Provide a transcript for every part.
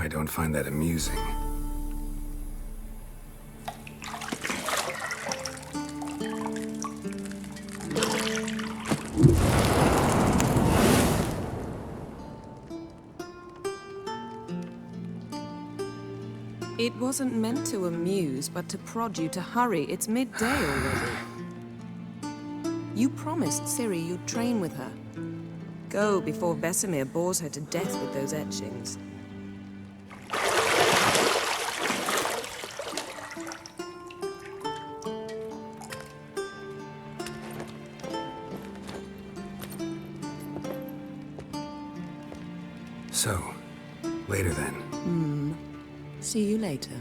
I don't find that amusing. It wasn't meant to amuse, but to prod you to hurry. It's midday already. You promised Ciri you'd train with her. Go before Vesemir bores her to death with those etchings. So, later then. See you later.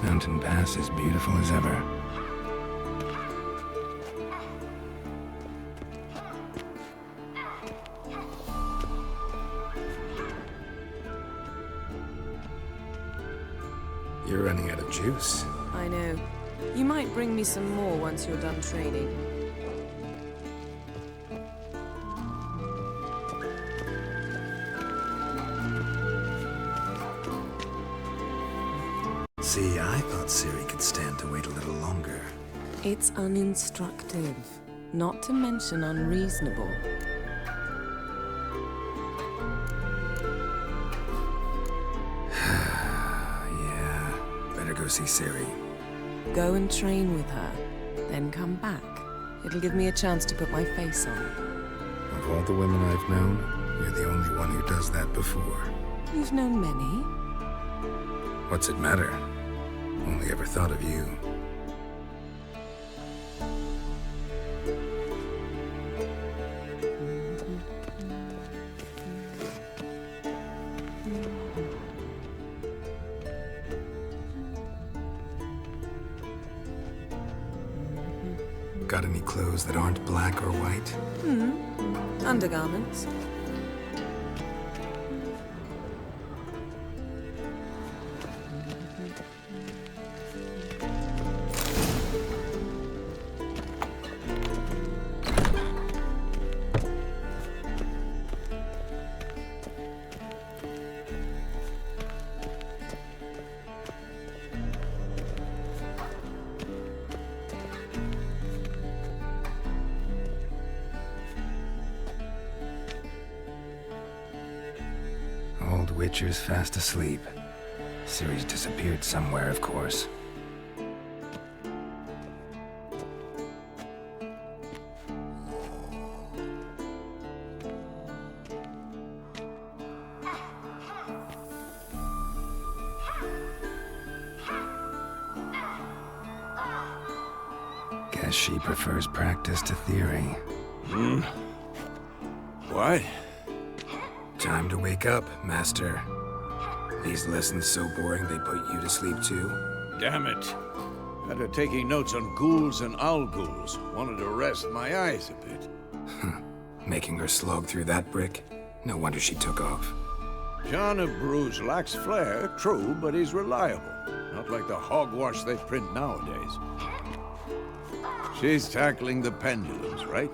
Mountain Pass as beautiful as ever. You're running out of juice. I know. You might bring me some more once you're done training. See, I thought Ciri could stand to wait a little longer. It's uninstructive, not to mention unreasonable. Yeah, better go see Ciri. Go and train with her, then come back. It'll give me a chance to put my face on. Of all the women I've known, you're the only one who does that before. You've known many. What's it matter? Only ever thought of you. Got any clothes that aren't black or white? Undergarments. Old Witcher's fast asleep. Ciri's disappeared somewhere, of course. Guess she prefers practice to theory. What? Time to wake up, Master. These lessons so boring they put you to sleep too? Damn it. After taking notes on ghouls and owl ghouls, wanted to rest my eyes a bit. Making her slog through that brick? No wonder she took off. John of Bruges lacks flair, true, but he's reliable. Not like the hogwash they print nowadays. She's tackling the pendulums, right?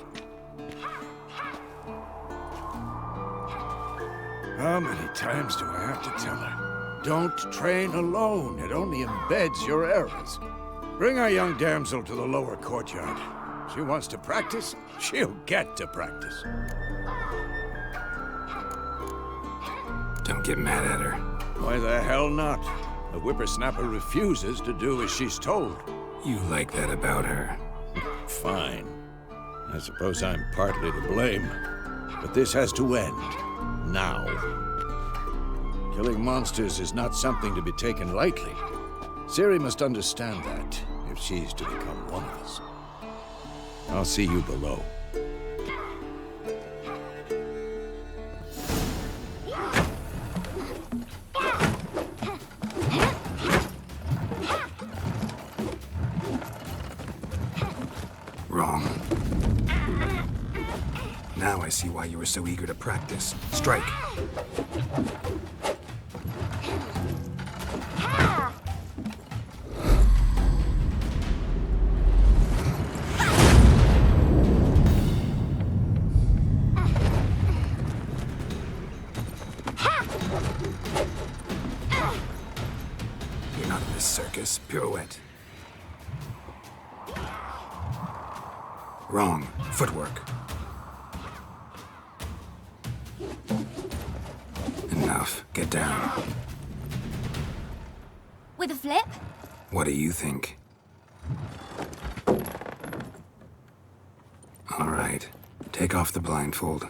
How many times do I have to tell her? Don't train alone. It only embeds your errors. Bring our young damsel to the lower courtyard. She wants to practice, she'll get to practice. Don't get mad at her. Why the hell not? The whippersnapper refuses to do as she's told. You like that about her. Fine. I suppose I'm partly to blame. But this has to end. Now. Killing monsters is not something to be taken lightly. Ciri must understand that, if she's to become one of us. I'll see you below. Wrong. Now I see why you were so eager to practice. Strike. You're not in this circus. Pirouette. Wrong. Footwork. Enough. Get down. With a flip? What do you think? All right. Take off the blindfold.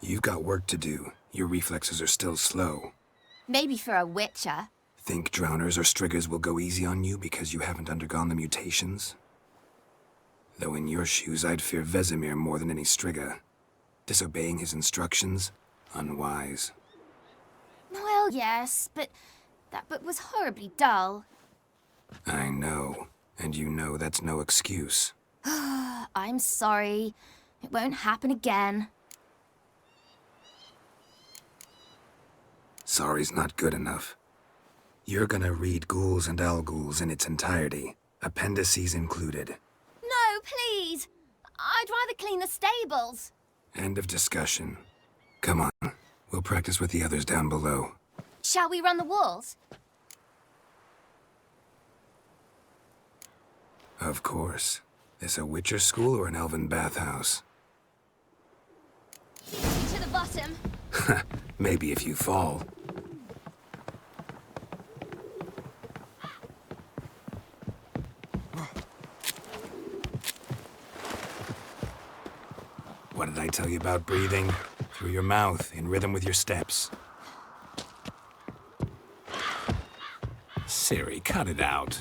You've got work to do. Your reflexes are still slow. Maybe for a witcher. Think drowners or striggers will go easy on you because you haven't undergone the mutations? Though in your shoes, I'd fear Vesemir more than any strigger. Disobeying his instructions? Unwise. Well, yes, but that book was horribly dull. I know. And you know that's no excuse. I'm sorry. It won't happen again. Sorry's not good enough. You're gonna read Ghouls and Al-Ghouls in its entirety, appendices included. No, please! I'd rather clean the stables. End of discussion. Come on, we'll practice with the others down below. Shall we run the walls? Of course. This a Witcher school or an elven bathhouse? To the bottom. Maybe if you fall. What did I tell you about breathing? Through your mouth, in rhythm with your steps. Ciri, cut it out.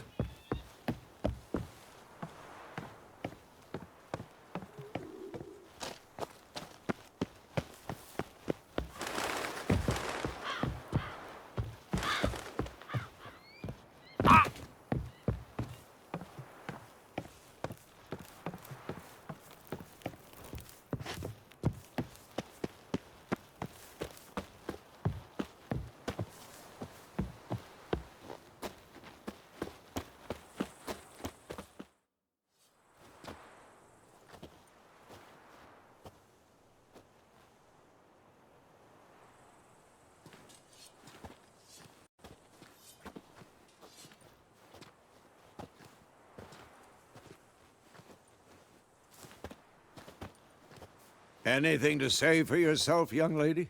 Anything to say for yourself, young lady?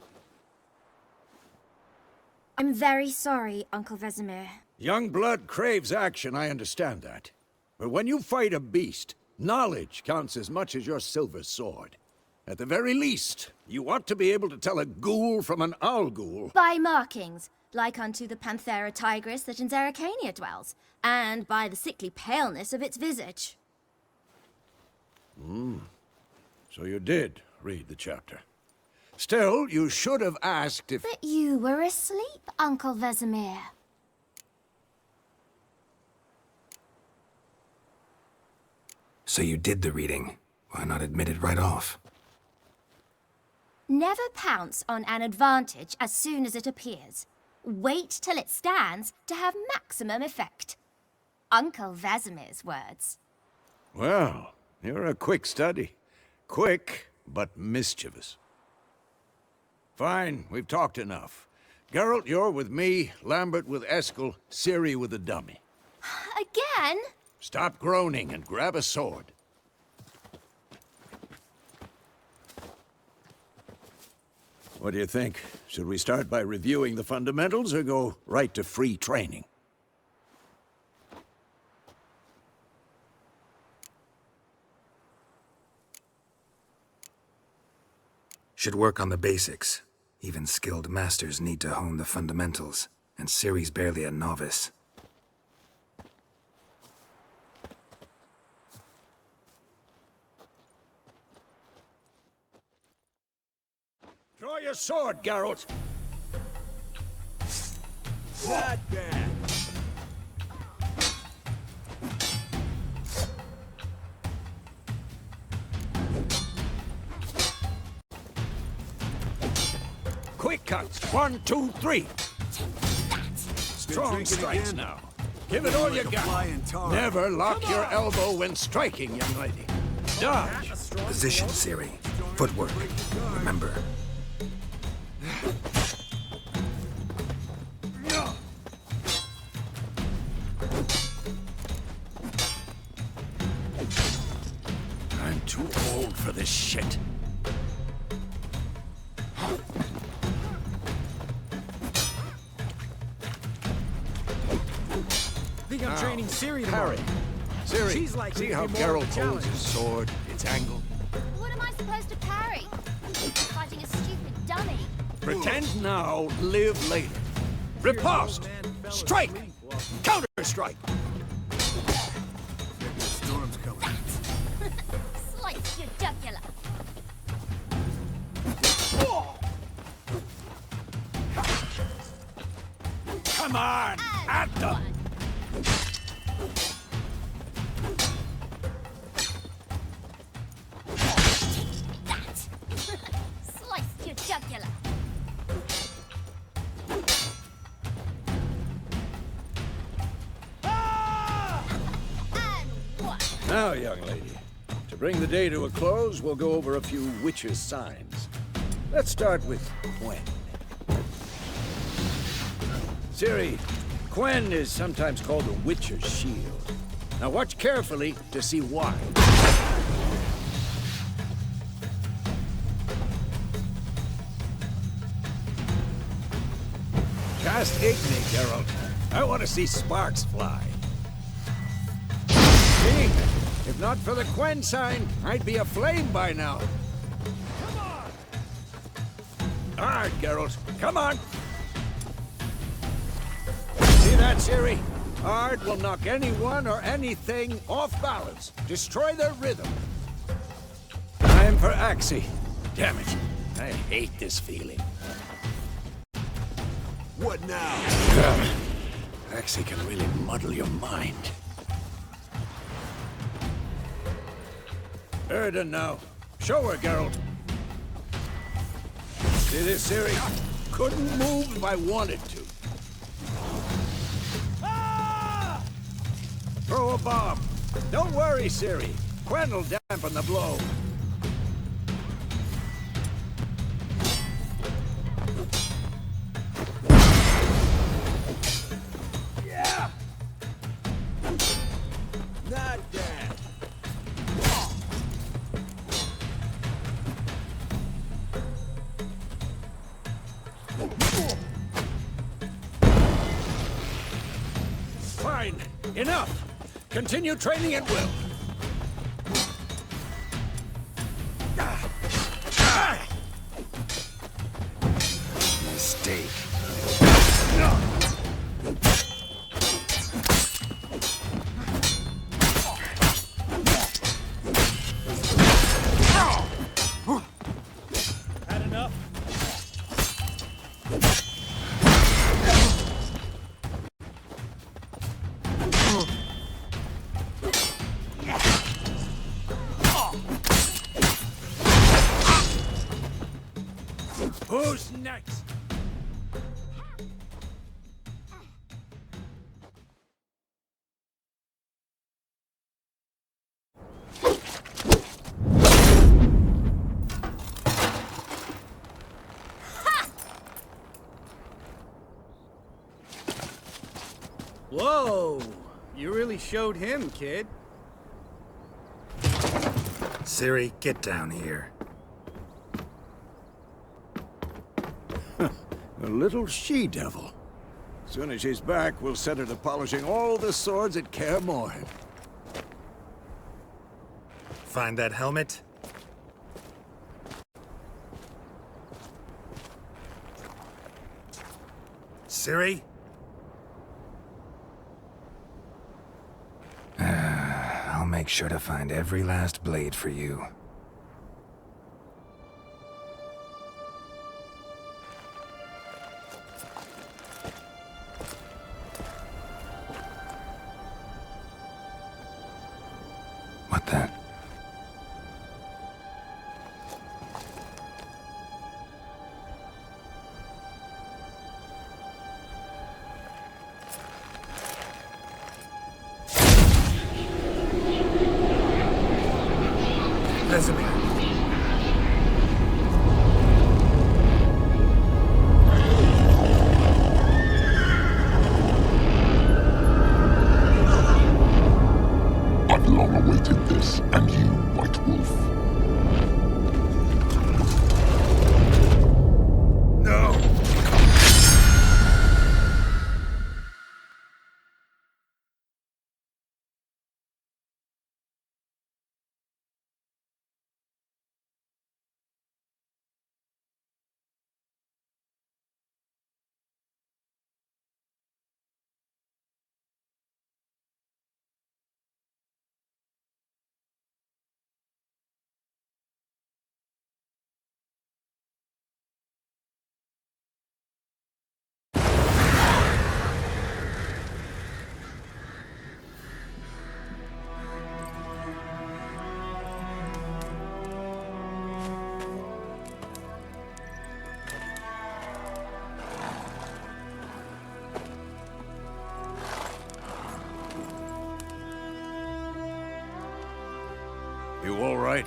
I'm very sorry, Uncle Vesemir. Young blood craves action, I understand that. But when you fight a beast, knowledge counts as much as your silver sword. At the very least, you ought to be able to tell a ghoul from an owl-ghoul. By markings, like unto the Panthera tigris that in Zeracania dwells, and by the sickly paleness of its visage. So you did read the chapter. Still, you should have asked if... But you were asleep, Uncle Vesemir. So you did the reading. Why not admit it right off? Never pounce on an advantage as soon as it appears. Wait till it stands to have maximum effect. Uncle Vesemir's words. Well, you're a quick study. Quick, but mischievous. Fine, we've talked enough. Geralt, you're with me, Lambert with Eskel, Ciri with the dummy. Again? Stop groaning and grab a sword. What do you think? Should we start by reviewing the fundamentals or go right to free training? Should work on the basics. Even skilled masters need to hone the fundamentals, and Ciri's barely a novice. Draw your sword, Geralt! Not bad. Quick cuts. 1, 2, 3. Strong strikes now. Give it all you got. Never lock your elbow when striking, young lady. Dodge. Position, Ciri. Footwork. Remember. I'm too old for this shit. Think I'm training Ciri Harry. tomorrow. Ciri, She's like see me how more Geralt of a holds challenge. his sword, its angle? What am I supposed to parry? Fighting a stupid dummy. Pretend now, live later. Riposte! Strike! Counter-strike! Storm's coming. Slice your jugular. Come on! At them! That! Slice your jugular. And one. Now, young lady, to bring the day to a close, we'll go over a few witches' signs. Let's start with Quen. Ciri, Quen is sometimes called the Witcher's Shield. Now watch carefully to see why. Cast Igni, Geralt. I want to see sparks fly. See? If not for the Quen sign, I'd be aflame by now. Come on! All right, Geralt. Come on! See that, Ciri? Ard will knock anyone or anything off balance. Destroy their rhythm. Time for Axie. Damn it. I hate this feeling. What now? Axie can really muddle your mind. Erden now. Show her, Geralt. See this, Ciri? Couldn't move if I wanted to. Ah! Throw a bomb. Don't worry, Ciri. Quen will dampen the blow. Yeah! Not bad. Fine. Enough. Continue training at will. Mistake. Had enough? Who's next? Whoa! You really showed him, kid. Siri, get down here. A little she-devil. As soon as she's back, we'll set her to polishing all the swords at Kaer Morhen. Find that helmet? Siri? I'll make sure to find every last blade for you. What the? Vesemir. I've long awaited this, and you, White Wolf. No! You all right?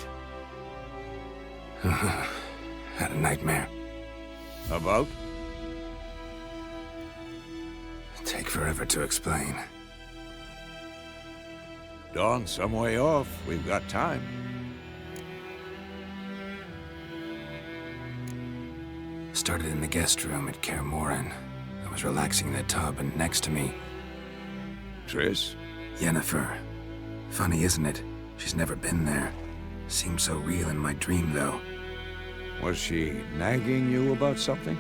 Had a nightmare. About? Take forever to explain. Dawn's some way off. We've got time. Started in the guest room at Kaer Morhen. I was relaxing in the tub, and next to me, Triss? Yennefer. Funny, isn't it? She's never been there. Seemed so real in my dream, though. Was she nagging you about something?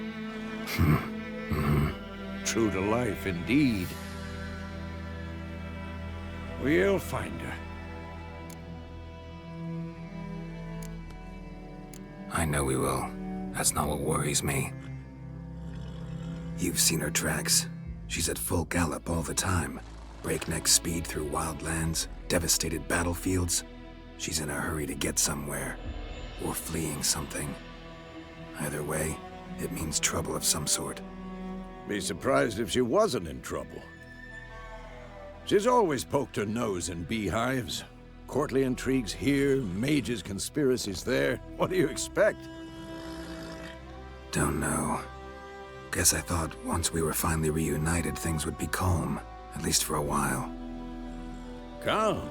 True to life, indeed. We'll find her. I know we will. That's not what worries me. You've seen her tracks. She's at full gallop all the time. Breakneck speed through wild lands, devastated battlefields. She's in a hurry to get somewhere, or fleeing something. Either way, it means trouble of some sort. Be surprised if she wasn't in trouble. She's always poked her nose in beehives. Courtly intrigues here, mages' conspiracies there. What do you expect? Don't know. Guess I thought once we were finally reunited, things would be calm, at least for a while. Calm?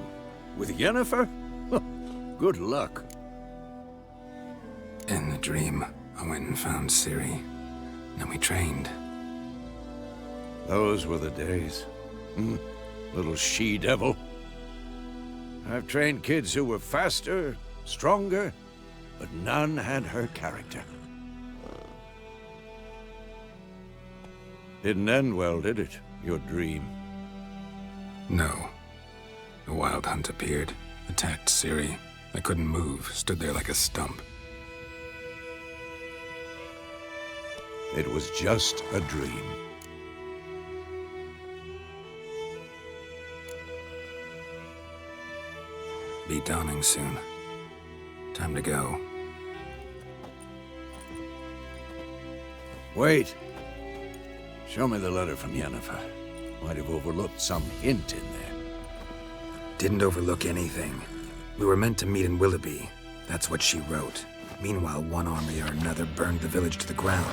With Yennefer? Good luck. In the dream, I went and found Ciri. Then we trained. Those were the days. Little she-devil. I've trained kids who were faster, stronger, but none had her character. Didn't end well, did it? Your dream? No. A wild hunt appeared, attacked Ciri. I couldn't move, stood there like a stump. It was just a dream. Be dawning soon. Time to go. Wait. Show me the letter from Yennefer. Might have overlooked some hint in there. Didn't overlook anything. We were meant to meet in Willoughby. That's what she wrote. Meanwhile, one army or another burned the village to the ground.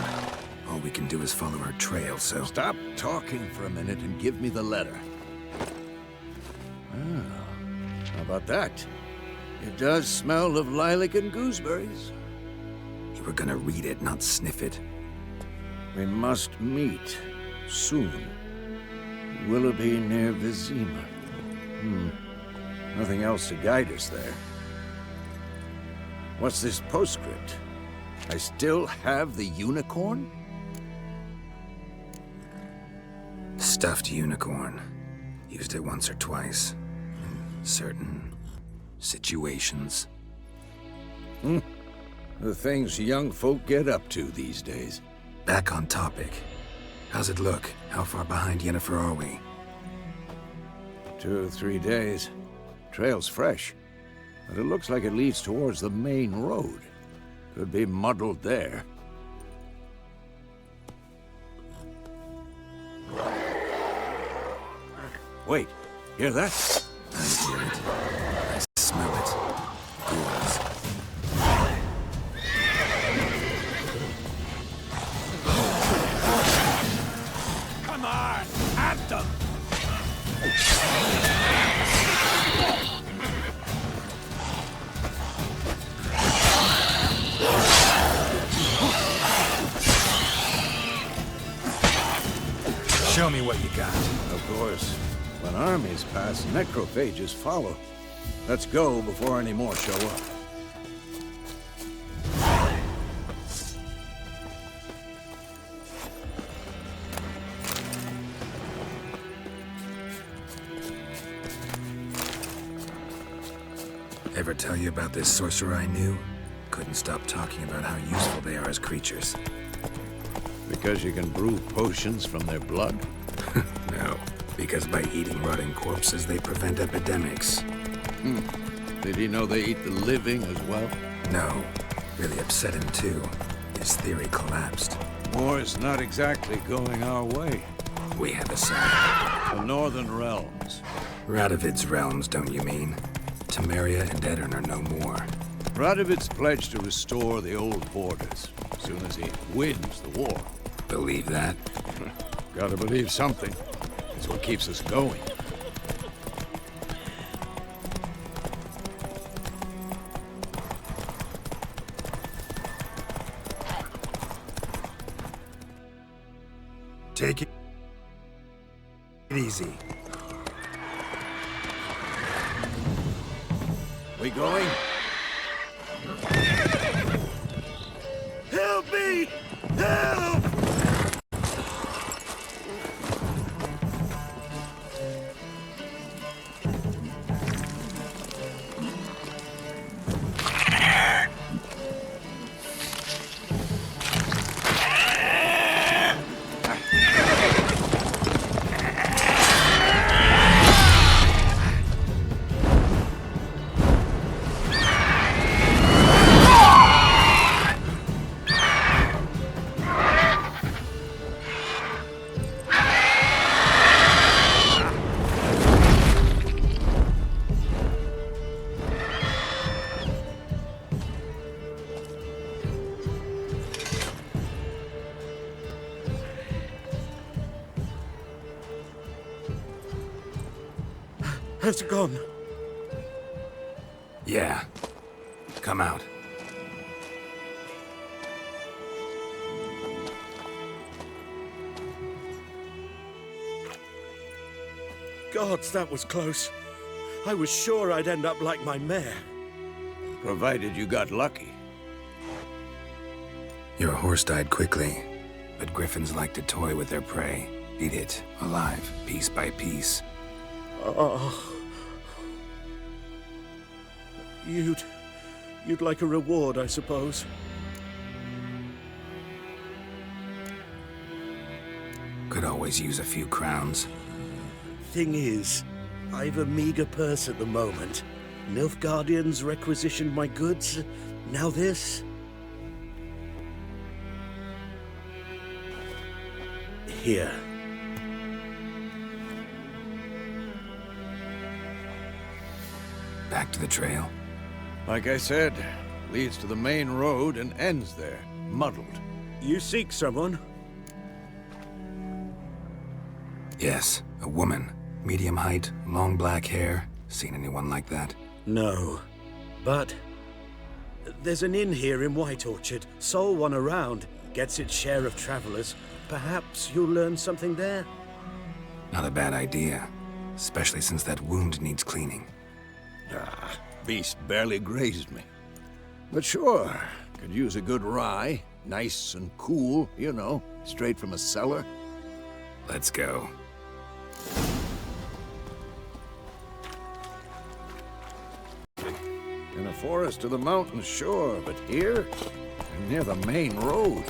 All we can do is follow her trail, so... Stop talking for a minute and give me the letter. Ah, how about that? It does smell of lilac and gooseberries. You were gonna read it, not sniff it. We must meet soon. Willoughby near Vizima. Nothing else to guide us there. What's this postscript? I still have the unicorn? Stuffed unicorn. Used it once or twice. In certain situations. The things young folk get up to these days. Back on topic. How's it look? How far behind Yennefer are we? 2 or 3 days. Trail's fresh, but it looks like it leads towards the main road. Could be muddled there. Wait, hear that? I hear it. I smell it. Ghouls. Come on, at them! Show me what you got. Of course. When armies pass, necrophages follow. Let's go before any more show up. Ever tell you about this sorcerer I knew? Couldn't stop talking about how useful they are as creatures. Because you can brew potions from their blood? No, because by eating rotting corpses, they prevent epidemics. Did he know they eat the living as well? No, really upset him too. His theory collapsed. War's not exactly going our way. We have a side. The Northern Realms. Radovid's realms, don't you mean? Temeria and Edirn are no more. Radovid's pledged to restore the old borders as soon as he wins the war. Believe that? Gotta believe something. It's what keeps us going. Take it easy. We going? Help me! Help! Has it gone? Yeah. Come out. Gods, that was close. I was sure I'd end up like my mare. Provided you got lucky. Your horse died quickly, but griffins like to toy with their prey. Eat it, alive, piece by piece. Oh. You'd like a reward, I suppose. Could always use a few crowns. Thing is, I've a meager purse at the moment. Nilfgaardians requisitioned my goods. Now this. Here. Back to the trail. Like I said, leads to the main road and ends there, muddled. You seek someone? Yes, a woman. Medium height, long black hair. Seen anyone like that? No. But there's an inn here in White Orchard. Sole one around. Gets its share of travelers. Perhaps you'll learn something there? Not a bad idea. Especially since that wound needs cleaning. Beast barely grazed me. But sure, could use a good rye. Nice and cool, you know, straight from a cellar. Let's go. In a forest to the mountains, sure, but here, I'm near the main road.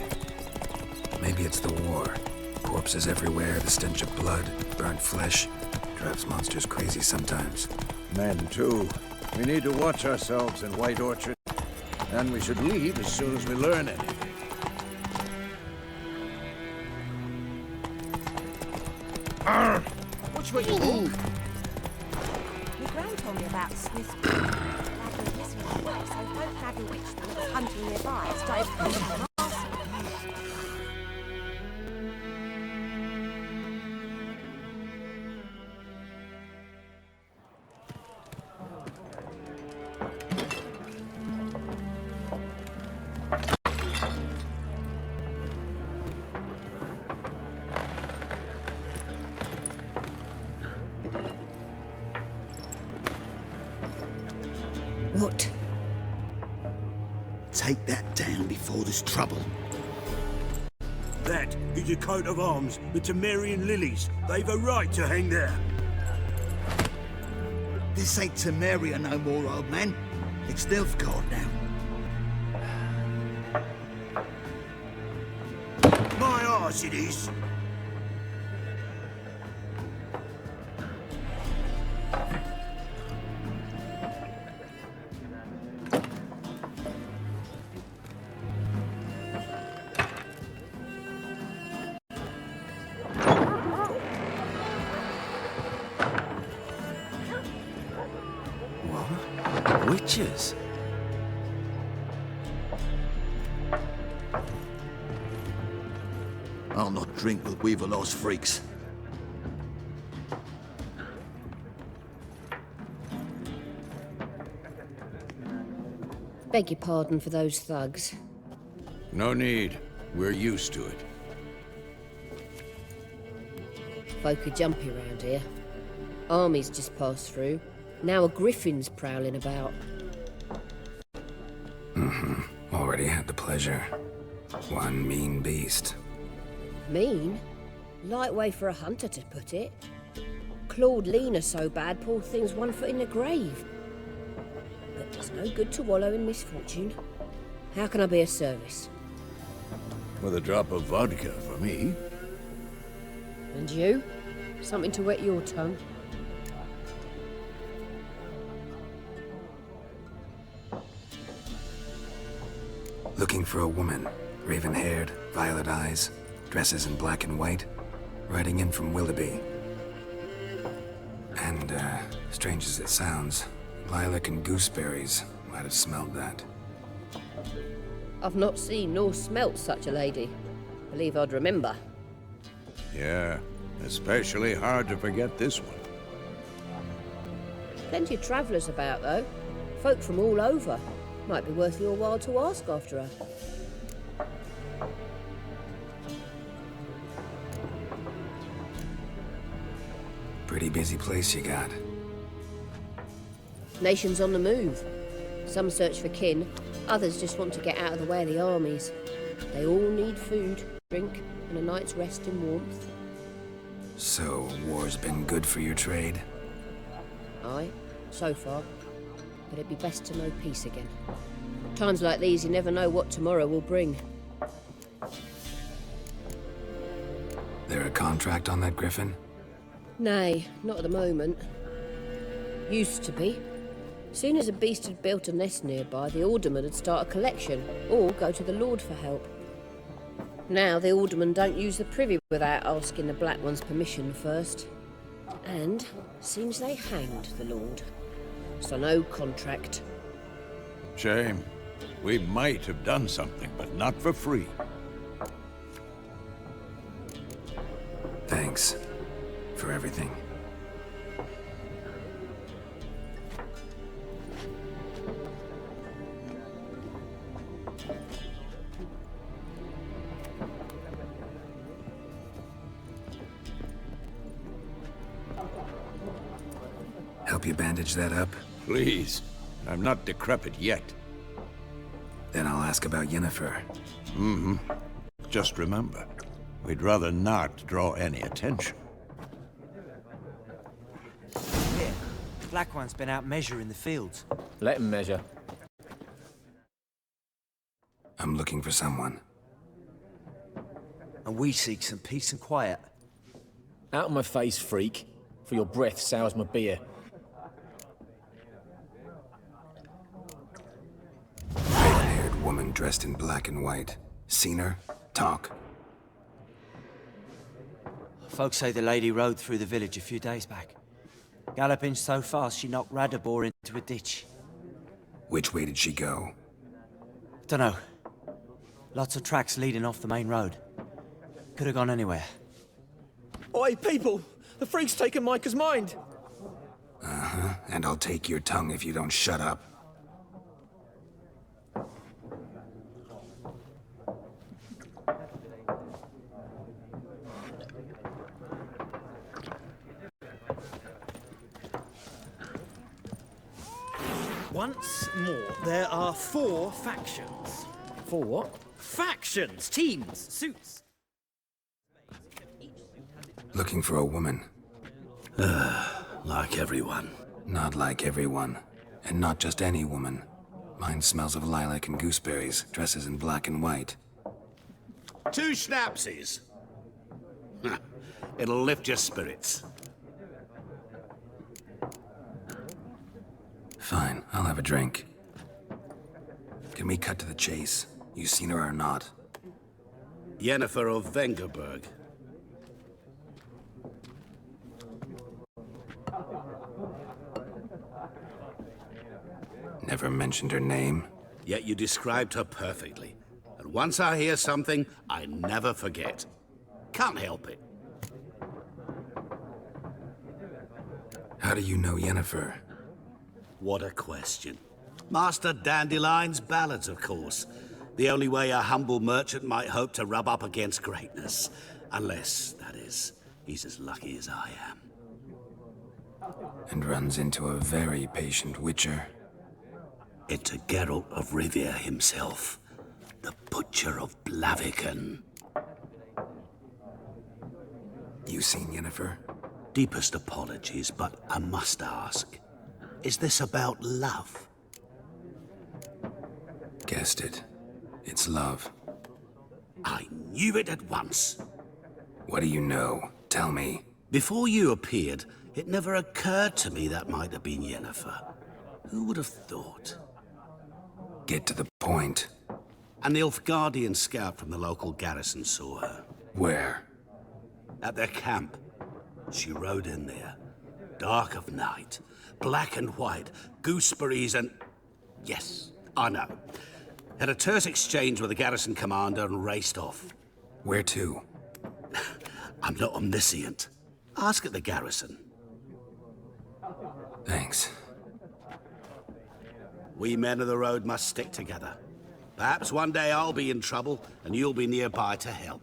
Maybe it's the war. Corpses everywhere, the stench of blood, burnt flesh. Drives monsters crazy sometimes. Men, too. We need to watch ourselves in White Orchard. And we should leave as soon as we learn anything. Watch what you walk. My gran told me about Smith's so both Daddy Witchman was hunting nearby started pushing them off. What? Take that down before there's trouble. That is a coat of arms, the Temerian lilies. They've a right to hang there. This ain't Temeria no more, old man. It's Nilfgaard now. My arse it is. Witches? I'll not drink with Weaverlaw's freaks. Beg your pardon for those thugs. No need. We're used to it. Folk are jumpy round here. Armies just passed through. Now a griffin's prowling about. Already had the pleasure. One mean beast. Mean? Light way for a hunter to put it. Clawed Lena so bad, poor thing's 1 foot in the grave. But it's no good to wallow in misfortune. How can I be of service? With a drop of vodka for me. And you? Something to wet your tongue? Looking for a woman. Raven-haired, violet eyes, dresses in black and white. Riding in from Willoughby. And, strange as it sounds, lilac and gooseberries might have smelled that. I've not seen nor smelt such a lady. Believe I'd remember. Yeah, especially hard to forget this one. Plenty of travellers about, though. Folk from all over. Might be worth your while to ask after her. Pretty busy place you got. Nations on the move. Some search for kin, others just want to get out of the way of the armies. They all need food, drink, and a night's rest in warmth. So, war's been good for your trade? Aye, so far. But it'd be best to know peace again. Times like these, you never know what tomorrow will bring. There a contract on that griffin? Nay, not at the moment. Used to be. Soon as a beast had built a nest nearby, the alderman would start a collection, or go to the Lord for help. Now the aldermen don't use the privy without asking the Black One's permission first. And seems they hanged the Lord. So no contract. Shame. We might have done something, but not for free. Thanks. for everything. Help you bandage that up? Please. I'm not decrepit yet. Then I'll ask about Yennefer. Just remember, we'd rather not draw any attention. Here, the Black One's been out measuring the fields. Let him measure. I'm looking for someone. And we seek some peace and quiet. Out of my face, freak. For your breath sours my beer. Red-haired woman dressed in black and white. Seen her? Talk. Folks say the lady rode through the village a few days back. Galloping so fast she knocked Radabor into a ditch. Which way did she go? Dunno. Lots of tracks leading off the main road. Could have gone anywhere. Oi, people! The freak's taken Micah's mind! Uh-huh. And I'll take your tongue if you don't shut up. Once more, there are 4 factions. For what? Factions, teams, suits. Looking for a woman. Like everyone. Not like everyone. And not just any woman. Mine smells of lilac and gooseberries, dresses in black and white. 2 schnapsies. It'll lift your spirits. Fine, I'll have a drink. Can we cut to the chase? You seen her or not? Yennefer of Vengerberg. Never mentioned her name. Yet you described her perfectly. And once I hear something, I never forget. Can't help it. How do you know Yennefer? What a question. Master Dandelion's ballads, of course. The only way a humble merchant might hope to rub up against greatness. Unless, that is, he's as lucky as I am. And runs into a very patient witcher. Into Geralt of Rivia himself. The Butcher of Blaviken. You seen Yennefer? Deepest apologies, but I must ask. Is this about love? Guessed it. It's love. I knew it at once. What do you know? Tell me. Before you appeared, it never occurred to me that might have been Yennefer. Who would have thought? Get to the point. An Nilfgaardian scout from the local garrison saw her. Where? At their camp. She rode in there. Dark of night. Black and white. Gooseberries and... Yes, I know. Had a terse exchange with the garrison commander and raced off. Where to? I'm not omniscient. Ask at the garrison. Thanks. We men of the road must stick together. Perhaps one day I'll be in trouble and you'll be nearby to help.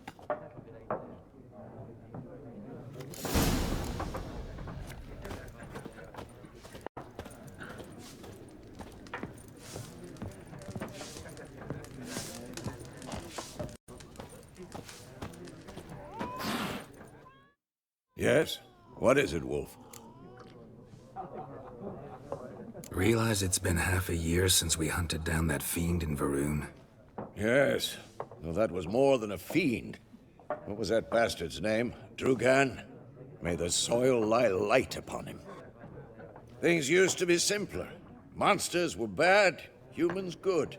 Yes? What is it, Wolf? Realize it's been half a year since we hunted down that fiend in Varun? Yes. Well, that was more than a fiend. What was that bastard's name? Drugan? May the soil lie light upon him. Things used to be simpler. Monsters were bad, humans good.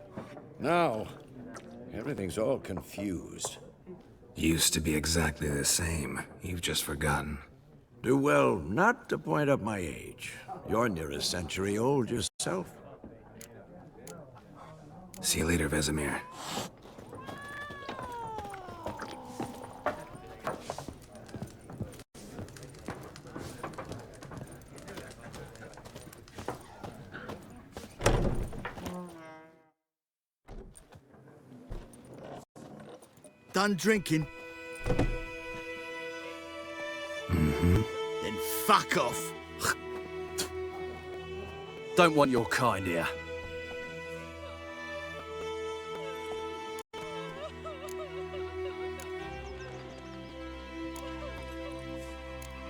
Now, everything's all confused. Used to be exactly the same. You've just forgotten. Do well not to point up my age. You're near a century old yourself. See you later, Vesemir. done drinking? Mm-hmm. Then fuck off. Don't want your kind here.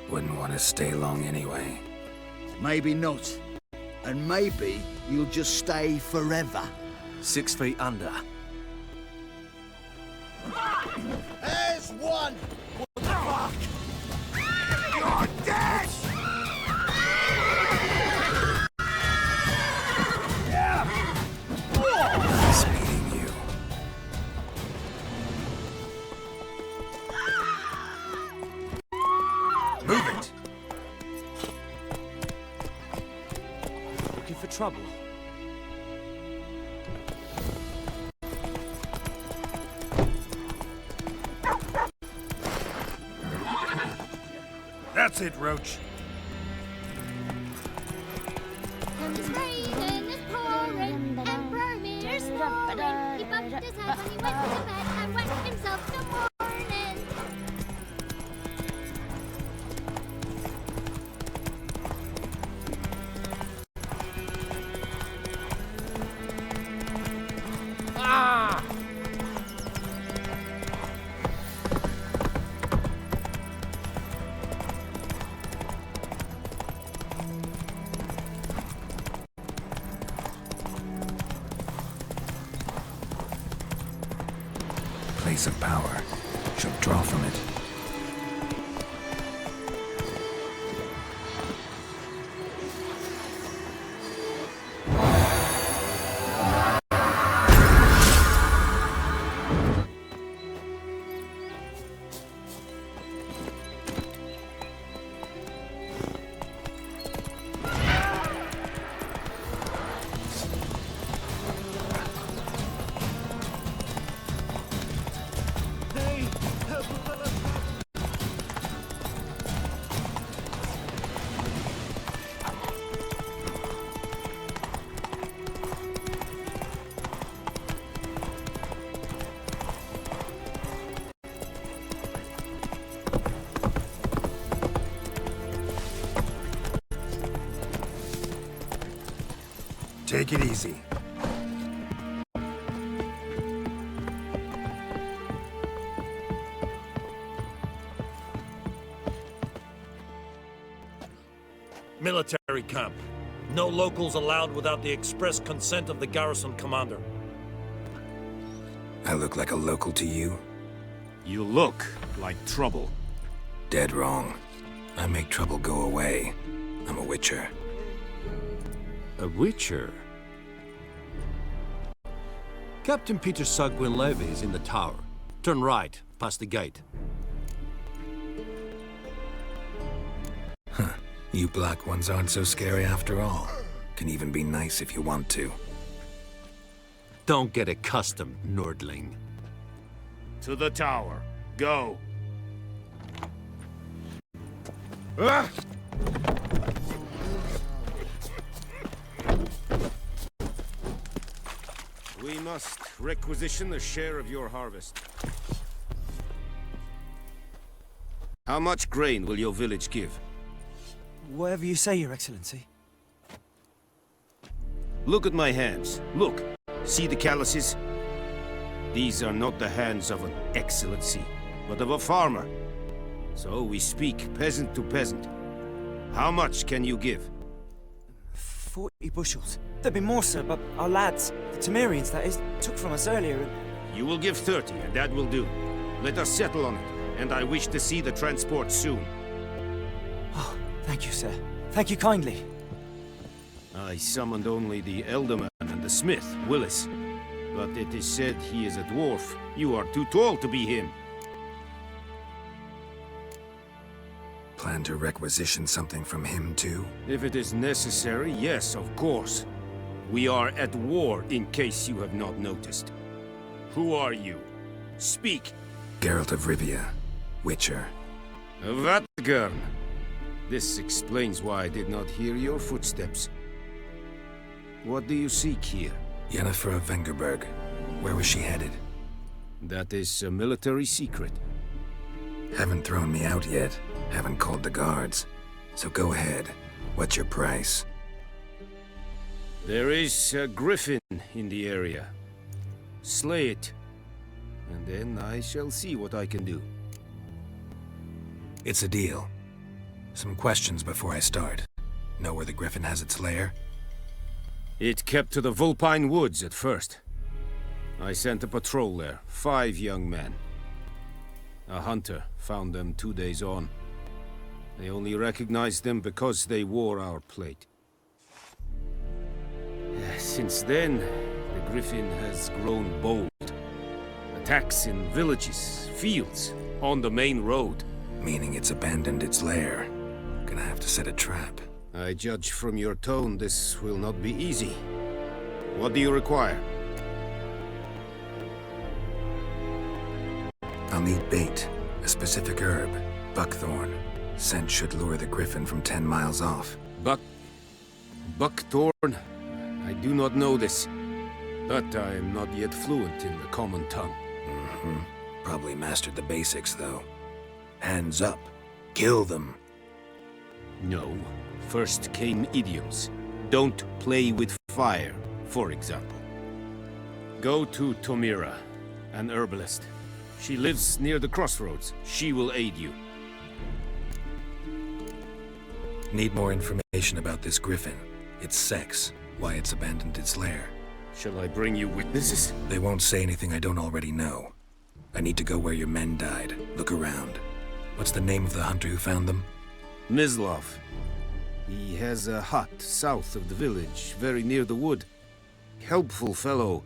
Wouldn't want to stay long anyway. Maybe not. And maybe you'll just stay forever. 6 feet under. There's one! What the fuck? You're dead! He's beating you. Move it! Looking for trouble? That's it, Roach. It's raining, it's pouring, and Bromir's snoring. He bumped his head when he went to bed and wet himself till morning. Ah! Place of power. She'll draw from it. Take it easy. Military camp. No locals allowed without the express consent of the garrison commander. I look like a local to you? You look like trouble. Dead wrong. I make trouble go away. I'm a witcher. A witcher? Captain Peter Sagwin Levy is in the tower. Turn right, past the gate. Huh. You black ones aren't so scary after all. Can even be nice if you want to. Don't get accustomed, Nordling. To the tower. Go. We must requisition a share of your harvest. How much grain will your village give? Whatever you say, Your Excellency. Look at my hands. Look. See the calluses? These are not the hands of an excellency, but of a farmer. So we speak peasant to peasant. How much can you give? 40 bushels. There'd be more, sir, but our lads, the Temerians, that is, took from us earlier and... You will give 30, and that will do. Let us settle on it, and I wish to see the transport soon. Oh, thank you, sir. Thank you kindly. I summoned only the Elderman and the smith, Willis. But it is said he is a dwarf. You are too tall to be him. Plan to requisition something from him, too? If it is necessary, yes, of course. We are at war, in case you have not noticed. Who are you? Speak. Geralt of Rivia, Witcher. Vatgern. This explains why I did not hear your footsteps. What do you seek here? Yennefer of Vengerberg. Where was she headed? That is a military secret. Haven't thrown me out yet. Haven't called the guards. So go ahead. What's your price? There is a griffin in the area. Slay it, and then I shall see what I can do. It's a deal. Some questions before I start. Know where the griffin has its lair? It kept to the Vulpine Woods at first. I sent a patrol there, 5 young men. A hunter found them 2 days on. They only recognized them because they wore our plate. Since then, the griffin has grown bold. Attacks in villages, fields, on the main road. Meaning it's abandoned its lair. Gonna have to set a trap. I judge from your tone this will not be easy. What do you require? I'll need bait, a specific herb, buckthorn. Scent should lure the griffin from 10 miles off. Buckthorn? I do not know this, but I am not yet fluent in the common tongue. Probably mastered the basics, though. Hands up. Kill them. No. First came idioms. Don't play with fire, for example. Go to Tomira, an herbalist. She lives near the crossroads. She will aid you. Need more information about this griffin. Its sex, why it's abandoned its lair. Shall I bring you witnesses? They won't say anything I don't already know. I need to go where your men died. Look around. What's the name of the hunter who found them? Mislov. He has a hut south of the village, very near the wood. Helpful fellow.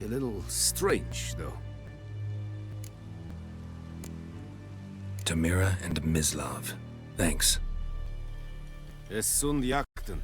A little strange, though. Tamira and Mislov. Thanks. Es sunt jakten.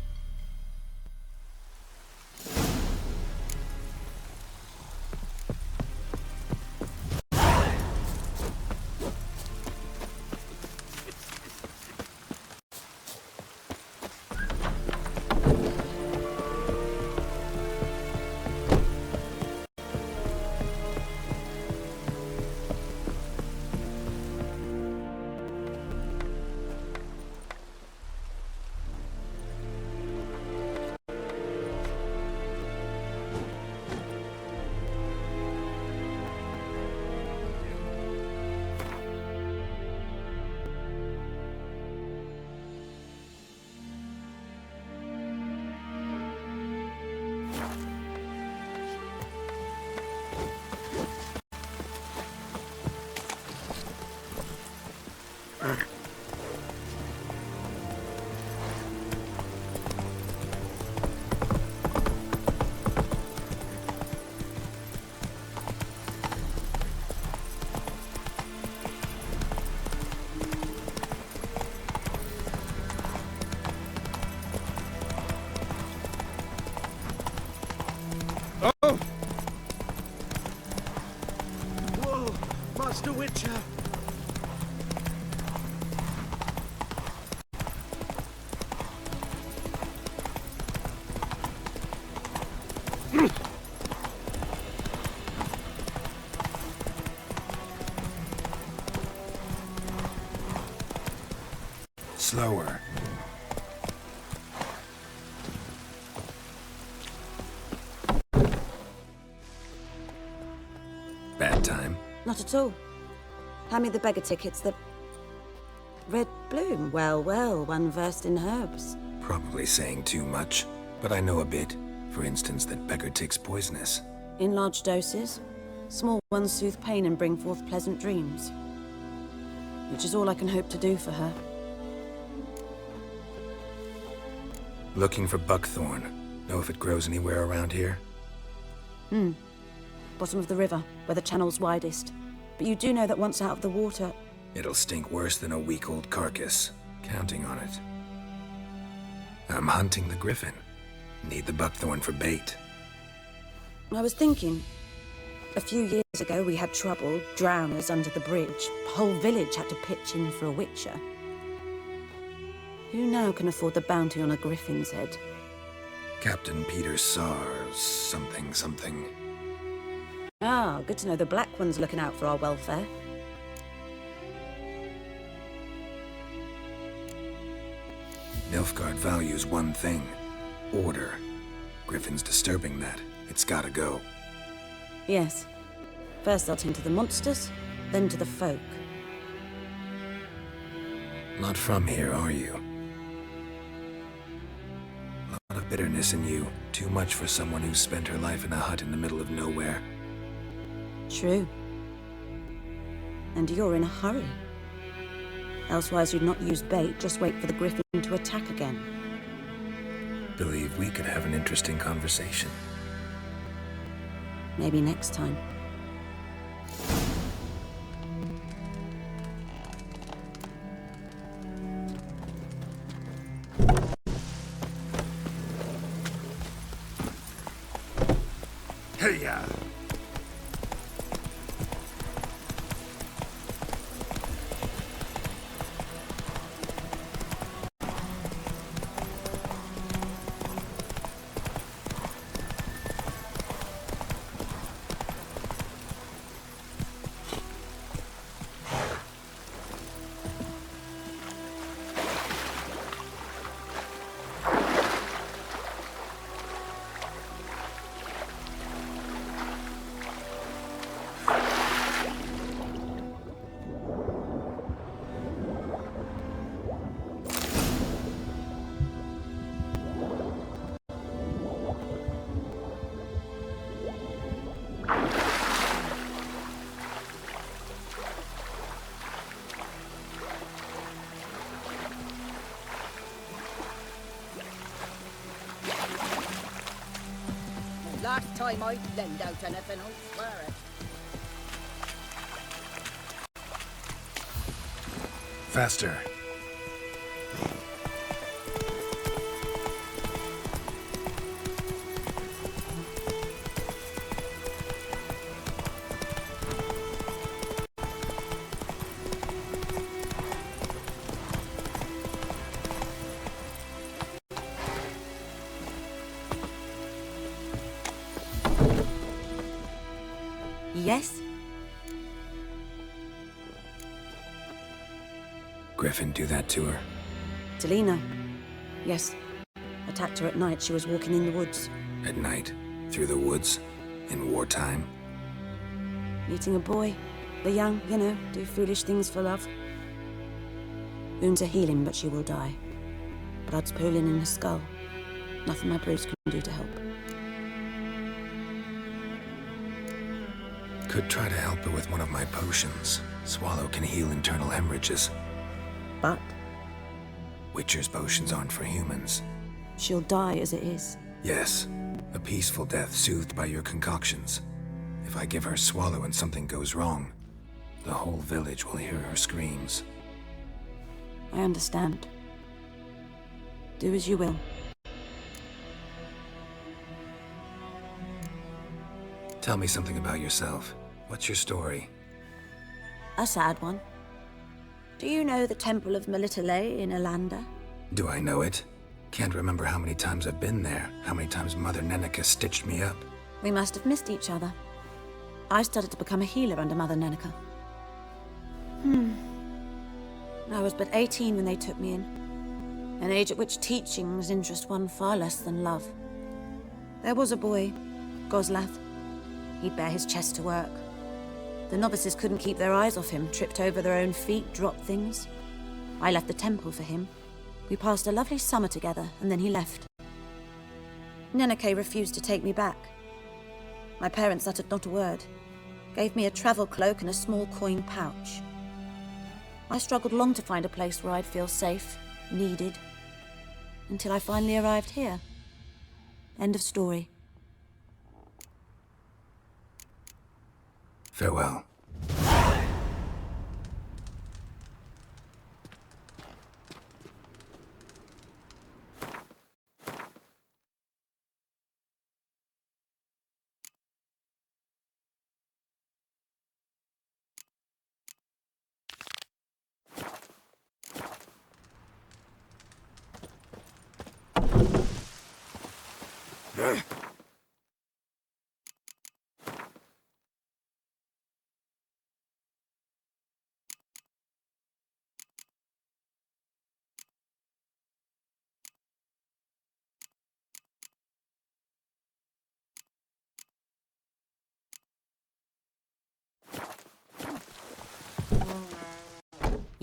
Oh! Whoa, Master Witcher! Slower. Bad time? Not at all. Hand me the beggar tickets, the... Red bloom. Well, well, one versed in herbs. Probably saying too much, but I know a bit. For instance, that beggar tick's poisonous. In large doses. Small ones soothe pain and bring forth pleasant dreams. Which is all I can hope to do for her. Looking for buckthorn. Know if it grows anywhere around here? Bottom of the river, where the channel's widest. But you do know that once out of the water... It'll stink worse than a week-old carcass. Counting on it. I'm hunting the griffin. Need the buckthorn for bait. I was thinking... A few years ago we had trouble, drowners under the bridge. The whole village had to pitch in for a witcher. Who now can afford the bounty on a griffin's head? Captain Peter Sars, something. Ah, good to know the Black One's looking out for our welfare. Nilfgaard values one thing. Order. Griffin's disturbing that. It's gotta go. Yes. First I'll tend to the monsters, then to the folk. Not from here, are you? Lot of bitterness in you. Too much for someone who's spent her life in a hut in the middle of nowhere. True. And you're in a hurry. Elsewise you'd not use bait, just wait for the griffin to attack again. Believe we could have an interesting conversation. Maybe next time. Hey-ya! Last time I lend out anything, I'll swear it. Faster. Yes? Griffin do that to her? Delina. Yes. Attacked her at night. She was walking in the woods. At night? Through the woods? In wartime? Meeting a boy. The young, you know, do foolish things for love. Wounds are healing, but she will die. Blood's pooling in her skull. Nothing my brews can do to help. Could try to help her with one of my potions. Swallow can heal internal hemorrhages. But? Witcher's potions aren't for humans. She'll die as it is. Yes. A peaceful death soothed by your concoctions. If I give her Swallow and something goes wrong, the whole village will hear her screams. I understand. Do as you will. Tell me something about yourself. What's your story? A sad one. Do you know the Temple of Melitele in Alanda? Do I know it? Can't remember how many times I've been there, how many times Mother Neneka stitched me up. We must have missed each other. I started to become a healer under Mother Neneka. I was but 18 when they took me in. An age at which teachings interest one far less than love. There was a boy, Goslath. He'd bare his chest to work. The novices couldn't keep their eyes off him, tripped over their own feet, dropped things. I left the temple for him. We passed a lovely summer together, and then he left. Neneke refused to take me back. My parents uttered not a word. Gave me a travel cloak and a small coin pouch. I struggled long to find a place where I'd feel safe, needed, until I finally arrived here. End of story. Farewell.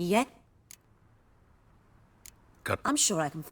Yeah? Cut. I'm sure I can...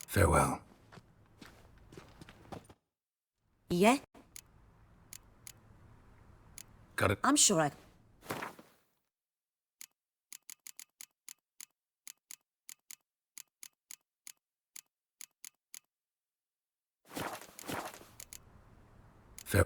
Farewell. Yeah? Got it. I'm sure I... Fair.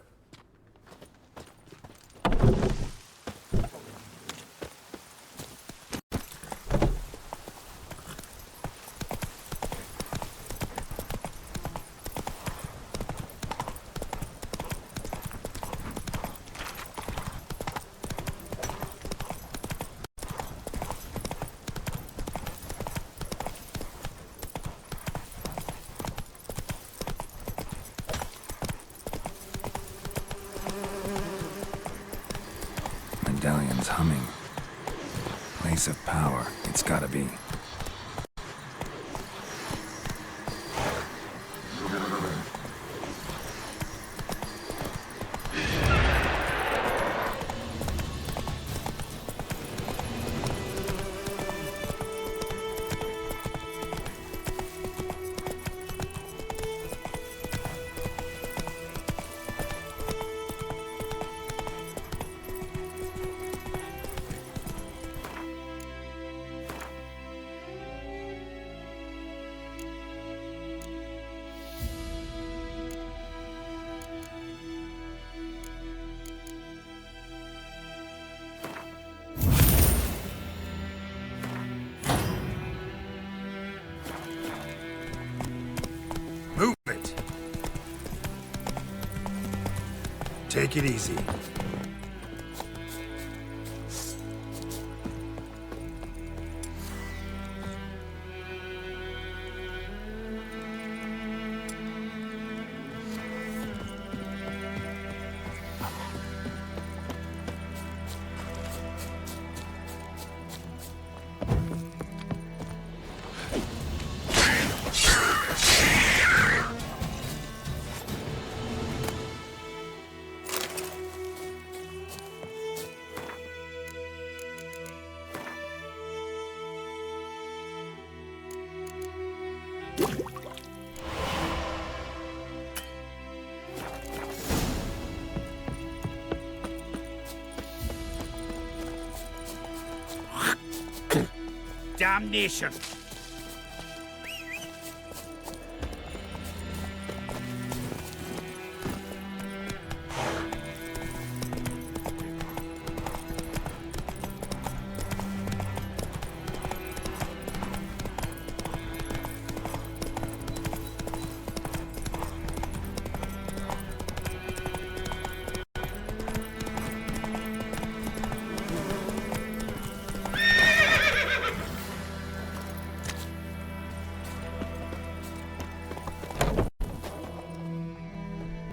Medallion's humming. Place of power, it's gotta be. Move it! Take it easy. Damnation!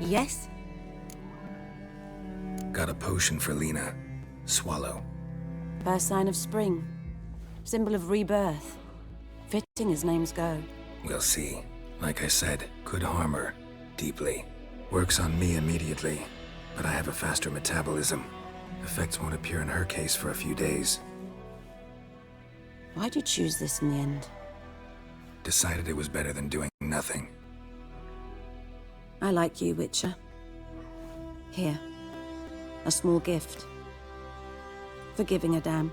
Yes? Got a potion for Lena. Swallow. First sign of spring. Symbol of rebirth. Fitting as names go. We'll see. Like I said, could harm her. Deeply. Works on me immediately, but I have a faster metabolism. Effects won't appear in her case for a few days. Why'd you choose this in the end? Decided it was better than doing nothing. I like you, Witcher. Here. A small gift. For giving a damn.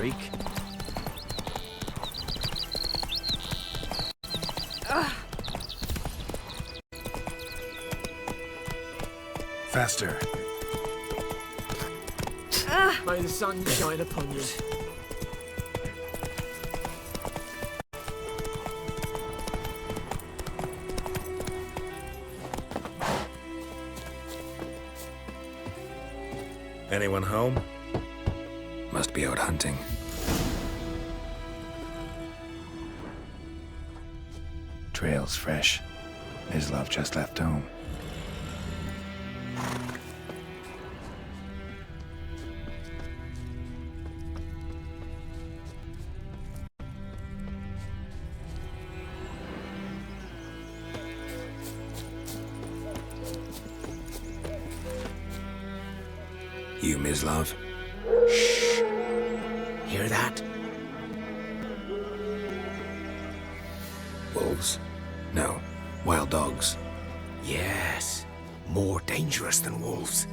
freak. Faster. May the sun shine upon you. Anyone home? Must be out hunting. Trail's fresh. Mislav just left home. You, Mislav? Shh. Hear that? Wolves? No. Wild dogs. Yes. More dangerous than wolves.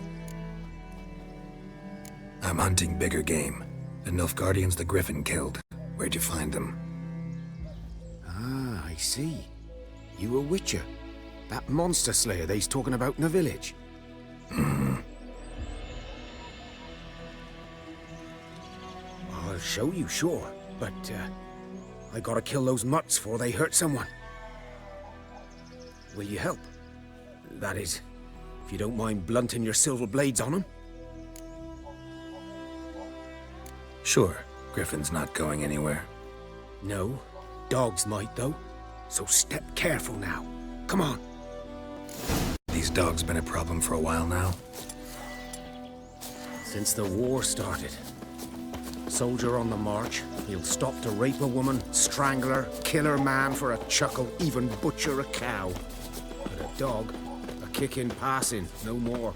I'm hunting bigger game. The Nilfgaardians the Griffin killed. Where'd you find them? Ah, I see. You a witcher. That monster slayer they's talking about in the village. I'll show you, sure. But, I gotta kill those mutts before they hurt someone. Will you help? That is, if you don't mind blunting your silver blades on them. Sure. Griffin's not going anywhere. No. Dogs might, though. So step careful now. Come on. These dogs been a problem for a while now? Since the war started. Soldier on the march, he'll stop to rape a woman, strangle her, kill her man for a chuckle, even butcher a cow. But a dog, a kick in passing, no more.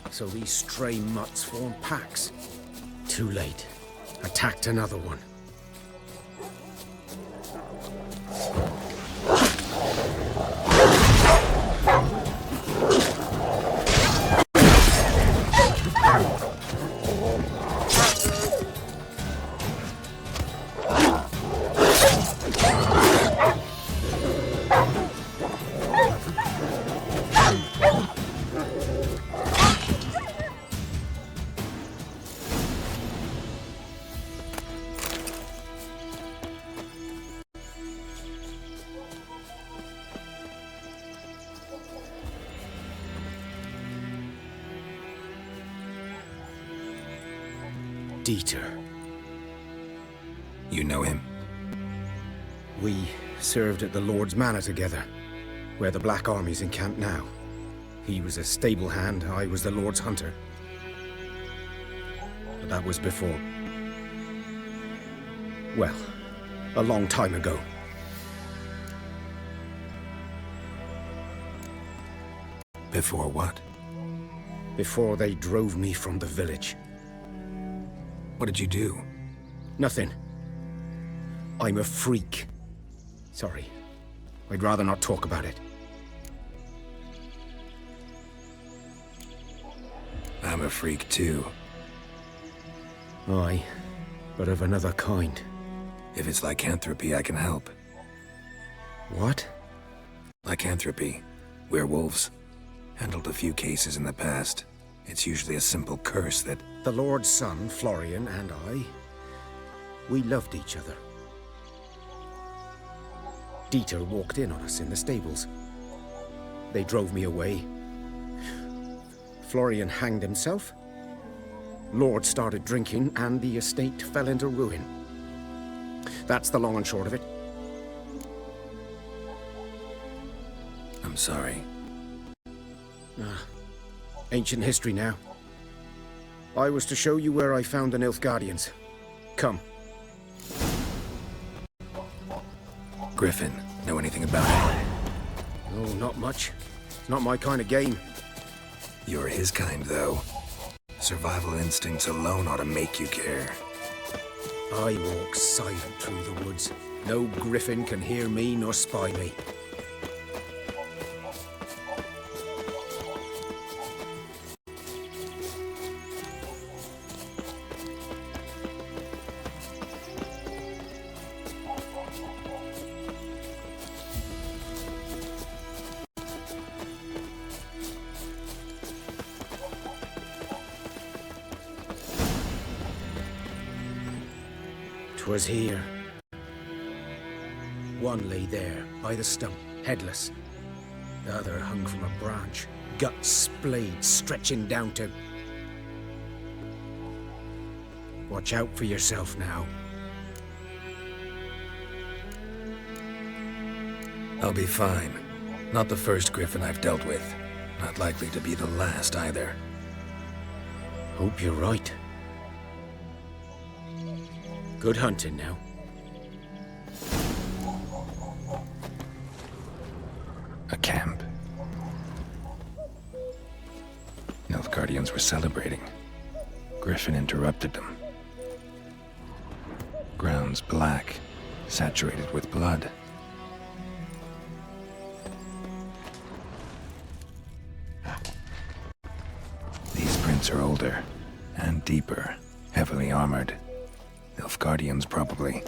So these stray mutts form packs. Too late. Attacked another one. Dieter. You know him? We served at the Lord's Manor together, where the Black Army's encamped now. He was a stable hand, I was the Lord's hunter. But that was before. Well, a long time ago. Before what? Before they drove me from the village. What did you do? Nothing. I'm a freak. Sorry. I'd rather not talk about it. I'm a freak too. Aye, but of another kind. If it's lycanthropy, I can help. What? Lycanthropy. Werewolves. Handled a few cases in the past. It's usually a simple curse that... The Lord's son, Florian, and I, we loved each other. Dieter walked in on us in the stables. They drove me away. Florian hanged himself. Lord started drinking, and the estate fell into ruin. That's the long and short of it. I'm sorry. Ancient history now. I was to show you where I found the Nilfgaardians. Come. Griffin, know anything about it? Oh, not much. It's not my kind of game. You're his kind, though. Survival instincts alone ought to make you care. I walk silent through the woods. No griffin can hear me nor spy me. 'Twas here. One lay there, by the stump, headless. The other hung from a branch, guts splayed, stretching down to... Watch out for yourself now. I'll be fine. Not the first griffin I've dealt with. Not likely to be the last either. Hope you're right. Good hunting now. A camp. Nilfgaardians were celebrating. Griffin interrupted them. Ground's black, saturated with blood. These prints are older and deeper, heavily armored. Nilfgaardians, probably.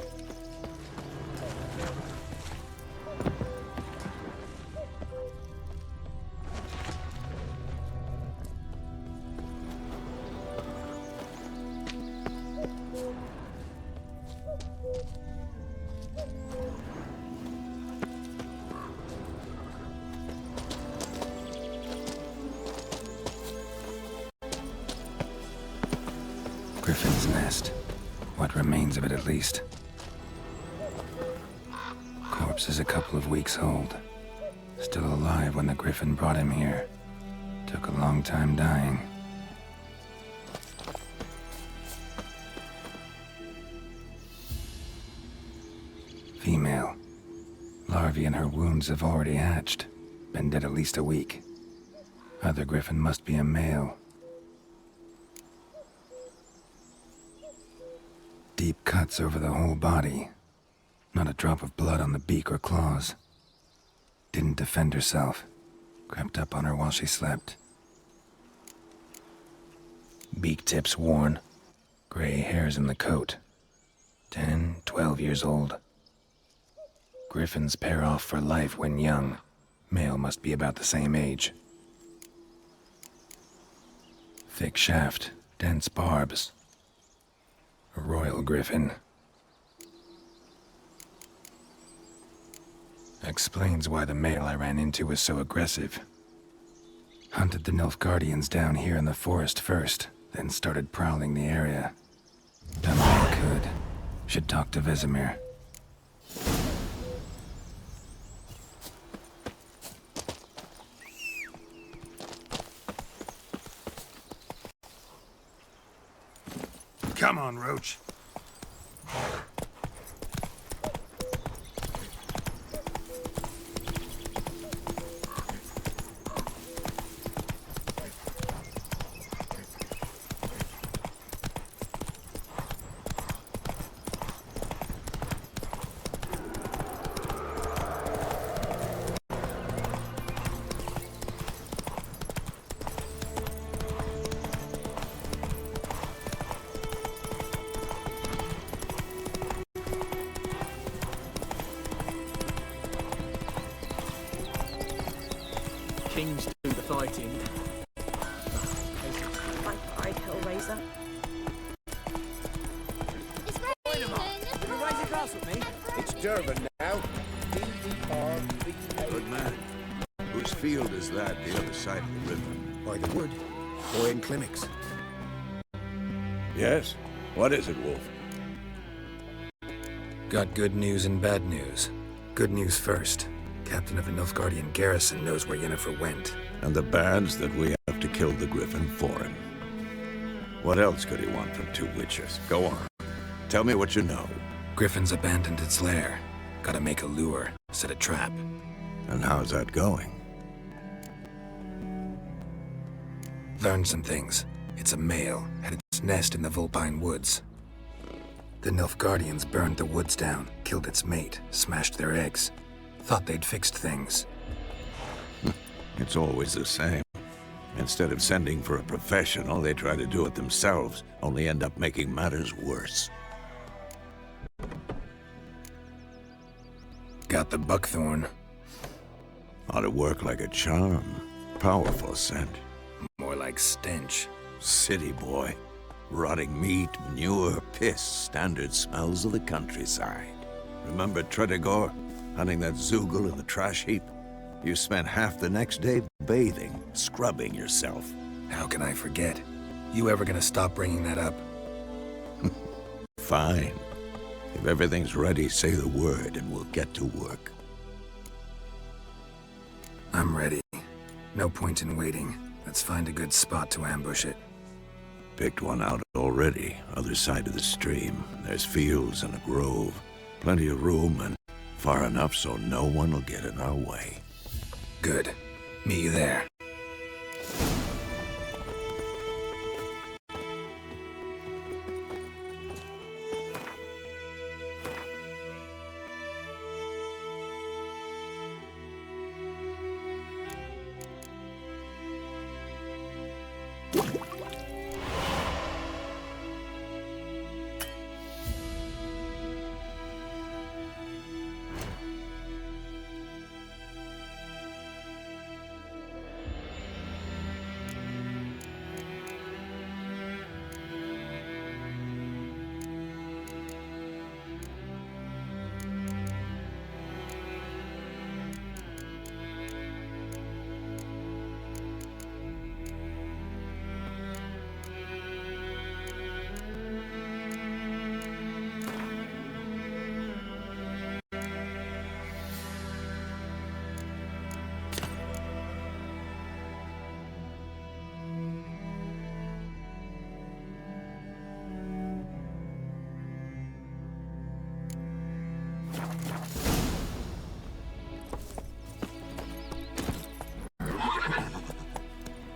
Griffin's nest. What remains of it, at least. Corpse is a couple of weeks old. Still alive when the Griffin brought him here. Took a long time dying. Female. Larvae in her wounds have already hatched. Been dead at least a week. Other Griffin must be a male. Deep cuts over the whole body. Not a drop of blood on the beak or claws. Didn't defend herself. Crept up on her while she slept. Beak tips worn. Gray hairs in the coat. 10, 12 years old. Griffins pair off for life when young. Male must be about the same age. Thick shaft, dense barbs. A royal griffin. Explains why the male I ran into was so aggressive. Hunted the Nilfgaardians down here in the forest first, then started prowling the area. Done all I could. Should talk to Vesemir. Come on, Roach. Kings do the fighting. My pride, Hellraiser. It's raining. Can you raise a glass with me? It's Durban now. D-E-R-B-A. Good man. Whose field is that, the other side of the river? By the wood. Boy in clinics. Yes? What is it, Wolf? Got good news and bad news. Good news first. Captain of a Nilfgaardian garrison knows where Yennefer went. And the bad's that we have to kill the Griffin for him. What else could he want from two witches? Go on. Tell me what you know. Griffin's abandoned its lair. Gotta make a lure, set a trap. And how's that going? Learned some things. It's a male, had its nest in the Vulpine Woods. The Nilfgaardians burned the woods down, killed its mate, smashed their eggs. Thought they'd fixed things. It's always the same. Instead of sending for a professional, they try to do it themselves, only end up making matters worse. Got the buckthorn. Ought to work like a charm. Powerful scent. More like stench. City boy. Rotting meat, manure, piss, standard smells of the countryside. Remember Tredegor, hunting that Zoogle in the trash heap? You spent half the next day bathing, scrubbing yourself. How can I forget? You ever gonna stop bringing that up? Fine. If everything's ready, say the word and we'll get to work. I'm ready. No point in waiting. Let's find a good spot to ambush it. Picked one out already, other side of the stream. There's fields and a grove. Plenty of room and far enough so no one will get in our way. Good. Meet you there.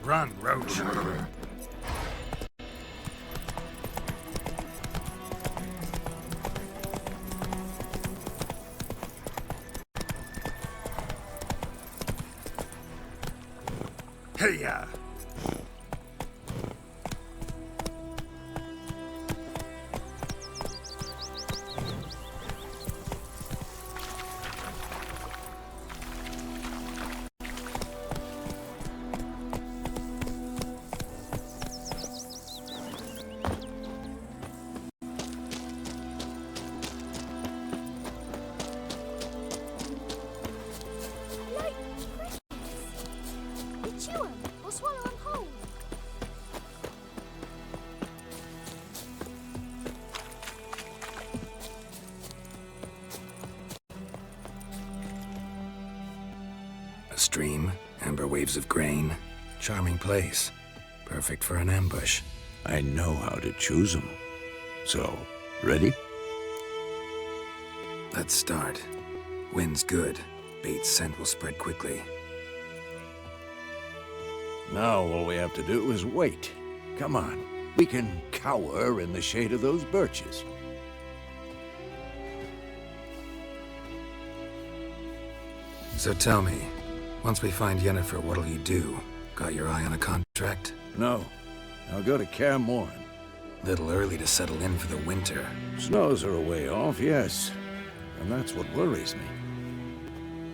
Run, Roach. Hey-ya! A stream, amber waves of grain. Charming place. Perfect for an ambush. I know how to choose them. So, ready? Let's start. Wind's good. Bait's scent will spread quickly. Now all we have to do is wait. Come on. We can cower in the shade of those birches. So tell me, once we find Yennefer, what'll you do? Got your eye on a contract? No. I'll go to Kaer Morhen. Little early to settle in for the winter. Snows are a way off, yes. And that's what worries me.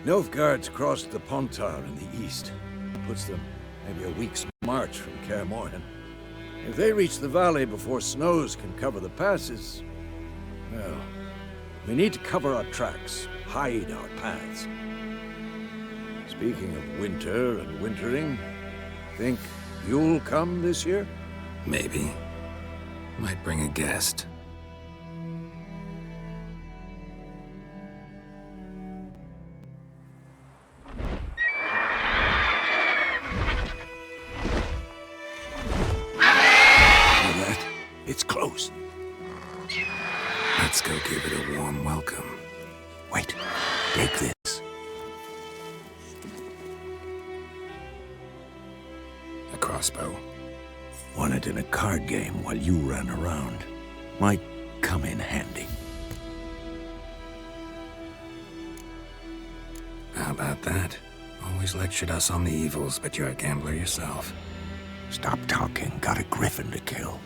Nilfgaard's crossed the Pontar in the east. Puts them maybe a week's march from Kaer Morhen. If they reach the valley before snows can cover the passes, well, we need to cover our tracks, hide our paths. Speaking of winter and wintering, think you'll come this year? Maybe. Might bring a guest. It's close. Let's go give it a warm welcome. Wait, take this. A crossbow. Won it in a card game while you ran around. Might come in handy. How about that? Always lectured us on the evils, but you're a gambler yourself. Stop talking. Got a griffin to kill.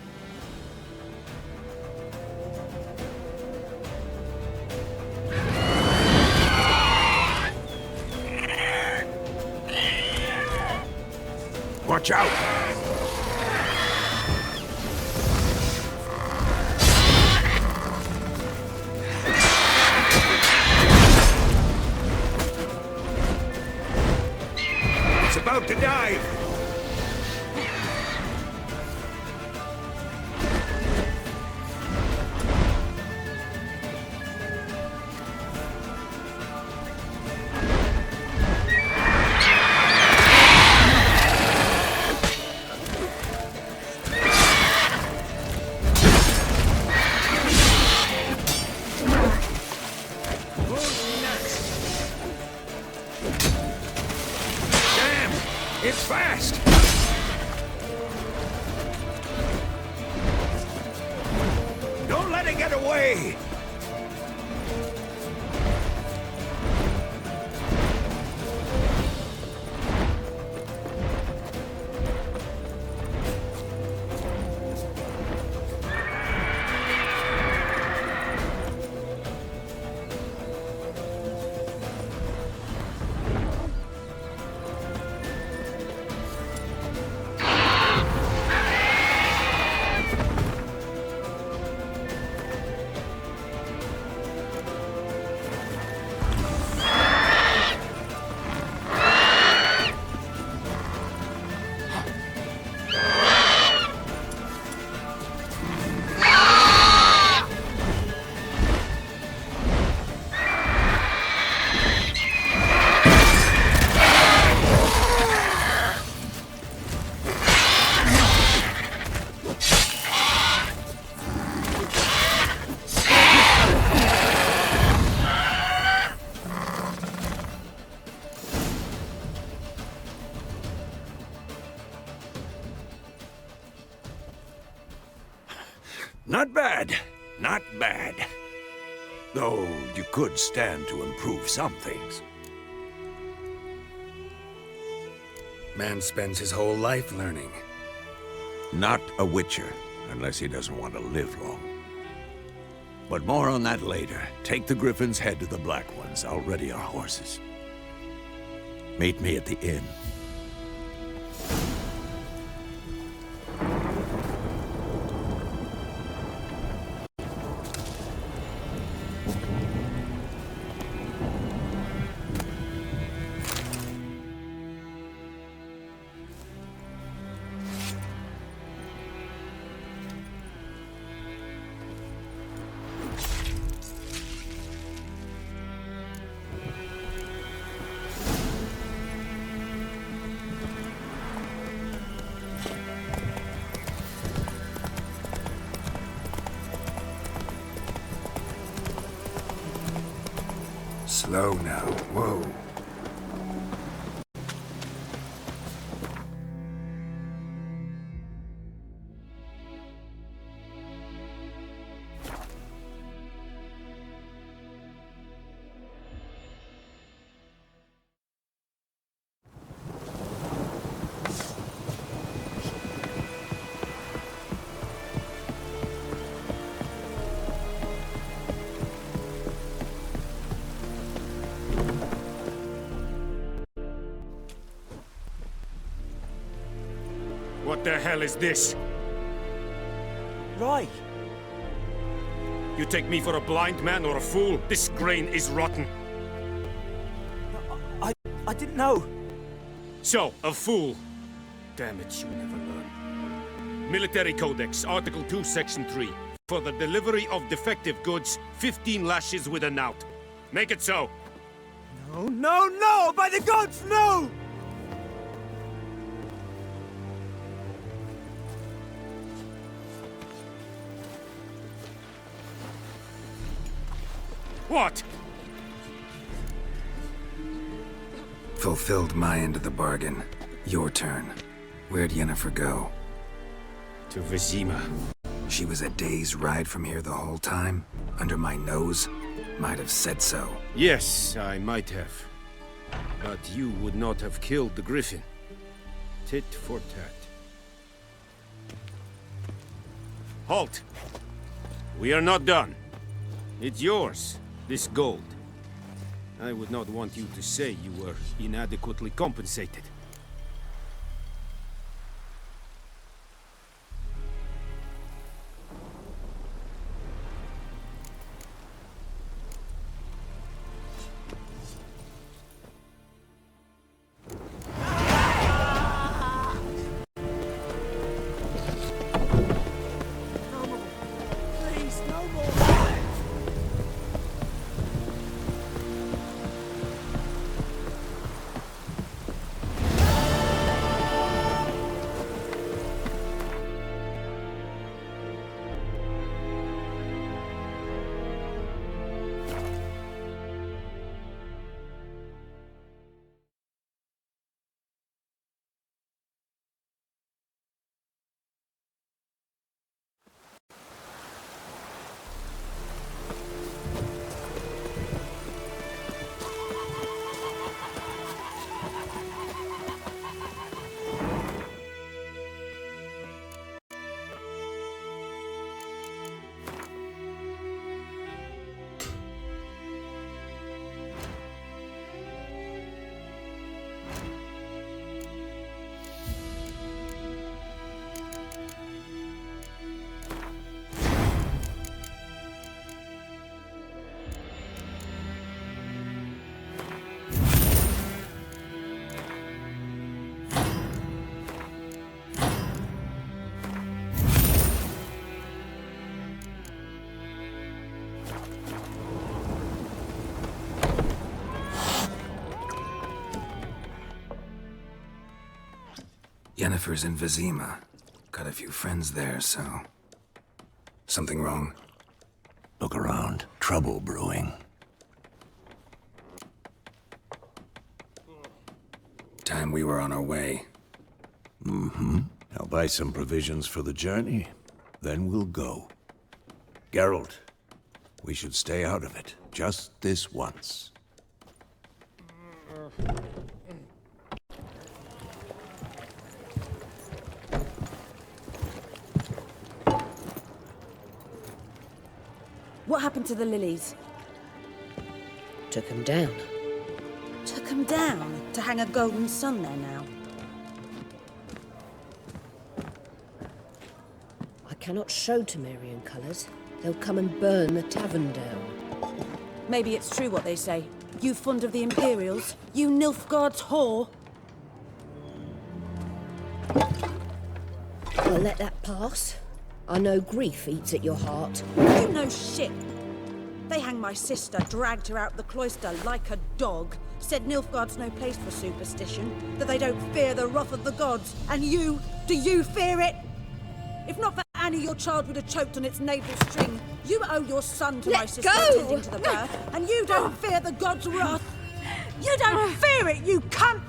Watch out! to dive! It's fast! Don't let it get away! Not bad. Not bad. Though you could stand to improve some things. Man spends his whole life learning. Not a witcher, unless he doesn't want to live long. But more on that later. Take the Griffin's head to the Black Ones. I'll ready our horses. Meet me at the inn. Slow now. Whoa. What the hell is this? Right. You take me for a blind man or a fool? This grain is rotten. I didn't know. So, a fool. Damn it, you never learn. Military Codex, Article 2, Section 3. For the delivery of defective goods, 15 lashes with a knout. Make it so. No, no, no! By the gods, no! What? Fulfilled my end of the bargain. Your turn. Where'd Yennefer go? To Vizima. She was a day's ride from here the whole time? Under my nose? Might have said so. Yes, I might have. But you would not have killed the Griffin. Tit for tat. Halt! We are not done. It's yours, this gold. I would not want you to say you were inadequately compensated. Yennefer's in Vizima. Got a few friends there, so... Something wrong? Look around. Trouble brewing. Time we were on our way. Mm-hmm. I'll buy some provisions for the journey. Then we'll go. Geralt, we should stay out of it. Just this once. What happened to the lilies? Took them down. Took them down to hang a golden sun there now. I cannot show Temerian colours. They'll come and burn the tavern down. Maybe it's true what they say. You fond of the Imperials? You Nilfgaard's whore? I'll let that pass. I know grief eats at your heart. You know shit. They hanged my sister, dragged her out the cloister like a dog, said Nilfgaard's no place for superstition, that they don't fear the wrath of the gods. And you, do you fear it? If not for Annie, your child would have choked on its navel string. You owe your son to my sister attending to the birth, and you don't fear the gods' wrath. You don't fear it, you cunt!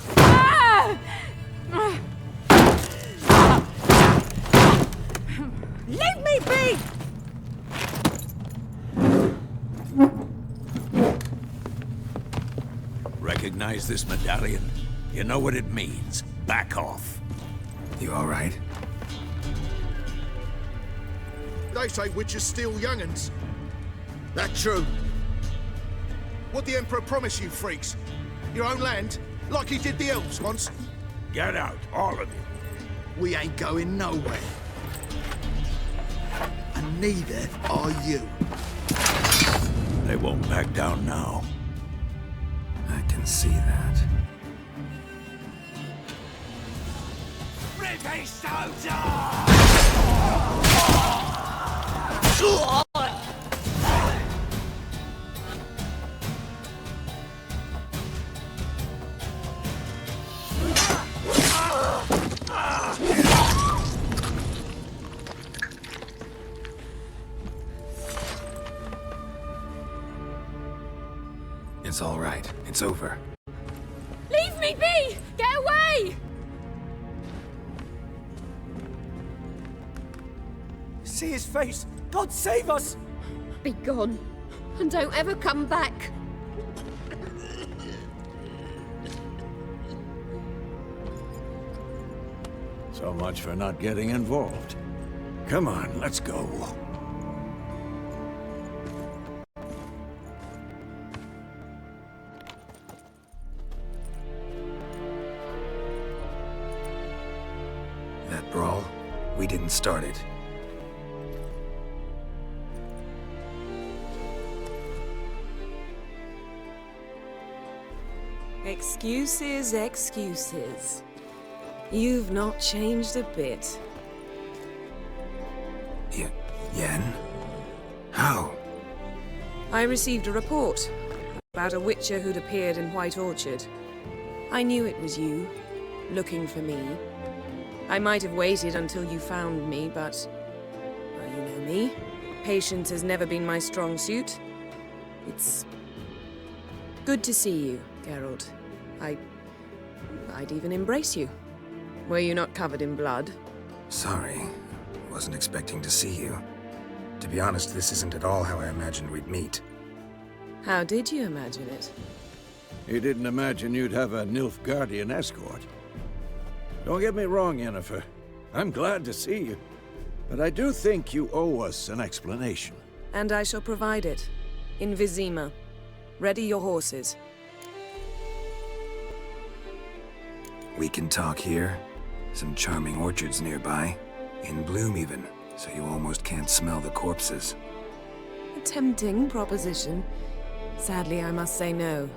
Leave me be! Recognize this medallion? You know what it means. Back off. You all right? They say witches steal young'uns. That true? What the Emperor promise you, freaks? Your own land? Like he did the elves once? Get out, all of you. We ain't going nowhere. And neither are you. They won't back down now. I can see that. British soldier! It's all right. It's over. Leave me be! Get away! See his face! God save us! Be gone, and don't ever come back. So much for not getting involved. Come on, let's go. That brawl, we didn't start it. Excuses, excuses. You've not changed a bit. Yen? How? I received a report about a witcher who'd appeared in White Orchard. I knew it was you, looking for me. I might have waited until you found me, but... well, you know me. Patience has never been my strong suit. It's... good to see you, Geralt. I'd even embrace you. Were you not covered in blood? Sorry. Wasn't expecting to see you. To be honest, this isn't at all how I imagined we'd meet. How did you imagine it? You didn't imagine you'd have a Nilfgaardian escort. Don't get me wrong, Yennefer. I'm glad to see you. But I do think you owe us an explanation. And I shall provide it. In Vizima. Ready your horses. We can talk here. Some charming orchards nearby. In bloom even, so you almost can't smell the corpses. A tempting proposition. Sadly, I must say no.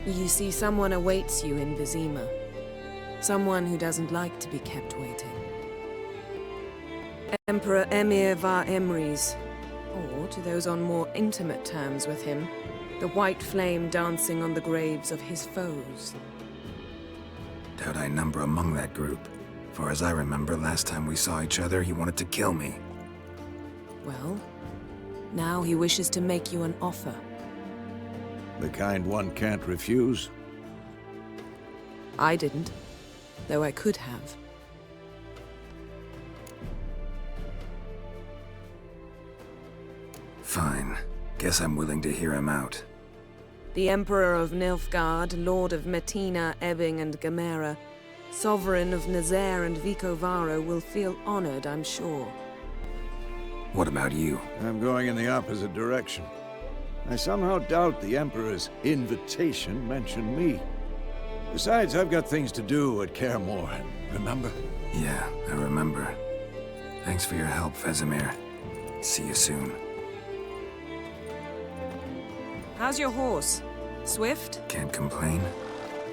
You see, someone awaits you in Vizima. Someone who doesn't like to be kept waiting. Emperor Emir var Emrys, or to those on more intimate terms with him, the white flame dancing on the graves of his foes. Doubt I number among that group. Far as I remember, last time we saw each other, he wanted to kill me. Well, now he wishes to make you an offer. The kind one can't refuse. I didn't, though I could have. Fine. Guess I'm willing to hear him out. The Emperor of Nilfgaard, Lord of Metina, Ebbing, and Gamera, Sovereign of Nazaire and Vicovaro will feel honored, I'm sure. What about you? I'm going in the opposite direction. I somehow doubt the Emperor's invitation mentioned me. Besides, I've got things to do at Kaer Morhen, remember? Yeah, I remember. Thanks for your help, Vesemir. See you soon. How's your horse? Swift? Can't complain.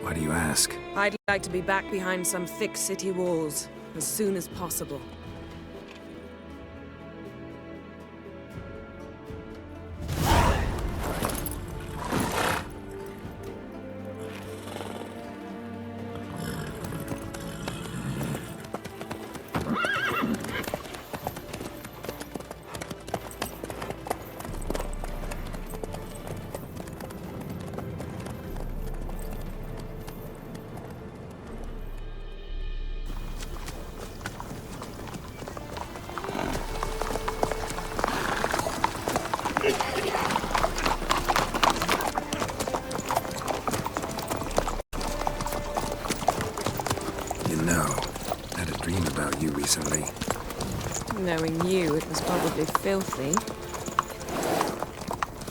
Why do you ask? I'd like to be back behind some thick city walls as soon as possible. Recently. Knowing you, it was probably filthy.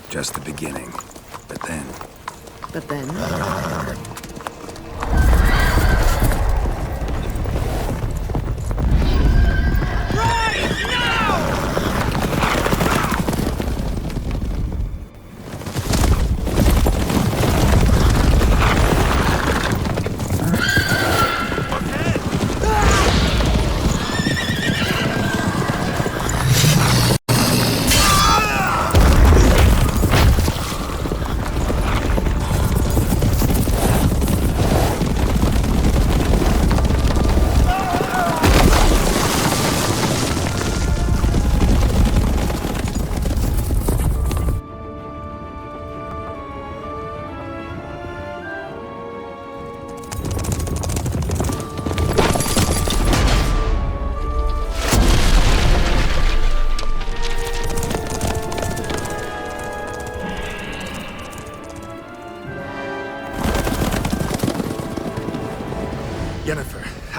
Just the beginning. But then... But then...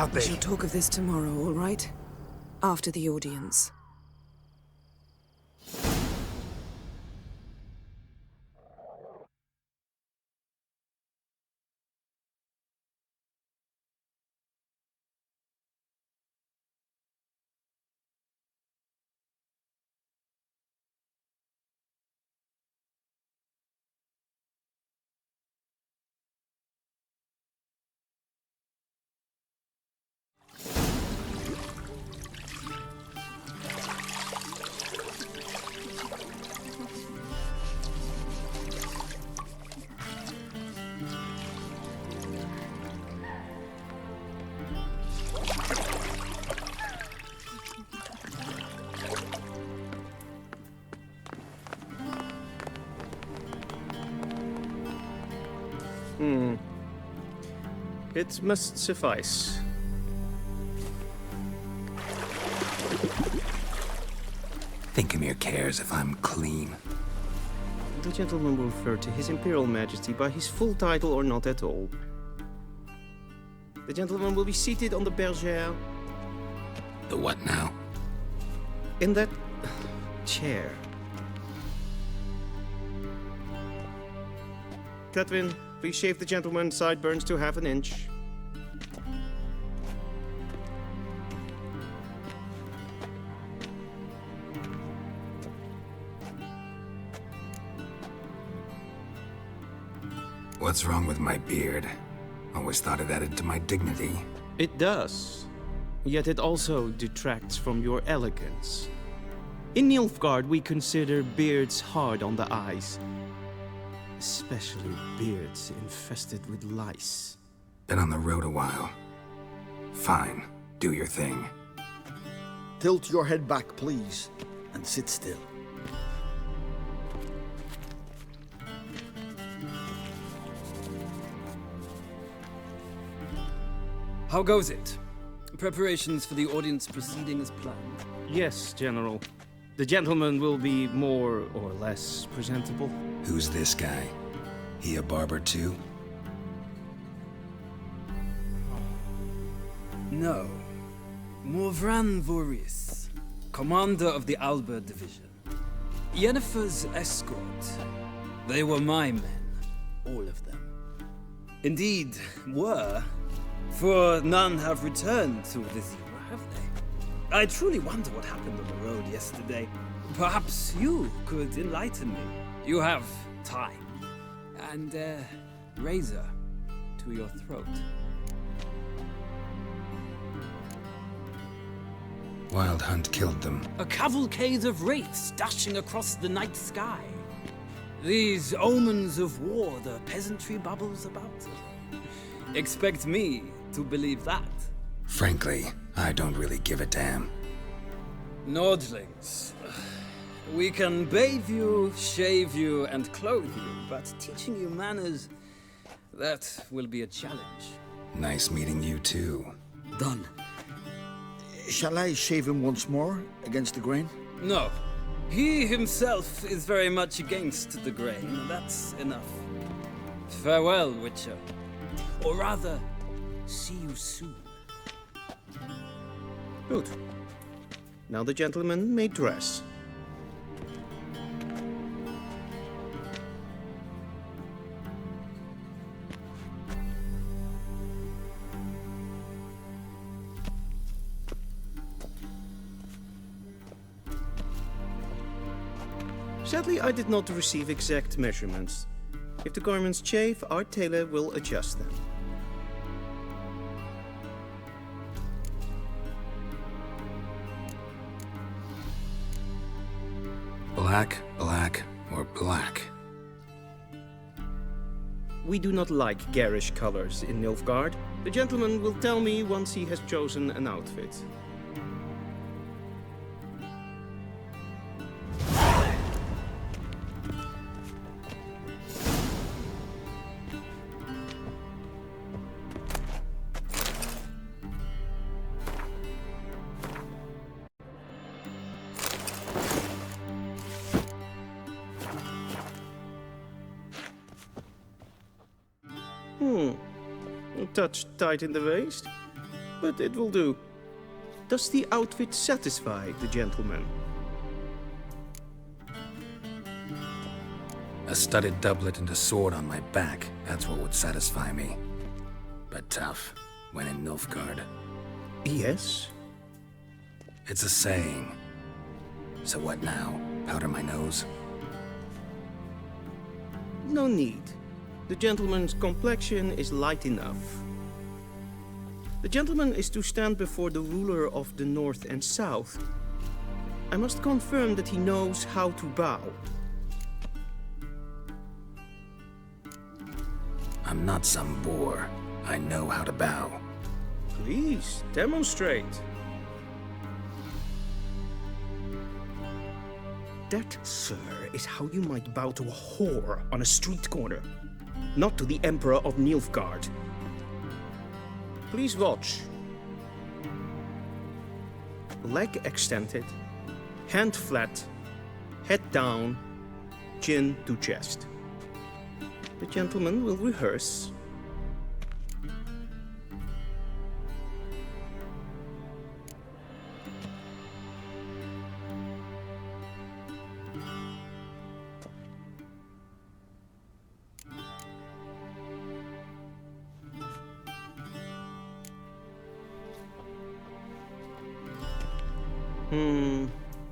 How'd they... We shall talk of this tomorrow, all right? After the audience. It must suffice. Thinkemere cares if I'm clean. The gentleman will refer to His Imperial Majesty by his full title or not at all. The gentleman will be seated on the bergère. The what now? In that chair. Catwin, please shave the gentleman's sideburns to ½ inch. What's wrong with my beard? Always thought it added to my dignity. It does. Yet it also detracts from your elegance. In Nilfgaard, we consider beards hard on the eyes. Especially beards infested with lice. Been on the road a while. Fine. Do your thing. Tilt your head back, please, and sit still. How goes it? Preparations for the audience proceeding as planned? Yes, General. The gentleman will be more or less presentable. Who's this guy? He a barber too? No. Morvran Voris, commander of the Alba Division. Yennefer's escort. They were my men, all of them. Indeed, were. For none have returned to Vizira, have they? I truly wonder what happened on the road yesterday. Perhaps you could enlighten me. You have time. And a razor to your throat. Wild Hunt killed them. A cavalcade of wraiths dashing across the night sky. These omens of war the peasantry bubbles about. Expect me to believe that. Frankly, I don't really give a damn. Nordlings. We can bathe you, shave you, and clothe you, but teaching you manners, that will be a challenge. Nice meeting you too. Done. Shall I shave him once more against the grain? No. He himself is very much against the grain. That's enough. Farewell, Witcher. Or rather, see you soon. Good. Now the gentleman may dress. Sadly, I did not receive exact measurements. If the garments chafe, our tailor will adjust them. Black, black, or black? We do not like garish colors in Nilfgaard. The gentleman will tell me once he has chosen an outfit. A touch tight in the waist, but it will do. Does the outfit satisfy the gentleman? A studded doublet and a sword on my back, that's what would satisfy me. But tough, when in Nilfgaard. Yes? It's a saying. So what now? Powder my nose? No need. The gentleman's complexion is light enough. The gentleman is to stand before the ruler of the North and South. I must confirm that he knows how to bow. I'm not some boor. I know how to bow. Please, demonstrate. That, sir, is how you might bow to a whore on a street corner. Not to the Emperor of Nilfgaard. Please watch. Leg extended, hand flat, head down, chin to chest. The gentleman will rehearse.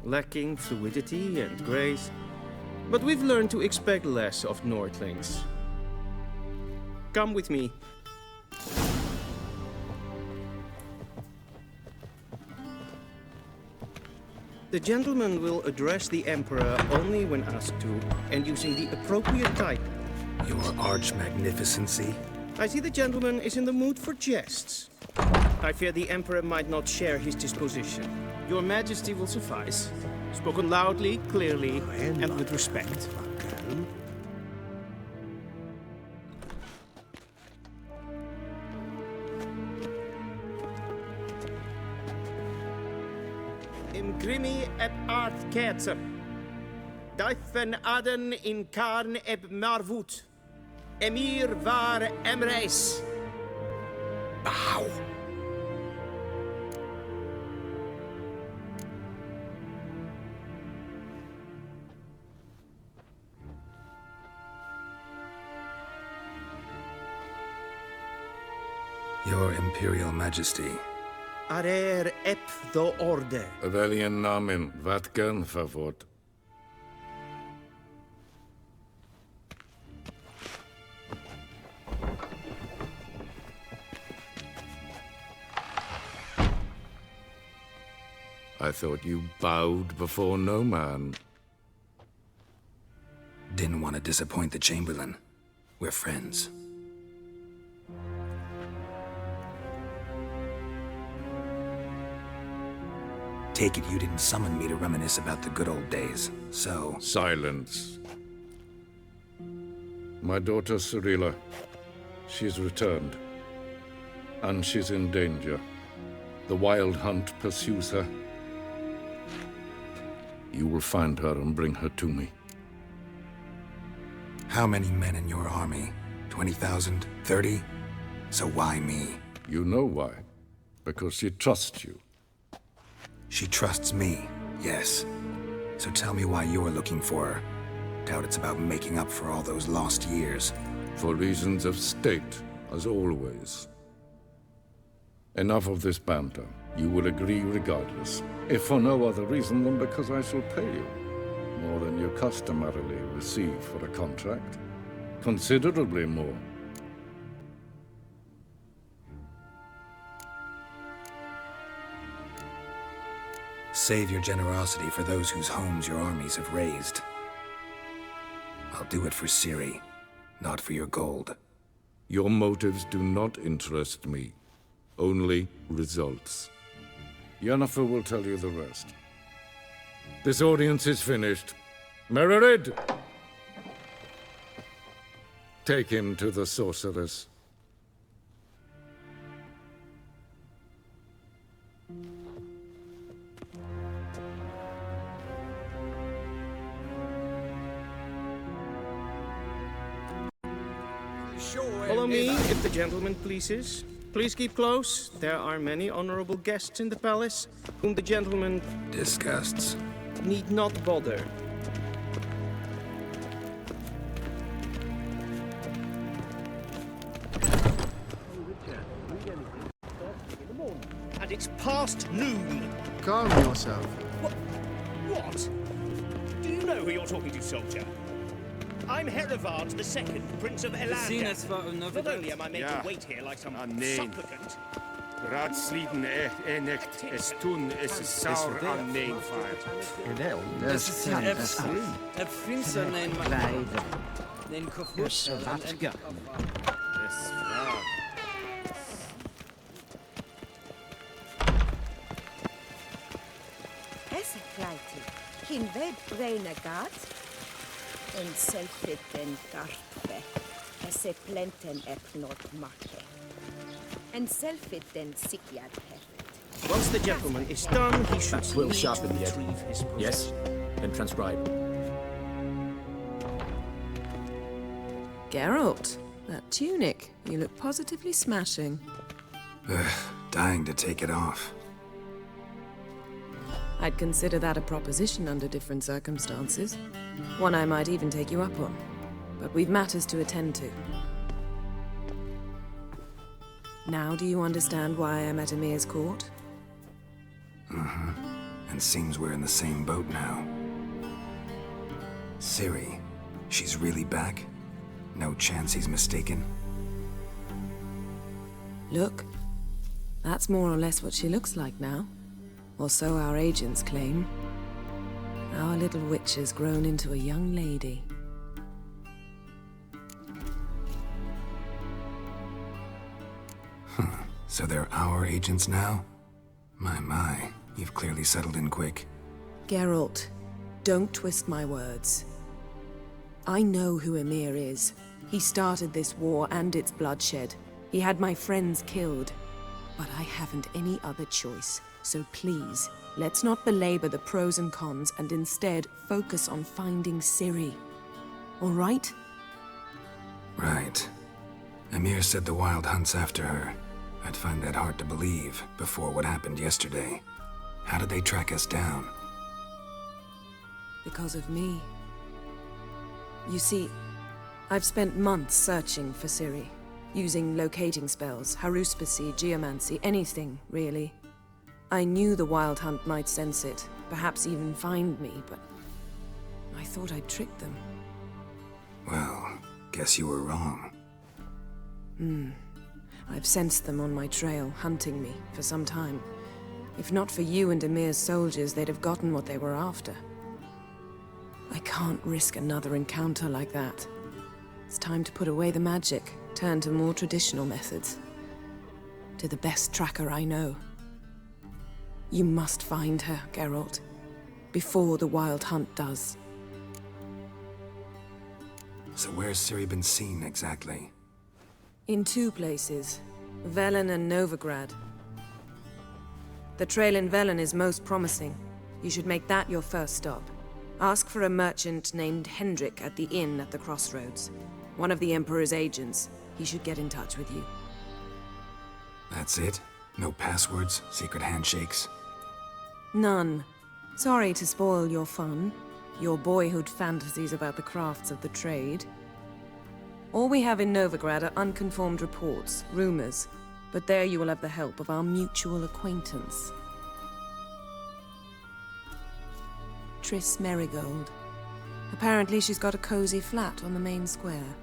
Lacking fluidity and grace, but we've learned to expect less of Nordlings. Come with me. The gentleman will address the Emperor only when asked to, and using the appropriate type. Your arch magnificency? I see the gentleman is in the mood for jests. I fear the Emperor might not share his disposition. Your Majesty will suffice. Spoken loudly, clearly, and with respect. Imgrimi et art kerzer. Daifen aden in karn eb marvut. Emir var emreis. Bow. Your Imperial Majesty. Arer ep do orde. Welchen Namen, wat gern verwort? I thought you bowed before no man. Didn't want to disappoint the Chamberlain. We're friends. Take it you didn't summon me to reminisce about the good old days, so... Silence. My daughter Cyrilla, she's returned. And she's in danger. The Wild Hunt pursues her. You will find her and bring her to me. How many men in your army? 20,000? 30? So why me? You know why. Because she trusts you. She trusts me, yes. So tell me why you're looking for her. Doubt it's about making up for all those lost years. For reasons of state, as always. Enough of this banter. You will agree regardless. If for no other reason than because I shall pay you. More than you customarily receive for a contract. Considerably more. Save your generosity for those whose homes your armies have razed. I'll do it for Ciri, not for your gold. Your motives do not interest me. Only results. Yennefer will tell you the rest. This audience is finished. Mererid! Take him to the sorceress. Follow me, if the gentleman pleases. Please keep close. There are many honorable guests in the palace, whom the gentleman... Disgusts. ...need not bother. And it's past noon. Calm yourself. What? Do you know who you're talking to, soldier? I'm Herivard II, Prince of Elander. Not only am I made to wait here like some supplicant... Raadsliden echt es tun, es is sauer aan neenvaart. Das ist ja der Finster nein den Kofus Watka. Das war... Esse kleiti, kin ved breina gat, en selfit den garpe, esse plenten epnot make, en selfit den sikyad heft. Once the gentleman is done, he should Will sharpen the retrieve his edge. Yes, and transcribe. Geralt, that tunic. You look positively smashing. Dying to take it off. I'd consider that a proposition under different circumstances. One I might even take you up on. But we've matters to attend to. Now do you understand why I'm at Emir's court? Mm-hmm. And seems we're in the same boat now. Ciri, she's really back? No chance he's mistaken? Look, that's more or less what she looks like now. Or so our agents claim. Our little witch has grown into a young lady. So they're our agents now? My, you've clearly settled in quick. Geralt, don't twist my words. I know who Emir is. He started this war and its bloodshed. He had my friends killed. But I haven't any other choice. So please, let's not belabor the pros and cons and instead focus on finding Ciri. All right? Right. Emir said the Wild Hunt's after her. I'd find that hard to believe before what happened yesterday. How did they track us down? Because of me. You see, I've spent months searching for Ciri, using locating spells, haruspicy, geomancy, anything, really. I knew the Wild Hunt might sense it, perhaps even find me, but I thought I'd tricked them. Well, guess you were wrong. I've sensed them on my trail, hunting me, for some time. If not for you and Emir's soldiers, they'd have gotten what they were after. I can't risk another encounter like that. It's time to put away the magic, turn to more traditional methods. To the best tracker I know. You must find her, Geralt, before the Wild Hunt does. So where's Ciri been seen exactly? In 2 places, Velen and Novigrad. The trail in Velen is most promising. You should make that your first stop. Ask for a merchant named Hendrik at the inn at the crossroads. One of the Emperor's agents. He should get in touch with you. That's it? No passwords, secret handshakes? None. Sorry to spoil your fun, your boyhood fantasies about the crafts of the trade. All we have in Novigrad are unconfirmed reports, rumors, but there you will have the help of our mutual acquaintance. Triss Merigold. Apparently she's got a cozy flat on the main square.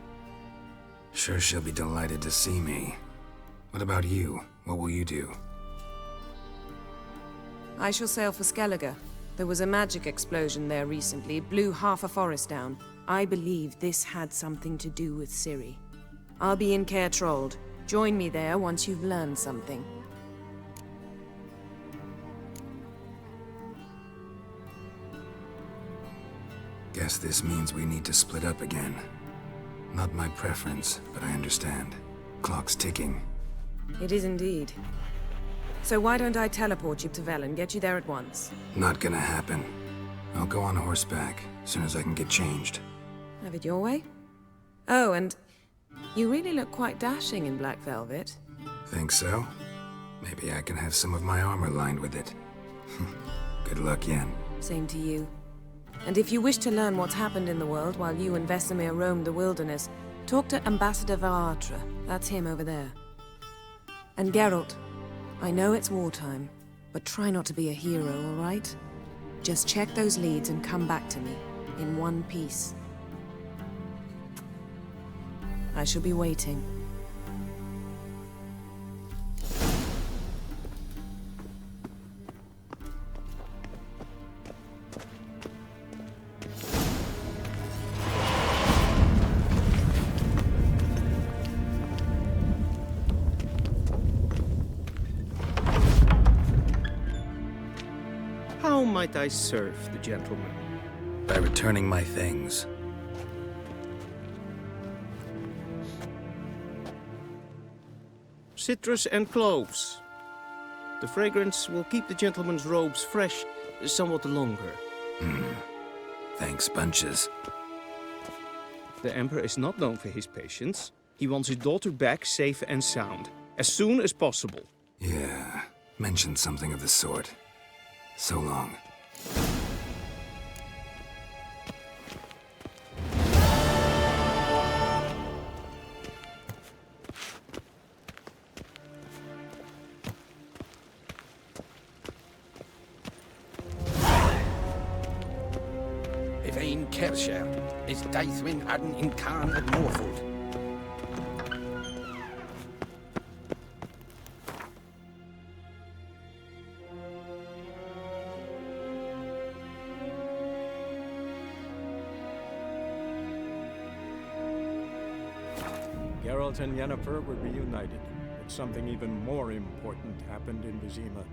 Sure she'll be delighted to see me. What about you? What will you do? I shall sail for Skellige. There was a magic explosion there recently, blew half a forest down. I believe this had something to do with Ciri. I'll be in Caer Trold. Join me there once you've learned something. Guess this means we need to split up again. Not my preference, but I understand. Clock's ticking. It is indeed. So why don't I teleport you to Velen, get you there at once? Not gonna happen. I'll go on horseback, as soon as I can get changed. Have it your way? Oh, and you really look quite dashing in black velvet. Think so? Maybe I can have some of my armor lined with it. Good luck, Yen. Same to you. And if you wish to learn what's happened in the world while you and Vesemir roamed the wilderness, talk to Ambassador Varatra. That's him over there. And Geralt, I know it's wartime, but try not to be a hero, all right? Just check those leads and come back to me, in one piece. I shall be waiting. How might I serve the gentleman? By returning my things. Citrus and cloves. The fragrance will keep the gentleman's robes fresh somewhat longer. Thanks, bunches. The Emperor is not known for his patience. He wants his daughter back safe and sound, as soon as possible. Yeah, mentioned something of the sort. So long. Yvain Kersher is Daithwin Adden in Khan at Morfold. Geralt and Yennefer were reunited. something even more important happened in Vizima.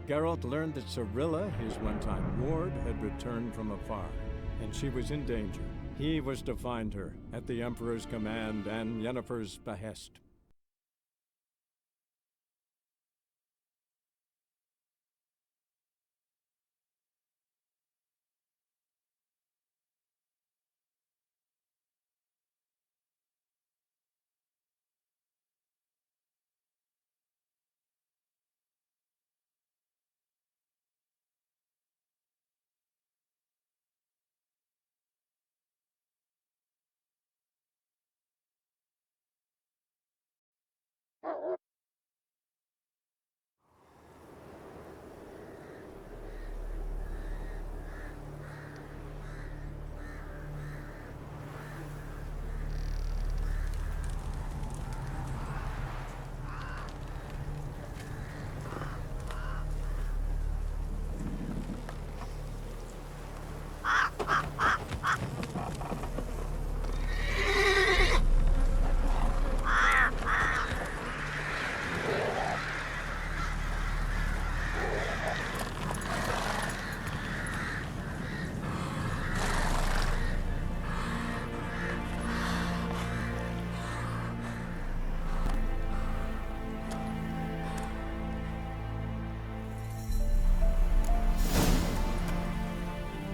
Geralt learned that Cirilla, his one-time ward, had returned from afar, and she was in danger. He was to find her, at the Emperor's command and Yennefer's behest.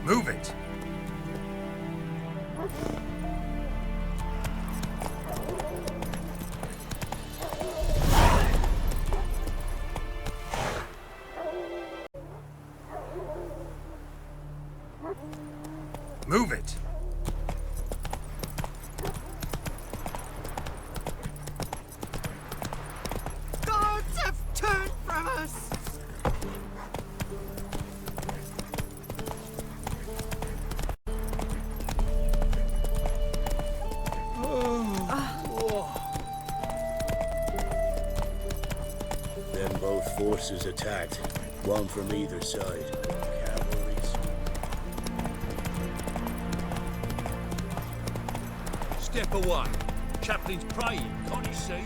Move it! Move it! Gods have turned from us! Then both forces attacked, one from either side. Cavalries. Step away. Chaplain's praying, can't you see?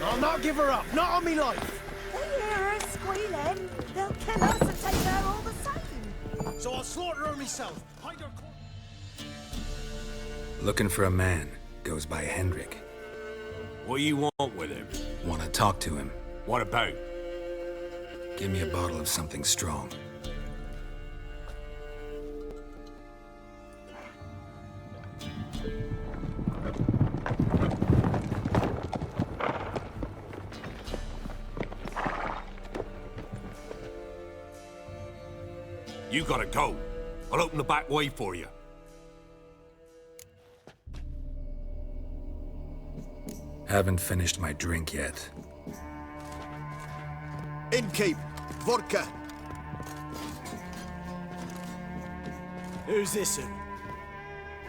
I'll not give her up, not on me life. They hear her squealing. They'll kill us and take her all the same. So I'll slaughter her myself. Hide her Looking for a man. Goes by Hendrik. What do you want with him? Want to talk to him. What about? Give me a bottle of something strong. You gotta go. I'll open the back way for you. Haven't finished my drink yet. Innkeep, vodka. Who's this?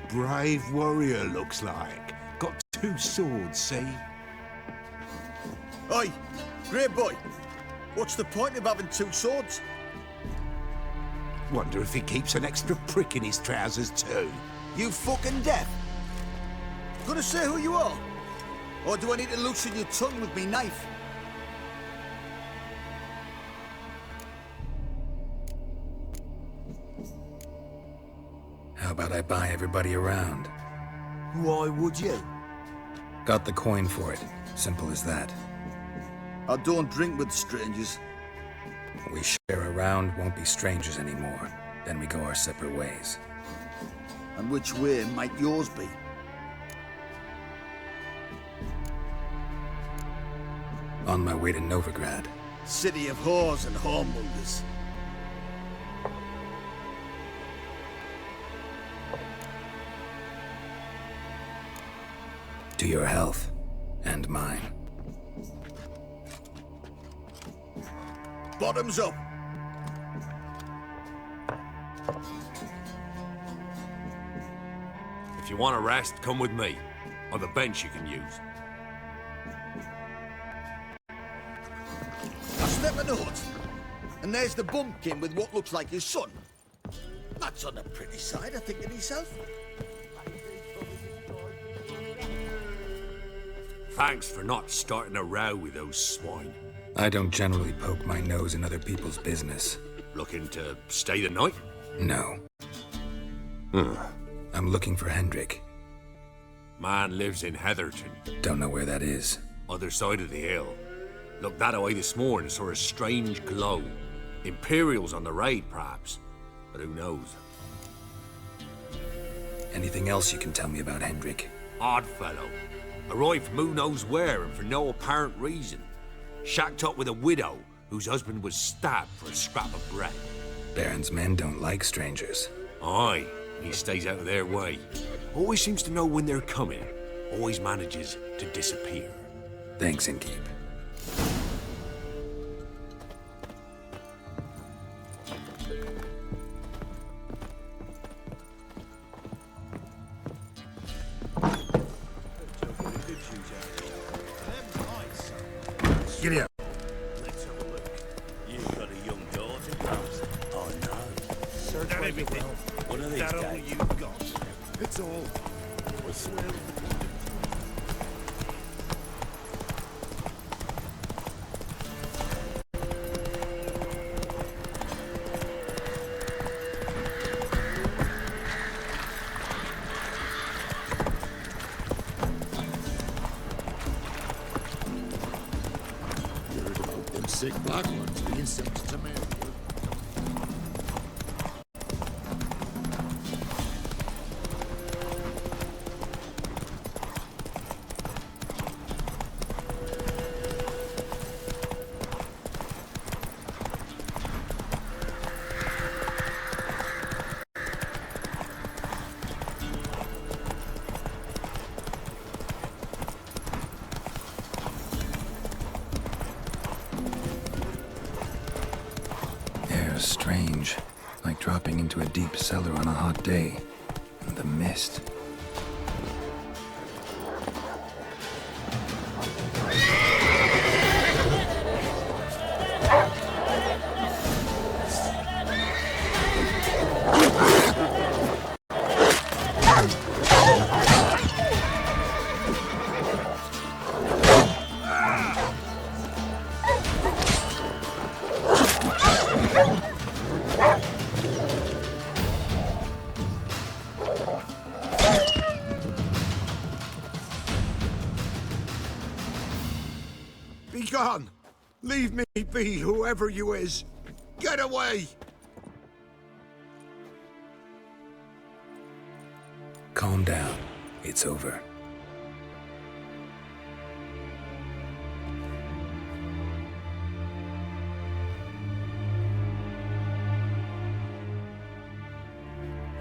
Brave warrior, looks like. Got 2 swords, see? Oi, great boy. What's the point of having 2 swords? Wonder if he keeps an extra prick in his trousers too. You fucking deaf? Gonna say who you are? Or do I need to loosen your tongue with me knife? How about I buy everybody around? Why would you? Got the coin for it. Simple as that. I don't drink with strangers. We share around, won't be strangers anymore. Then we go our separate ways. And which way might yours be? On my way to Novigrad. City of whores and whoremongers. To your health. And mine. Bottoms up. If you want a rest, come with me. Or the bench you can use. I step in the hut, and there's the bumpkin with what looks like his son. That's on the pretty side, I think to myself. Thanks for not starting a row with those swine. I don't generally poke my nose in other people's business. Looking to stay the night? No. I'm looking for Hendrik. Man lives in Heatherton. Don't know where that is. Other side of the hill. Looked that away this morning, saw a strange glow. Imperials on the raid, perhaps. But who knows? Anything else you can tell me about Hendrik? Odd fellow. Arrived from who knows where and for no apparent reason. Shacked up with a widow whose husband was stabbed for a scrap of bread. Baron's men don't like strangers. Aye, he stays out of their way. Always seems to know when they're coming. Always manages to disappear. Thanks, Innkeep. Giddy up. Let's have a look. You've got a young daughter, perhaps? Oh, no. Search everything. One of these That all days. you've got. It's all. What's the will? Sick black ones being sent to America. Strange, like dropping into a deep cellar on a hot day. And the mist. Be gone! Leave me be, whoever you is! Get away! Calm down. It's over.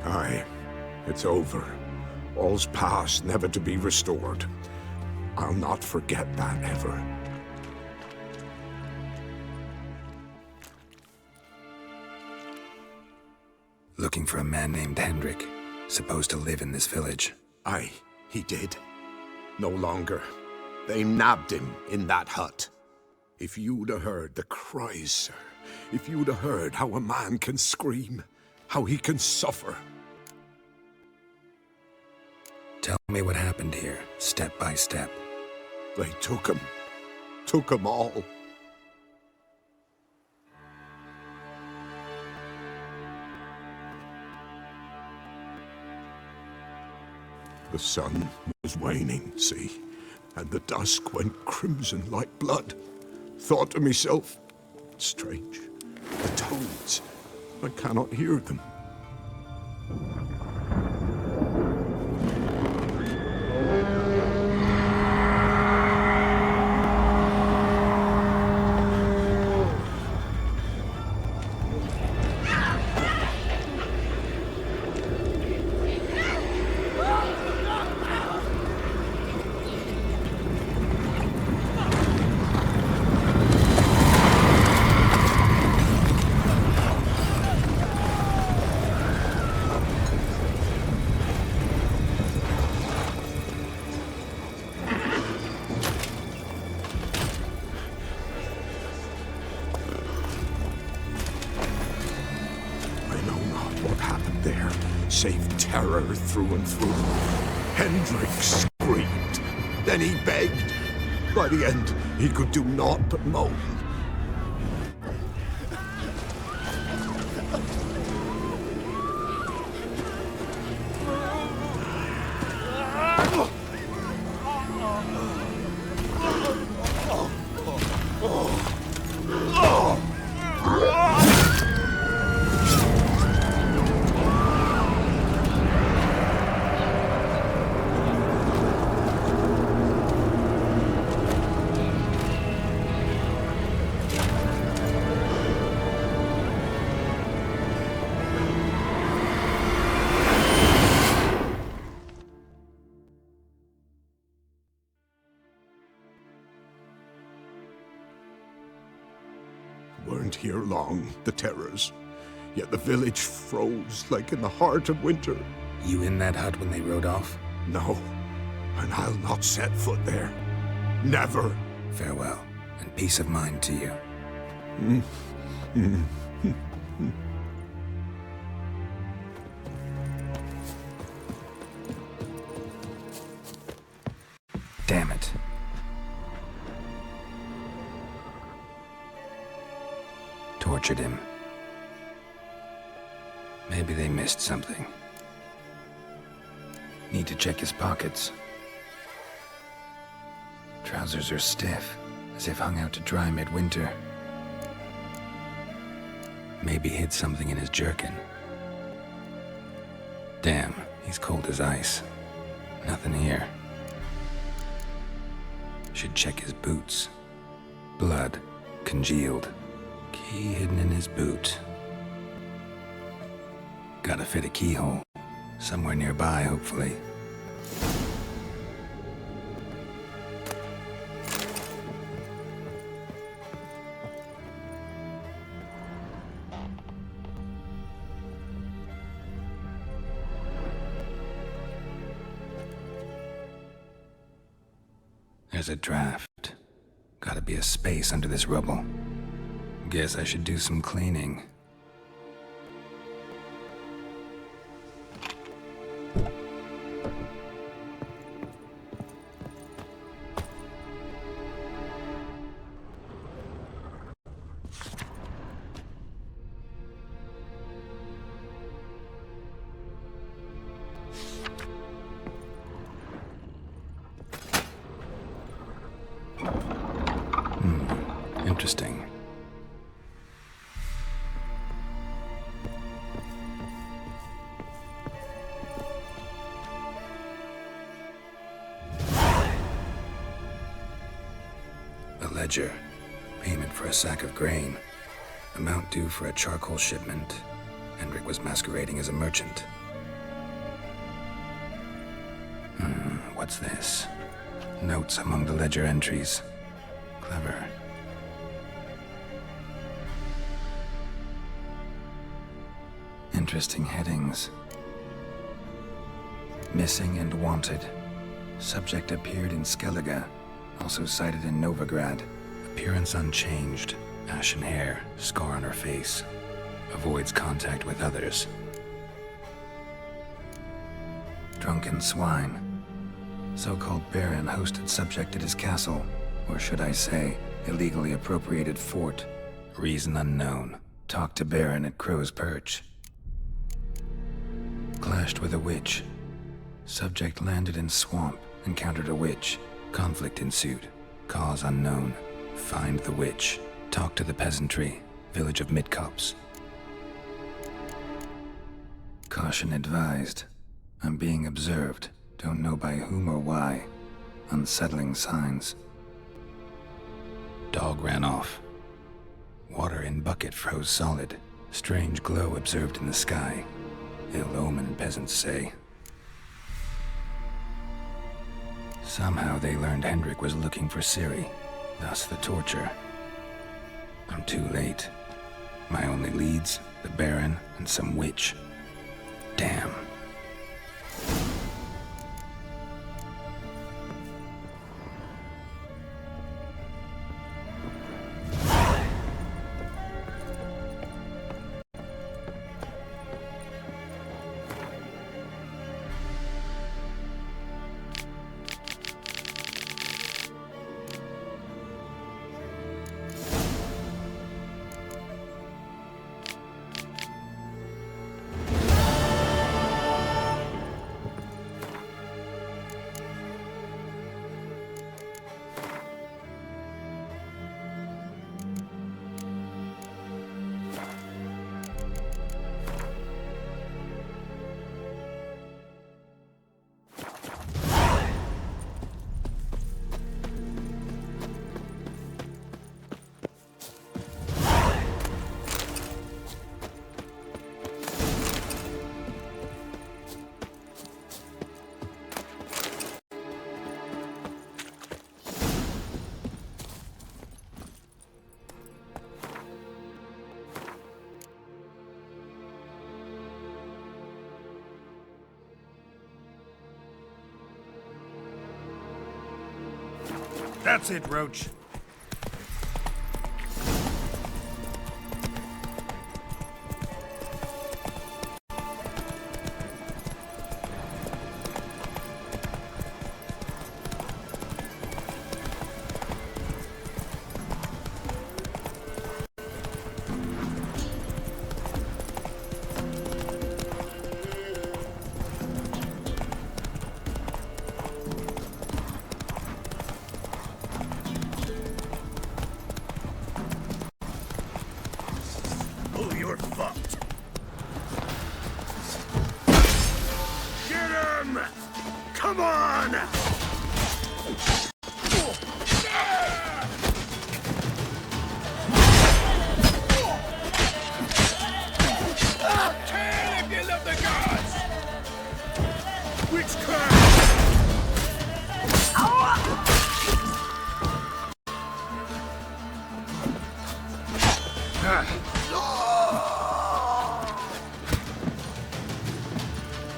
Aye, it's over. All's past, never to be restored. I'll not forget that ever. Looking for a man named Hendrik, supposed to live in this village. Aye, he did. No longer. They nabbed him in that hut. If you'd have heard the cries, sir, if you'd have heard how a man can scream, how he can suffer. Tell me what happened here, step by step. They took him all. The sun was waning, see, and the dusk went crimson like blood. Thought to myself, strange, the toads, I cannot hear them. safe terror through and through. Hendrik screamed. Then he begged. By the end, he could do naught but moan. Weren't here long, the terrors. Yet the village froze like in the heart of winter. You in that hut when they rode off? No, and I'll not set foot there. Never. Farewell, and peace of mind to you. Damn it. Tortured him. Maybe they missed something. Need to check his pockets. Trousers are stiff, as if hung out to dry midwinter. Maybe hid something in his jerkin. Damn, he's cold as ice. Nothing here. Should check his boots. Blood, congealed. Key hidden in his boot. Gotta fit a keyhole. Somewhere nearby, hopefully. There's a draft. Gotta be a space under this rubble. Guess I should do some cleaning. Interesting. A ledger. Payment for a sack of grain. Amount due for a charcoal shipment. Hendrik was masquerading as a merchant. What's this? Notes among the ledger entries. Clever. Interesting headings. Missing and wanted. Subject appeared in Skellige, also cited in Novigrad. Appearance unchanged. Ashen hair, scar on her face. Avoids contact with others. Drunken swine. So-called Baron hosted subject at his castle, or should I say, illegally appropriated fort. Reason unknown. Talked to Baron at Crow's Perch. Clashed with a witch. Subject landed in swamp, encountered a witch. Conflict ensued. Cause unknown. Find the witch. Talk to the peasantry. Village of Midcopse. Caution advised. I'm being observed. Don't know by whom or why. Unsettling signs. Dog ran off. Water in bucket froze solid. Strange glow observed in the sky. Ill omen, peasants say. Somehow they learned Hendrik was looking for Ciri, thus the torture. I'm too late. My only leads, the Baron and some witch. Damn. That's it, Roach. Oh, you're fucked. Get him! Come on! Kill if you love the gods! Witchcraft!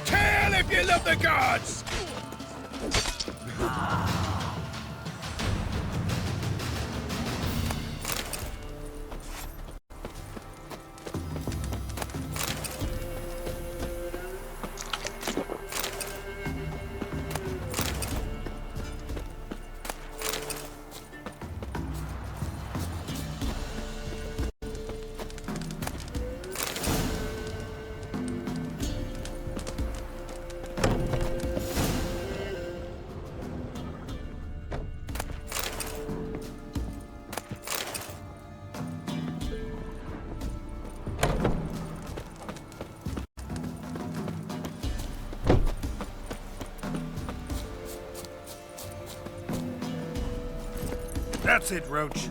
Kill if you love the gods! That's it, Roach.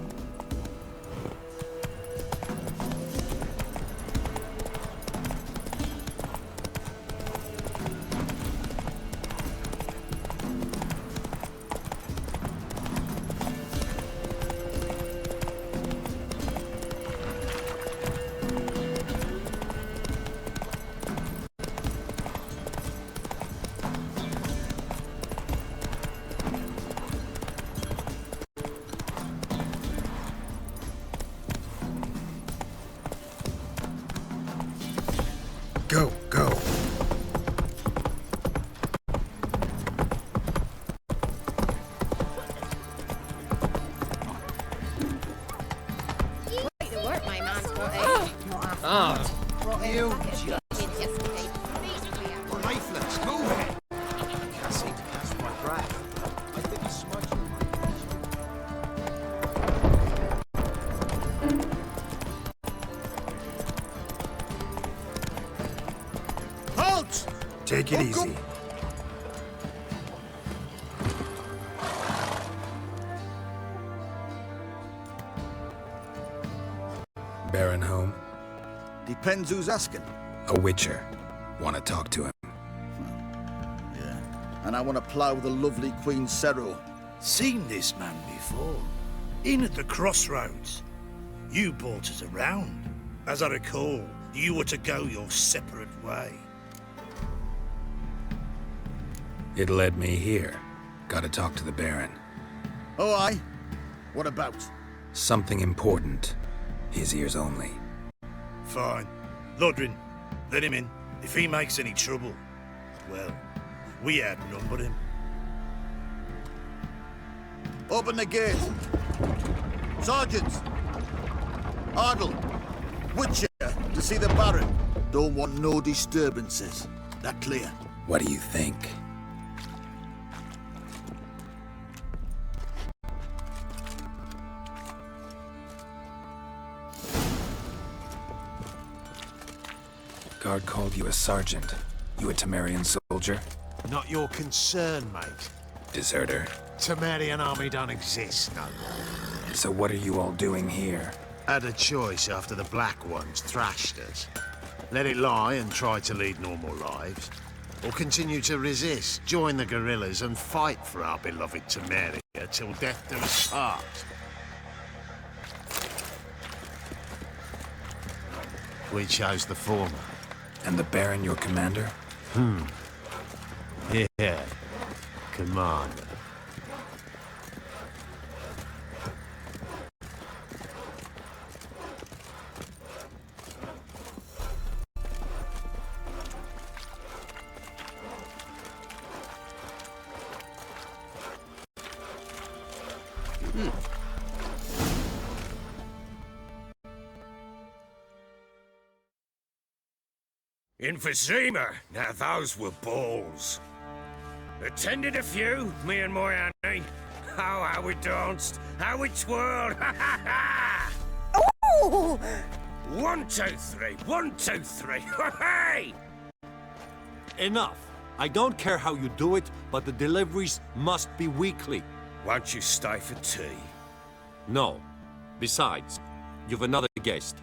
Go, go. Great to work, my man, Scotty. You Yesterday. lifeless. Move it. Can't seem to catch my breath. I think he's smudging. Halt! Take it easy. Baron home? Depends who's asking. A witcher. Want to talk to him? Yeah. And I want to plough the lovely Queen Cero. Seen this man before. In at the crossroads. You brought us around. As I recall, you were to go your separate way. It led me here. Gotta talk to the Baron. Oh, aye? What about? Something important. His ears only. Fine. Lodrin, let him in. If he makes any trouble, well, we outnumber him. Open the gate. Sergeants! Ardle! Witcher, to see the Baron. Don't want no disturbances. That clear? What do you think? Guard called you a sergeant. You a Temerian soldier? Not your concern, mate. Deserter. Temerian army don't exist no more. So what are you all doing here? Had a choice after the Black Ones thrashed us. Let it lie and try to lead normal lives. Or continue to resist, join the guerrillas and fight for our beloved Temeria till death do us part. We chose the former. And the Baron your commander? Yeah. Commander. In Vizima, now those were balls. Attended a few, me and my Annie. Oh, how we danced, how we twirled, ha ha ha! Ooh! 1, 2, 3, 1, 2, 3, hey! Enough. I don't care how you do it, but the deliveries must be weekly. Won't you stay for tea? No. Besides, you've another guest.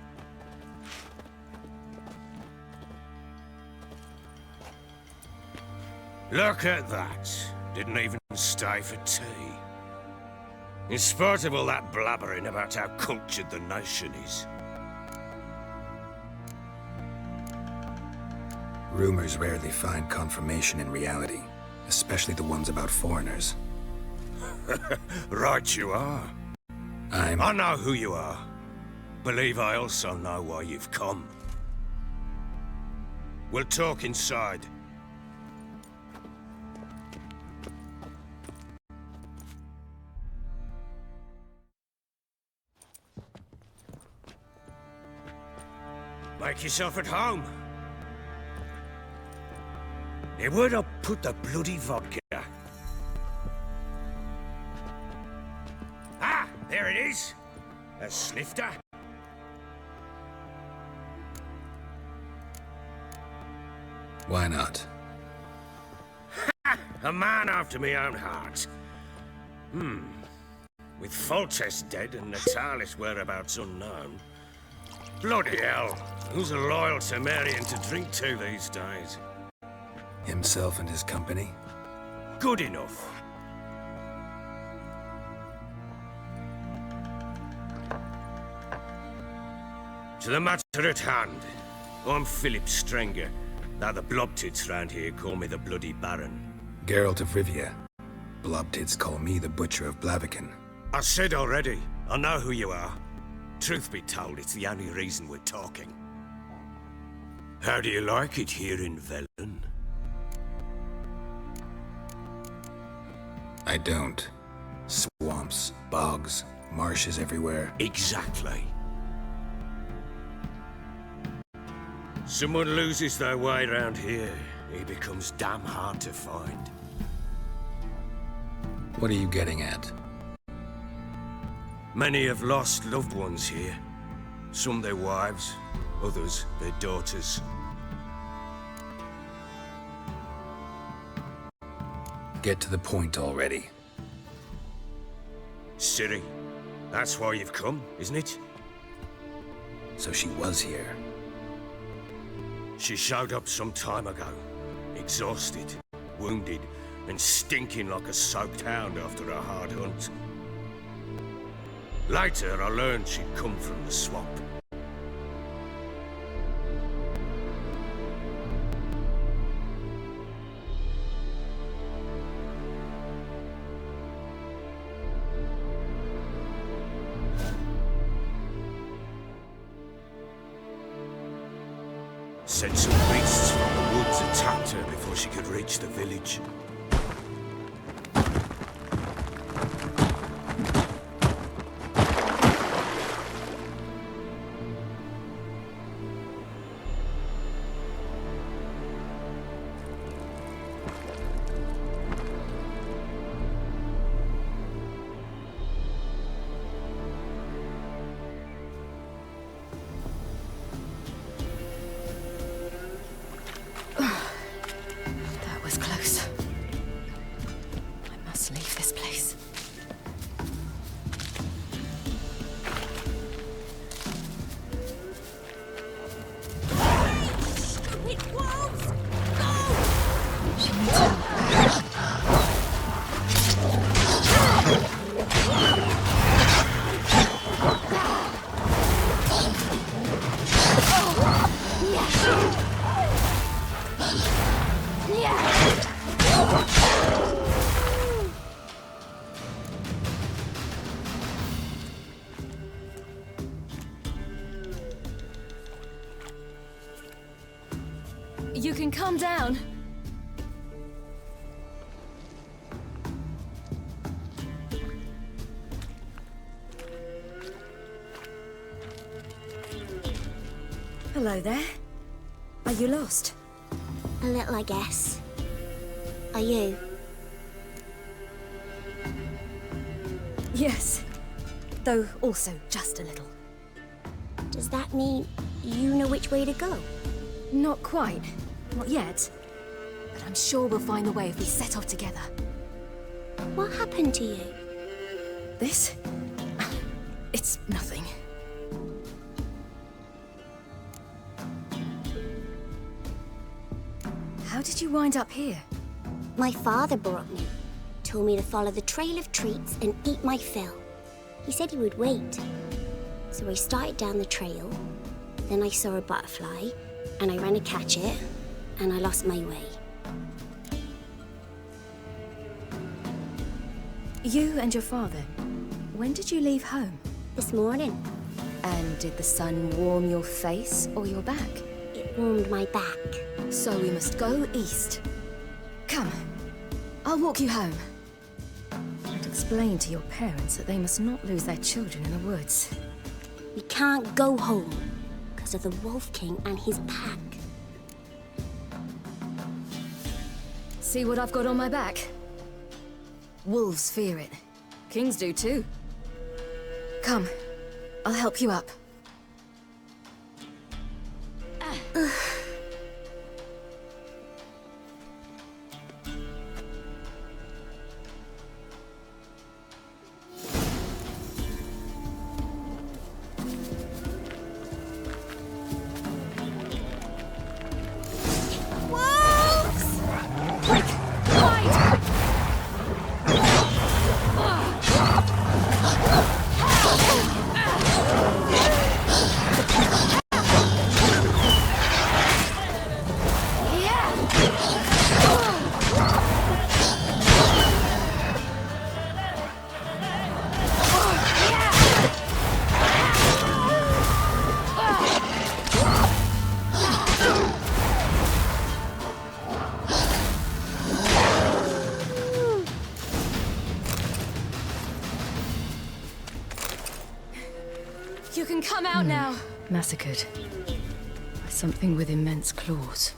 Look at that. Didn't even stay for tea. In spite of all that blabbering about how cultured the nation is. Rumors rarely find confirmation in reality, especially the ones about foreigners. Right you are. I know who you are. Believe I also know why you've come. We'll talk inside. Make yourself at home. Now, where'd I put the bloody vodka? Ah, there it is. A snifter. Why not? A man after my own heart. With Foltest dead and Natalis whereabouts unknown. Bloody hell, who's a loyal Temerian to drink to these days? Himself and his company? Good enough. To the matter at hand, I'm Philip Strenger. Now the blobtits round here call me the Bloody Baron. Geralt of Rivia. Blobtits call me the Butcher of Blaviken. I said already, I know who you are. Truth be told, it's the only reason we're talking. How do you like it here in Velen? I don't. Swamps, bogs, marshes everywhere. Exactly. Someone loses their way around here, he becomes damn hard to find. What are you getting at? Many have lost loved ones here. Some their wives, others their daughters. Get to the point already. Ciri, that's why you've come, isn't it? So she was here. She showed up some time ago, exhausted, wounded, and stinking like a soaked hound after a hard hunt. Later, I learned she'd come from the swamp. Said some beasts from the woods attacked her before she could reach the village. That was close. I must leave this place. Stupid wolves! Go! She needs help. You can calm down. Hello there. Are you lost? A little, I guess. Are you? Yes. Though also just a little. Does that mean you know which way to go? Not quite. Not yet. But I'm sure we'll find the way if we set off together. What happened to you? This? It's nothing. How did you wind up here? My father brought me. Told me to follow the trail of treats and eat my fill. He said he would wait. So I started down the trail. Then I saw a butterfly, and I ran to catch it, and I lost my way. You and your father, when did you leave home? This morning. And did the sun warm your face or your back? It warmed my back. So we must go east. Come, I'll walk you home. And explain to your parents that they must not lose their children in the woods. We can't go home because of the Wolf King and his pack. See what I've got on my back? Wolves fear it. Kings do too. Come, I'll help you up. You can come out now. Massacred by something with immense claws.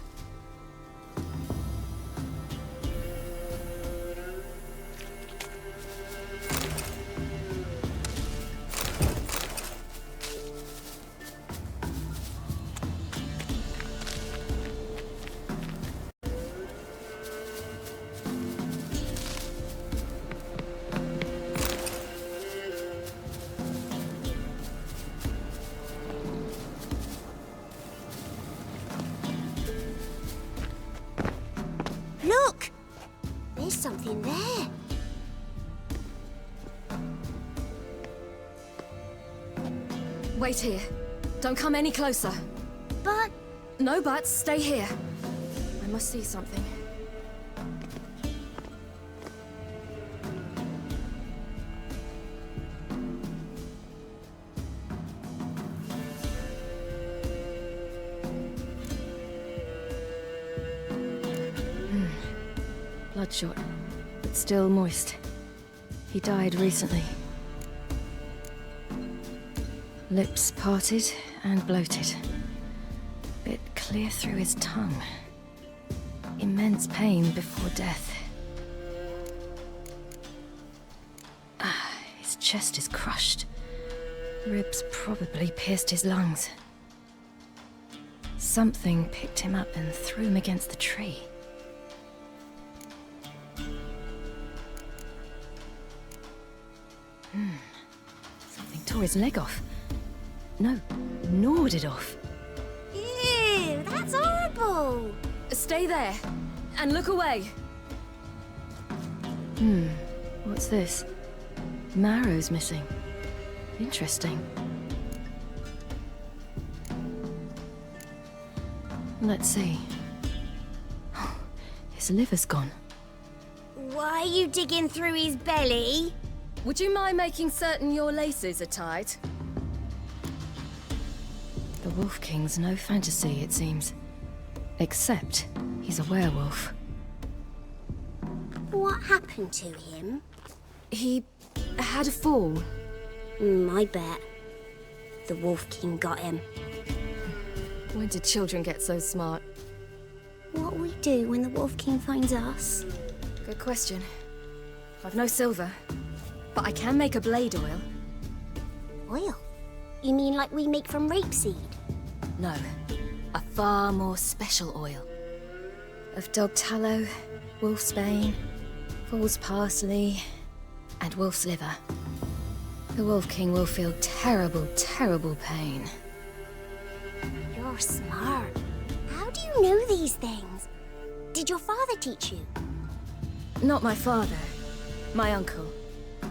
Look! There's something there. Wait here. Don't come any closer. But... No buts. Stay here. I must see something. Bloodshot, but still moist. He died recently. Lips parted and bloated. Bit clear through his tongue. Immense pain before death. His chest is crushed. Ribs probably pierced his lungs. Something picked him up and threw him against the tree. Something tore his leg off. No, gnawed it off. Ew, that's horrible! Stay there, and look away. What's this? Marrow's missing. Interesting. Let's see. Oh, his liver's gone. Why are you digging through his belly? Would you mind making certain your laces are tied? The Wolf King's no fantasy, it seems. Except he's a werewolf. What happened to him? He had a fall. I bet. The Wolf King got him. When did children get so smart? What will we do when the Wolf King finds us? Good question. I've no silver, but I can make a blade oil. Oil? You mean like we make from rapeseed? No, a far more special oil. Of dog tallow, wolf's bane, foal's parsley, and wolf's liver. The Wolf King will feel terrible, terrible pain. You're smart. How do you know these things? Did your father teach you? Not my father. My uncle.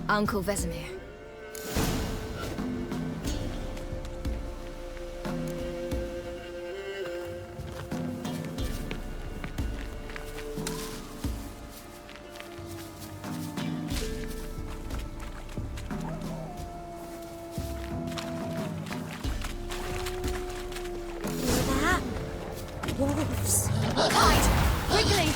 Uncle Vesemir. Wolves. Hide! Quickly!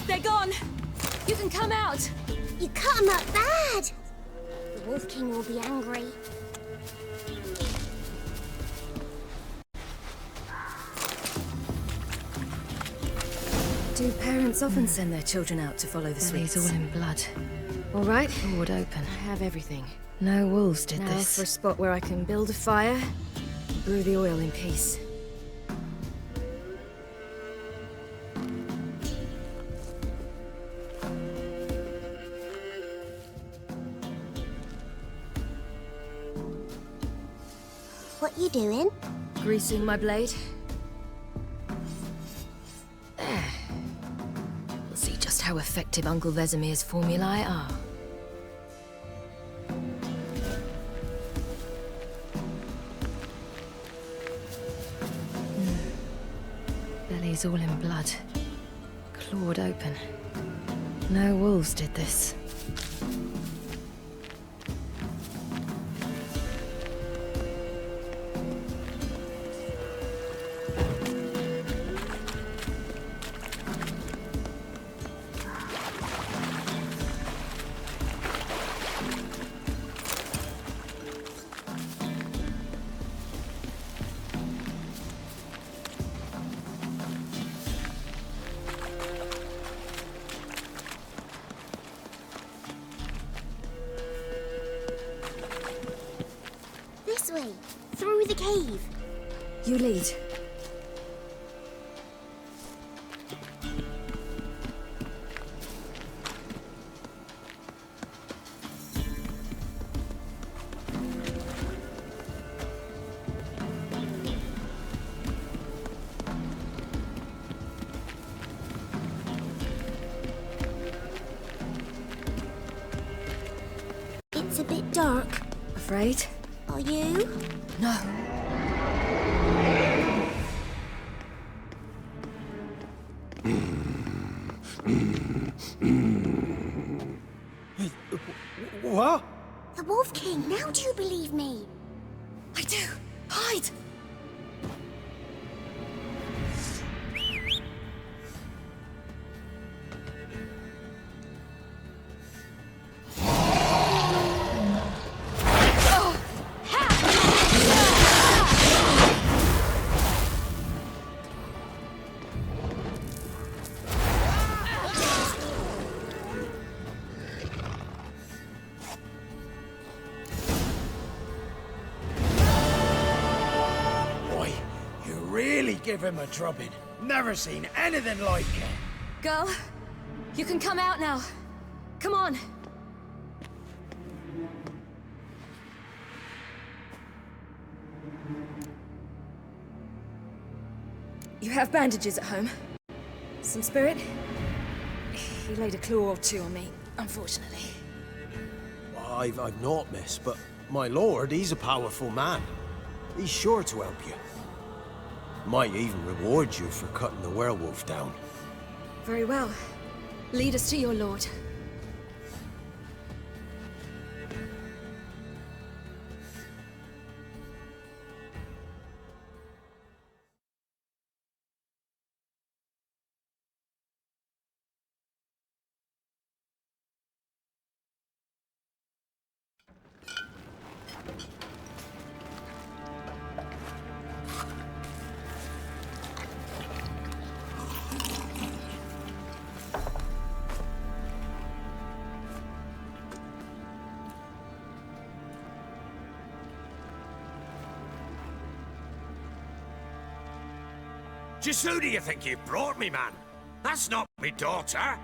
They're gone! You can come out! You cut him up bad! The Wolf King will be angry. Do parents often send their children out to follow the sweets? All in blood. All right, board open. I have everything. No wolves did this. Now for a spot where I can build a fire, brew the oil in peace. What you doing? Greasing my blade. There. We'll see just how effective Uncle Vesemir's formulae are. Belly's all in blood. Clawed open. No wolves did this. This way, through the cave. You lead. It's a bit dark. Afraid? Are you? No. What? The Wolf King, now do you believe me? I do. Hide! Give him a drubbing. Never seen anything like it. Girl, you can come out now. Come on. You have bandages at home? Some spirit? He laid a claw or two on me, unfortunately. I've not, miss, but my lord, he's a powerful man. He's sure to help you. Might even reward you for cutting the werewolf down. Very well. Lead us to your lord. Just who do you think you've brought me, man? That's not me daughter.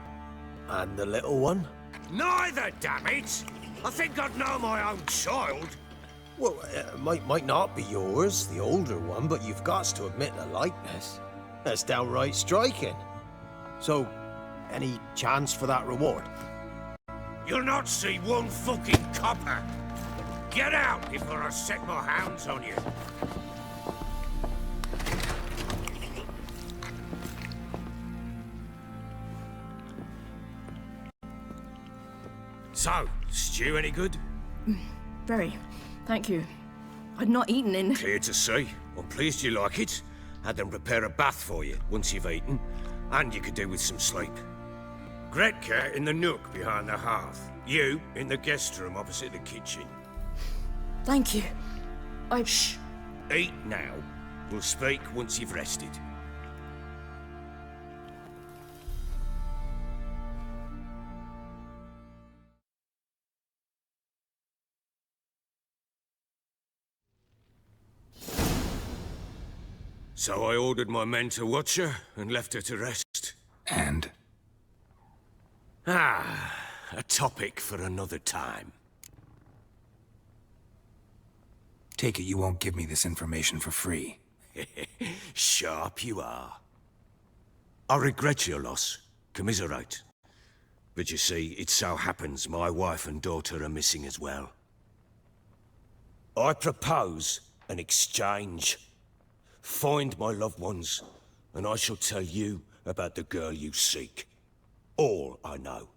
And the little one? Neither, damn it! I think I'd know my own child. Well, it might not be yours, the older one, but you've got to admit the likeness. That's downright striking. So, any chance for that reward? You'll not see one fucking copper. Get out before I set my hounds on you. So, stew any good? Very. Thank you. I'd not eaten in... Clear to see. I'm pleased you like it. Had them prepare a bath for you once you've eaten, and you could do with some sleep. Gretka in the nook behind the hearth. You in the guest room opposite the kitchen. Thank you. Shh. Eat now. We'll speak once you've rested. So I ordered my men to watch her and left her to rest. And? A topic for another time. Take it you won't give me this information for free. Sharp you are. I regret your loss. Commiserate. But you see, it so happens my wife and daughter are missing as well. I propose an exchange. Find my loved ones, and I shall tell you about the girl you seek. All I know.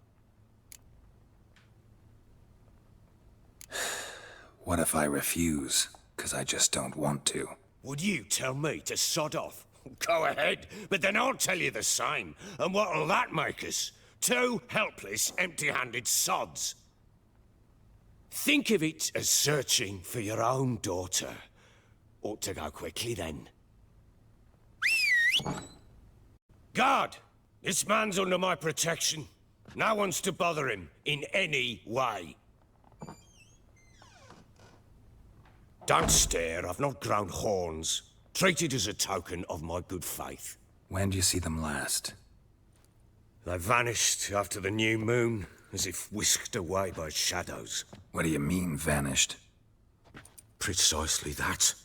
What if I refuse? 'Cause I just don't want to. Would you tell me to sod off? Go ahead, but then I'll tell you the same. And what'll that make us? Two helpless, empty-handed sods. Think of it as searching for your own daughter. Ought to go quickly then. Guard! This man's under my protection. No one's to bother him in any way. Don't stare, I've not grown horns. Treat it as a token of my good faith. When do you see them last? They vanished after the new moon, as if whisked away by shadows. What do you mean, vanished? Precisely that.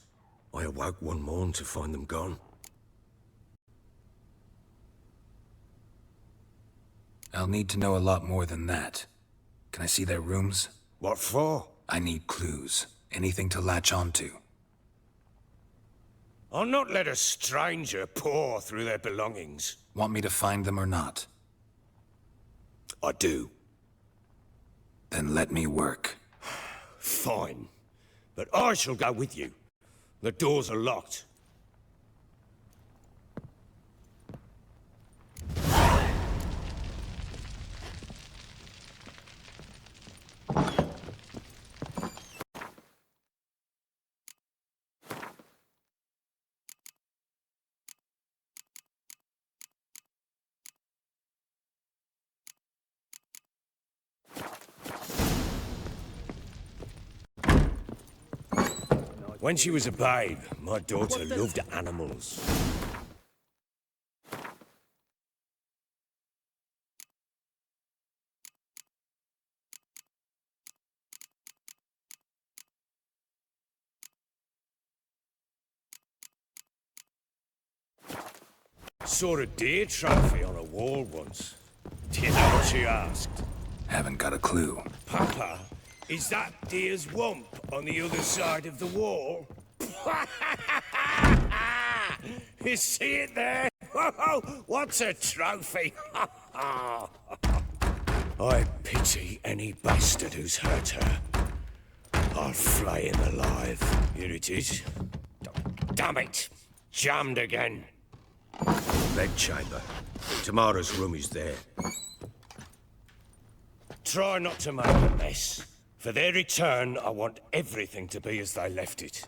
I awoke one morn to find them gone. I'll need to know a lot more than that. Can I see their rooms? What for? I need clues. Anything to latch onto. I'll not let a stranger pore through their belongings. Want me to find them or not? I do. Then let me work. Fine. But I shall go with you. The doors are locked. When she was a babe, my daughter loved animals. Saw a deer trophy on a wall once. Do you know what she asked? Haven't got a clue. Papa, is that deer's wump on the other side of the wall? You see it there? Whoa, what's a trophy? I pity any bastard who's hurt her. I'll flay him alive. Here it is. Damn it! Jammed again. Bedchamber. Tamara's room is there. Try not to make a mess. For their return, I want everything to be as they left it.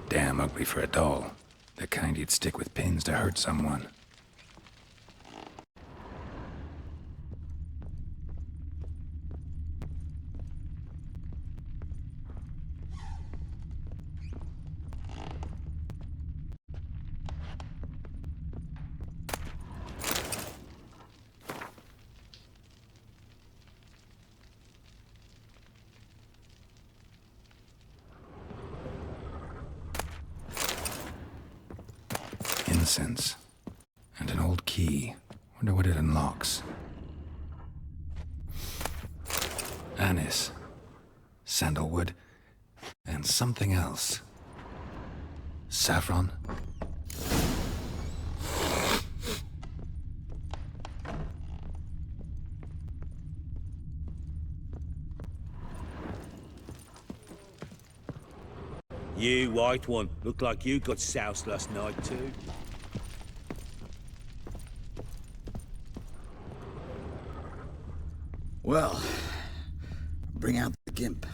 Damn ugly for a doll. The kind you'd stick with pins to hurt someone. Incense. And an old key. Wonder what it unlocks. Anise. Sandalwood. And something else. Saffron? You, white one, look like you got soused last night too. Well, bring out the gimp.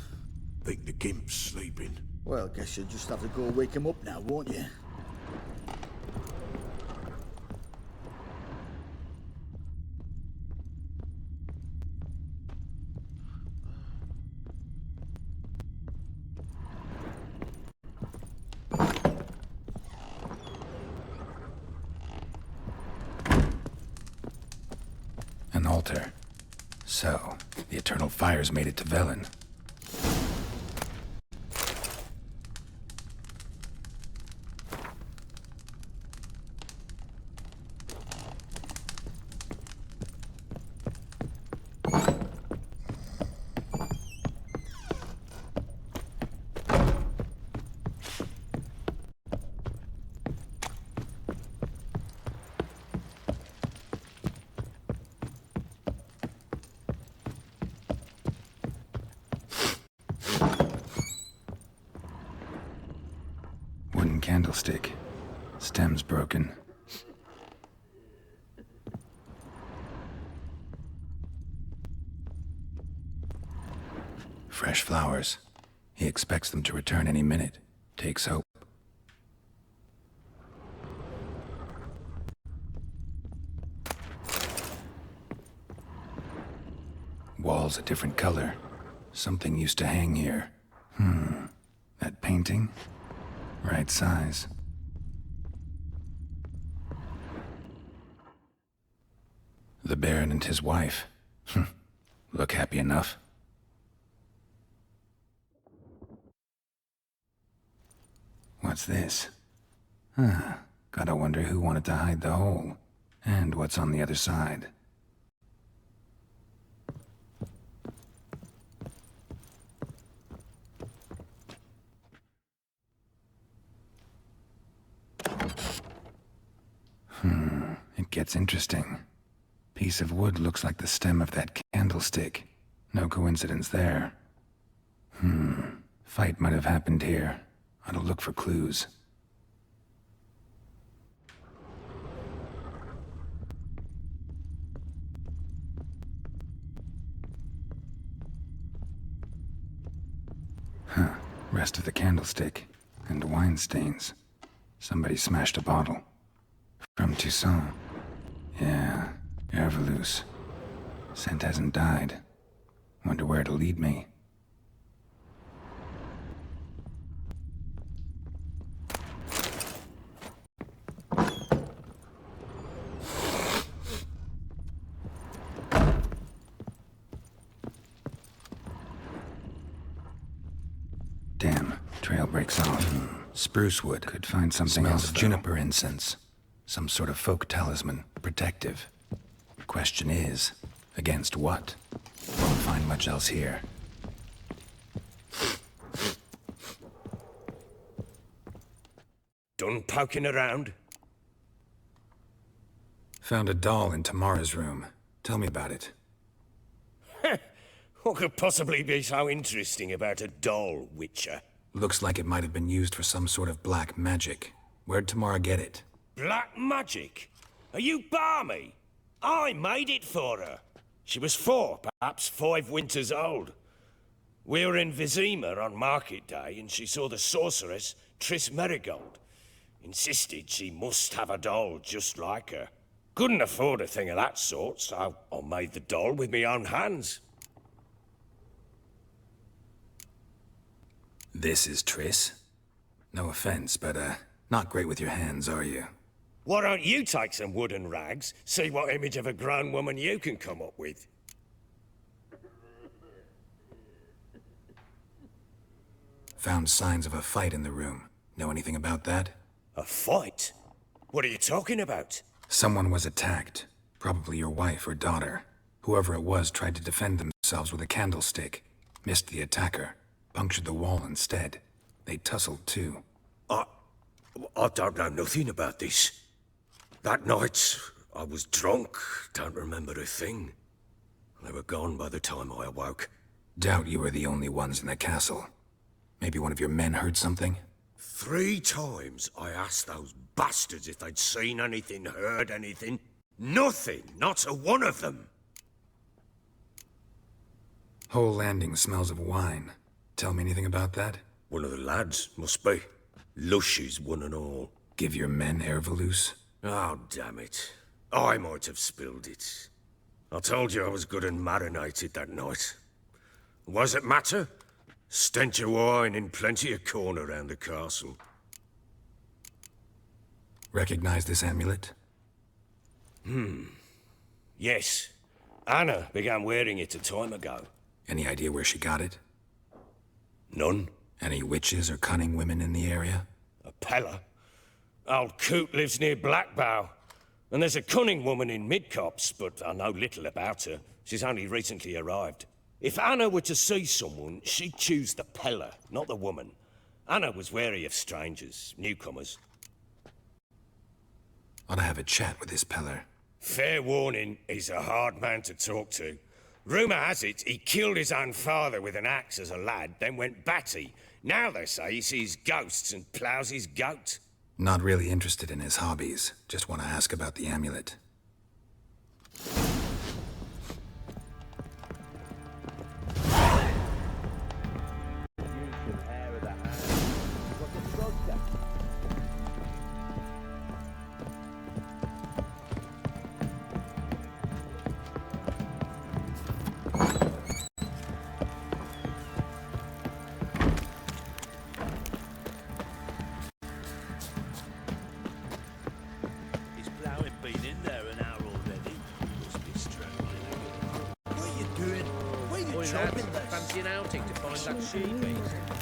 Think the gimp's sleeping. Well, guess you'll just have to go wake him up now, won't you? An altar. So, the eternal fires made it to Velen. Wooden candlestick. Stem's broken. Fresh flowers. He expects them to return any minute. Takes hope. Walls a different color. Something used to hang here. That painting? Right size. The Baron and his wife. Look happy enough. What's this? Gotta wonder who wanted to hide the hole. And what's on the other side. It gets interesting. Piece of wood looks like the stem of that candlestick. No coincidence there. Fight might have happened here. Ought to look for clues. Rest of the candlestick. And wine stains. Somebody smashed a bottle. From Toussaint. Yeah, Herveloos. Scent hasn't died. Wonder where it'll lead me. breaks off. Spruce wood. Could find something else. Juniper incense. Some sort of folk talisman. Protective. Question is, against what? Won't find much else here. Done poking around? Found a doll in Tamara's room. Tell me about it. What could possibly be so interesting about a doll, Witcher? Looks like it might have been used for some sort of black magic. Where'd Tamara get it? Black magic? Are you balmy? I made it for her. She was 4, perhaps 5 winters old. We were in Vizima on market day, and she saw the sorceress, Triss Merigold. Insisted she must have a doll just like her. Couldn't afford a thing of that sort, so I made the doll with my own hands. This is Triss? No offense, but, not great with your hands, are you? Why don't you take some wooden rags, see what image of a grown woman you can come up with? Found signs of a fight in the room. Know anything about that? A fight? What are you talking about? Someone was attacked. Probably your wife or daughter. Whoever it was tried to defend themselves with a candlestick. Missed the attacker. Punctured the wall instead. They tussled too. I don't know nothing about this. That night, I was drunk, don't remember a thing. They were gone by the time I awoke. Doubt you were the only ones in the castle. Maybe one of your men heard something? 3 times I asked those bastards if they'd seen anything, heard anything. Nothing, not a one of them. Whole landing smells of wine. Tell me anything about that? One of the lads, must be. Lushes, one and all. Give your men Ervalus? Oh, damn it. I might have spilled it. I told you I was good and marinated that night. What does it matter? Stench of wine in plenty of corn around the castle. Recognize this amulet? Yes. Anna began wearing it a time ago. Any idea where she got it? None. Any witches or cunning women in the area? A Pella. Old Coot lives near Blackbow. And there's a cunning woman in Midcopse, but I know little about her. She's only recently arrived. If Anna were to see someone, she'd choose the Pella, not the woman. Anna was wary of strangers, newcomers. Ought to have a chat with this Peller. Fair warning, he's a hard man to talk to. Rumour has it he killed his own father with an axe as a lad, then went batty. Now they say he sees ghosts and ploughs his goat. Not really interested in his hobbies. Just want to ask about the amulet. Fancy an outing to find that sheep.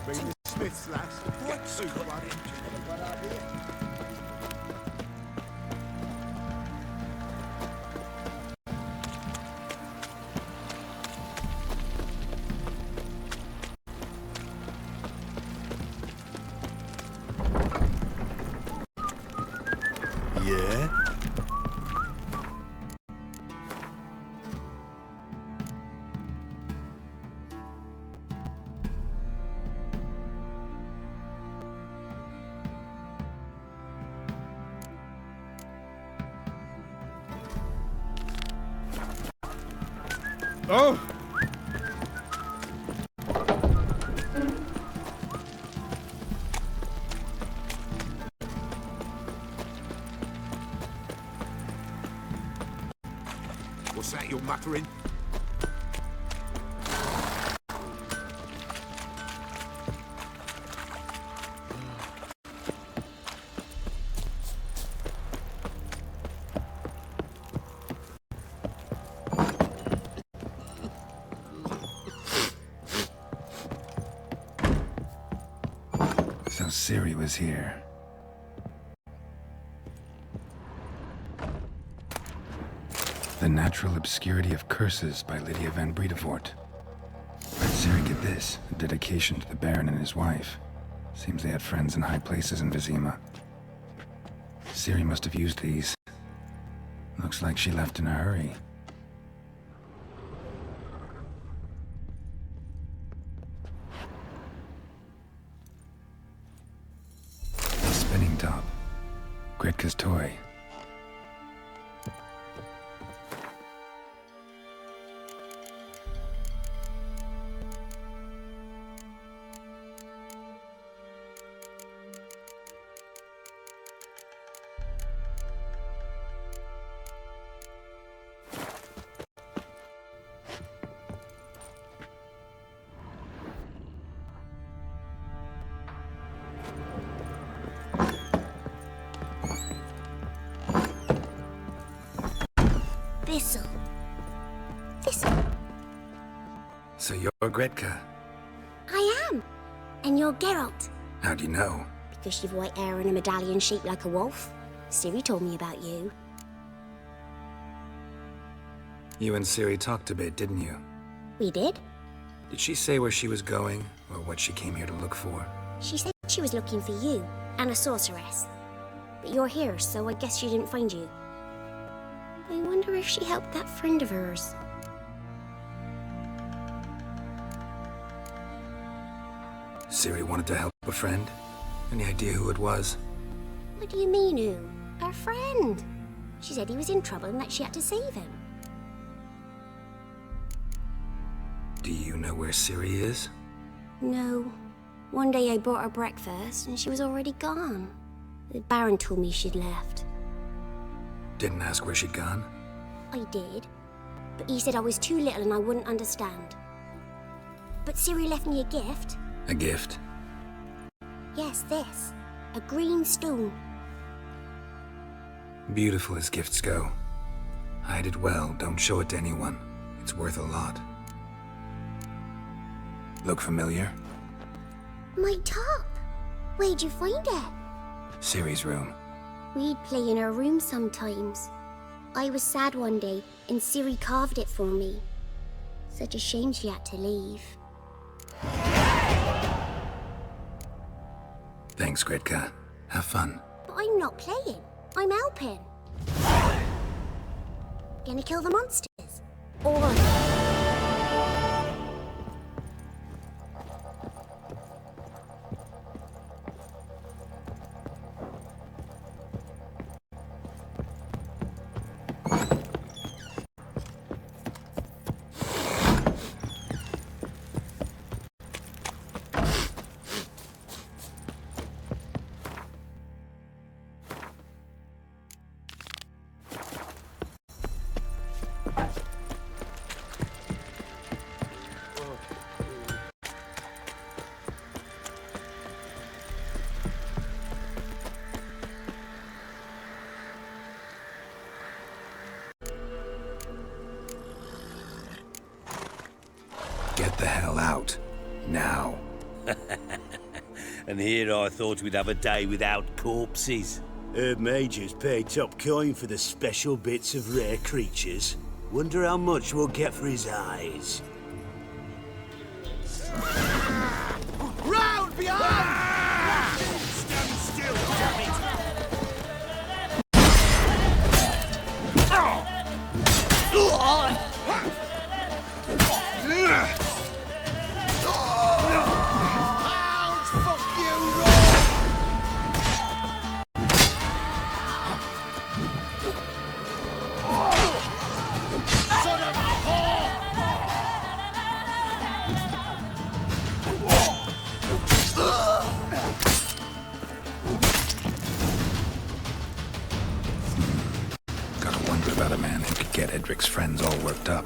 Bring the Smiths, lads. What soup are Yeah? Oh! What's that you're muttering? Ciri was here. The Natural Obscurity of Curses by Lydia van Bredevoort. Where'd Ciri get this? A dedication to the Baron and his wife. Seems they had friends in high places in Vizima. Ciri must have used these. Looks like she left in a hurry. A spinning top. Gretka's toy. Thistle. So you're Gretka. I am. And you're Geralt. How do you know? Because you've white hair and a medallion shaped like a wolf. Ciri told me about you. You and Ciri talked a bit, didn't you? We did. Did she say where she was going, or what she came here to look for? She said she was looking for you, and a sorceress. But you're here, so I guess she didn't find you. I wonder if she helped that friend of hers. Ciri wanted to help a friend? Any idea who it was? What do you mean, who? Her friend. She said he was in trouble and that she had to save him. Do you know where Ciri is? No. One day I bought her breakfast and she was already gone. The Baron told me she'd left. Didn't ask where she'd gone? I did. But he said I was too little and I wouldn't understand. But Ciri left me a gift. A gift? Yes, this. A green stone. Beautiful as gifts go. Hide it well, don't show it to anyone. It's worth a lot. Look familiar? My top! Where'd you find it? Ciri's room. We'd play in her room sometimes. I was sad one day, and Ciri carved it for me. Such a shame she had to leave. Thanks, Gretka. Have fun. But I'm not playing. I'm helping. Gonna kill the monsters? Or... Get the hell out. Now. And here I thought we'd have a day without corpses. Her Major's paid top coin for the special bits of rare creatures. Wonder how much we'll get for his eyes. Round behind! Stand still, damn it! Gotta wonder about a man who could get Edric's friends all worked up.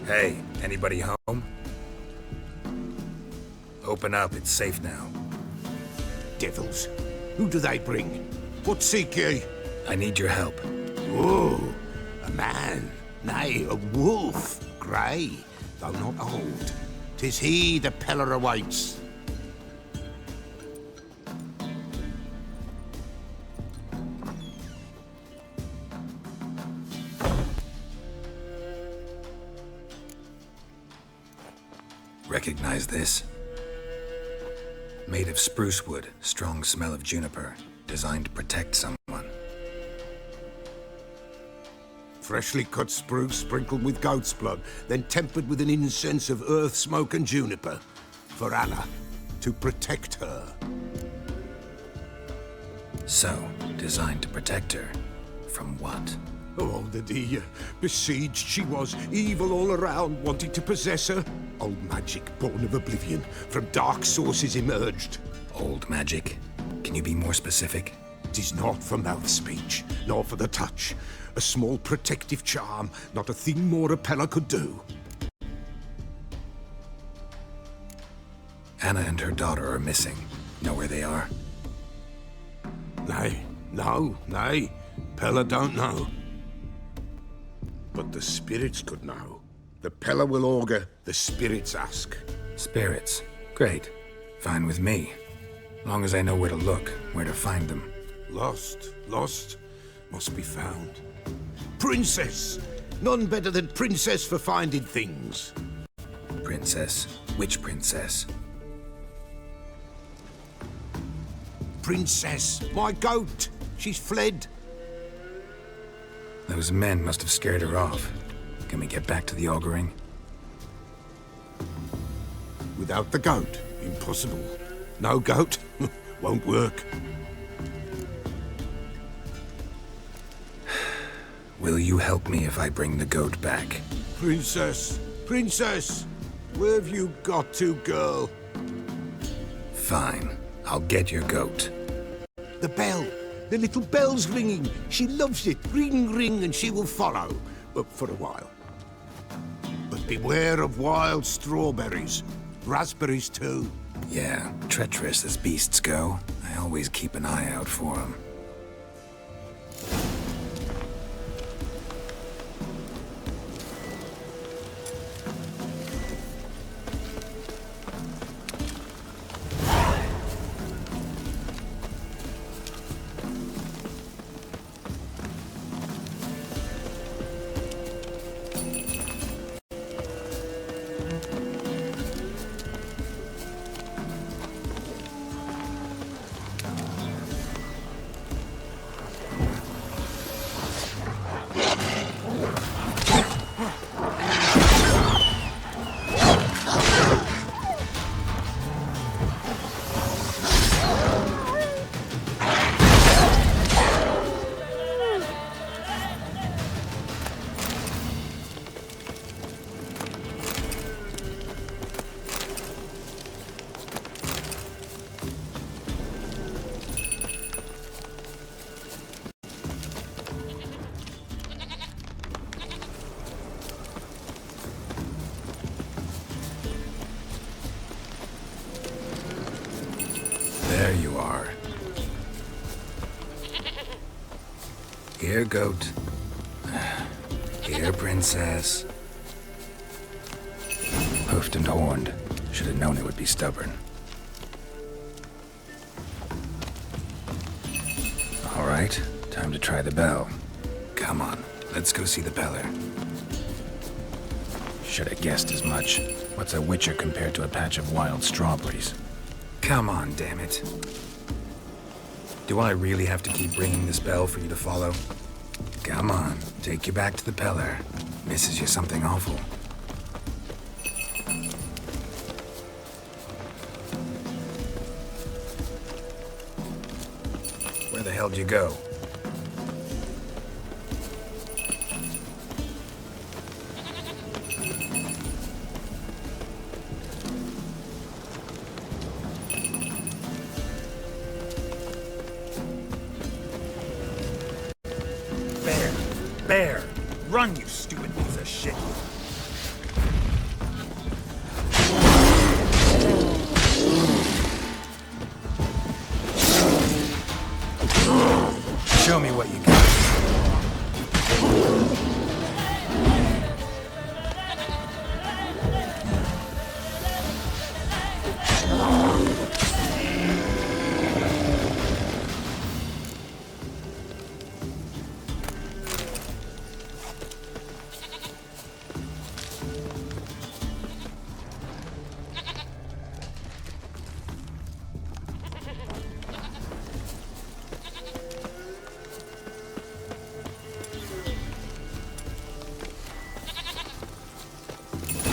Hey, anybody home? Open up, it's safe now. Devils. Who do they bring? What seek ye? I need your help. Oh, a man. Nay, a wolf. Grey, though not old. 'Tis he the Peller awaits. Recognize this? Made of spruce wood, strong smell of juniper, designed to protect someone. Freshly cut spruce sprinkled with goat's blood, then tempered with an incense of earth, smoke, and juniper. For Anna, to protect her. So, designed to protect her. From what? Oh, the besieged she was, evil all around, wanting to possess her. Old magic, born of oblivion, from dark sources emerged. Old magic? Can you be more specific? 'Tis not for mouth speech, nor for the touch. A small protective charm, not a thing more a Peller could do. Anna and her daughter are missing. Know where they are? Nay, nay. Peller don't know. But the spirits could know. The Peller will augur, the spirits ask. Spirits? Great. Fine with me. Long as I know where to look, where to find them. Lost, must be found. Princess! None better than Princess for finding things. Princess? Which princess? Princess, my goat! She's fled. Those men must have scared her off. Can we get back to the auguring? Without the goat, impossible. No goat, won't work. Will you help me if I bring the goat back? Princess, where have you got to, girl? Fine, I'll get your goat. The bell, the little bell's ringing. She loves it. Ring, ring, and she will follow. But for a while. But beware of wild strawberries. Raspberries, too. Yeah, treacherous as beasts go. I always keep an eye out for them. There you are. Here, goat. Here, princess. Hoofed and horned. Should have known it would be stubborn. All right, time to try the bell. Come on, let's go see the Peller. Should have guessed as much. What's a witcher compared to a patch of wild strawberries? Come on, damn it. Do I really have to keep ringing this bell for you to follow? Come on, take you back to the Peller. Misses you something awful. Where the hell did you go? Bear! Run, you stupid piece of shit!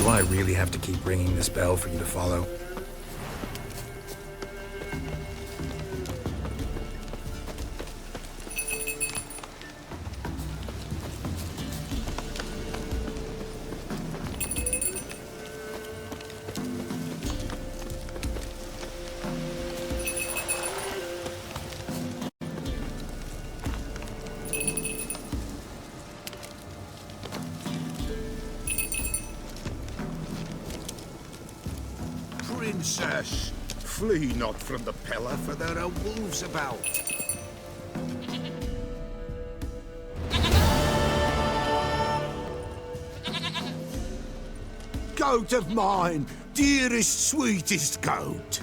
Do I really have to keep ringing this bell for you to follow? Princess, flee not from the Pella, for there are wolves about. Goat of mine, dearest, sweetest goat.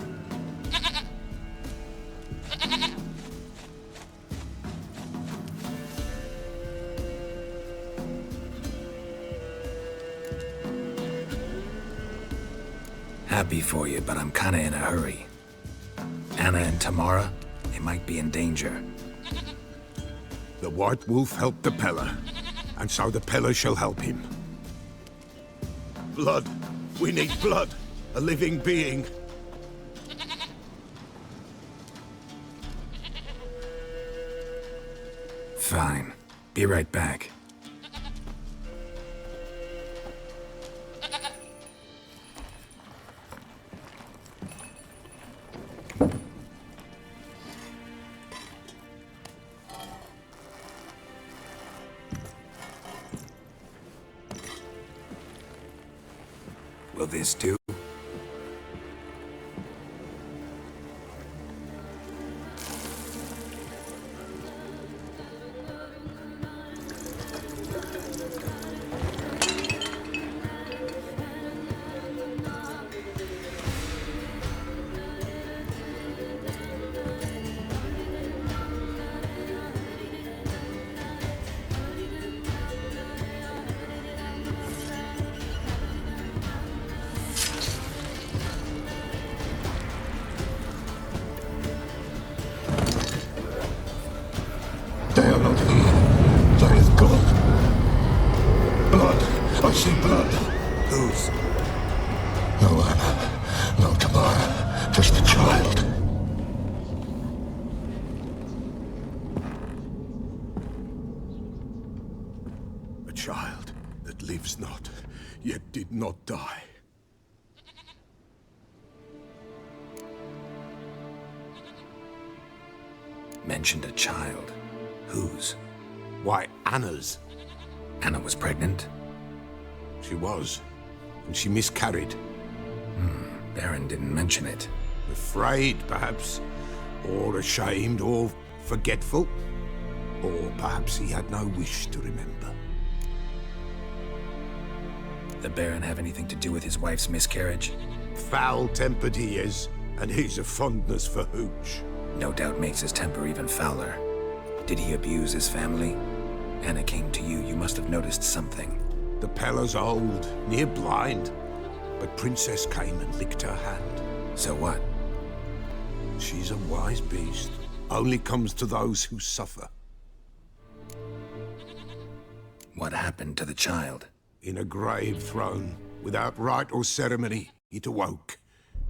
Happy for you, but I'm kinda in a hurry. Anna and Tamara, they might be in danger. The White Wolf helped the Pella, and so the Pella shall help him. Blood. We need blood. A living being. Fine. Be right back. Will this do? They are not here. There is blood. Blood. I see blood. Whose? No Anna. No Tamara. Just a child. A child that lives not, yet did not die. Mentioned a child. Whose? Why, Anna's. Anna was pregnant? She was, and she miscarried. Baron didn't mention it. Afraid, perhaps, or ashamed, or forgetful. Or perhaps he had no wish to remember. The Baron have anything to do with his wife's miscarriage? Foul-tempered he is, and he's a fondness for hooch. No doubt makes his temper even fouler. Did he abuse his family? Anna came to you. You must have noticed something. The Pella's old, near blind. But Princess came and licked her hand. So what? She's a wise beast. Only comes to those who suffer. What happened to the child? In a grave thrown, without rite or ceremony, it awoke.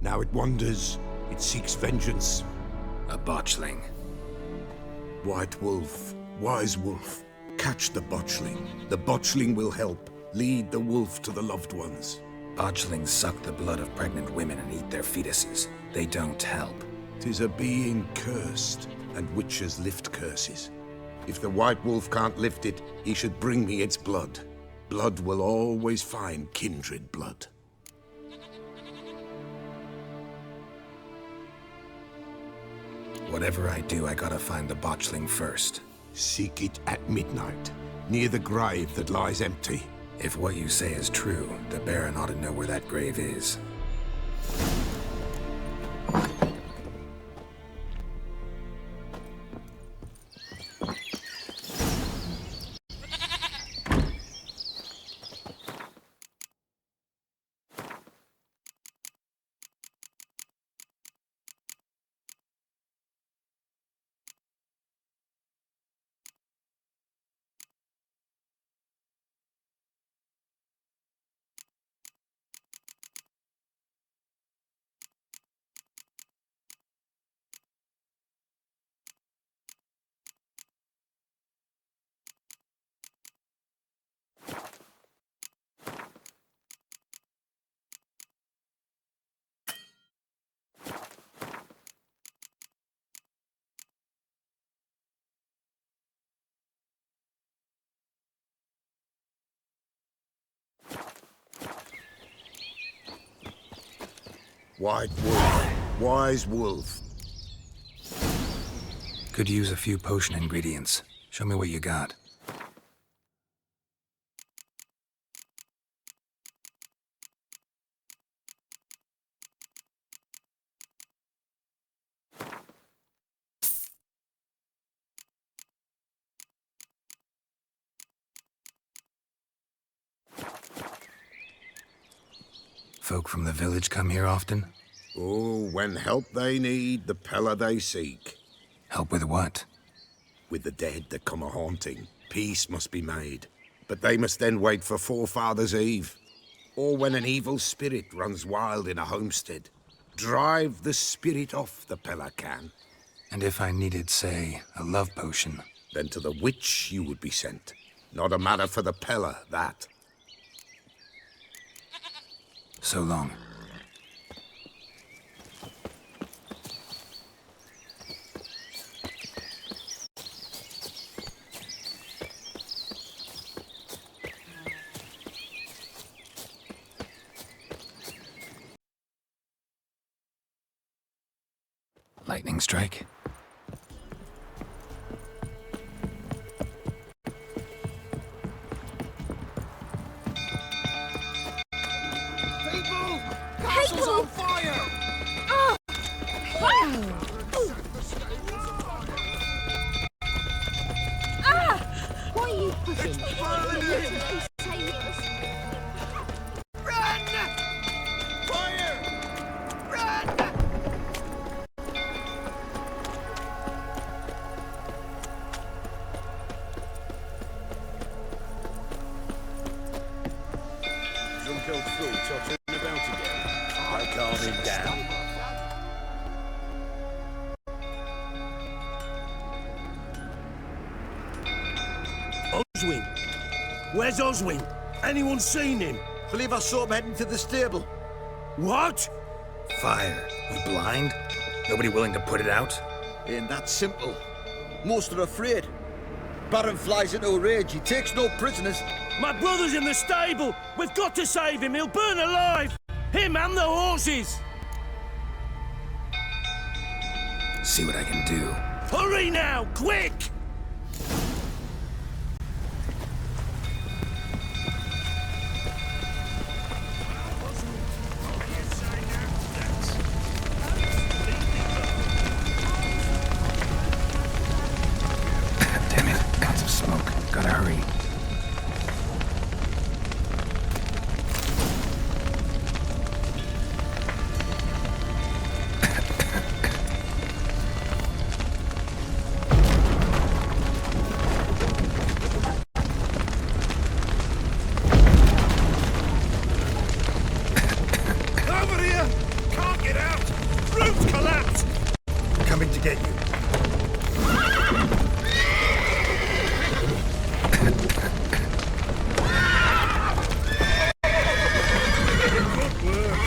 Now it wanders. It seeks vengeance. A botchling. White Wolf, Wise Wolf, catch the botchling. The botchling will help. Lead the wolf to the loved ones. Botchlings suck the blood of pregnant women and eat their fetuses. They don't help. 'Tis a being cursed, and witches lift curses. If the White Wolf can't lift it, he should bring me its blood. Blood will always find kindred blood. Whatever I do, I gotta find the botchling first. Seek it at midnight. near the grave that lies empty. If what you say is true, the Baron ought to know where that grave is. White wolf, wise wolf. Could use a few potion ingredients. Show me what you got. Folk from the village come here often? Oh, when help they need, the Pella they seek. Help with what? With the dead that come a-haunting, peace must be made. But they must then wait for Forefathers' Eve. Or when an evil spirit runs wild in a homestead. Drive the spirit off, the Pella can. And if I needed, say, a love potion? Then to the witch you would be sent. Not a matter for the Pella, that. So long. Lightning strike. Castle's on fire! Oh! Ah! Why are you pushing? Run! Fire! Run! Drunk fool tottering about again. I calm him down. Oswin! Where's Oswin? Anyone seen him? Believe I saw him heading to the stable. What? Fire. You blind? Nobody willing to put it out? Ain't that simple. Most are afraid. Baron flies into a rage. He takes no prisoners. My brother's in the stable! We've got to save him! He'll burn alive! Him and the horses! See what I can do. Hurry now! Quick! Damn it, lots of smoke. Gotta hurry. Over here! Can't get out! Roof's collapsed! Coming to get you. Good work.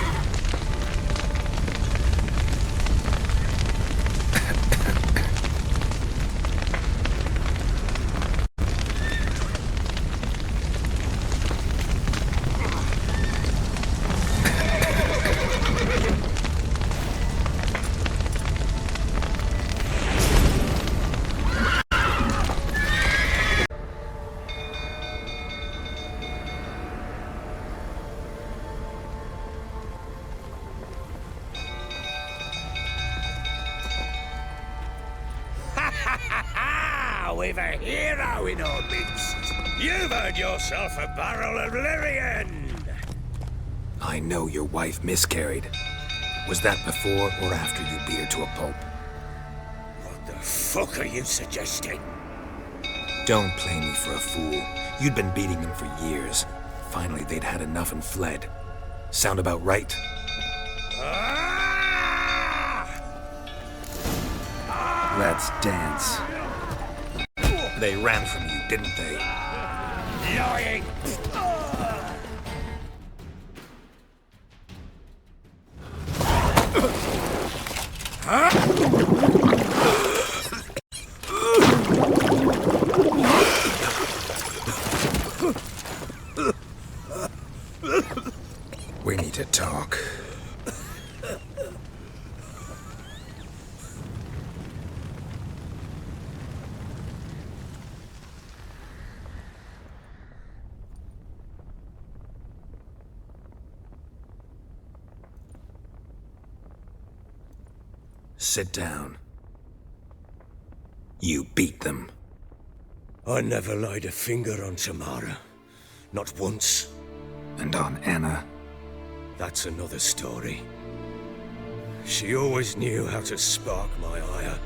we've a hero in our midst. You've earned yourself a barrel of Lyrian. I know your wife miscarried. Was that before or after you beat her to a pulp? What the fuck are you suggesting? Don't play me for a fool. You'd been beating them for years. Finally, they'd had enough and fled. Sound about right? Let's dance. They ran from you, didn't they? Lying! We need to talk. Sit down. You beat them. I never laid a finger on Tamara. Not once. And on Anna? That's another story. She always knew how to spark my ire.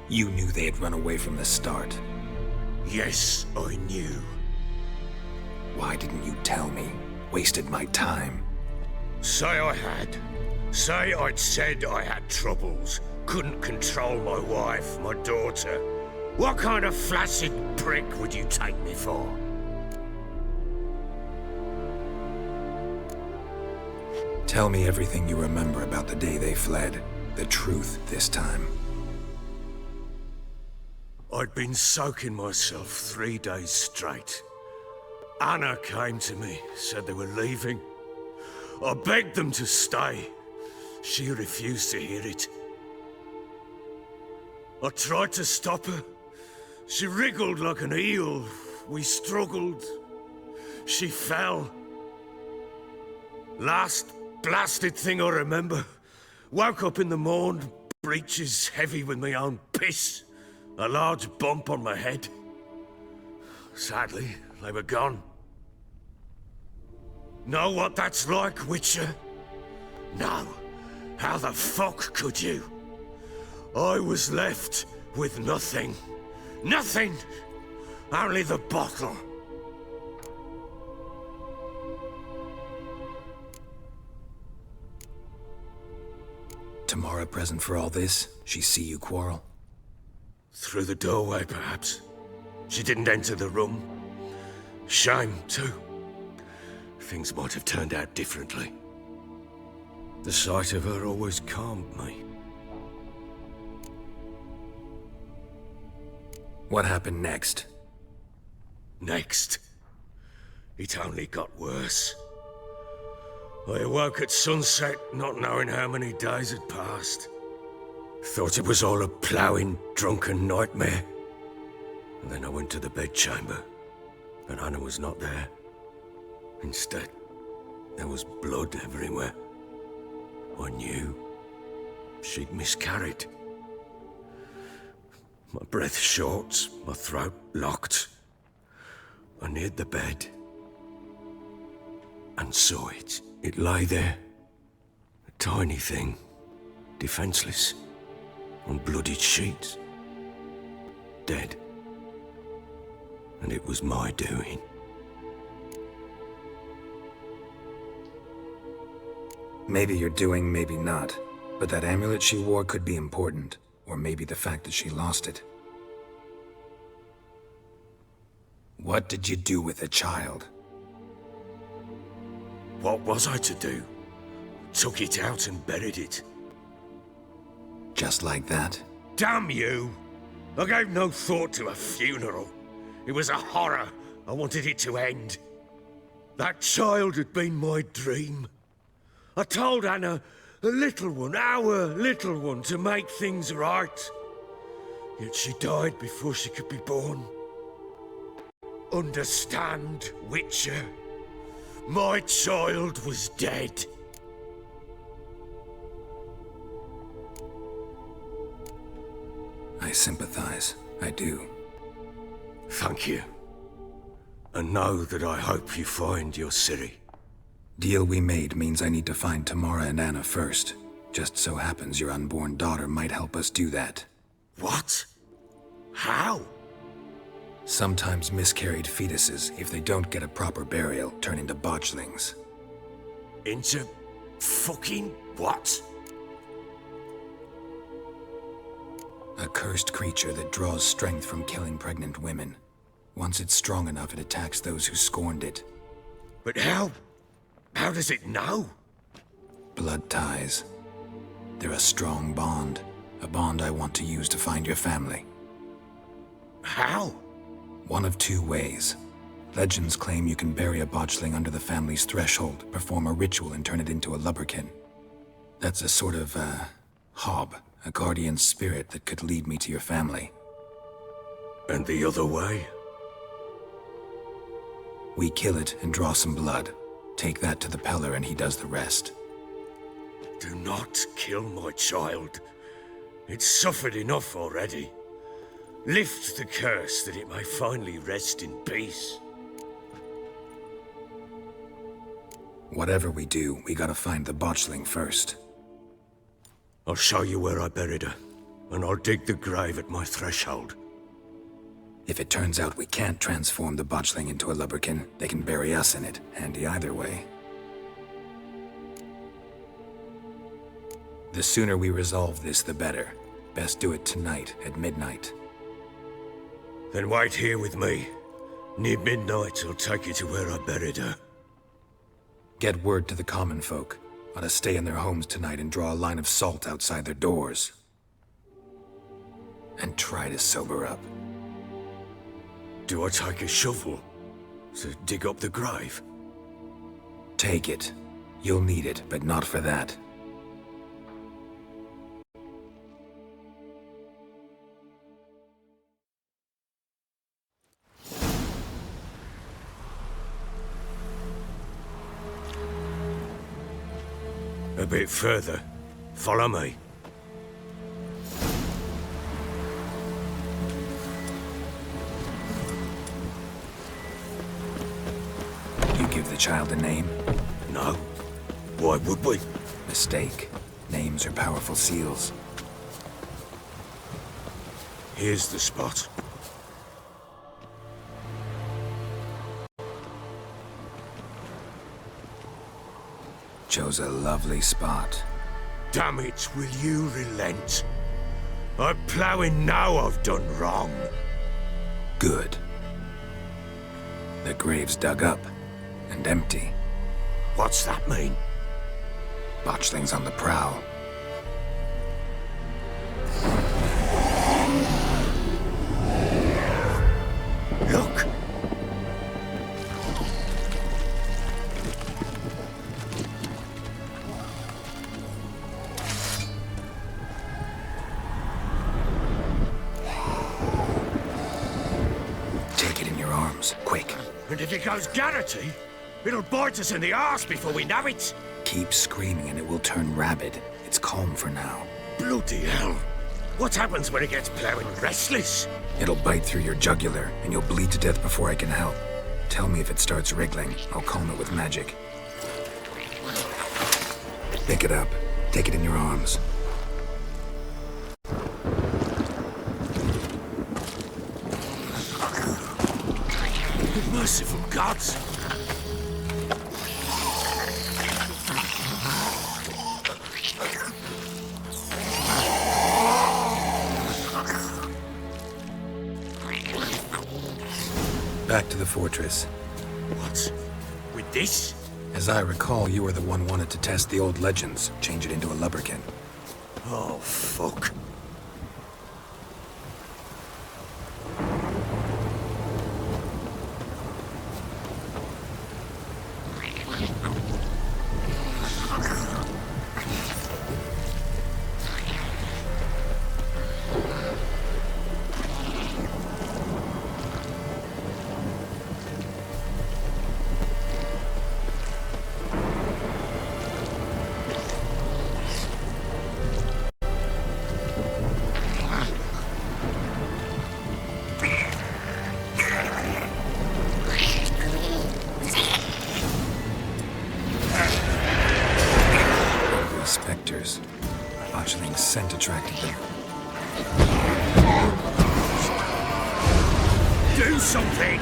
You knew they had run away from the start. Yes, I knew. Why didn't you tell me? Wasted my time. Say I had. Say I'd said I had troubles. Couldn't control my wife, my daughter. What kind of flaccid prick would you take me for? Tell me everything you remember about the day they fled. The truth this time. I'd been soaking myself 3 days straight. Anna came to me, said they were leaving. I begged them to stay. She refused to hear it. I tried to stop her. She wriggled like an eel. We struggled. She fell. Last blasted thing I remember. Woke up in the morn, breeches heavy with my own piss. A large bump on my head. Sadly, they were gone. Know what that's like, Witcher? No. How the fuck could you? I was left with nothing. Nothing! Only the bottle. Tamara present for all this? She see you quarrel? Through the doorway, perhaps. She didn't enter the room. Shame, too. Things might have turned out differently. The sight of her always calmed me. What happened next? Next? It only got worse. I awoke at sunset, not knowing how many days had passed. Thought it was all a ploughing, drunken nightmare. And then I went to the bedchamber, and Anna was not there. Instead, there was blood everywhere. I knew she'd miscarried. My breath short, my throat locked. I neared the bed and saw it. It lay there, a tiny thing, defenseless, on bloodied sheets, dead. And it was my doing. Maybe you're doing, maybe not. But that amulet she wore could be important. Or maybe the fact that she lost it. What did you do with the child? What was I to do? Took it out and buried it. Just like that? Damn you! I gave no thought to a funeral. It was a horror. I wanted it to end. That child had been my dream. I told Anna, the little one, our little one, to make things right. Yet she died before she could be born. Understand, Witcher? My child was dead. I I sympathize. I do. Thank you. And know that I hope you find your city. Deal we made means I need to find Tamara and Anna first. Just so happens your unborn daughter might help us do that. What? How? Sometimes miscarried fetuses, if they don't get a proper burial, turn into botchlings. Into fucking what? A cursed creature that draws strength from killing pregnant women. Once it's strong enough, it attacks those who scorned it. But how? How does it know? Blood ties. They're a strong bond. A bond I want to use to find your family. How? One of two ways. Legends claim you can bury a botchling under the family's threshold, perform a ritual and turn it into a lubberkin. That's a sort of, hob, a guardian spirit that could lead me to your family. And the other way? We kill it and draw some blood. Take that to the Peller and he does the rest. Do not kill my child. It's suffered enough already. Lift the curse that it may finally rest in peace. Whatever we do, we gotta find the botchling first. I'll show you where I buried her, and I'll dig the grave at my threshold. If it turns out we can't transform the botchling into a lubberkin, they can bury us in it. Handy either way. The sooner we resolve this, the better. Best do it tonight, at midnight. Then wait here with me. Near midnight, I'll take you to where I buried her. Get word to the common folk. Ought to stay in their homes tonight and draw a line of salt outside their doors. And try to sober up. Do I take a shovel to dig up the grave? Take it. You'll need it, but not for that. A bit further. Follow me. You give the child a name? No. Why would we? Mistake. Names are powerful seals. Here's the spot. Chose a lovely spot. Damn it, will you relent? I'm ploughing now I've done wrong. Good. The grave's dug up and empty. What's that mean? Botchling's on the prowl. Look! Take it in your arms, quick. And if it goes garrety, it'll bite us in the arse before we know it. Keep screaming and it will turn rabid. It's calm for now. Bloody hell. What happens when it gets ploughing restless? It'll bite through your jugular, and you'll bleed to death before I can help. Tell me if it starts wriggling. I'll calm it with magic. Pick it up. Take it in your arms. Merciful gods! Back to the fortress. What? With this? As I recall, you were the one wanted to test the old legends, change it into a lubberkin. Oh, fuck. scent attracted them. Do something!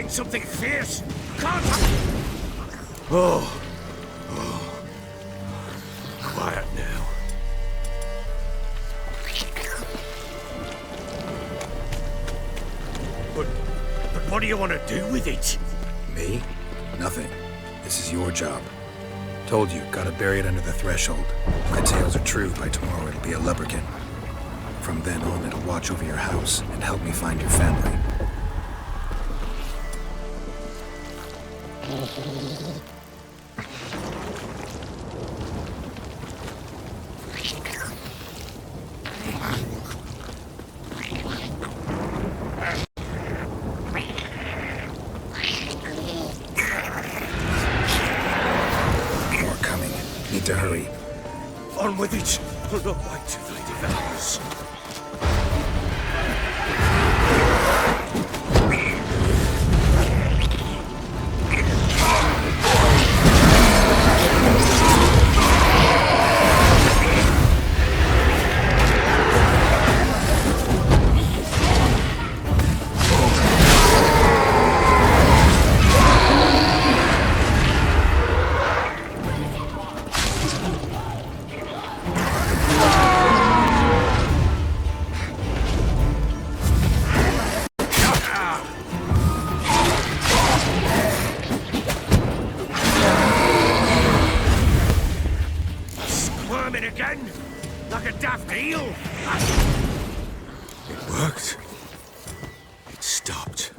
Something fierce! Can't Oh. Quiet now. But what do you want to do with it? Me? Nothing. This is your job. Told you, gotta bury it under the threshold. If my tales are true, by tomorrow it'll be a lubberkin. From then on, it'll watch over your house and help me find your family. More coming. Need to hurry. On with it! We'll not wait till they devour us. Again? Like a daft eel? It worked. It stopped.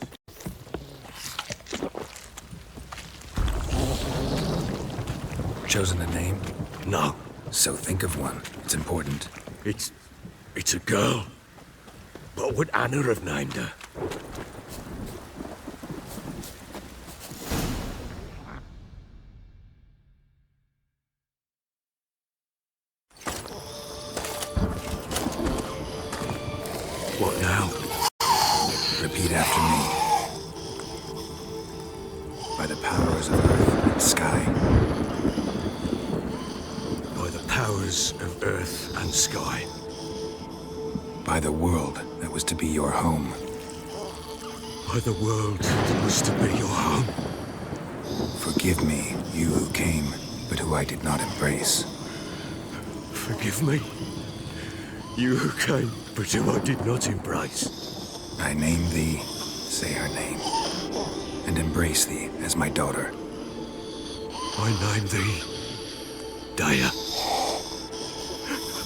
Chosen a name? No. So think of one. It's important. It's a girl. What would Anna have named her? What now? Repeat after me. By the powers of earth and sky. By the powers of earth and sky. By the world that was to be your home. By the world that was to be your home. Forgive me, you who came, but who I did not embrace. Forgive me, you who came, but who I did not embrace. I name thee, say her name, and embrace thee as my daughter. I name thee, Daya,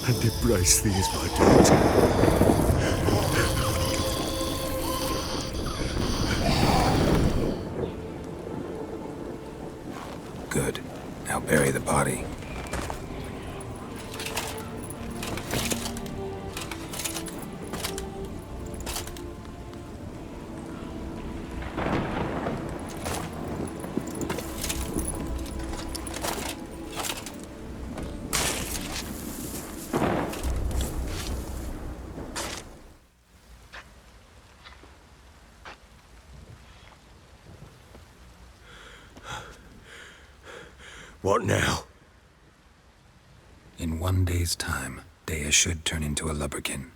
and embrace thee as my daughter. Good. Now bury the body. What now? In 1 day's time, Daya should turn into a lubberkin.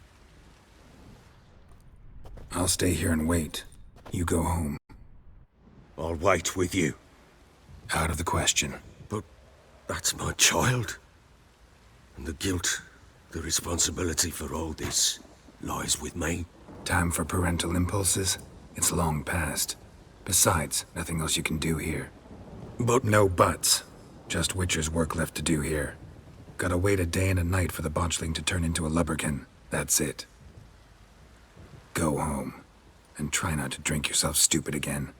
I'll stay here and wait. You go home. I'll wait with you. Out of the question. But that's my child. And the guilt, the responsibility for all this lies with me. Time for parental impulses? It's long past. Besides, nothing else you can do here. But... No buts. Just Witcher's work left to do here. Gotta wait a day and a night for the botchling to turn into a lubberkin. That's it. Go home. and try not to drink yourself stupid again.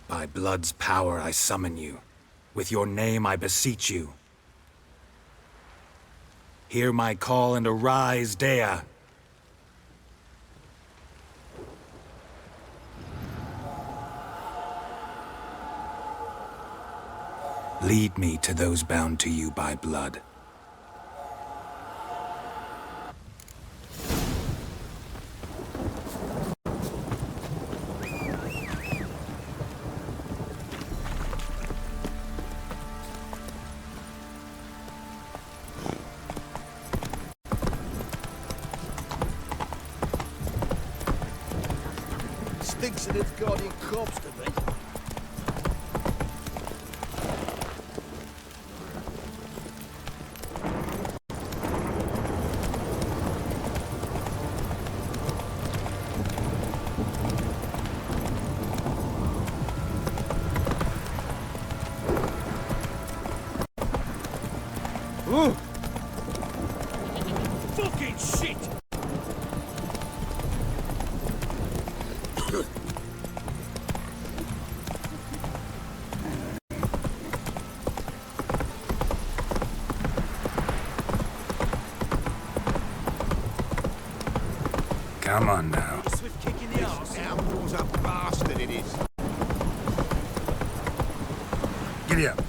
By blood's power I summon you. With your name I beseech you. Hear my call and arise, Dea. Lead me to those bound to you by blood. Stinks of its guardian corpse to me. Ooh! Fucking shit! Come on now. Swift kick in the arse. Outlaws a bastard it is. Giddy up.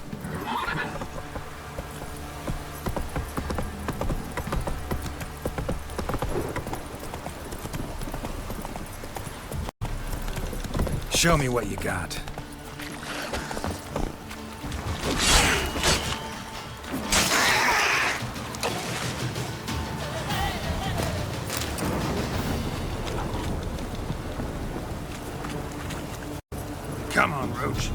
Show me what you got. Come on, Roach.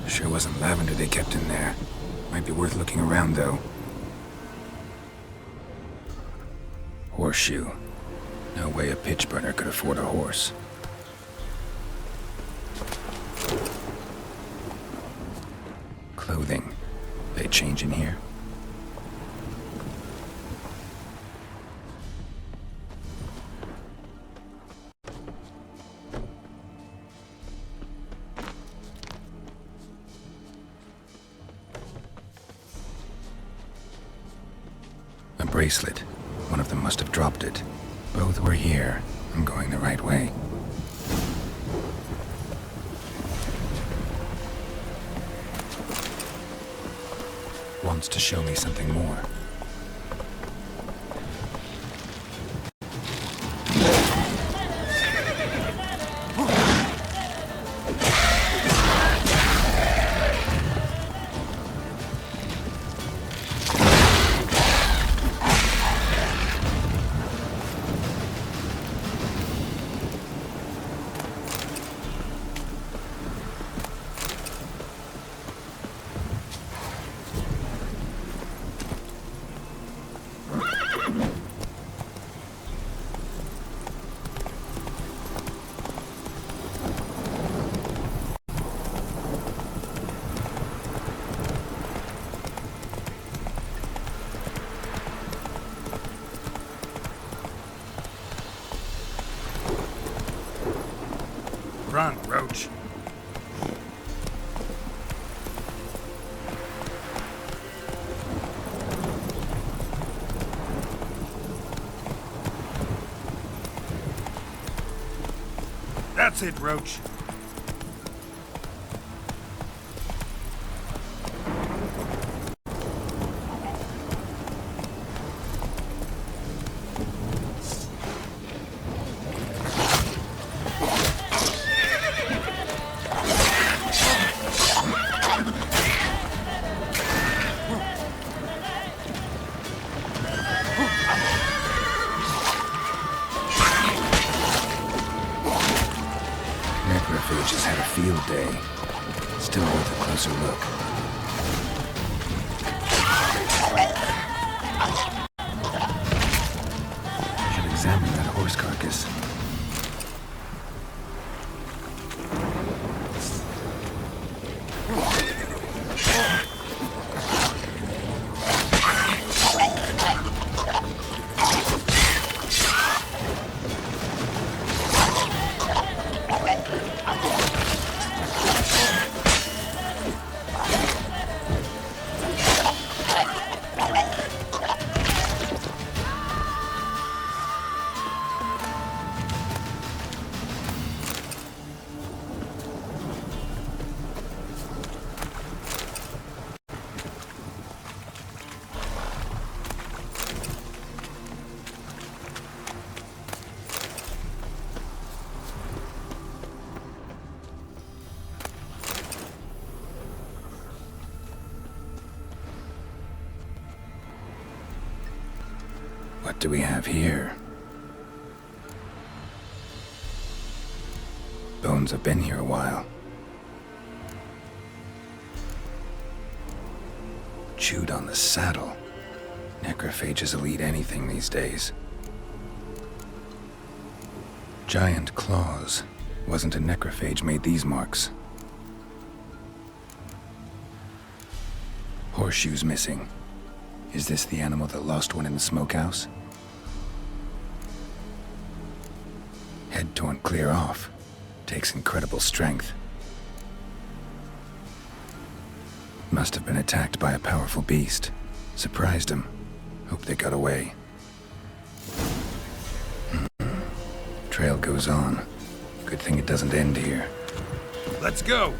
Sure wasn't lavender they kept in there. Might be worth looking around, though. Horseshoe. No way a pitch burner could afford a horse. Clothing. They change in here? A bracelet. One of them must have dropped it. Both were here. I'm going the right way. Wants to show me something more. Run, Roach. That's it, Roach. field day. Still worth a closer look. Should examine that horse carcass. What do we have here? Bones have been here a while. Chewed on the saddle. Necrophages will eat anything these days. Giant claws. Wasn't a necrophage made these marks. Horseshoes missing. Is this the animal that lost one in the smokehouse? Head torn clear off. Takes incredible strength. Must have been attacked by a powerful beast. Surprised him. Hope they got away. Trail goes on. Good thing it doesn't end here. Let's go!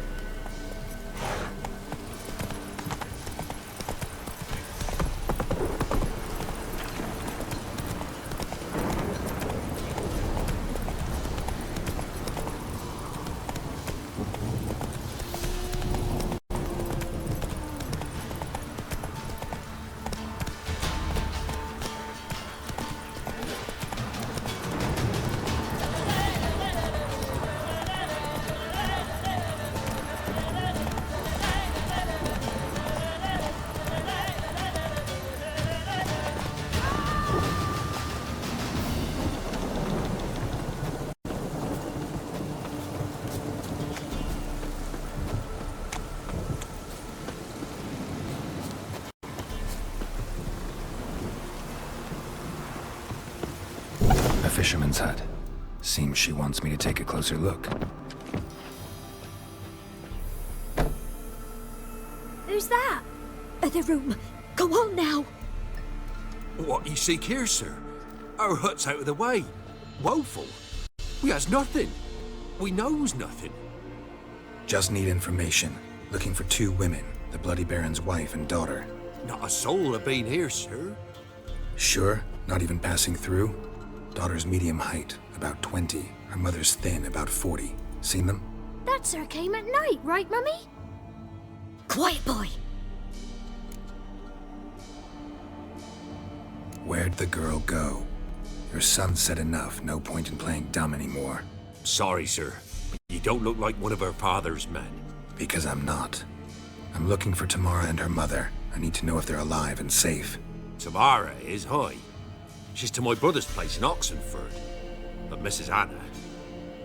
Fisherman's hut. Seems she wants me to take a closer look. Who's that? Other room. Go on now. What you seek here, sir? Our hut's out of the way. Woeful. We has nothing. We knows nothing. Just need information. Looking for 2 women, the Bloody Baron's wife and daughter. Not a soul have been here, sir. Sure? Not even passing through? Daughter's medium height, about 20. Her mother's thin, about 40. Seen them? That sir came at night, right, Mummy? Quiet, boy. Where'd the girl go? Your son said enough. No point in playing dumb anymore. Sorry, sir. You don't look like one of her father's men. Because I'm not. I'm looking for Tamara and her mother. I need to know if they're alive and safe. Tamara is high. She's to my brother's place in Oxenford. But Mrs. Anna,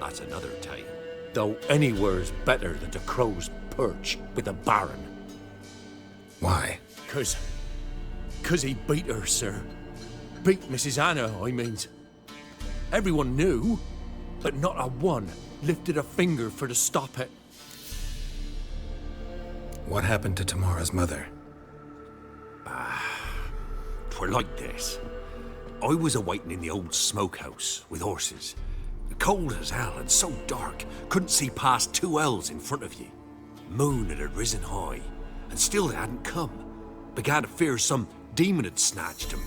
that's another tale. Though anywhere's better than to Crow's Perch with a baron. Why? 'Cause he beat her, sir. Beat Mrs. Anna, I means. Everyone knew, but not a one lifted a finger for to stop it. What happened to Tamara's mother? 'Twere like this. I was awaiting in the old smokehouse with horses. Cold as hell and so dark, couldn't see past 2 ells in front of you. Moon had risen high, and still they hadn't come. Began to fear some demon had snatched them.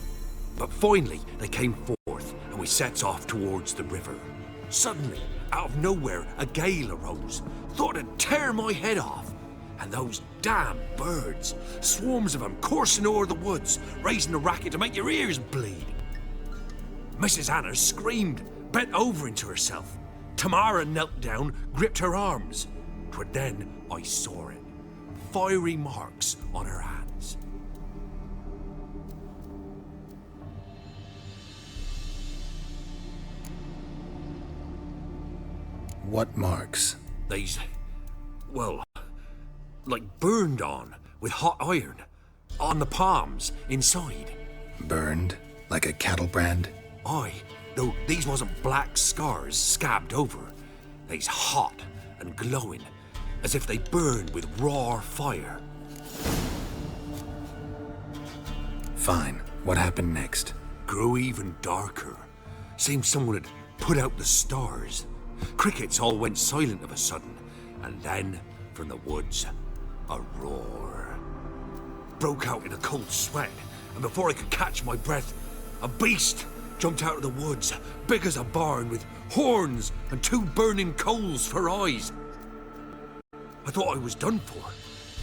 But finally they came forth, and we sets off towards the river. Suddenly, out of nowhere, a gale arose. Thought it'd tear my head off. And those damn birds, swarms of them coursing o'er the woods, raising a racket to make your ears bleed. Mrs. Anna screamed, bent over into herself. Tamara knelt down, gripped her arms. 'Twere but then I saw it. Fiery marks on her hands. What marks? These, well, like burned on with hot iron. On the palms, inside. Burned? Like a cattle brand? Aye, though these wasn't black scars scabbed over. They's hot and glowing, as if they burned with raw fire. Fine. What happened next? Grew even darker. Seemed someone had put out the stars. Crickets all went silent of a sudden, and then, from the woods, a roar. Broke out in a cold sweat, and before I could catch my breath, a beast jumped out of the woods, big as a barn, with horns and 2 burning coals for eyes. I thought I was done for.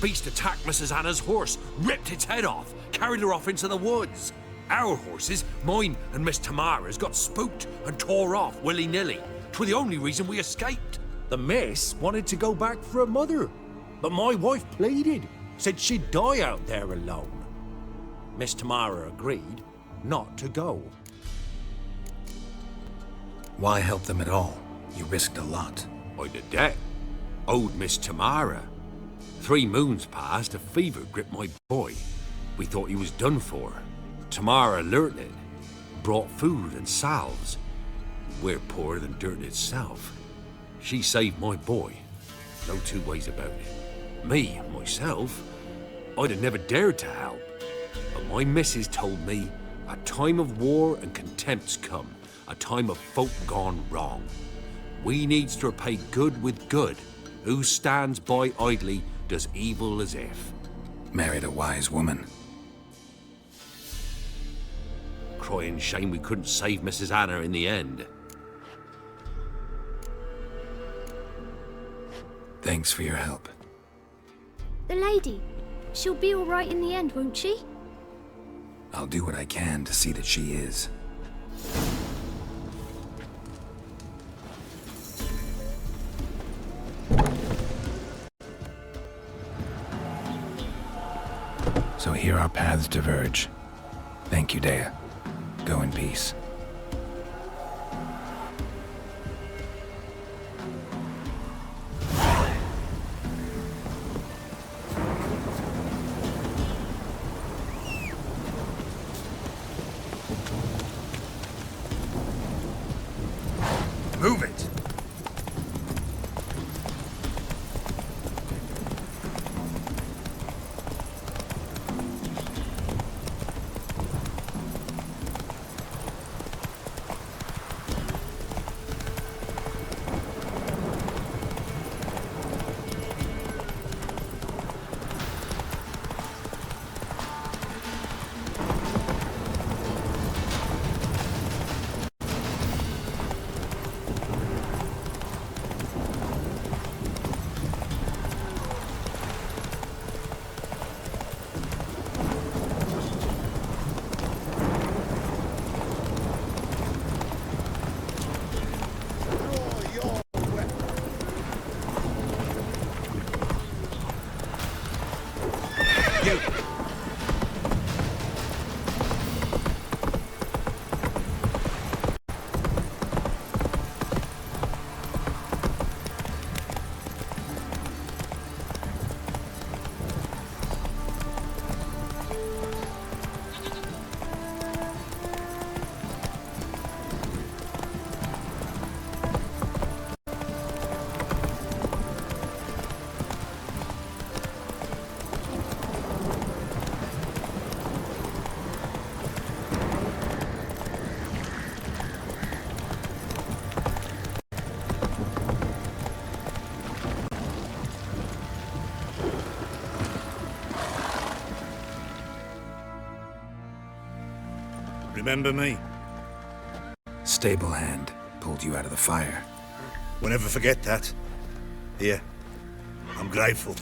Beast attacked Mrs. Anna's horse, ripped its head off, carried her off into the woods. Our horses, mine and Miss Tamara's, got spooked and tore off willy-nilly. 'Twere the only reason we escaped. The miss wanted to go back for her mother, but my wife pleaded, said she'd die out there alone. Miss Tamara agreed not to go. Why help them at all? You risked a lot. I'd a debt. Owed Miss Tamara. 3 moons passed, a fever gripped my boy. We thought he was done for. Tamara learnt it. Brought food and salves. We're poorer than dirt itself. She saved my boy. No 2 ways about it. Me, myself, I'd have never dared to help. But my missus told me a time of war and contempt's come. A time of folk gone wrong. We needs to repay good with good. Who stands by idly does evil as if. Married a wise woman. Crying shame we couldn't save Mrs. Anna in the end. Thanks for your help. The lady, she'll be all right in the end, won't she? I'll do what I can to see that she is. So here our paths diverge. Thank you, Dea. Go in peace. Move it! Remember me? Stable hand pulled you out of the fire. We'll never forget that. Here, I'm grateful.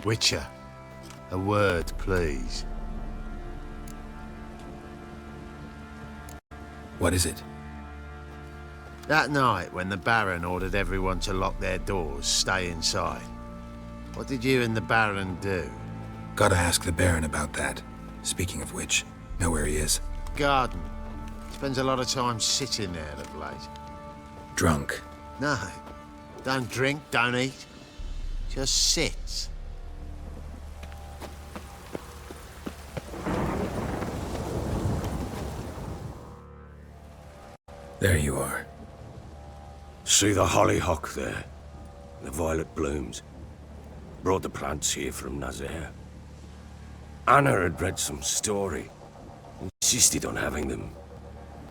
Witcher, a word, please. What is it? That night, when the Baron ordered everyone to lock their doors, stay inside, what did you and the Baron do? Gotta ask the Baron about that. Speaking of which, know where he is? Garden. Spends a lot of time sitting there of late. Drunk. No. Don't drink, don't eat. Just sits. There you are. See the hollyhock there? The violet blooms. Brought the plants here from Nazaire. Anna had read some story. Insisted on having them.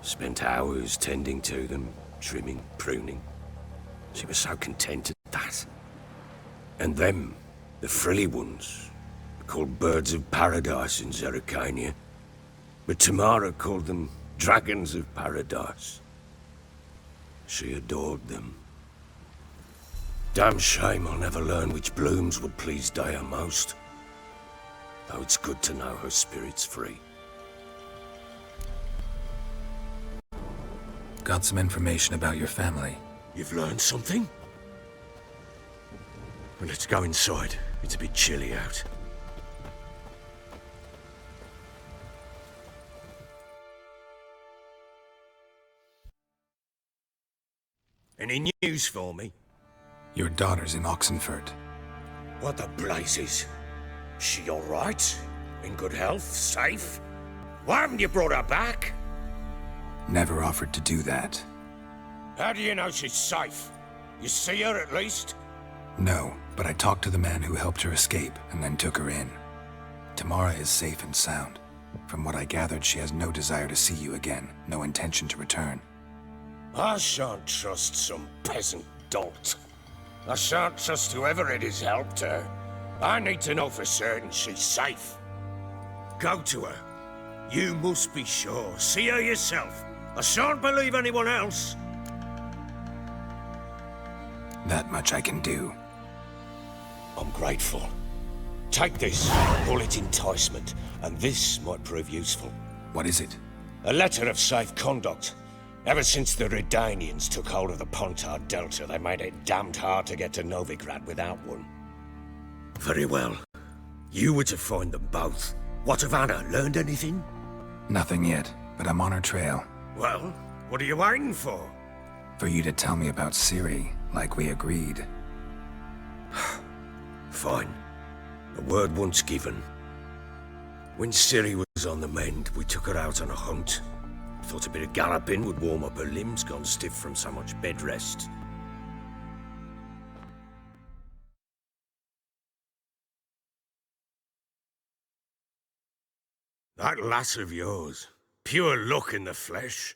Spent hours tending to them, trimming, pruning. She was so content at that. And them, the frilly ones, are called birds of paradise in Zerrikania. But Tamara called them dragons of paradise. She adored them. Damn shame I'll never learn which blooms would please Daya most. Though it's good to know her spirit's free. Got some information about your family. You've learned something? Well, let's go inside. It's a bit chilly out. Any news for me? Your daughter's in Oxenfurt. What the blazes? She all right? In good health? Safe? Why haven't you brought her back? Never offered to do that. How do you know she's safe? You see her at least? No, but I talked to the man who helped her escape and then took her in. Tamara is safe and sound. From what I gathered, she has no desire to see you again, no intention to return. I shan't trust some peasant dolt. I shan't trust whoever it is helped her. I need to know for certain she's safe. Go to her. You must be sure. See her yourself. I shan't believe anyone else. That much I can do. I'm grateful. Take this, call it enticement, and this might prove useful. What is it? A letter of safe conduct. Ever since the Redanians took hold of the Pontard Delta, they made it damned hard to get to Novigrad without one. Very well. You were to find them both. What of Anna? Learned anything? Nothing yet, but I'm on her trail. Well, what are you waiting for? For you to tell me about Ciri, like we agreed. Fine. A word once given. When Ciri was on the mend, we took her out on a hunt. Thought a bit of galloping would warm up her limbs, gone stiff from so much bed rest. That lass of yours, pure luck in the flesh.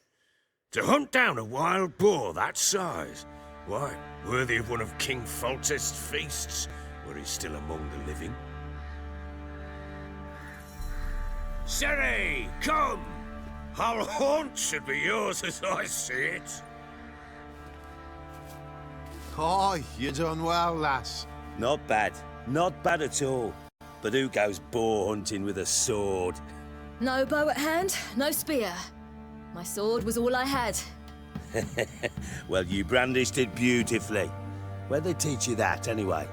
To hunt down a wild boar that size, why, worthy of one of King Foltest's feasts, were he still among the living. Ciri, come! Our haunt should be yours as I see it. Aye, you done well, lass. Not bad. Not bad at all. But who goes boar hunting with a sword? No bow at hand, no spear. My sword was all I had. Well, you brandished it beautifully. Where'd they teach you that, anyway?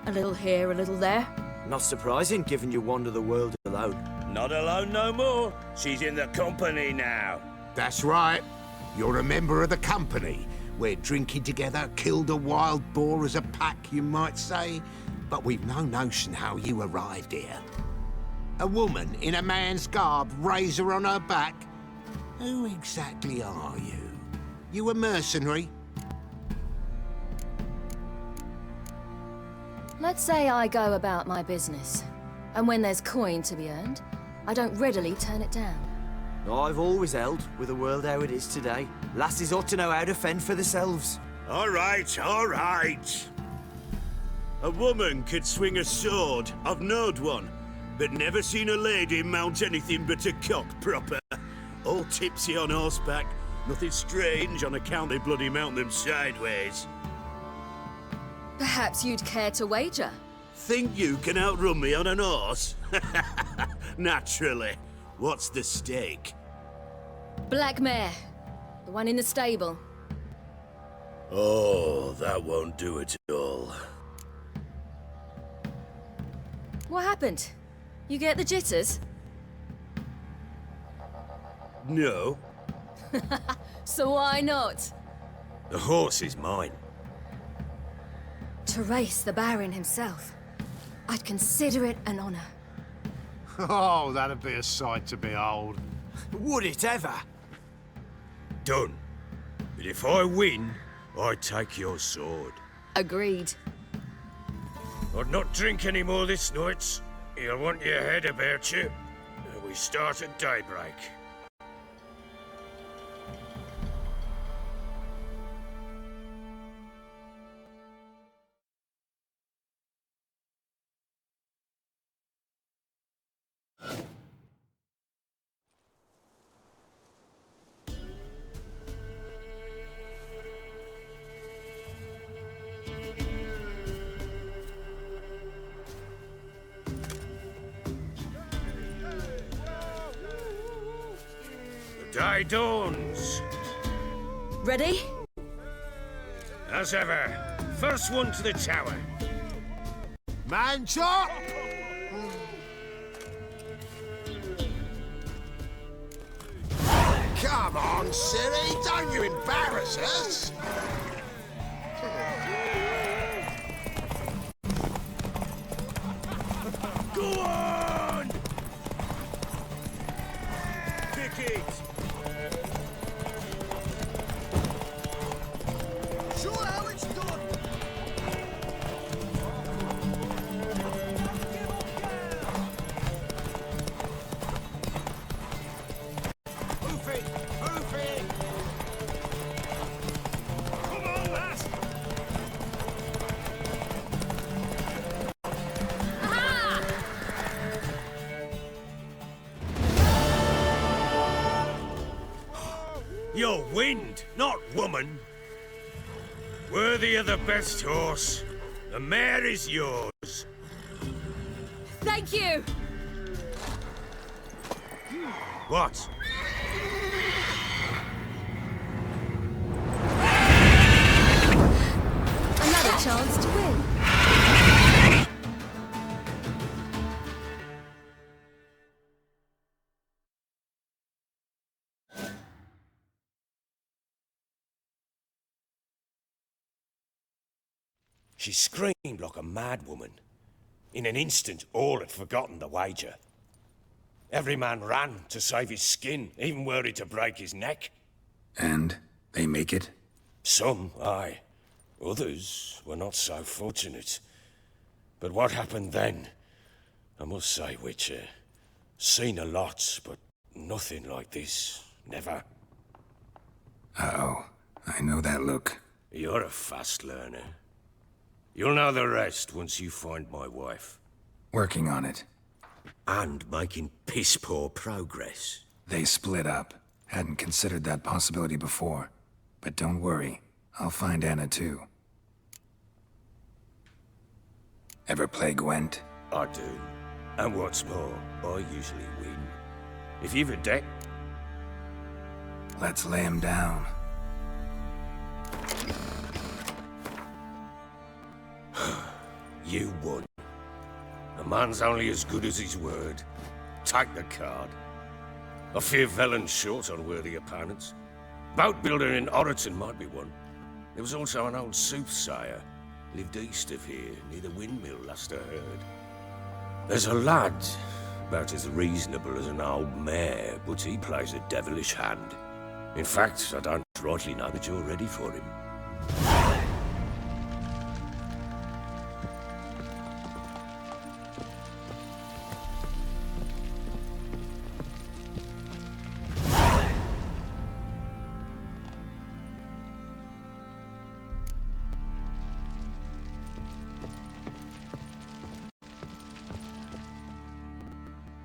A little here, a little there. Not surprising, given you wander the world alone. Not alone no more. She's in the company now. That's right. You're a member of the company. We're drinking together, killed a wild boar as a pack, you might say. But we've no notion how you arrived here. A woman in a man's garb, razor on her back? Who exactly are you? You a mercenary? Let's say I go about my business. And when there's coin to be earned, I don't readily turn it down. I've always held, with the world how it is today, lasses ought to know how to fend for themselves. All right, all right. A woman could swing a sword. I've knowed one, but never seen a lady mount anything but a cock proper. All tipsy on horseback. Nothing strange on account they bloody mount them sideways. Perhaps you'd care to wager? Think you can outrun me on an horse? Naturally. What's the stake? Black mare. The one in the stable. Oh, that won't do it at all. What happened? You get the jitters? No. So why not? The horse is mine. To race the Baron himself. I'd consider it an honor. Oh, that'd be a sight to behold. Would it ever? Done. But if I win, I take your sword. Agreed. I'd not drink any more this night. You'll want your head about you. We start at daybreak. Day dawns. Ready? As ever, first one to the tower. Man chop! Come on, silly, don't you embarrass us! Go on! Kick it! Show how it's done! Hoof it! Hoof it! Come on, lass! You're wind, not woman. Worthy of the best horse. The mare is yours. Thank you! What? Another chance to win. She screamed like a mad woman. In an instant, all had forgotten the wager. Every man ran to save his skin, even worried to break his neck. And they make it? Some, aye. Others were not so fortunate. But what happened then? I must say, Witcher, seen a lot, but nothing like this. Never. Uh-oh. I know that look. You're a fast learner. You'll know the rest once you find my wife. Working on it. And making piss-poor progress. They split up. Hadn't considered that possibility before. But don't worry. I'll find Anna too. Ever play Gwent? I do. And what's more, I usually win. If you've a deck... Let's lay him down. You won. A man's only as good as his word. Take the card. I fear Velen's short on worthy opponents. Boat builder in Oroton might be one. There was also an old soothsayer. Lived east of here, near the windmill, last I heard. There's a lad, about as reasonable as an old mare, but he plays a devilish hand. In fact, I don't rightly know that you're ready for him.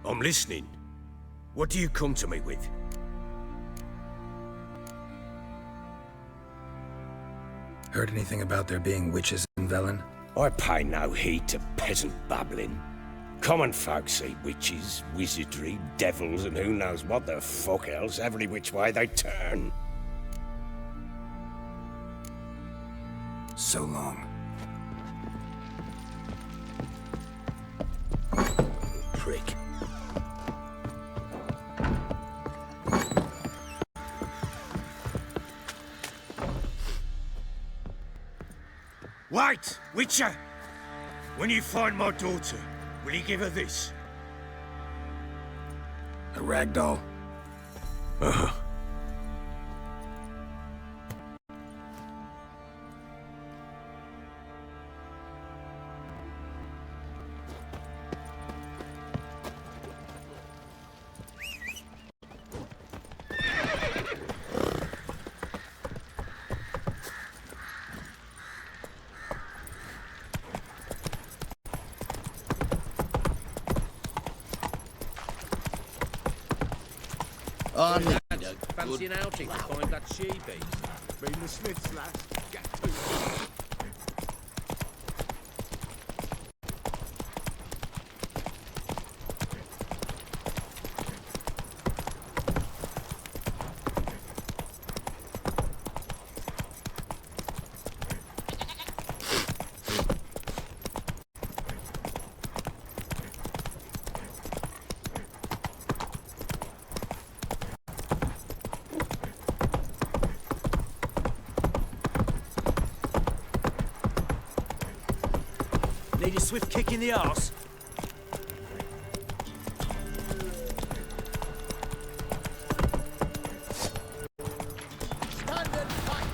I'm listening. What do you come to me with? Heard anything about there being witches in Velen? I pay no heed to peasant babbling. Common folk see witches, wizardry, devils, and who knows what the fuck else every which way they turn. So long. Prick. Wait, Witcher! When you find my daughter, will you give her this? A rag doll? Uh-huh. Fancy an outing to find that she-beast? Bring the Smiths, lads. Get to Need a swift kick in the arse? Stand and fight!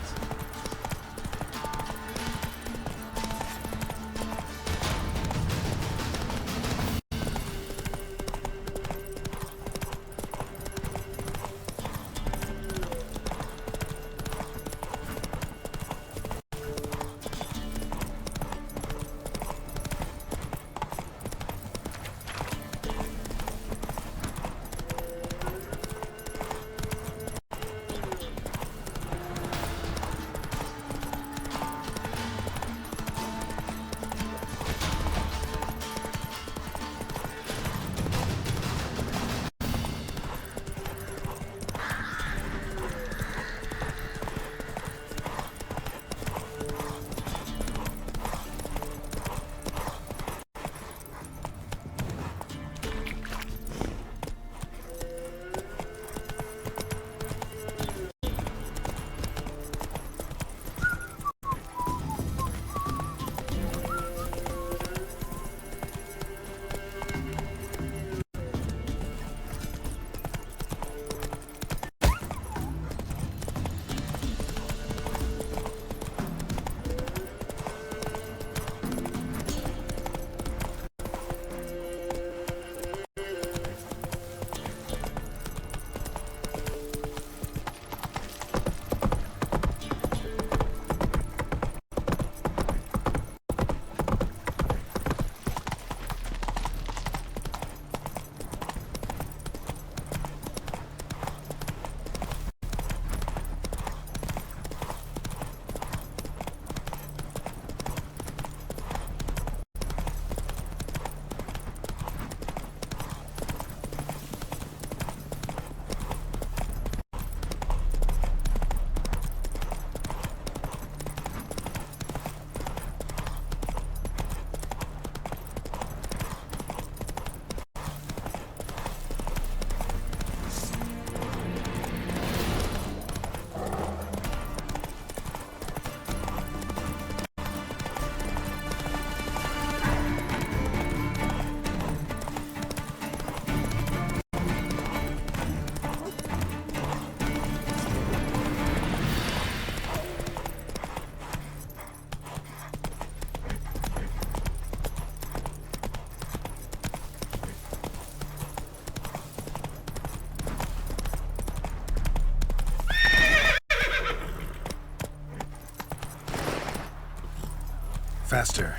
Faster.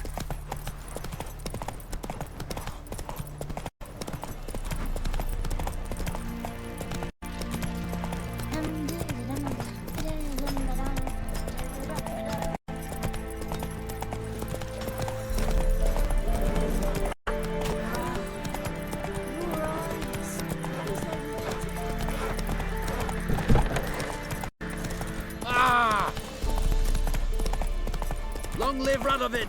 Long live Radovid!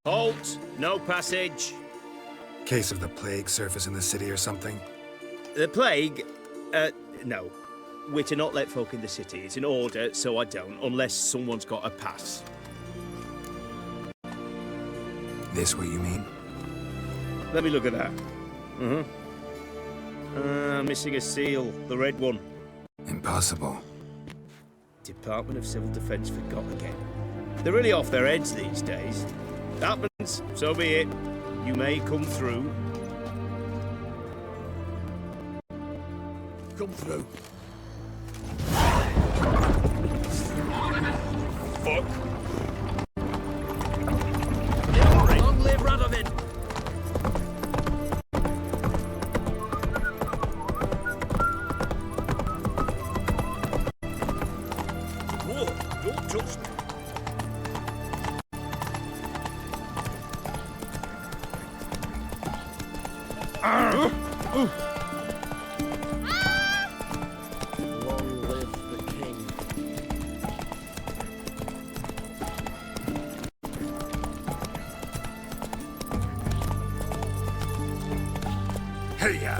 Halt! No passage. Case of the plague surface in the city or something? The plague? No. We're to not let folk in the city. It's an order, so I don't, unless someone's got a pass. This what you mean? Let me look at that. Missing a seal. The red one. Impossible. Department of Civil Defence forgot again. They're really off their heads these days. Happens, so be it. You may come through. Come through. Fuck. Long live Radovid! Whoa, don't touch me. Long live the king. Hey-ya!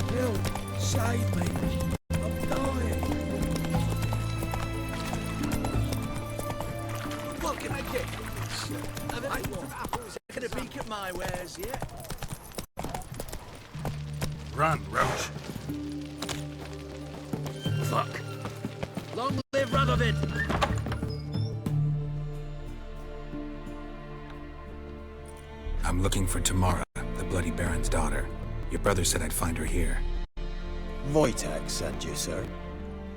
Bill, save me. I'm dying. What can I get you? Can a peek at my wares yet? Run, Roach. Fuck. Long live Radovid! I'm looking for Tamara, the Bloody Baron's daughter. Your brother said I'd find her here. Wojtek sent you, sir.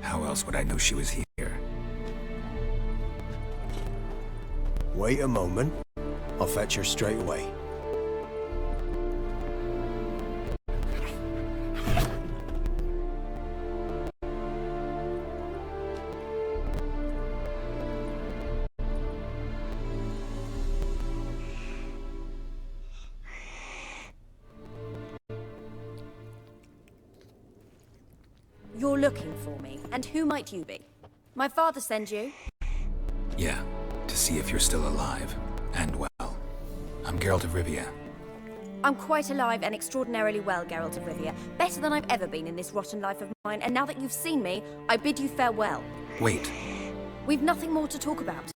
How else would I know she was here? Wait a moment. I'll fetch her straight away. You're looking for me, and who might you be? My father send you? Yeah, to see if you're still alive. And well. I'm Geralt of Rivia. I'm quite alive and extraordinarily well, Geralt of Rivia. Better than I've ever been in this rotten life of mine, and now that you've seen me, I bid you farewell. Wait. We've nothing more to talk about.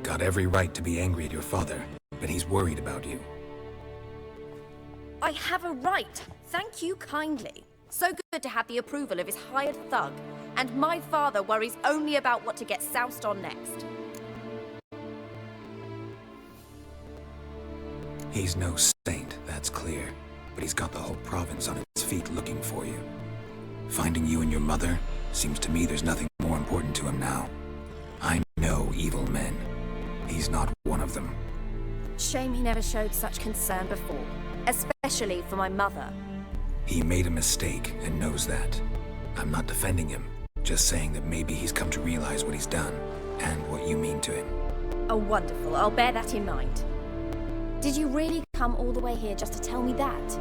Got every right to be angry at your father, but he's worried about you. I have a right. Thank you kindly. So good to have the approval of his hired thug. And my father worries only about what to get soused on next. He's no saint, that's clear. But he's got the whole province on its feet looking for you. Finding you and your mother, seems to me there's nothing more important to him now. I know evil men. He's not one of them. Shame he never showed such concern before. Especially for my mother. He made a mistake and knows that. I'm not defending him, just saying that maybe he's come to realize what he's done and what you mean to him. Oh, wonderful. I'll bear that in mind. Did you really come all the way here just to tell me that?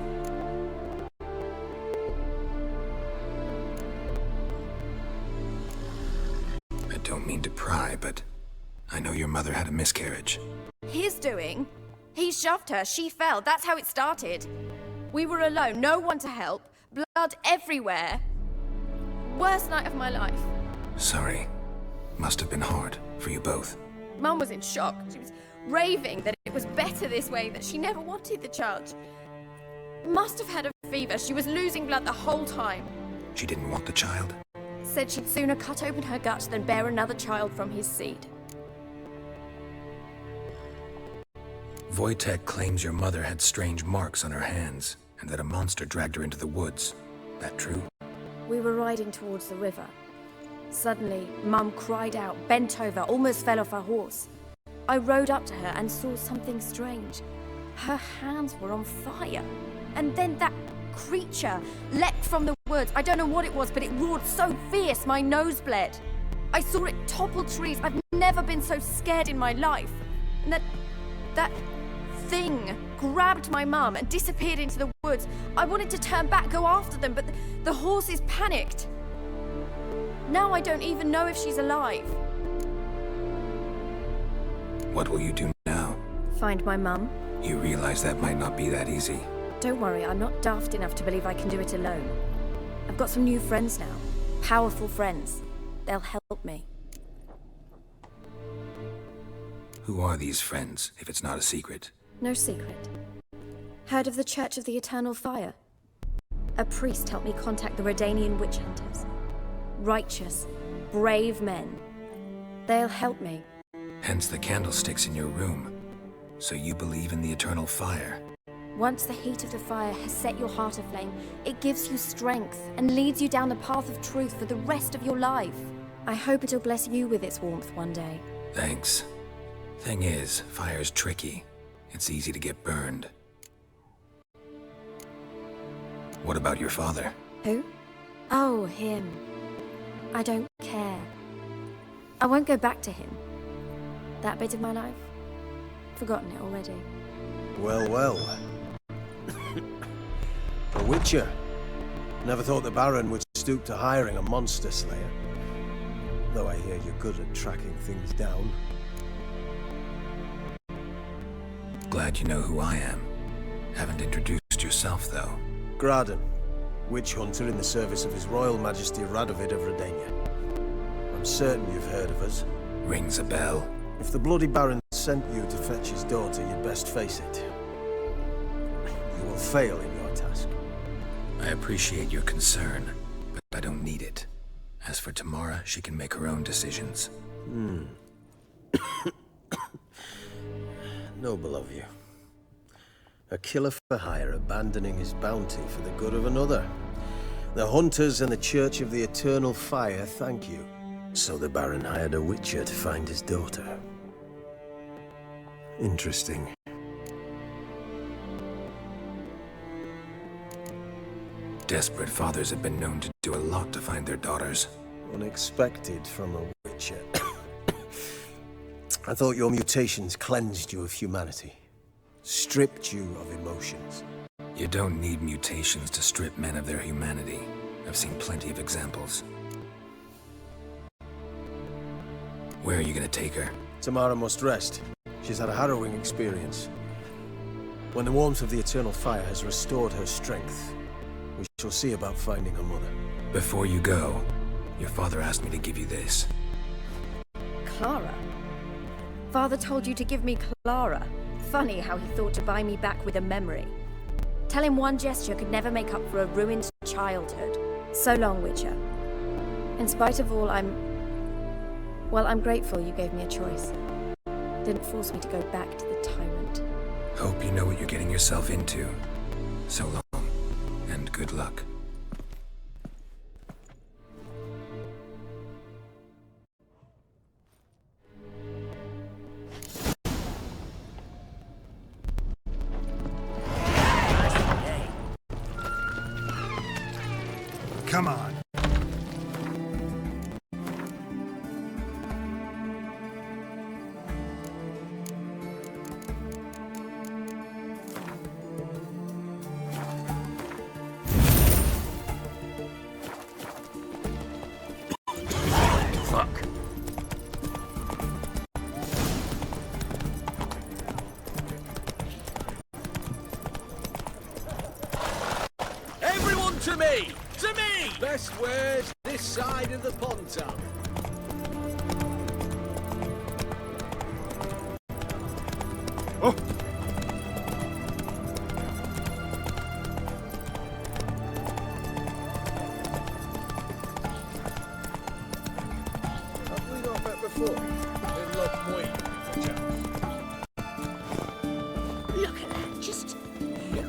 I don't mean to pry, but I know your mother had a miscarriage. His doing? He shoved her, she fell, that's how it started. We were alone, no one to help, blood everywhere. Worst night of my life. Sorry. Must have been hard for you both. Mum was in shock. She was raving that it was better this way, that she never wanted the child. Must have had a fever, she was losing blood the whole time. She didn't want the child? Said she'd sooner cut open her gut than bear another child from his seed. Wojtek claims your mother had strange marks on her hands, and that a monster dragged her into the woods. That true? We were riding towards the river. Suddenly, Mum cried out, bent over, almost fell off her horse. I rode up to her and saw something strange. Her hands were on fire. And then that creature leapt from the woods. I don't know what it was, but it roared so fierce my nose bled. I saw it topple trees. I've never been so scared in my life. And that thing grabbed my mum and disappeared into the woods. I wanted to turn back, go after them, but the horses panicked. Now I don't even know if she's alive. What will you do now? Find my mum. You realize that might not be that easy. Don't worry, I'm not daft enough to believe I can do it alone. I've got some new friends now. Powerful friends. They'll help me. Who are these friends, if it's not a secret? No secret. Heard of the Church of the Eternal Fire? A priest helped me contact the Redanian witch hunters. Righteous, brave men. They'll help me. Hence the candlesticks in your room. So you believe in the eternal fire? Once the heat of the fire has set your heart aflame, it gives you strength and leads you down the path of truth for the rest of your life. I hope it'll bless you with its warmth one day. Thanks. Thing is, fire's tricky. It's easy to get burned. What about your father? Who? Oh, him. I don't care. I won't go back to him. That bit of my life? Forgotten it already. Well, well. A witcher. Never thought the Baron would stoop to hiring a monster slayer. Though I hear you're good at tracking things down. Glad you know who I am. Haven't introduced yourself, though. Graden, witch hunter in the service of His Royal Majesty Radovid of Redania. I'm certain you've heard of us. Rings a bell. If the bloody Baron sent you to fetch his daughter, you'd best face it. You will fail in your task. I appreciate your concern, but I don't need it. As for Tamara, she can make her own decisions. Noble of you. A killer for hire abandoning his bounty for the good of another. The hunters and the Church of the Eternal Fire thank you. So the Baron hired a witcher to find his daughter. Interesting. Desperate fathers have been known to do a lot to find their daughters. Unexpected from a witcher. I thought your mutations cleansed you of humanity. Stripped you of emotions. You don't need mutations to strip men of their humanity. I've seen plenty of examples. Where are you gonna take her? Tamara must rest. She's had a harrowing experience. When the warmth of the Eternal Fire has restored her strength, we shall see about finding her mother. Before you go, your father asked me to give you this. Clara? Father told you to give me Clara. Funny how he thought to buy me back with a memory. Tell him one gesture could never make up for a ruined childhood. So long, Witcher. In spite of all, I'm grateful you gave me a choice. Didn't force me to go back to the tyrant. Hope you know what you're getting yourself into. So long, and good luck. Come on. Fuck. Everyone to me! To me! Best ways this side of the Ponton. Oh! Have we not met before? In Loch Moy, perchance. Look at that, just look.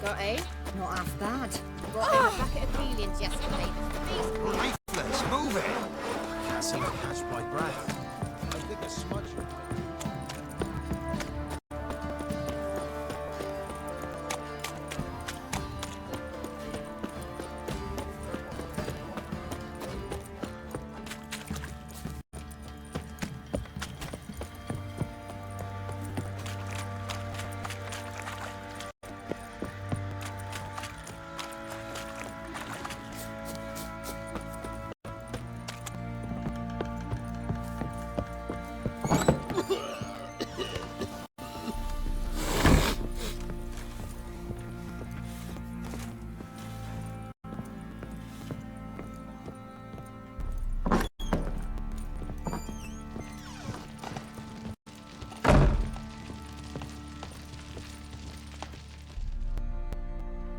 Got eh? Not half bad. Brought in a bucket of peelings yesterday. Lifeless, move it! Can't seem to catch my breath. I think a smudge.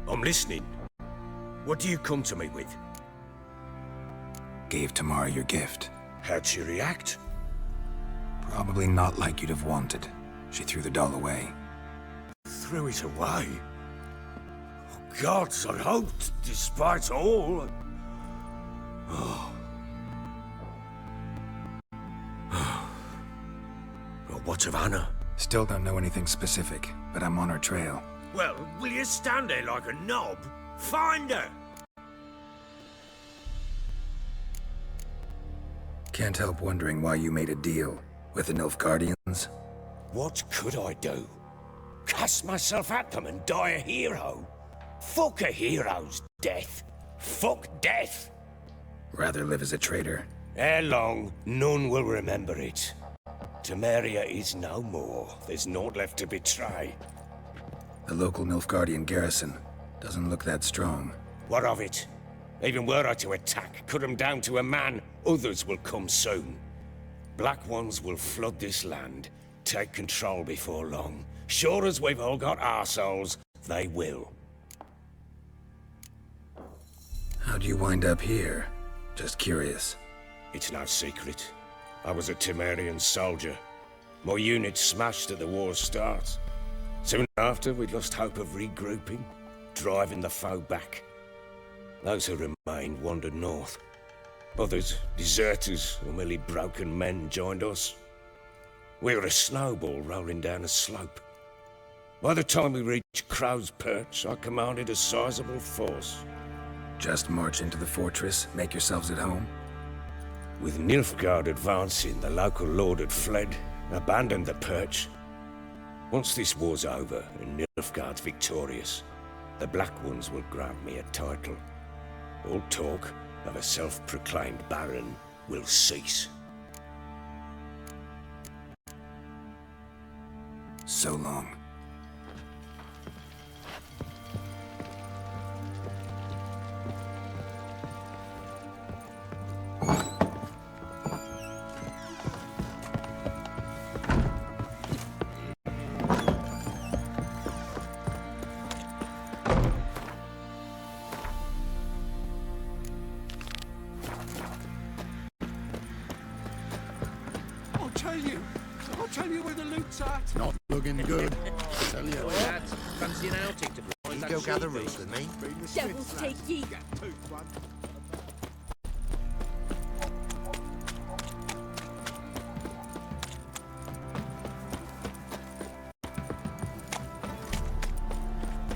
I'm listening. What do you come to me with? Gave Tamara your gift. How'd she react? Probably not like you'd have wanted. She threw the doll away. Threw it away? Oh, gods, I hoped, despite all. Oh. Well, what of Anna? Still don't know anything specific, but I'm on her trail. Well, will you stand there like a knob? Find her! Can't help wondering why you made a deal with the Nilfgaardians. What could I do? Cast myself at them and die a hero? Fuck a hero's death. Fuck death. Rather live as a traitor. Ere long, none will remember it. Temeria is no more. There's naught left to betray. The local Nilfgaardian garrison doesn't look that strong. What of it? Even were I to attack, cut them down to a man, others will come soon. Black Ones will flood this land, take control before long. Sure as we've all got arseholes, they will. How'd you wind up here? Just curious. It's no secret. I was a Temerian soldier. My unit smashed at the war's start. Soon after, we'd lost hope of regrouping, driving the foe back. Those who remained wandered north. Others, deserters or merely broken men, joined us. We were a snowball rolling down a slope. By the time we reached Crow's Perch, I commanded a sizable force. Just march into the fortress, make yourselves at home? With Nilfgaard advancing, the local lord had fled, abandoned the perch. Once this war's over and Nilfgaard's victorious, the Black Ones will grant me a title. All talk of a self-proclaimed baron will cease. So long. I'll tell you where the loot's at. Not looking good. I tell you. Fancy an outing to find that Go gather sheep roots with me. Devil's take ye.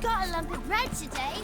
Got a lump of bread today.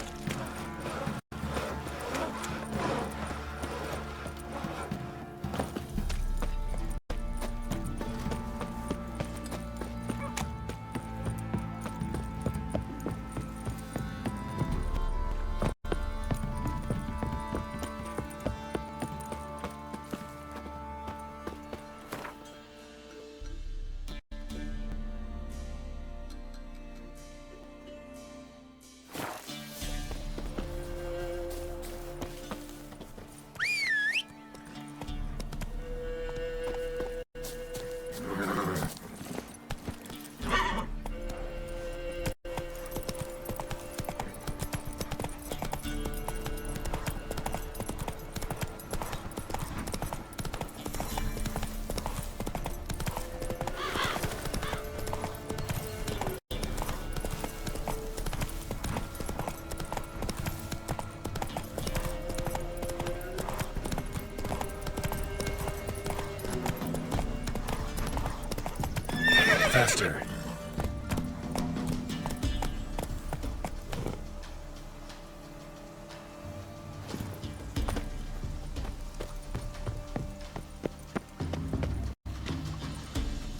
Faster.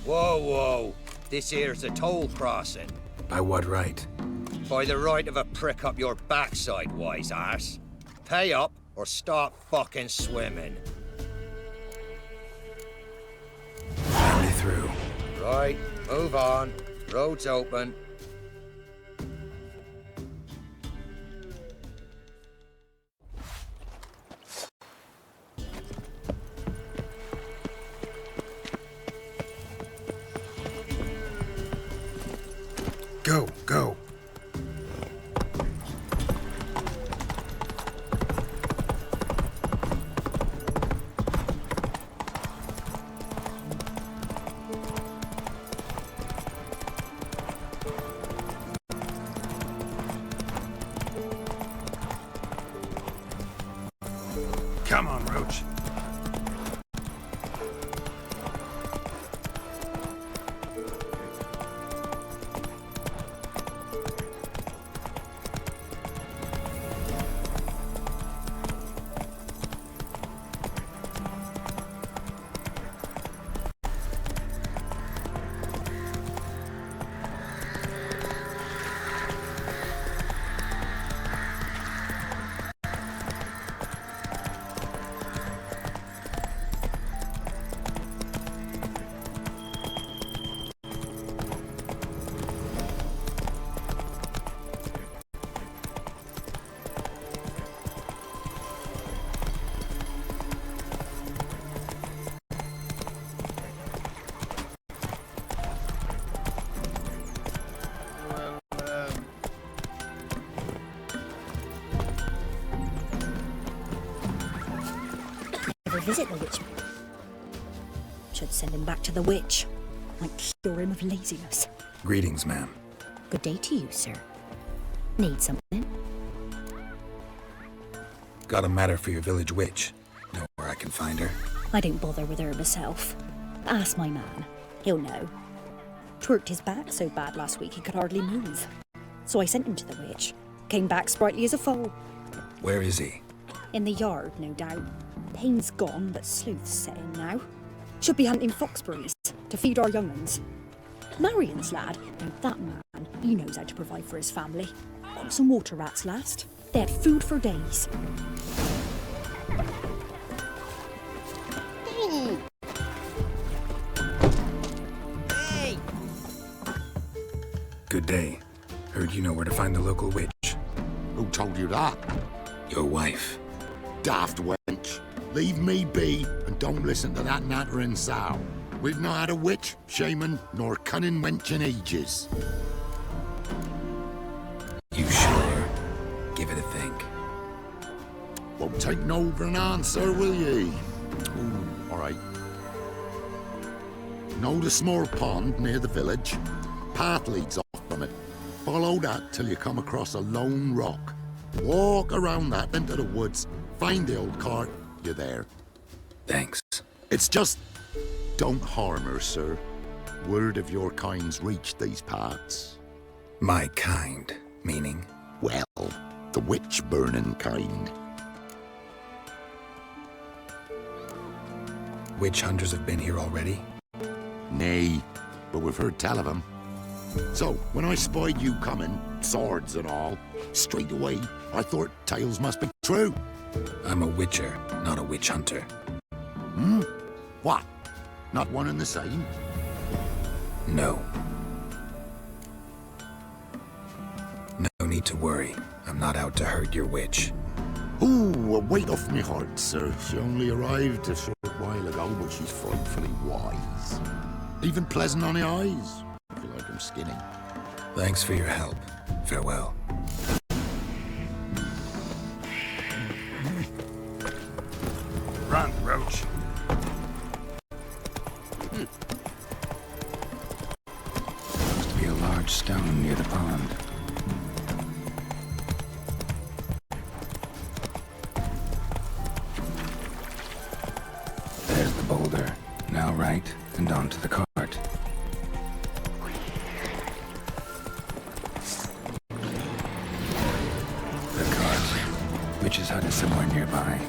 Whoa, whoa. This here's a toll crossing. By what right? By the right of a prick up your backside, wise ass. Pay up or stop fucking swimming. Let me through. Right, move on. Road's open. Go, go. Come on, Roach. Visit the witch. Should send him back to the witch. Might cure him of laziness. Greetings, ma'am. Good day to you, sir. Need something? Got a matter for your village witch. Know where I can find her? I don't bother with her myself. Ask my man. He'll know. Twerked his back so bad last week he could hardly move. So I sent him to the witch. Came back sprightly as a foal. Where is he? In the yard, no doubt. Pain's gone, but sleuth's set in now. Should be hunting foxberries to feed our young uns. Marion's lad, now that man, he knows how to provide for his family. Caught some water rats last. They had food for days. Hey! Good day. Heard you know where to find the local witch. Who told you that? Your wife. Daft wench. Leave me be and don't listen to that nattering sow. We've not had a witch, shaman, nor cunning wench in ages. You sure? Give it a think. Won't take no for an answer, will ye? Ooh, all right. Know the small pond near the village? Path leads off from it. Follow that till you come across a lone rock. Walk around that into the woods. Find the old cart. You're there. Thanks. It's just... don't harm her, sir. Word of your kind's reached these parts. My kind, meaning? Well, the witch-burning kind. Witch hunters have been here already? Nay, but we've heard tell of them. So, when I spied you coming, swords and all, straight away, I thought tales must be true. I'm a witcher, not a witch hunter. Hmm? What? Not one and the same? No. No need to worry. I'm not out to hurt your witch. Ooh, a weight off me heart, sir. She only arrived a short while ago, but she's frightfully wise. Even pleasant on the eyes. I feel like I'm skinning. Thanks for your help. Farewell. Run, Roach. Must be a large stone near the pond. There's the boulder. Now right, and onto the cart. hereby.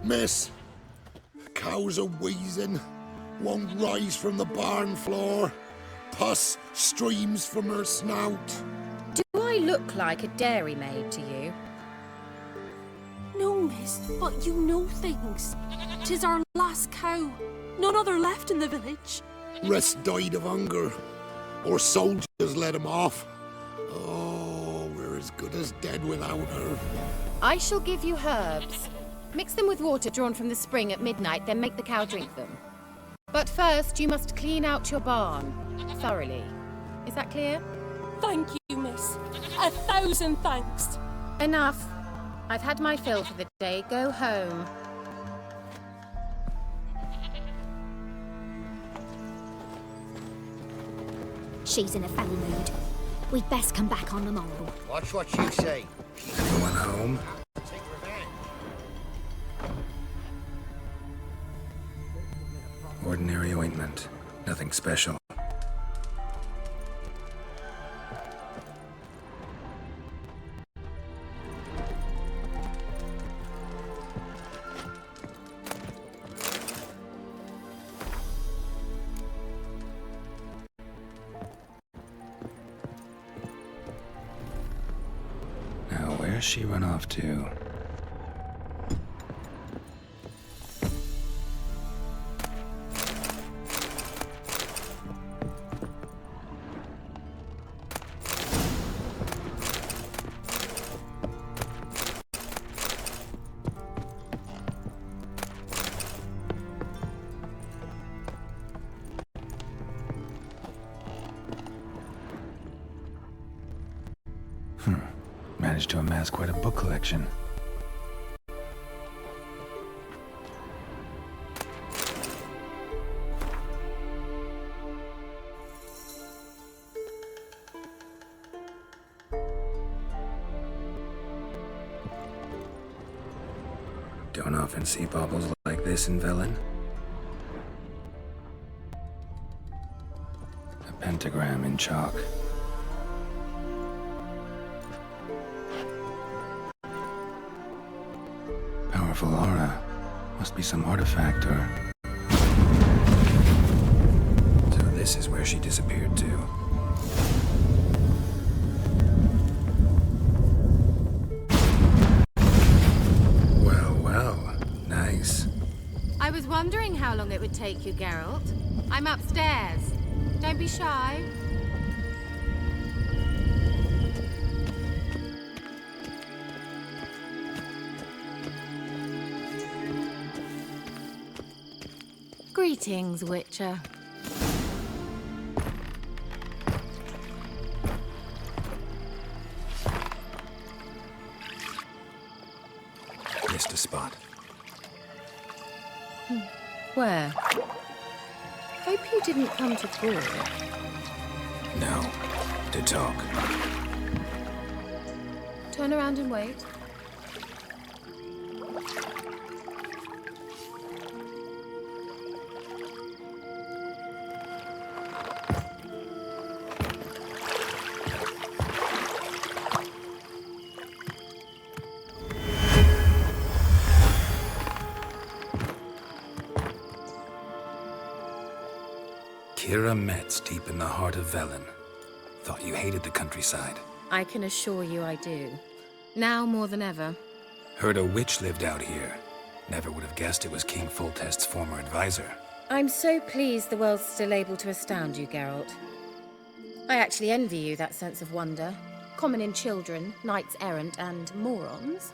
Miss, cows are wheezing, won't rise from the barn floor. Pus streams from her snout. Do I look like a dairymaid to you? No, miss, but you know things. 'Tis our last cow. None other left in the village. Rest died of hunger, or soldiers let him off. Oh, we're as good as dead without her. I shall give you herbs. Mix them with water drawn from the spring at midnight, then make the cow drink them. But first, you must clean out your barn thoroughly. Is that clear? Thank you, miss. 1,000 thanks. Enough. I've had my fill for the day. Go home. She's in a foul mood. We'd best come back on the morrow. Watch what you say. Going home? Take revenge. Ordinary ointment. Nothing special. Now, where's she run off to? Managed to amass quite a book collection. Don't often see baubles like this in Velen. A pentagram in chalk. Powerful aura. Must be some artifact or... So this is where she disappeared to. Well, well. Nice. I was wondering how long it would take you, Geralt. I'm upstairs. Don't be shy. Greetings, Witcher. Missed a spot. Where? Hope you didn't come to talk. No. To talk. Turn around and wait. Kira Metz, deep in the heart of Velen. Thought you hated the countryside. I can assure you I do. Now more than ever. Heard a witch lived out here. Never would have guessed it was King Foltest's former advisor. I'm so pleased the world's still able to astound you, Geralt. I actually envy you that sense of wonder. Common in children, knights errant, and morons.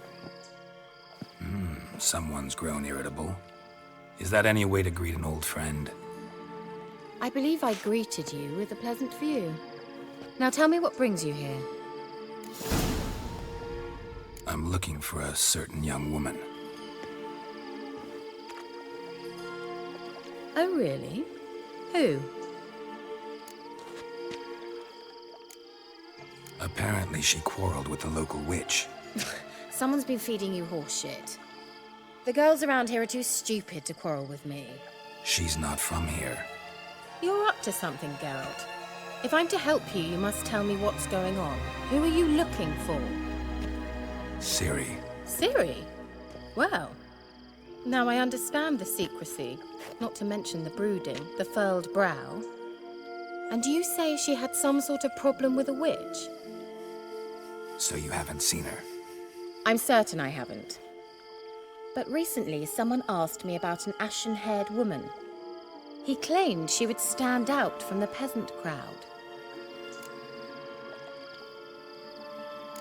Someone's grown irritable. Is that any way to greet an old friend? I believe I greeted you with a pleasant view. Now tell me what brings you here. I'm looking for a certain young woman. Oh, really? Who? Apparently she quarreled with the local witch. Someone's been feeding you horse shit. The girls around here are too stupid to quarrel with me. She's not from here. You're up to something, Geralt. If I'm to help you, you must tell me what's going on. Who are you looking for? Ciri. Ciri? Well, now I understand the secrecy, not to mention the brooding, the furled brow. And you say she had some sort of problem with a witch? So you haven't seen her? I'm certain I haven't. But recently, someone asked me about an ashen-haired woman. He claimed she would stand out from the peasant crowd.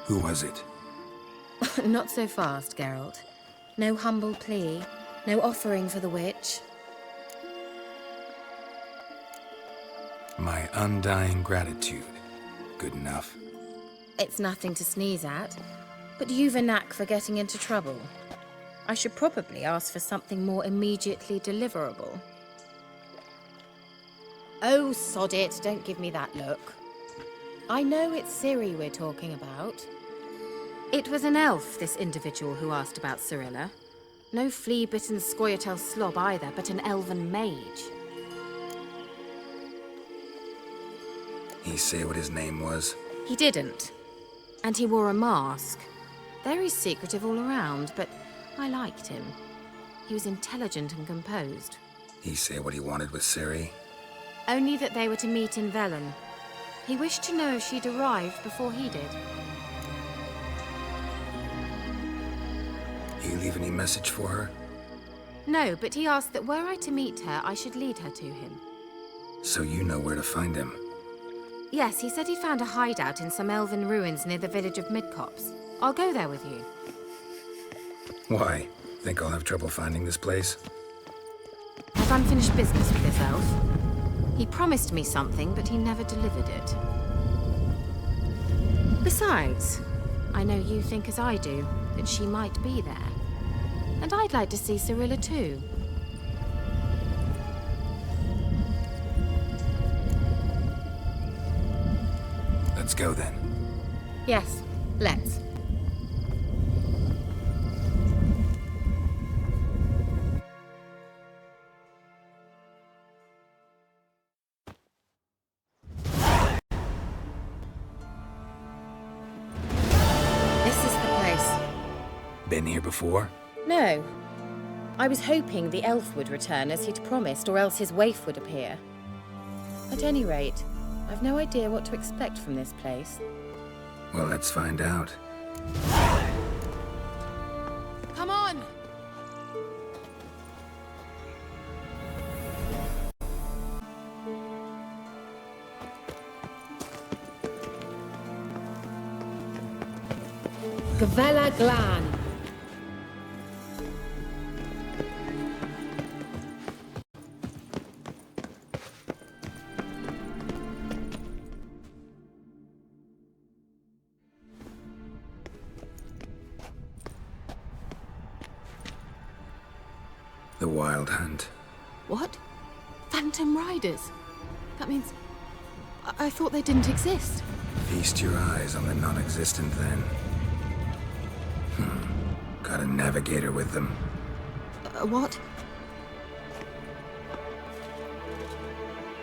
Who was it? Not so fast, Geralt. No humble plea, no offering for the witch. My undying gratitude. Good enough. It's nothing to sneeze at, but you've a knack for getting into trouble. I should probably ask for something more immediately deliverable. Oh, sod it, don't give me that look. I know it's Ciri we're talking about. It was an elf, this individual who asked about Cirilla. No flea-bitten Scoia'tael slob either, but an elven mage. He say what his name was? He didn't. And he wore a mask. Very secretive all around, but I liked him. He was intelligent and composed. He say what he wanted with Ciri? Only that they were to meet in Velen. He wished to know if she'd arrived before he did. You leave any message for her? No, but he asked that were I to meet her, I should lead her to him. So you know where to find him? Yes, he said he'd found a hideout in some elven ruins near the village of Midcopse. I'll go there with you. Why? Think I'll have trouble finding this place? I've unfinished business with this elf. He promised me something, but he never delivered it. Besides, I know you think as I do, that she might be there. And I'd like to see Cirilla too. Let's go then. Yes, let's. Been here before? No. I was hoping the elf would return as he'd promised, or else his waif would appear. At any rate, I've no idea what to expect from this place. Well, let's find out. Come on! Gavella Glan. The Wild Hunt. What? Phantom Riders? That means... I thought they didn't exist. Feast your eyes on the non-existent then. Got a navigator with them. What?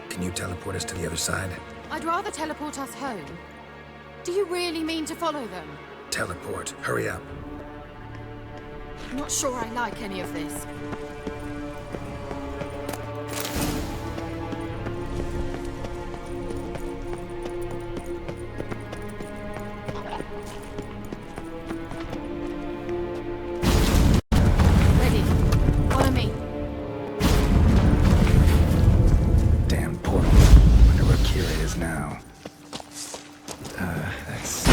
Can you teleport us to the other side? I'd rather teleport us home. Do you really mean to follow them? Teleport. Hurry up. I'm not sure I like any of this. Ready. Follow me. Damn portal. Wonder where Kira is now. That's...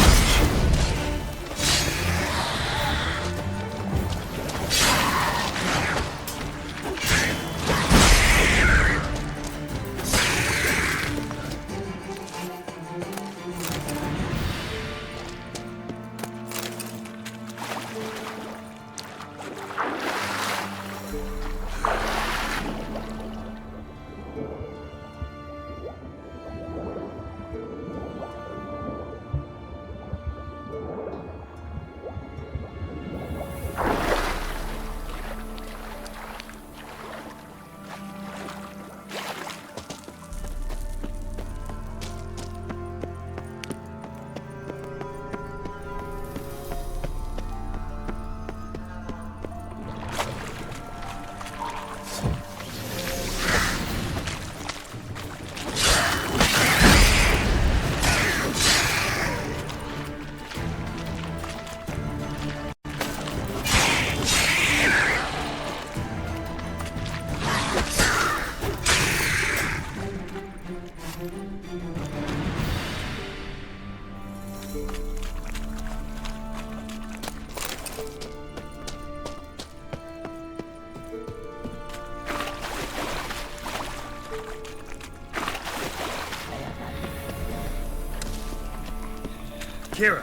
Kira!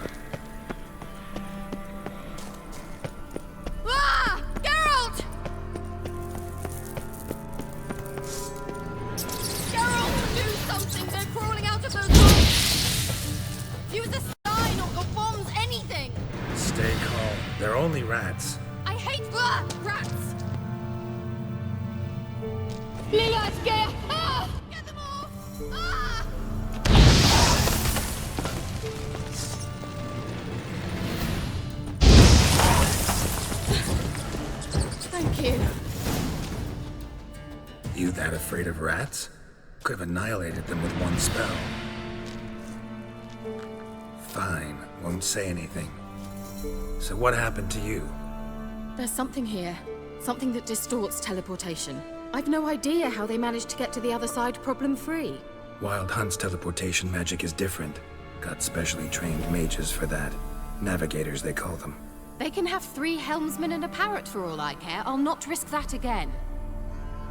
Ah! Geralt! Geralt, do something! They're crawling out of those holes! Use a sign or bombs, anything! Stay calm. They're only rats. I hate rats! Let's get... Ah! Get them off! Ah! Thank you. You that afraid of rats? Could have annihilated them with one spell. Fine, won't say anything. So what happened to you? There's something here. Something that distorts teleportation. I've no idea how they managed to get to the other side problem-free. Wild Hunt's teleportation magic is different. Got specially trained mages for that. Navigators, they call them. They can have 3 helmsmen and a parrot for all I care. I'll not risk that again.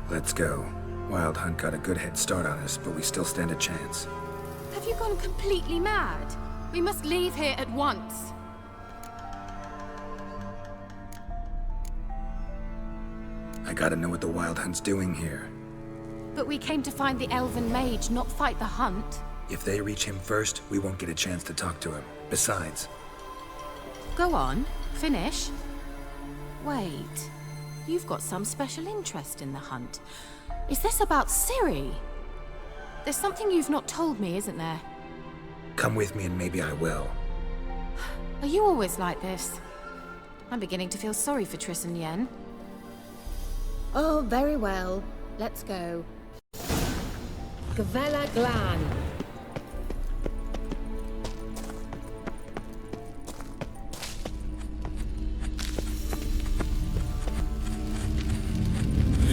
Let's go. Wild Hunt got a good head start on us, but we still stand a chance. Have you gone completely mad? We must leave here at once. I gotta know what the Wild Hunt's doing here. But we came to find the elven mage, not fight the hunt. If they reach him first, we won't get a chance to talk to him. Besides... Go on, finish. Wait, you've got some special interest in the hunt. Is this about Ciri? There's something you've not told me, isn't there? Come with me and maybe I will. Are you always like this? I'm beginning to feel sorry for Triss and Yen. Oh, very well. Let's go. Gavella Glan.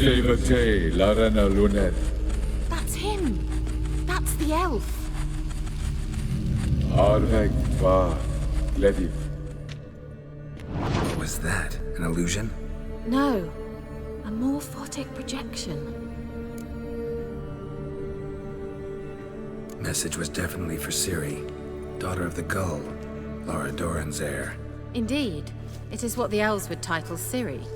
Levate, Larena Lunet. That's him. That's the elf. Arveg va, Ledi. What was that? An illusion? No. A morphotic projection. Message was definitely for Ciri, daughter of the Gull, Lara Doran's heir. Indeed. It is what the elves would title Ciri.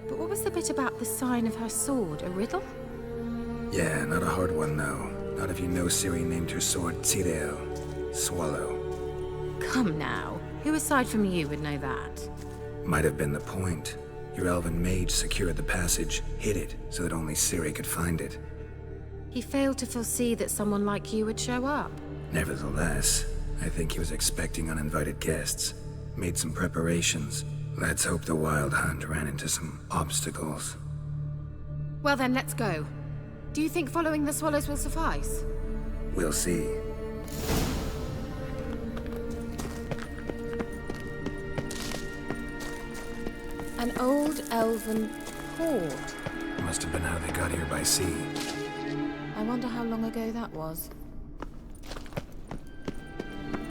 But what was the bit about the sign of her sword? A riddle? Yeah, not a hard one though. Not if you know Ciri named her sword Tireo, Swallow. Come now. Who aside from you would know that? Might have been the point. Your elven mage secured the passage, hid it, so that only Ciri could find it. He failed to foresee that someone like you would show up. Nevertheless, I think he was expecting uninvited guests. Made some preparations. Let's hope the Wild Hunt ran into some obstacles. Well then, let's go. Do you think following the swallows will suffice? We'll see. An old elven port. Must have been how they got here by sea. I wonder how long ago that was.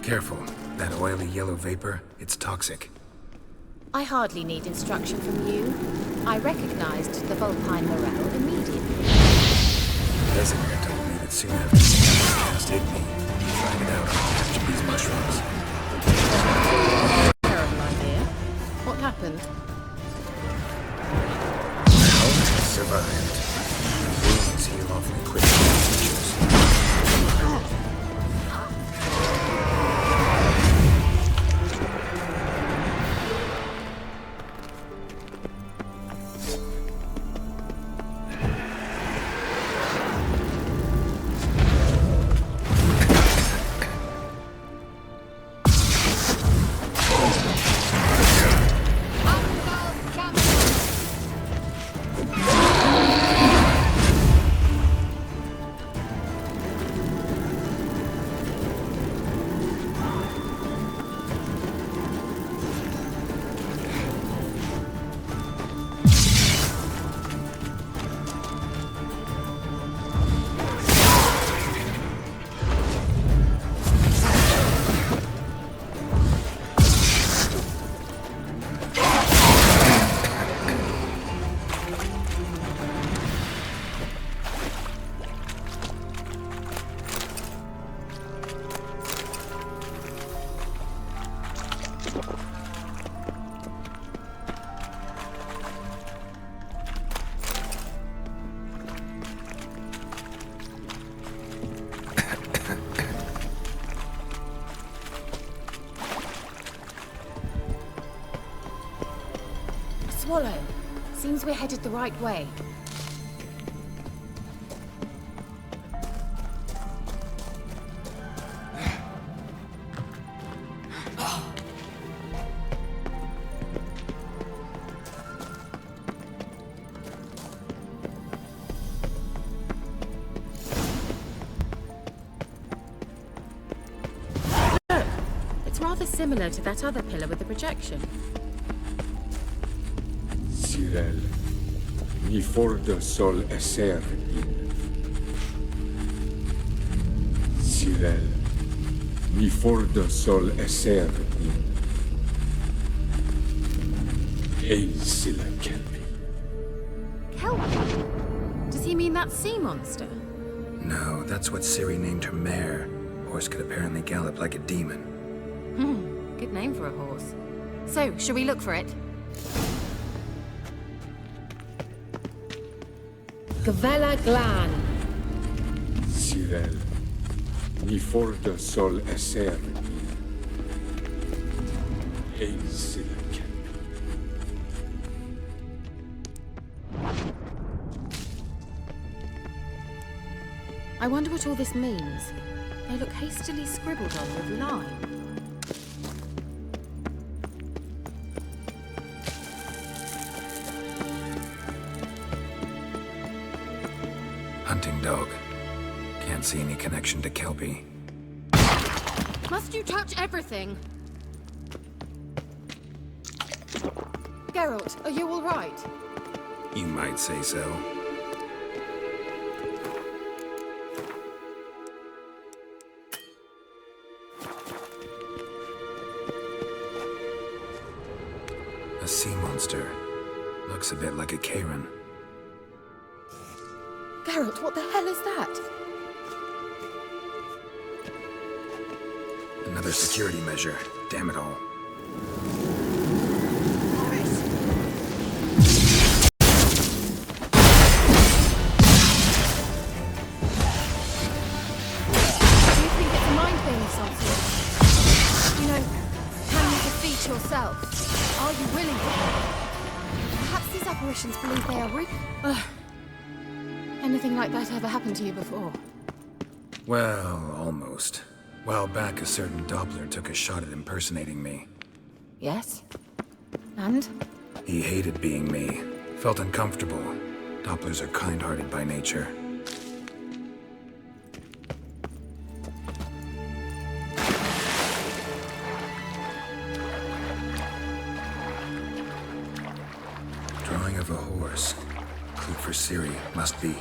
Careful. That oily yellow vapor, it's toxic. I hardly need instruction from you. I recognized the Vulpine morel immediately. Vesemir told me that soon after the cast hit me, he tried it out on catch these mushrooms. Terrible idea. What happened? How survived. Wounds heal awfully quick from creatures. seems we're headed the right way. Rather similar to that other pillar with the projection. Cyril, ni fordo sol esser in. Cyril, ni fordo sol esser in. Hey, Silla Kelpie. Kelpie? Does he mean that sea monster? No, that's what Ciri named her mare. Horse could apparently gallop like a demon. Good name for a horse. So, shall we look for it? Gavella Glan. Cyril, ni fordo sol esser in. Hey, Silla Kelpie. I wonder what all this means. They look hastily scribbled on with lime. Hunting dog. Can't see any connection to Kelpie. Must you touch everything? Geralt, are you all right? You might say so. A sea monster. Looks a bit like a Karen. Geralt, what the hell is that? Another security measure. Damn it all. Do you think it's a mind thing or something? You know, can you defeat yourself? Are you willing to? Perhaps these apparitions believe they are real. Anything like that ever happened to you before? Well, almost. While back, a certain Doppler took a shot at impersonating me. Yes? And? He hated being me. Felt uncomfortable. Dopplers are kind-hearted by nature. Drawing of a horse. Clue for Ciri, must be.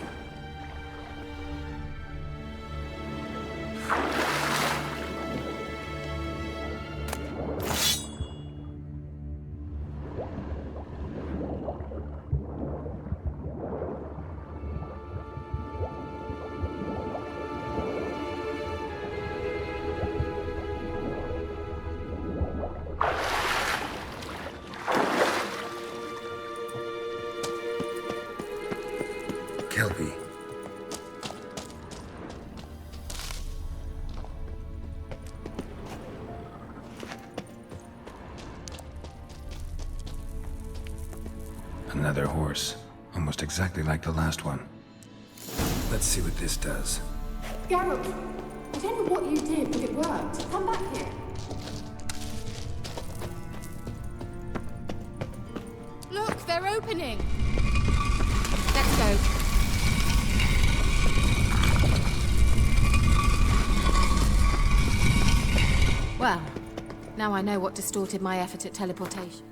Kelpie. Another horse. Almost exactly like the last one. Let's see what this does. Geralt, I don't know what you did, but it worked. Come back here. Look, they're opening! Let's go. Well, now I know what distorted my effort at teleportation.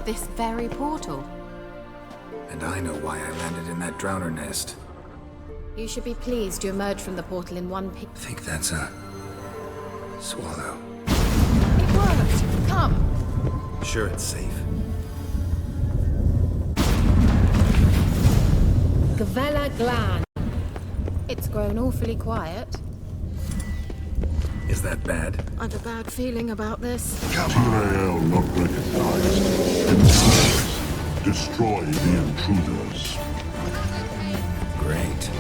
This very portal. And I know why I landed in that drowner nest. You should be pleased you emerged from the portal in one piece. Think that's a... swallow. It worked! Come! Sure it's safe? Gavella Glan. It's grown awfully quiet. Is that bad? I've a bad feeling about this. Tyrael not recognized. Destroy the intruders. Great.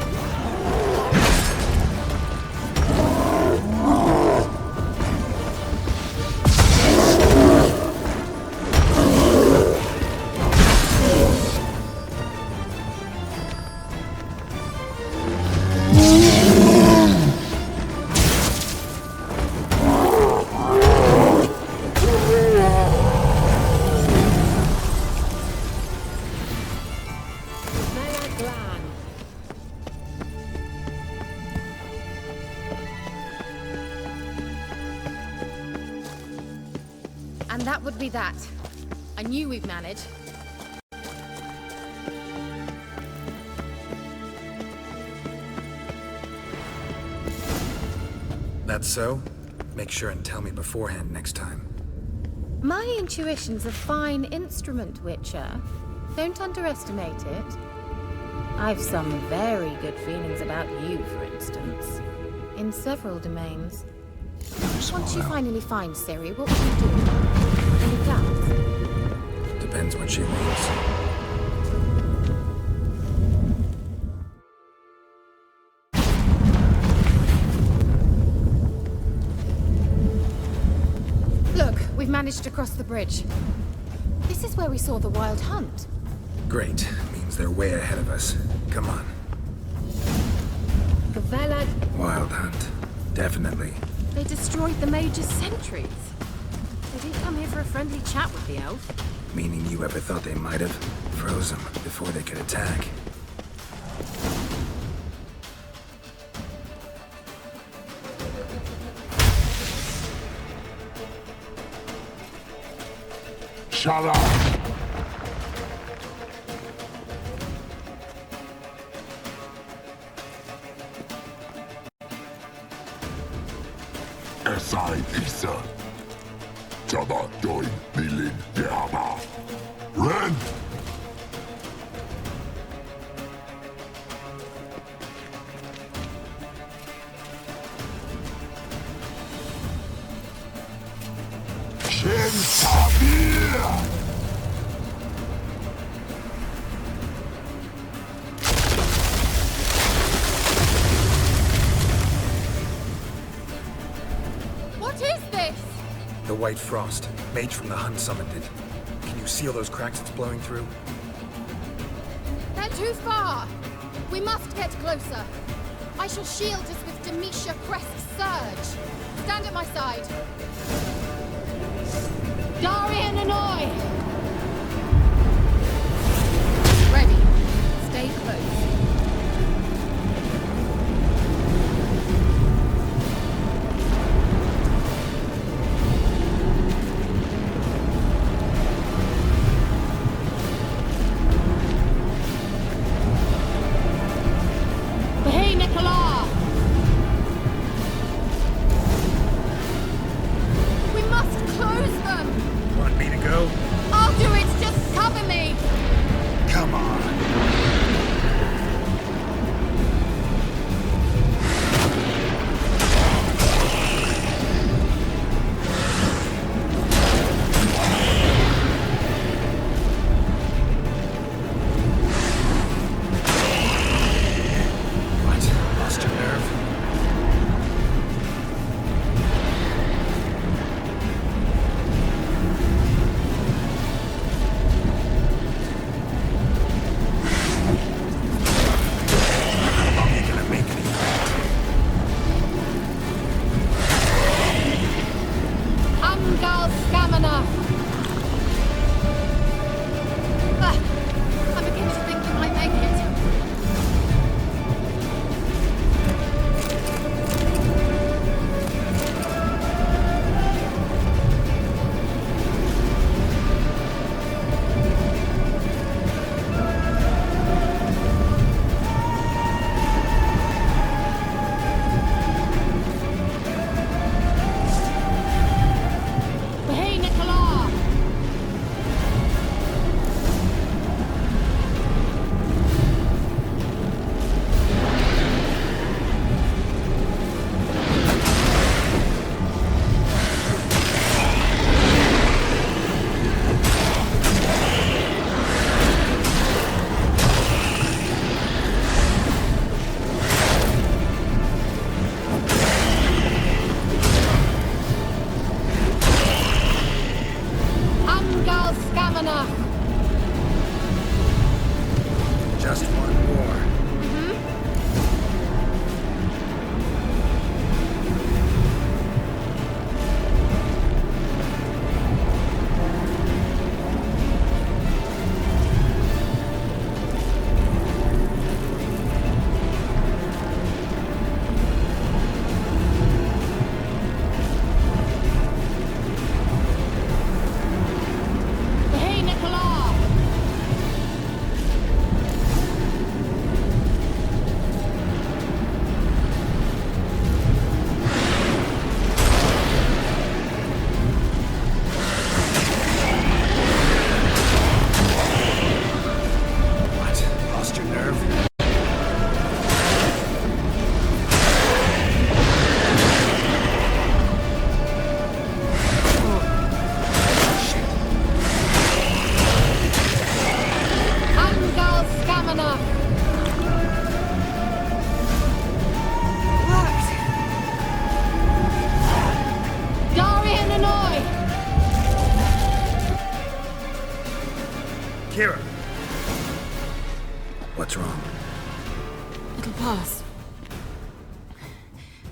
And that would be that. I knew we'd manage. That's so? Make sure and tell me beforehand next time. My intuition's a fine instrument, Witcher. Don't underestimate it. I've some very good feelings about you, for instance. In several domains. Once you finally find Ciri, what will you do? Any plans? Depends what she wants. Look, we've managed to cross the bridge. This is where we saw the Wild Hunt. Great. Means they're way ahead of us. Come on. Gavella... Wild Hunt. Definitely. They destroyed the Mage's sentries. They didn't come here for a friendly chat with the elf. Meaning you ever thought they might have? Froze them before they could attack. Shut up! Esai Isa. Jabba join Nilin Yama. Ren! Shin Tabir! The White Frost. Mage from the Hunt summoned it. Can you seal those cracks it's blowing through? They're too far! We must get closer. I shall shield us with Demetia Crest's surge. Stand at my side. Darian and I! Ready. Stay close.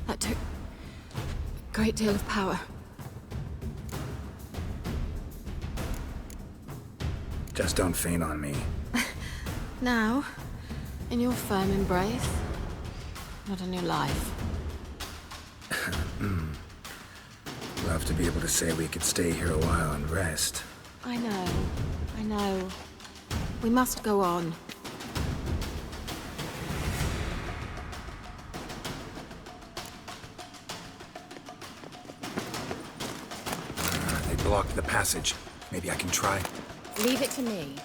That took a great deal of power. Just don't faint on me. Now, in your firm embrace, not in your life. Love to be able to say we could stay here a while and rest. I know. We must go on. They blocked the passage. Maybe I can try. Leave it to me.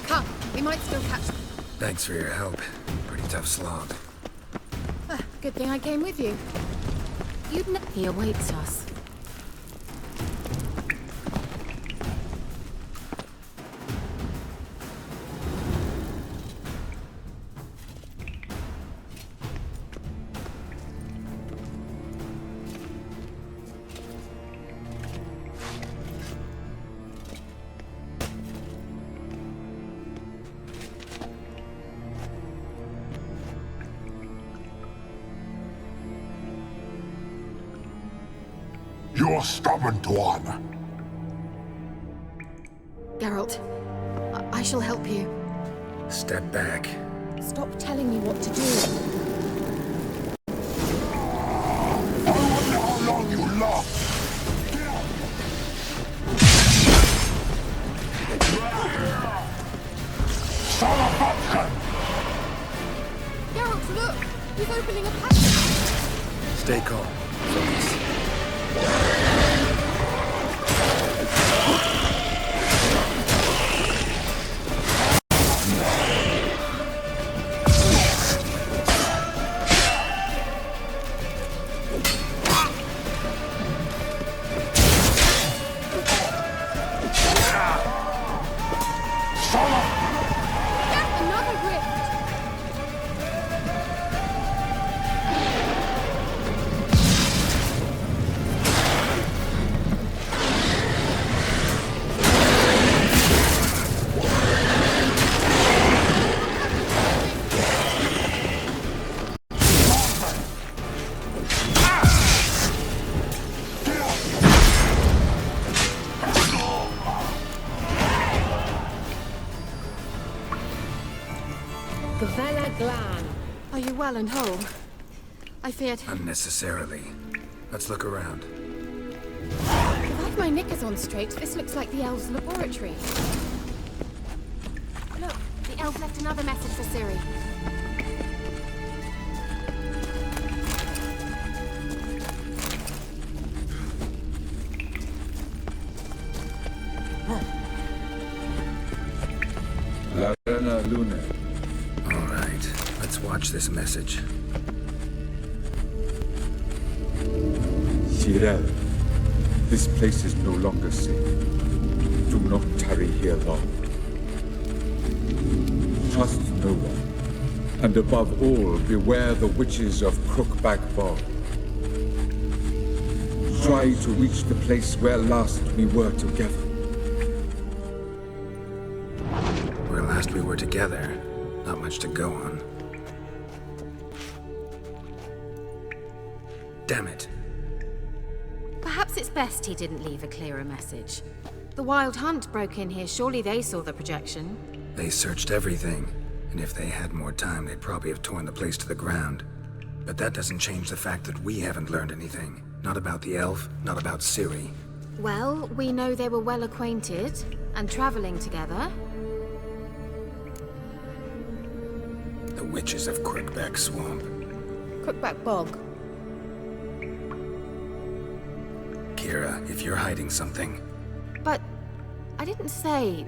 Come, we might still catch them. Thanks for your help. Pretty tough slog. Good thing I came with you. He awaits us. You're stubborn, Tuan. Geralt, I shall help you. Step back. Stop telling me what to do. I wonder how long you last. Salafatkan! Geralt, look! He's opening a passage! Stay calm. Focus. Another rift! Are you well and whole? I feared... Unnecessarily. Let's look around. If I've my knickers on straight, this looks like the elves' laboratory. Look, the elf left another message for Ciri. Larena Lune. All right, let's watch this message. Tyrell, this place is no longer safe. Do not tarry here long. Trust no one. And above all, beware the witches of Crookback Bog. Try to reach the place where last we were together. Where last we were together, not much to go on. Damn it. Perhaps it's best he didn't leave a clearer message. The Wild Hunt broke in here. Surely they saw the projection. They searched everything, and if they had more time, they'd probably have torn the place to the ground. But that doesn't change the fact that we haven't learned anything. Not about the elf, not about Ciri. Well, we know they were well acquainted and traveling together. The witches of Crookback Swamp. Crookback Bog. Kira, if you're hiding something... But I didn't say...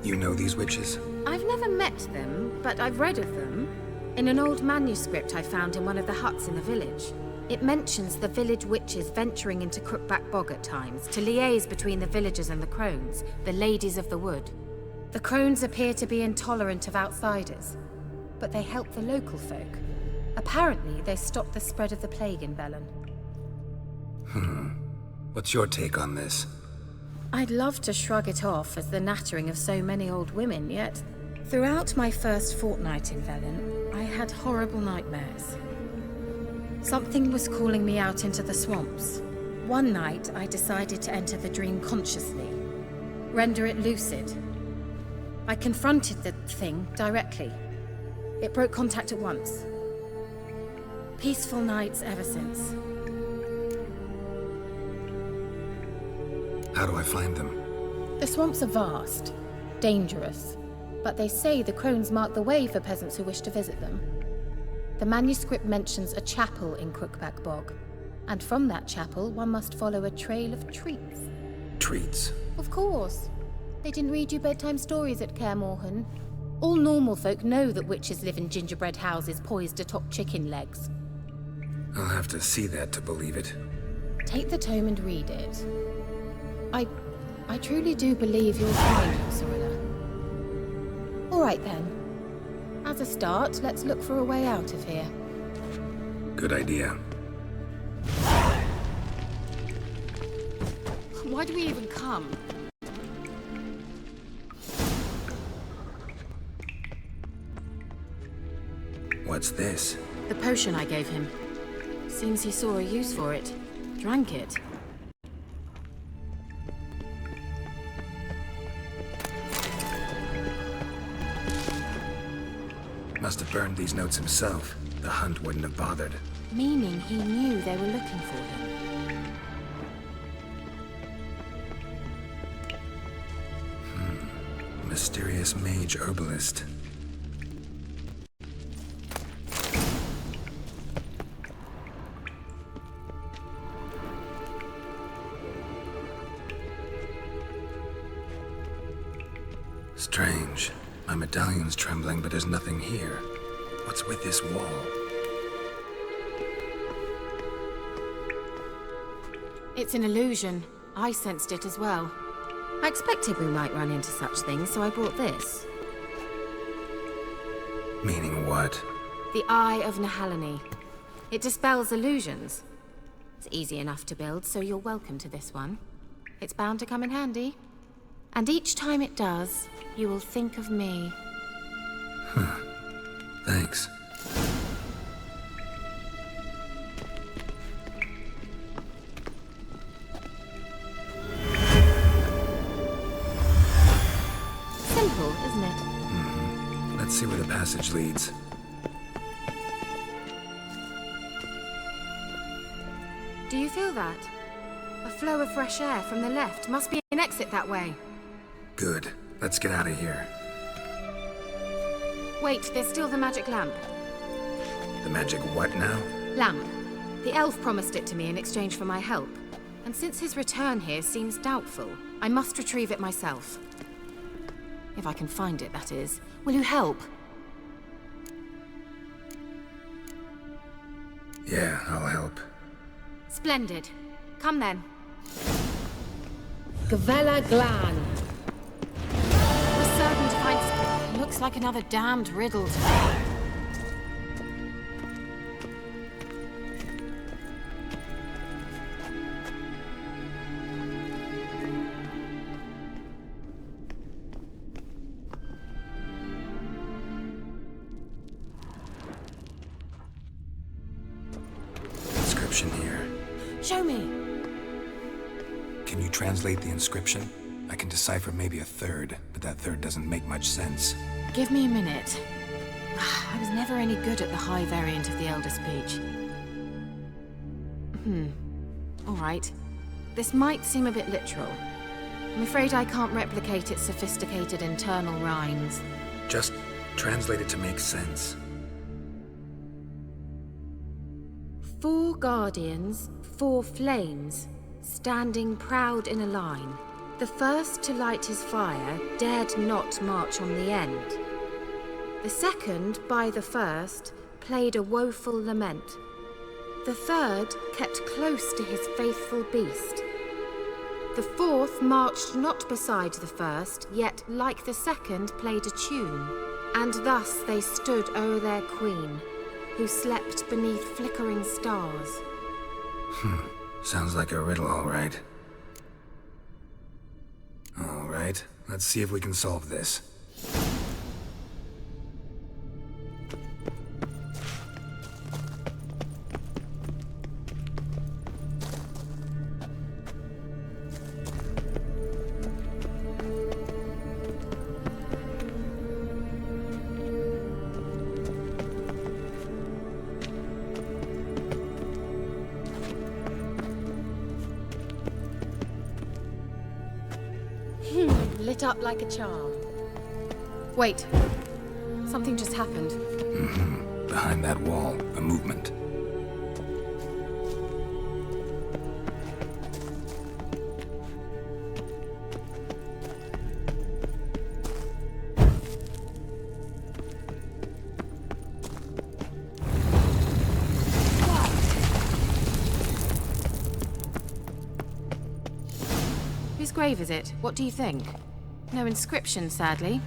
You know these witches? I've never met them, but I've read of them. In an old manuscript I found in one of the huts in the village. It mentions the village witches venturing into Crookback Bog at times to liaise between the villagers and the crones, the ladies of the wood. The crones appear to be intolerant of outsiders, but they help the local folk. Apparently, they stopped the spread of the plague in Velen. What's your take on this? I'd love to shrug it off as the nattering of so many old women, yet throughout my first fortnight in Velen, I had horrible nightmares. Something was calling me out into the swamps. One night, I decided to enter the dream consciously, render it lucid. I confronted the thing directly. It broke contact at once. Peaceful nights ever since. How do I find them? The swamps are vast, dangerous, but they say the crones mark the way for peasants who wish to visit them. The manuscript mentions a chapel in Crookback Bog, and from that chapel one must follow a trail of treats. Treats? Of course. They didn't read you bedtime stories at Kaer Morhen. All normal folk know that witches live in gingerbread houses poised atop chicken legs. I'll have to see that to believe it. Take the tome and read it. I truly do believe you'll find your Cyrilla. All right then. As a start, let's look for a way out of here. Good idea. Why do we even come? What's this? The potion I gave him. Seems he saw a use for it. Drank it. Must have burned these notes himself. The hunt wouldn't have bothered. Meaning he knew they were looking for him. Mysterious mage herbalist. Strange. My medallion's trembling, but there's nothing here. What's with this wall? It's an illusion. I sensed it as well. I expected we might run into such things, so I brought this. Meaning what? The Eye of Nehaleni. It dispels illusions. It's easy enough to build, so you're welcome to this one. It's bound to come in handy. And each time it does, you will think of me. Thanks. Simple, isn't it? Let's see where the passage leads. Do you feel that? A flow of fresh air from the left. Must be an exit that way. Good. Let's get out of here. Wait, there's still the magic lamp. The magic what now? Lamp. The elf promised it to me in exchange for my help. And since his return here seems doubtful, I must retrieve it myself. If I can find it, that is. Will you help? Yeah, I'll help. Splendid. Come then. Gavella Glan. We're certain to find... Looks like another damned riddle to me. Inscription here. Show me. Can you translate the inscription? I can decipher maybe a third, but that third doesn't make much sense. Give me a minute. I was never any good at the high variant of the Elder Speech. All right. This might seem a bit literal. I'm afraid I can't replicate its sophisticated internal rhymes. Just translate it to make sense. 4 guardians, 4 flames, standing proud in a line. The first to light his fire dared not march on the end. The second, by the first, played a woeful lament. The third kept close to his faithful beast. The fourth marched not beside the first, yet like the second played a tune. And thus they stood o'er their queen, who slept beneath flickering stars. Sounds like a riddle, all right. All right, let's see if we can solve this. Lit up like a charm. Wait. Something just happened. Behind that wall, a movement. Whose grave is it? What do you think? No inscription, sadly.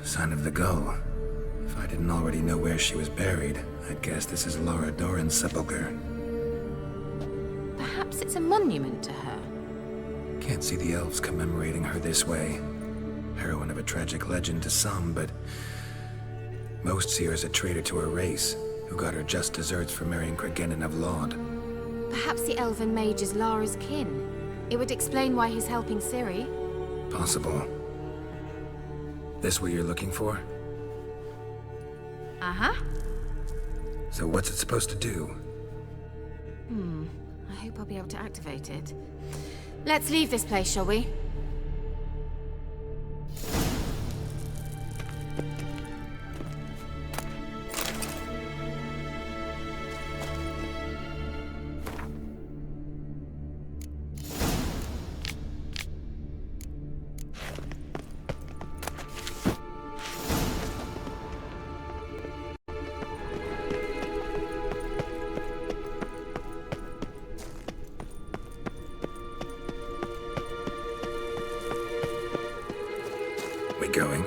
Sign of the gull. If I didn't already know where she was buried, I'd guess this is Laura Doran's sepulcher. Perhaps it's a monument to her. Can't see the elves commemorating her this way. Heroine of a tragic legend to some, but most see her as a traitor to her race, who got her just deserts for marrying Cregennan of Laud. Perhaps the elven mage is Lara's kin. It would explain why he's helping Ciri. Possible. This what you're looking for? Uh-huh. So what's it supposed to do? I hope I'll be able to activate it. Let's leave this place, shall we? We going?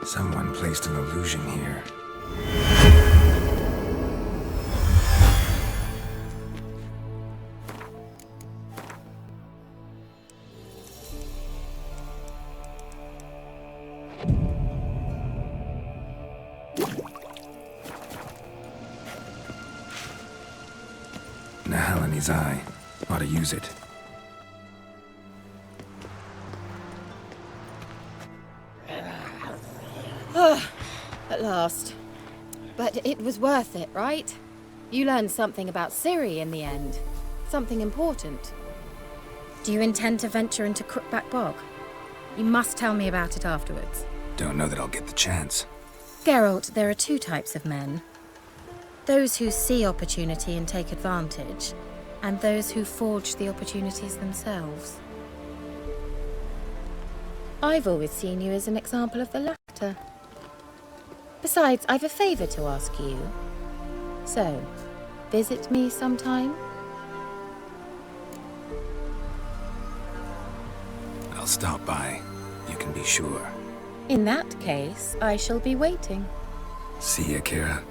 Someone placed an illusion here. Nahalani's eye. Ought to use it. At last. But it was worth it, right? You learned something about Ciri in the end. Something important. Do you intend to venture into Crookback Bog? You must tell me about it afterwards. Don't know that I'll get the chance. Geralt, there are two types of men. Those who see opportunity and take advantage, and those who forge the opportunities themselves. I've always seen you as an example of the latter. Besides, I've a favor to ask you. So, visit me sometime? I'll stop by. You can be sure. In that case, I shall be waiting. See ya, Kira.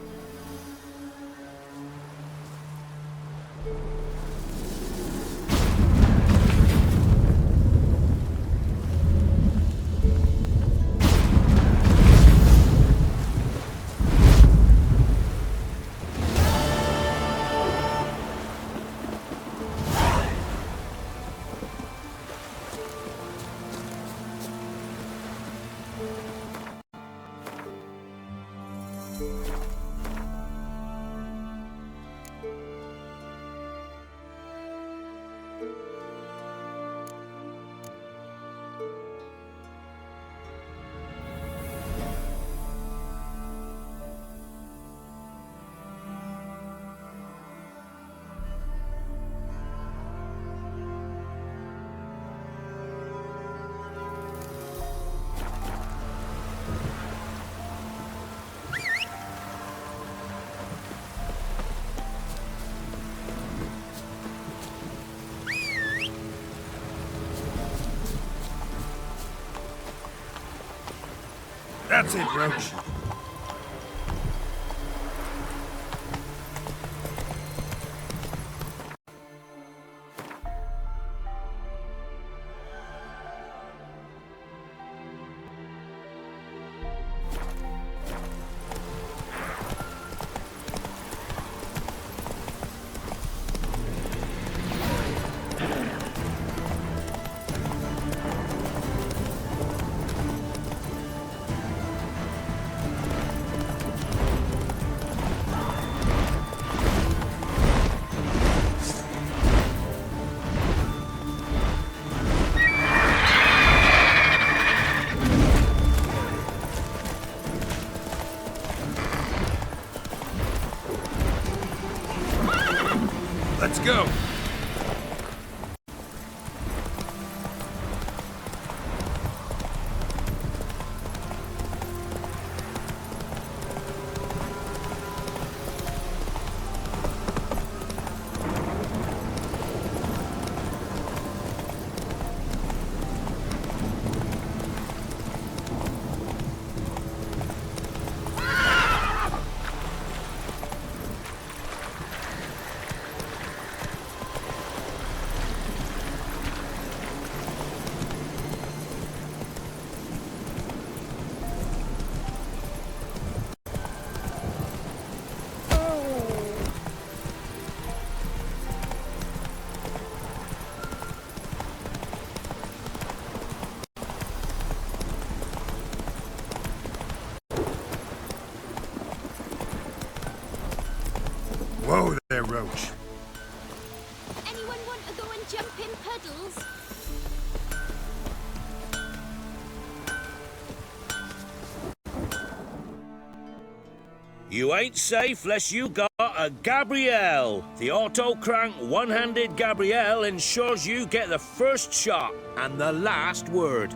That's it, Roach. Let's go. Whoa there, Roach. Anyone want to go and jump in puddles? You ain't safe unless you got a Gabrielle. The auto-crank one-handed Gabrielle ensures you get the first shot and the last word.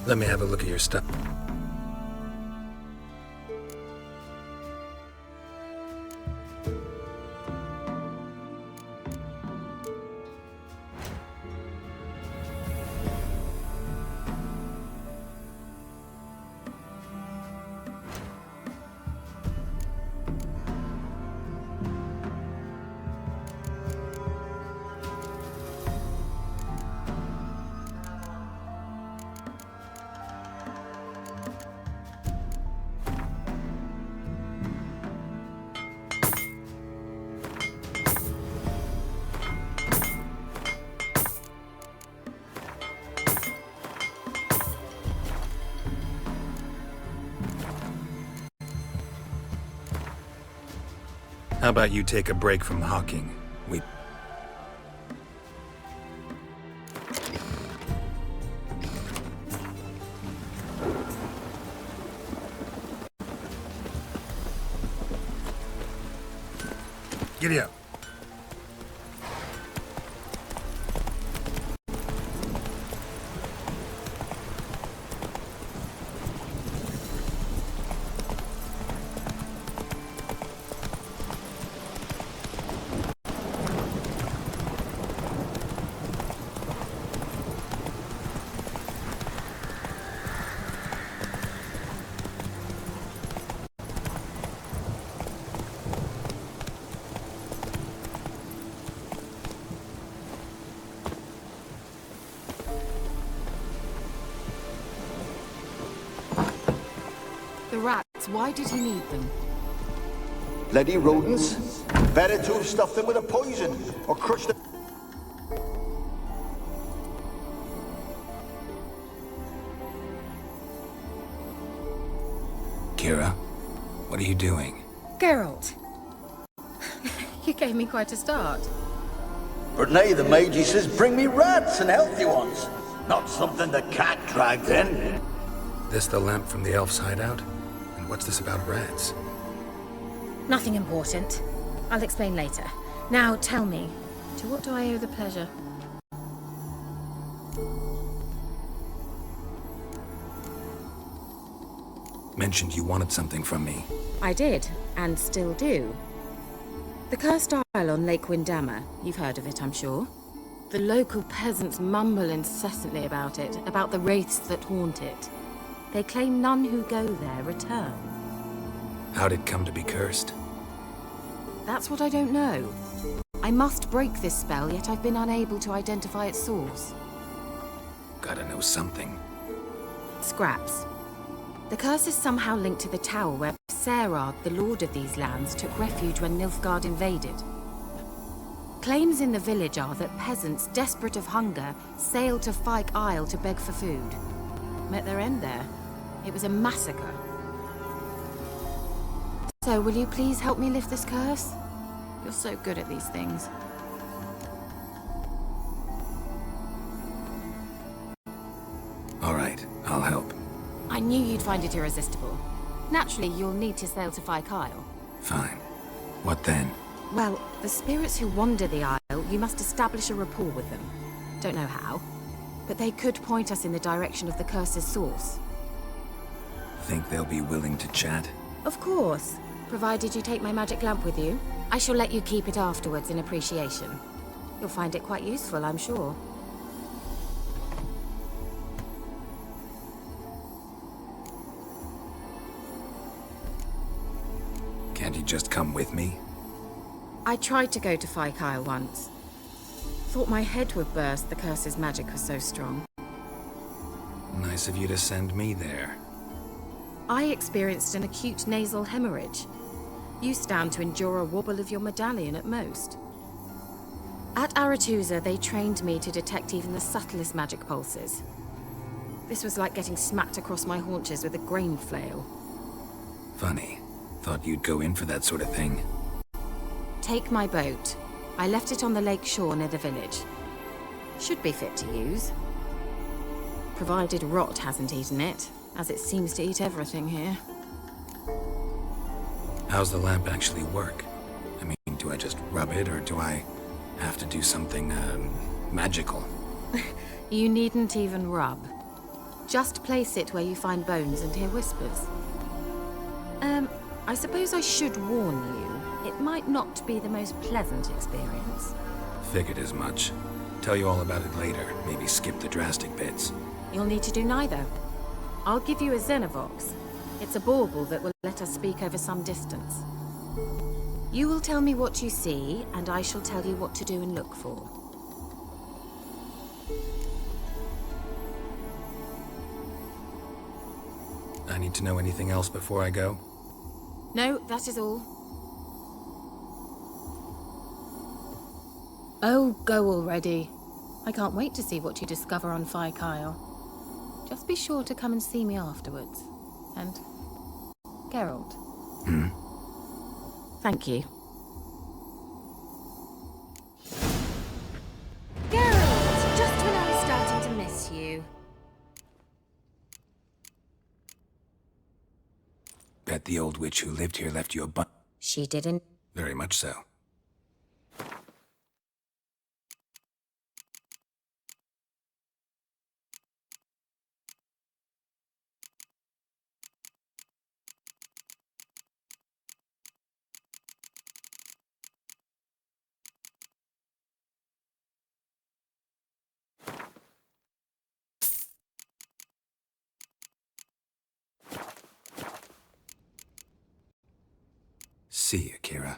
Let me have a look at your stuff. How about you take a break from hawking? Giddy up. The rats, why did he need them? Bloody rodents. Better to have stuffed them with a poison or crushed them. Kira, what are you doing? Geralt. You gave me quite a start. But nay, the mage, he says, bring me rats and healthy ones. Not something the cat dragged in. This the lamp from the elf's hideout? And what's this about rats? Nothing important. I'll explain later. Now tell me, to what do I owe the pleasure? Mentioned you wanted something from me. I did, and still do. The cursed isle on Lake Windammer. You've heard of it, I'm sure. The local peasants mumble incessantly about it, about the wraiths that haunt it. They claim none who go there return. How'd it come to be cursed? That's what I don't know. I must break this spell, yet I've been unable to identify its source. Gotta know something. Scraps. The curse is somehow linked to the tower where Serard, the lord of these lands, took refuge when Nilfgaard invaded. Claims in the village are that peasants, desperate of hunger, sailed to Fyke Isle to beg for food. Met their end there. It was a massacre. So, will you please help me lift this curse? You're so good at these things. All right, I'll help. I knew you'd find it irresistible. Naturally, you'll need to sail to Fyke Isle. Fine. What then? Well, the spirits who wander the Isle, you must establish a rapport with them. Don't know how, but they could point us in the direction of the curse's source. Think they'll be willing to chat? Of course, provided you take my magic lamp with you. I shall let you keep it afterwards in appreciation. You'll find it quite useful, I'm sure. Can't you just come with me? I tried to go to Fyke Isle once. Thought my head would burst, the curse's magic was so strong. Nice of you to send me there. I experienced an acute nasal hemorrhage. You stand to endure a wobble of your medallion at most. At Aretusa, they trained me to detect even the subtlest magic pulses. This was like getting smacked across my haunches with a grain flail. Funny. Thought you'd go in for that sort of thing. Take my boat. I left it on the lake shore near the village. Should be fit to use. Provided rot hasn't eaten it, as it seems to eat everything here. How's the lamp actually work? I mean, do I just rub it, or do I have to do something, magical? You needn't even rub. Just place it where you find bones and hear whispers. I suppose I should warn you, it might not be the most pleasant experience. Figured as much. Tell you all about it later, maybe skip the drastic bits. You'll need to do neither. I'll give you a Xenovox. It's a bauble that will let us speak over some distance. You will tell me what you see, and I shall tell you what to do and look for. I need to know anything else before I go? No, that is all. Oh, go already. I can't wait to see what you discover on Fyke Isle. Just be sure to come and see me afterwards. And Geralt. Thank you. Geralt, just when I was starting to miss you. Bet the old witch who lived here left you a bunch. She didn't. Very much so. See you, Kira.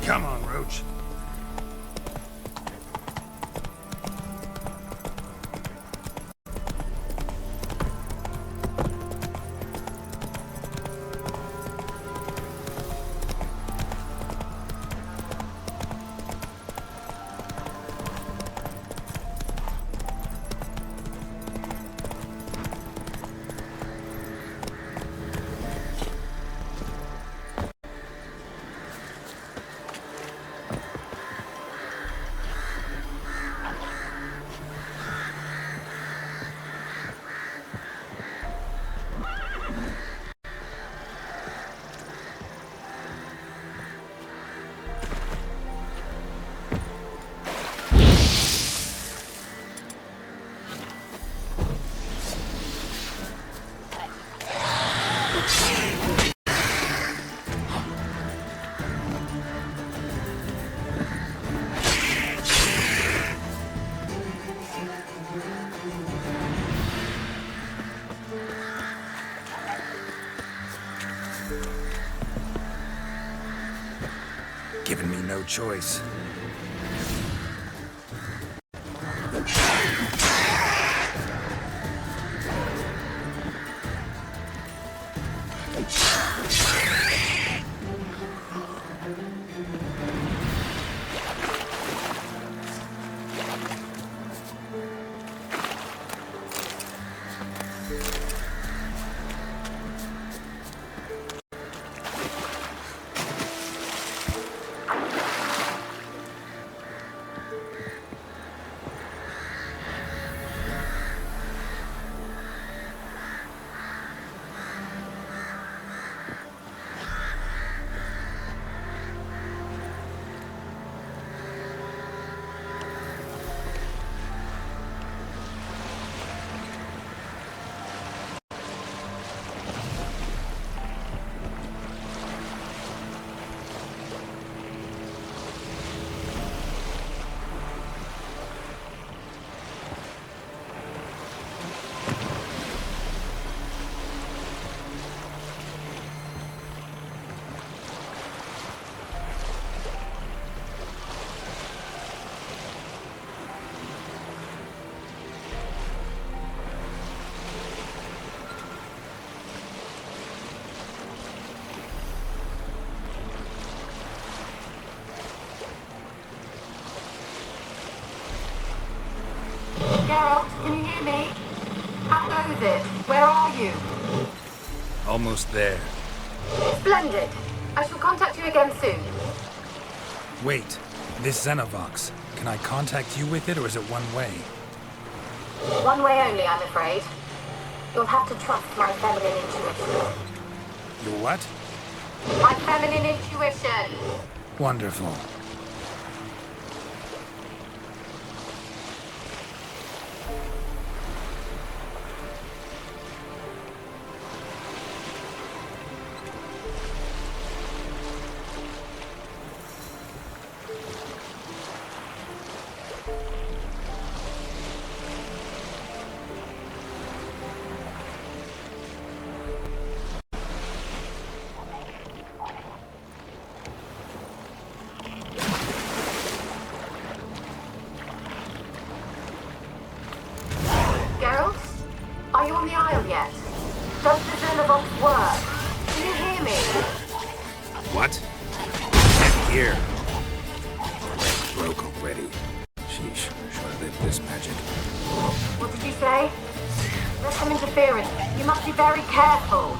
Come on, Roach. Giving me no choice. Geralt, can you hear me? How goes it? Where are you? Almost there. Splendid. I shall contact you again soon. Wait, this Xenovox. Can I contact you with it, or is it one way? One way only, I'm afraid. You'll have to trust my feminine intuition. Your what? My feminine intuition! Wonderful. Geralt? Are you on the Isle yet? Does the Xenovox work? Can you hear me? What? Can't hear. Broke already. Sheesh, short-lived this magic. What did you say? There's some interference. You must be very careful.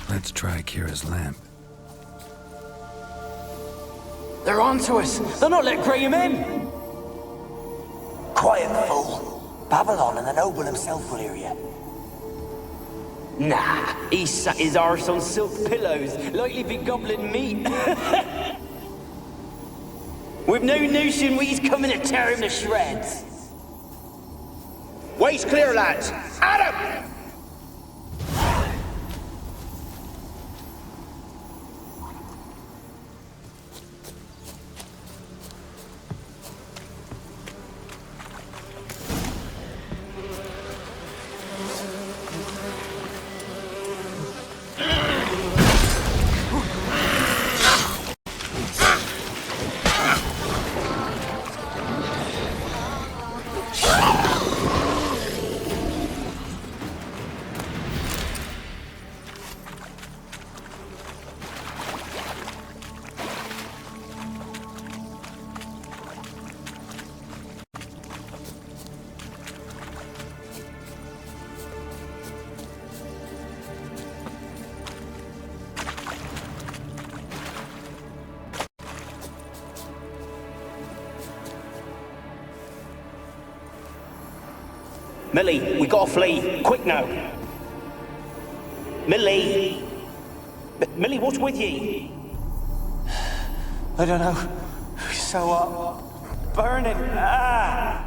Let's try Kira's lamp. They're onto us. They're not letting Graham in. Quiet, fool. Babylon and the noble himself will hear you. Nah, he sat his arse on silk pillows, likely be gobbling meat. We've no notion we's coming to tear him to shreds. Way's clear, lads. Adam! Millie, we gotta flee. Quick now. Millie! Millie, what's with ye? I don't know. So burning. Ah!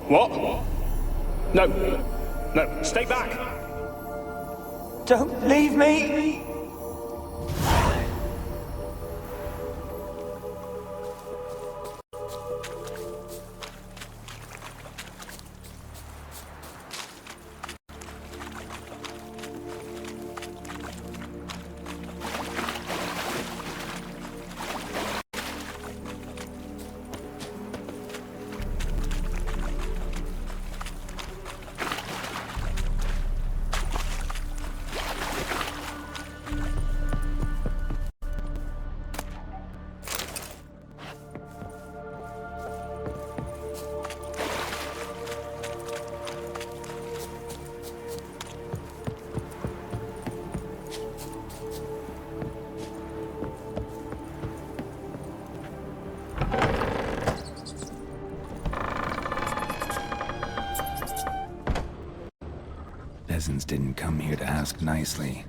What? No. No, stay back. Don't leave me! Peasants didn't come here to ask nicely.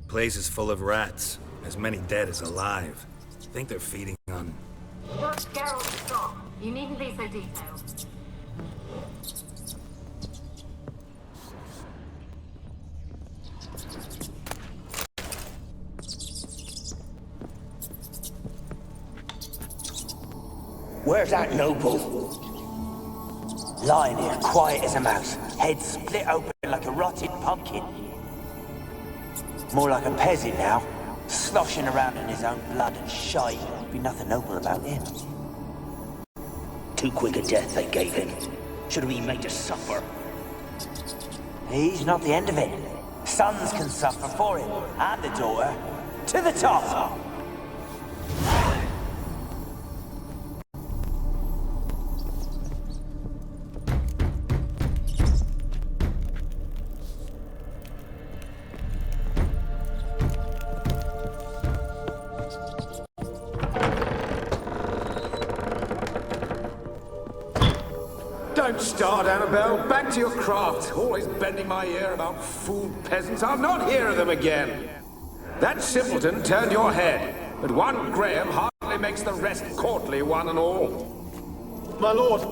Place is full of rats. As many dead as alive. Think they're feeding on... Dr. Geralt, stop. You needn't be so detailed. Where's that noble? Lying here, quiet as a mouse, head split open like a rotted pumpkin. More like a peasant now, sloshing around in his own blood and shite. Be nothing noble about him. Too quick a death they gave him. Should have been made to suffer. He's not the end of it. Sons can suffer for him, and the daughter. To the top! Don't start, Annabelle. Back to your craft. Always bending my ear about fool peasants. I'll not hear of them again. That simpleton turned your head, but one Graham hardly makes the rest courtly, one and all. My lord,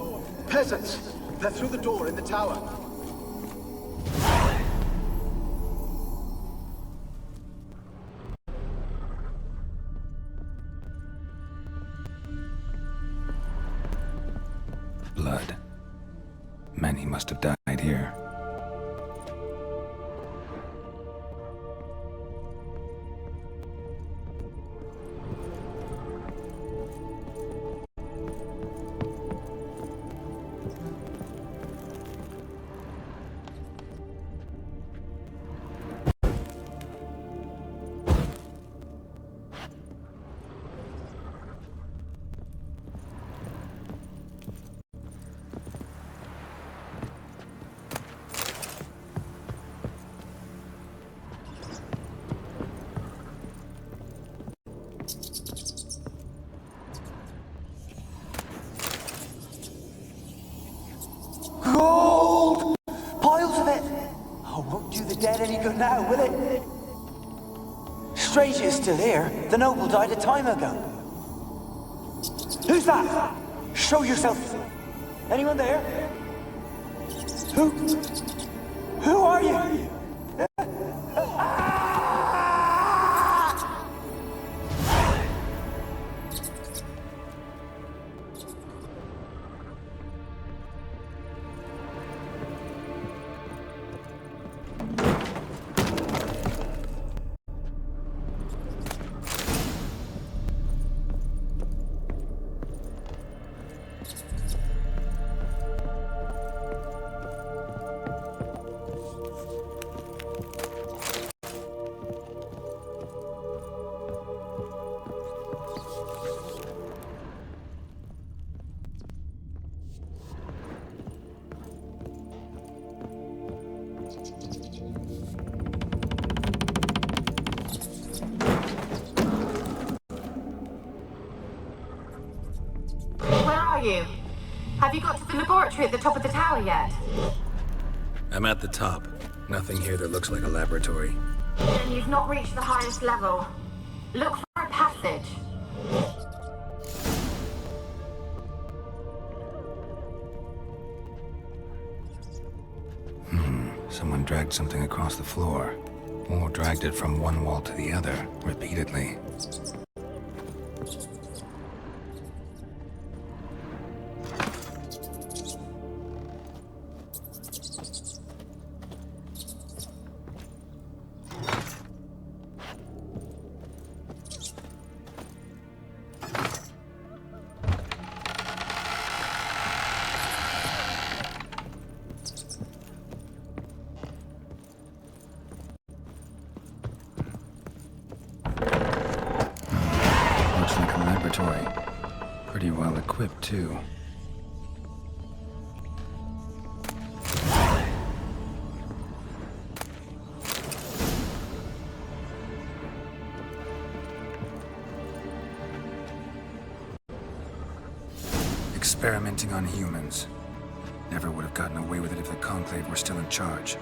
peasants. They're through the door in the tower. Blood. Many must have died here. Gold! Piles of it! Oh, won't do the dead any good now, will it? Strange it's still here. The noble died a time ago. Who's that? Show yourself. Anyone there? Who are you? You? Have you got to the laboratory at the top of the tower yet? I'm at the top. Nothing here that looks like a laboratory. Then you've not reached the highest level. Look for a passage. Someone dragged something across the floor. Or dragged it from one wall to the other, repeatedly. Pretty well equipped, too. Experimenting on humans. Never would have gotten away with it if the Conclave were still in charge.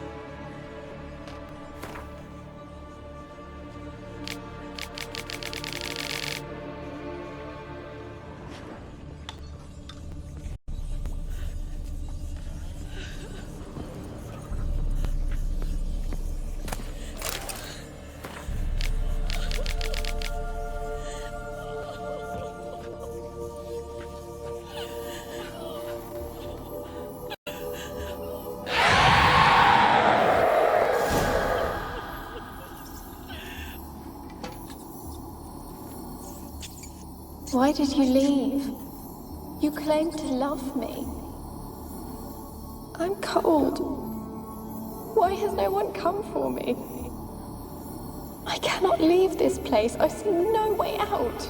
Why did you leave? You claimed to love me. I'm cold. Why has no one come for me? I cannot leave this place. I see no way out.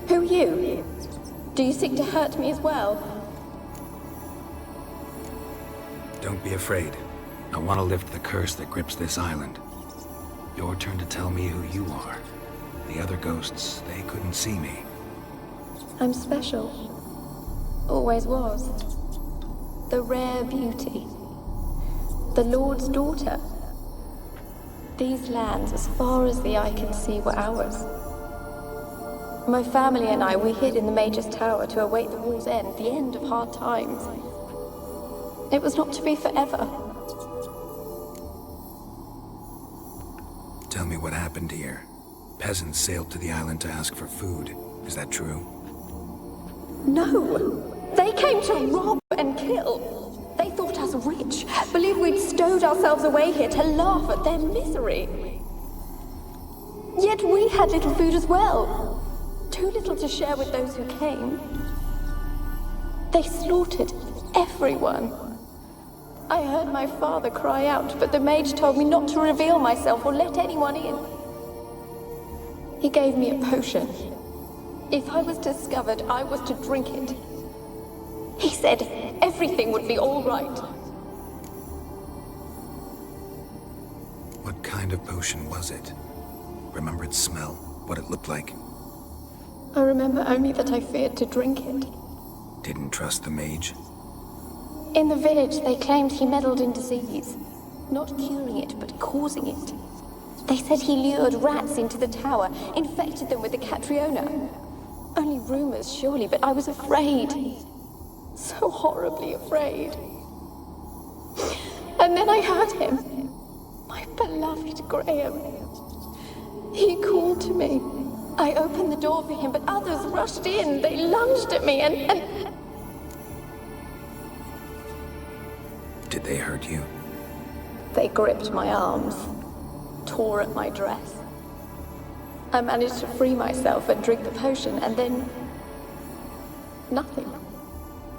Who are you? Do you seek to hurt me as well? Don't be afraid. I want to lift the curse that grips this island. Your turn to tell me who you are. The other ghosts, they couldn't see me. I'm special. Always was. The rare beauty. The Lord's daughter. These lands, as far as the eye can see, were ours. My family and I, we hid in the Major's Tower to await the war's end, the end of hard times. It was not to be forever. Tell me what happened here. Peasants sailed to the island to ask for food. Is that true? No! They came to rob and kill. They thought us rich, believed we'd stowed ourselves away here to laugh at their misery. Yet we had little food as well. Too little to share with those who came. They slaughtered everyone. I heard my father cry out, but the mage told me not to reveal myself or let anyone in. He gave me a potion. If I was discovered, I was to drink it. He said everything would be all right. What kind of potion was it? Remember its smell? What it looked like? I remember only that I feared to drink it. Didn't trust the mage? In the village, they claimed he meddled in disease. Not curing it, but causing it. They said he lured rats into the tower, infected them with the Catriona. Only rumors, surely, but I was afraid. So horribly afraid. And then I heard him. My beloved Graham. He called to me. I opened the door for him, but others rushed in. They lunged at me and... Did they hurt you? They gripped my arms, tore at my dress. I managed to free myself and drink the potion, and then... nothing.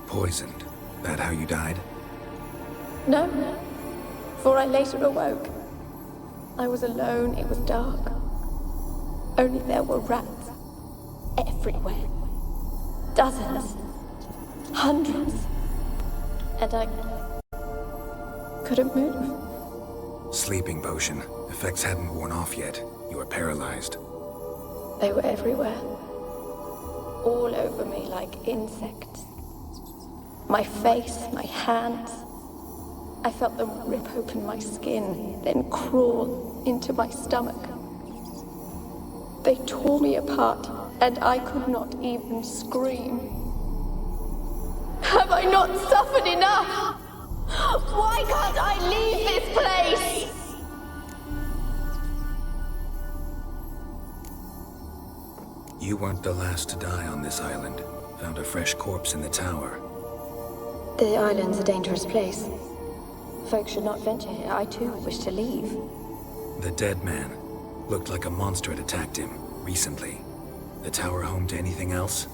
Poisoned? That how you died? No, for I later awoke. I was alone, it was dark. Only there were rats. Everywhere. Dozens. Hundreds. And I... couldn't move. Sleeping potion. Effects hadn't worn off yet. You were paralyzed. They were everywhere. All over me like insects. My face, my hands. I felt them rip open my skin, then crawl into my stomach. They tore me apart, and I could not even scream. Have I not suffered enough? Why can't I leave this place? You weren't the last to die on this island. Found a fresh corpse in the tower. The island's a dangerous place. Folks should not venture here. I too wish to leave. The dead man. Looked like a monster had attacked him, recently. The tower home to anything else?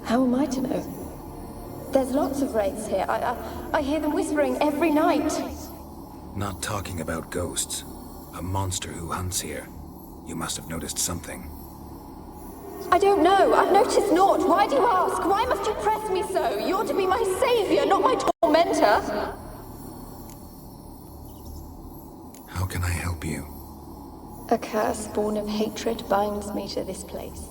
How am I to know? There's lots of wraiths here. I hear them whispering every night. Not talking about ghosts. A monster who hunts here. You must have noticed something. I don't know. I've noticed naught. Why do you ask? Why must you press me so? You're to be my savior, not my tormentor. How can I help you? A curse born of hatred binds me to this place.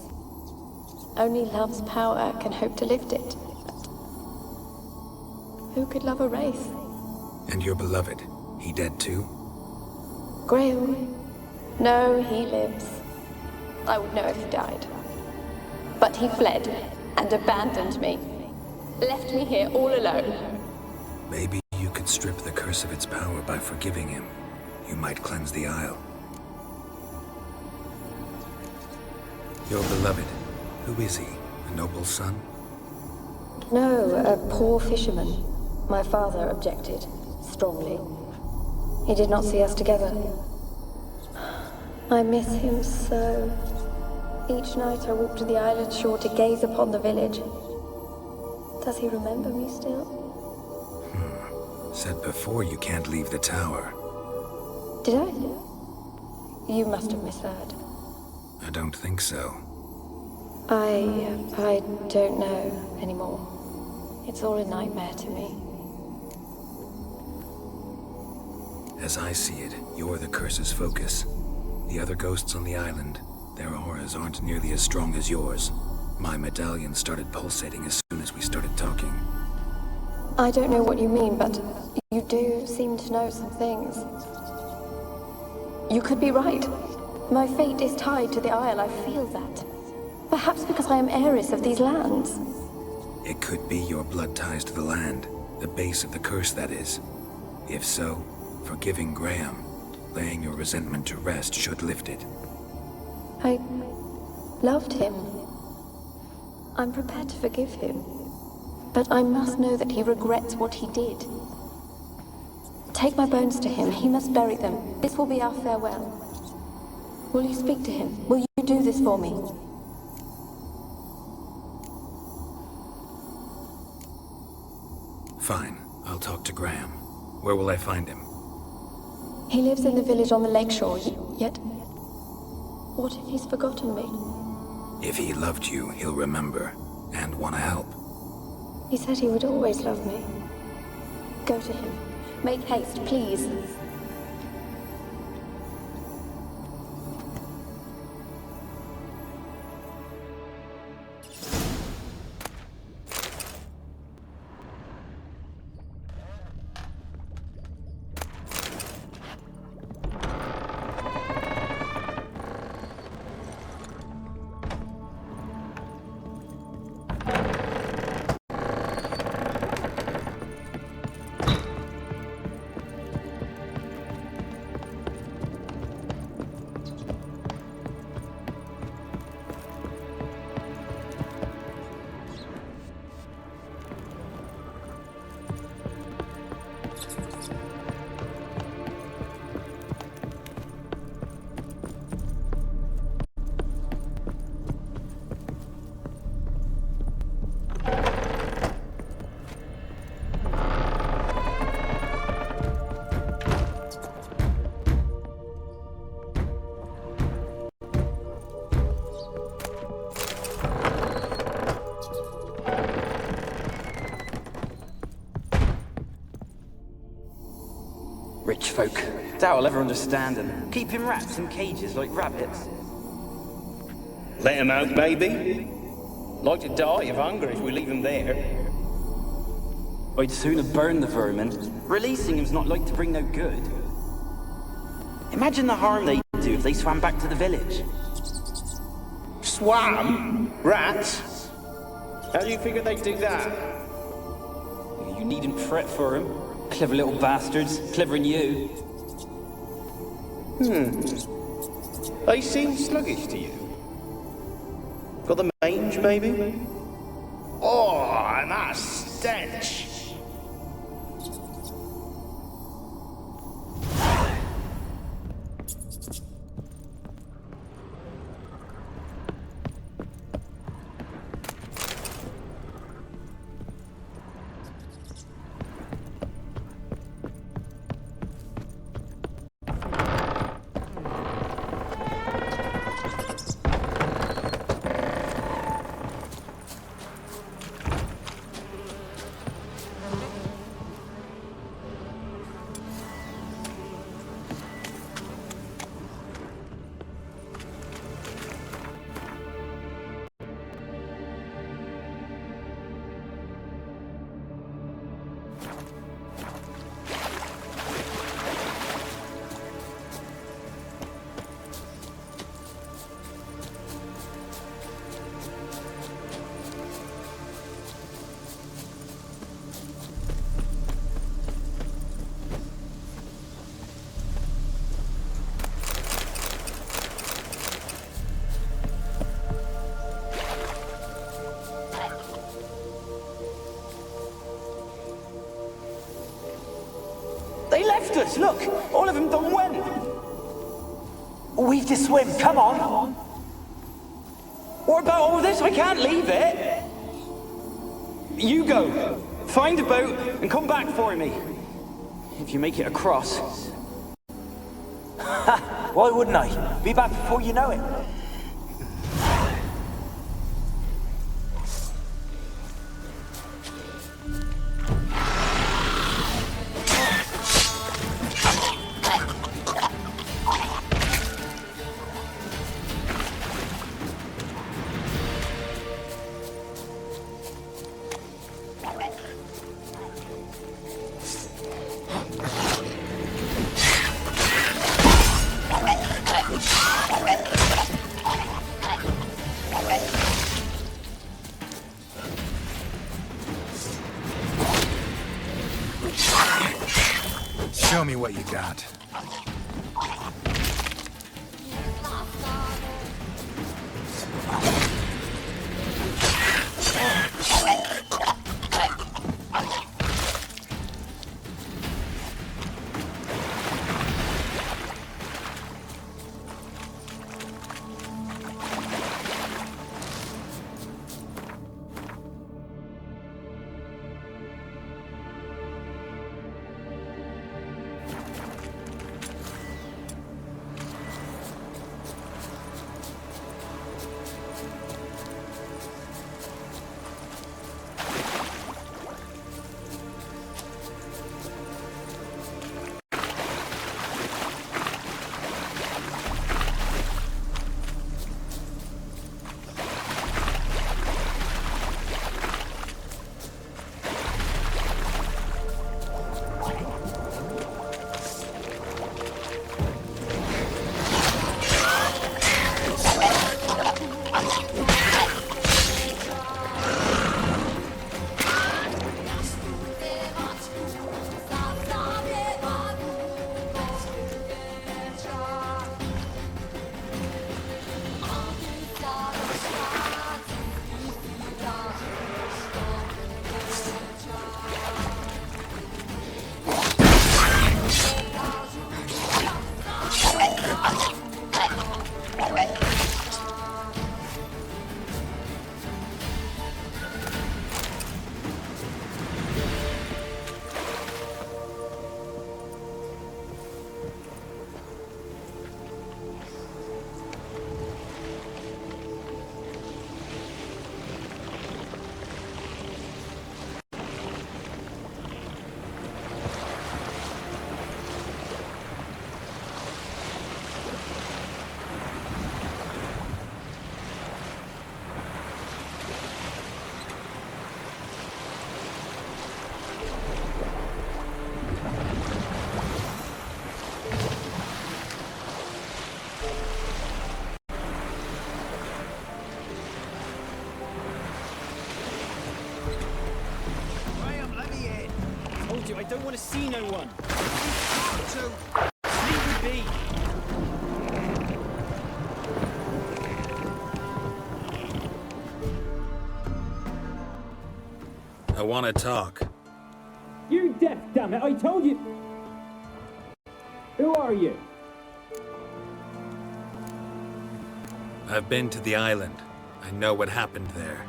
Only love's power can hope to lift it. But who could love a wraith? And your beloved, he dead too? Graham? No, he lives. I would know if he died. But he fled and abandoned me. Left me here all alone. Maybe you could strip the curse of its power by forgiving him. You might cleanse the isle. Your beloved, who is he? A noble son? No, a poor fisherman. My father objected, strongly. He did not see us together. I miss him so. Each night I walk to the island shore to gaze upon the village. Does he remember me still? Said before you can't leave the tower. Did I? You must have misheard. I don't think so. I don't know anymore. It's all a nightmare to me. As I see it, you're the curse's focus. The other ghosts on the island, their auras aren't nearly as strong as yours. My medallion started pulsating as soon as we started talking. I don't know what you mean, but you do seem to know some things. You could be right. My fate is tied to the Isle, I feel that. Perhaps because I am heiress of these lands. It could be your blood ties to the land, the base of the curse, that is. If so, forgiving Graham, laying your resentment to rest should lift it. I loved him. I'm prepared to forgive him. But I must know that he regrets what he did. Take my bones to him. He must bury them. This will be our farewell. Will you speak to him? Will you do this for me? Fine. I'll talk to Graham. Where will I find him? He lives in the village on the lakeshore, yet... What if he's forgotten me? If he loved you, he'll remember, and want to help. He said he would always love me. Go to him. Make haste, please. Rich folk. Doubt I'll ever understand them. Keeping rats in cages like rabbits. Let them out, maybe? Like to die of hunger if we leave them there. I'd sooner burn the vermin. Releasing them's not like to bring no good. Imagine the harm they'd do if they swam back to the village. Swam? Rats? How do you figure they'd do that? You needn't fret for them. Clever little bastards. Clever than you. They seem sluggish to you. Got the mange, maybe? Oh, and that stench! They left us, look! All of them done went! We've to swim, come on! What about all this? I can't leave it. You go. Find a boat and come back for me. If you make it across. Ha! Why wouldn't I? Be back before you know it. Show me what you got. I don't want to see no one. Leave me be. I want to talk. You deaf, damn it! I told you. Who are you? I've been to the island. I know what happened there.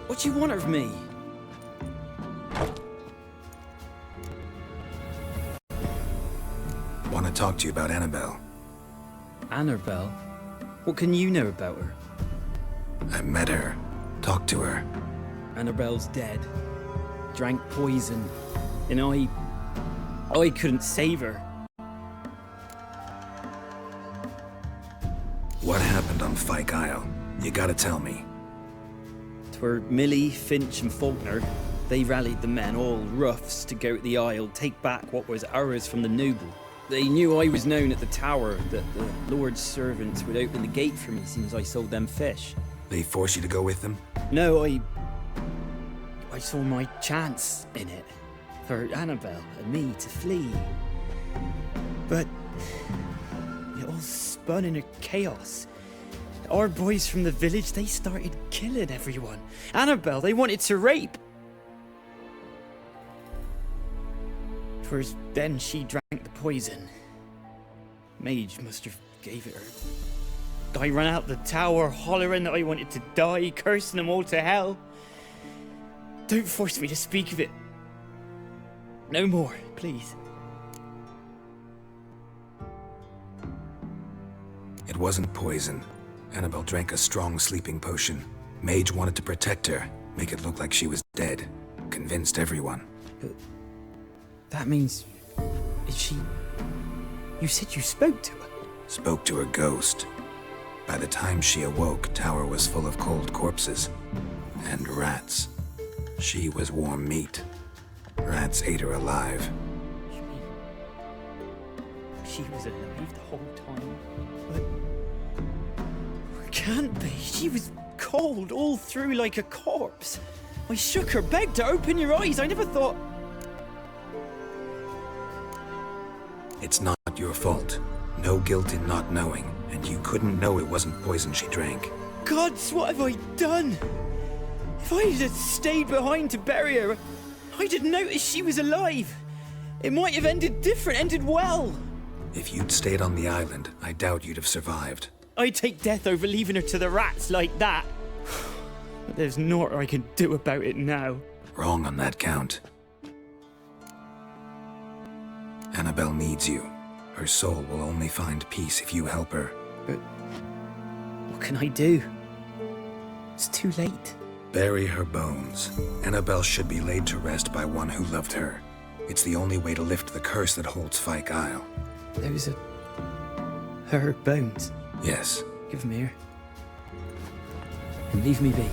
What do you want of me? Want to talk to you about Annabelle. Annabelle? What can you know about her? I met her. Talked to her. Annabelle's dead. Drank poison. And I couldn't save her. What happened on Fyke Isle? You gotta tell me. 'Twere Millie, Finch and Faulkner. They rallied the men, all roughs, to go to the Isle, take back what was ours from the noble. They knew I was known at the tower, that the Lord's servants would open the gate for me as soon as I sold them fish. They forced you to go with them? No, I saw my chance in it. For Annabelle and me to flee. But it all spun in a chaos. Our boys from the village, they started killing everyone. Annabelle, they wanted to rape. 'Twas then she drank the poison. Mage must have gave it her. I ran out the tower hollering that I wanted to die, cursing them all to hell. Don't force me to speak of it. No more, please. It wasn't poison. Annabelle drank a strong sleeping potion. Mage wanted to protect her, make it look like she was dead. Convinced everyone. But that means... Is she... You said you spoke to her? Spoke to her ghost. By the time she awoke, Tower was full of cold corpses. And rats. She was warm meat. Rats ate her alive. You mean... She was alive the whole time? But... Can't be. She was cold all through like a corpse. I shook her, begged her, open your eyes. I never thought... It's not your fault. No guilt in not knowing, and you couldn't know it wasn't poison she drank. Gods, what have I done? If I had stayed behind to bury her, I didn't notice she was alive. It might have ended different, ended well. If you'd stayed on the island, I doubt you'd have survived. I'd take death over leaving her to the rats like that. But there's naught I can do about it now. Wrong on that count. Annabelle needs you. Her soul will only find peace if you help her. But what can I do? It's too late. Bury her bones. Annabelle should be laid to rest by one who loved her. It's the only way to lift the curse that holds Fyke Isle. Those are... her bones? Yes. Give them here. And leave me be.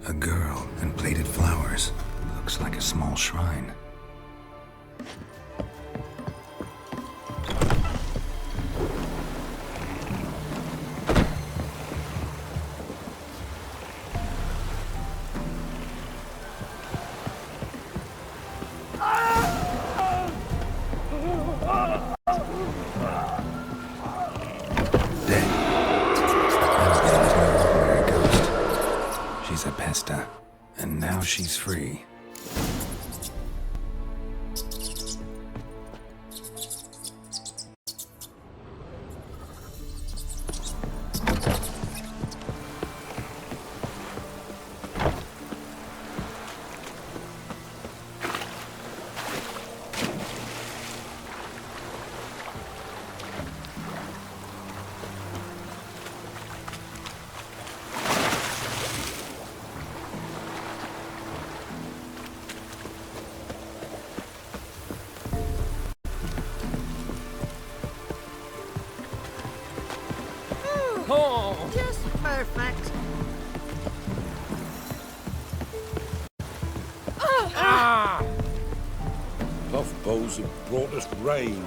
A girl and plated flowers. Looks like a small shrine. She's a pesta, and now she's free. Oh, just perfect. Ah! Tough bows have brought us rain.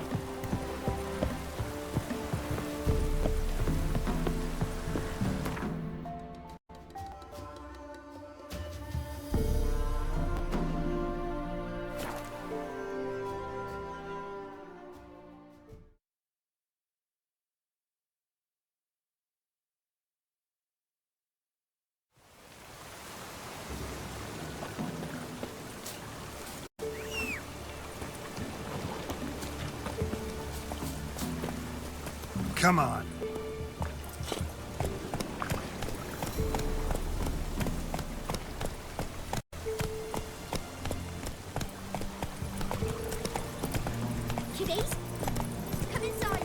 Come on. Kiddies, come inside.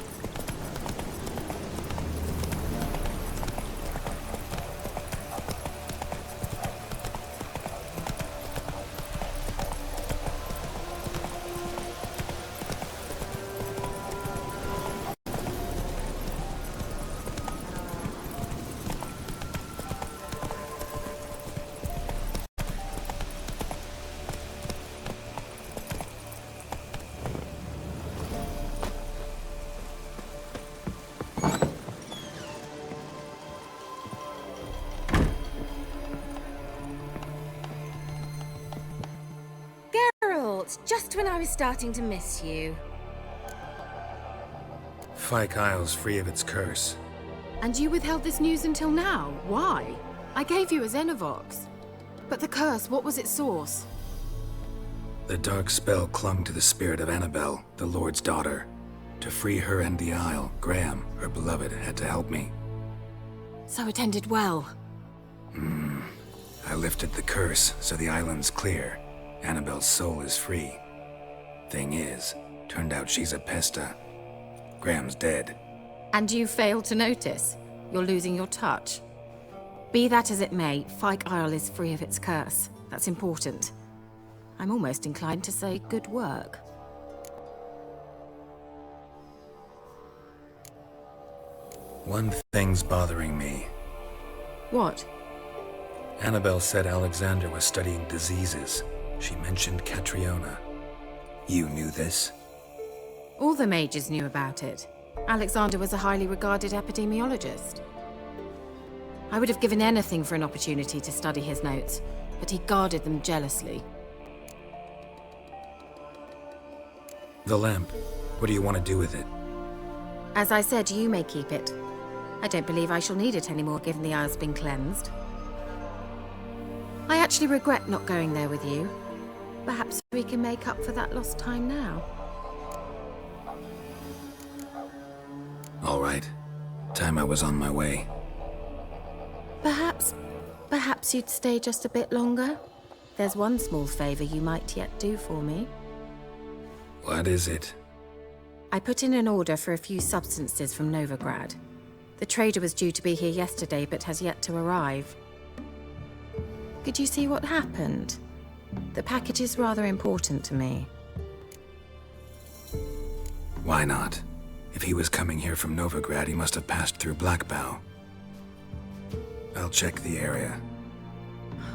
What? Just when I was starting to miss you. Fyke Isle's free of its curse. And you withheld this news until now? Why? I gave you a Xenovox. But the curse, what was its source? The dark spell clung to the spirit of Annabelle, the Lord's daughter. To free her and the Isle, Graham, her beloved, had to help me. So it ended well. I lifted the curse, so the island's clear. Annabelle's soul is free. Thing is, turned out she's a pesta. Graham's dead. And you failed to notice? You're losing your touch. Be that as it may, Fyke Isle is free of its curse. That's important. I'm almost inclined to say good work. One thing's bothering me. What? Annabelle said Alexander was studying diseases. She mentioned Catriona. You knew this? All the mages knew about it. Alexander was a highly regarded epidemiologist. I would have given anything for an opportunity to study his notes, but he guarded them jealously. The lamp. What do you want to do with it? As I said, you may keep it. I don't believe I shall need it anymore, given the Isle's been cleansed. I actually regret not going there with you. Perhaps we can make up for that lost time now. All right. Time I was on my way. Perhaps you'd stay just a bit longer? There's one small favor you might yet do for me. What is it? I put in an order for a few substances from Novigrad. The trader was due to be here yesterday, but has yet to arrive. Could you see what happened? The package is rather important to me. Why not? If he was coming here from Novigrad, he must have passed through Blackbow. I'll check the area.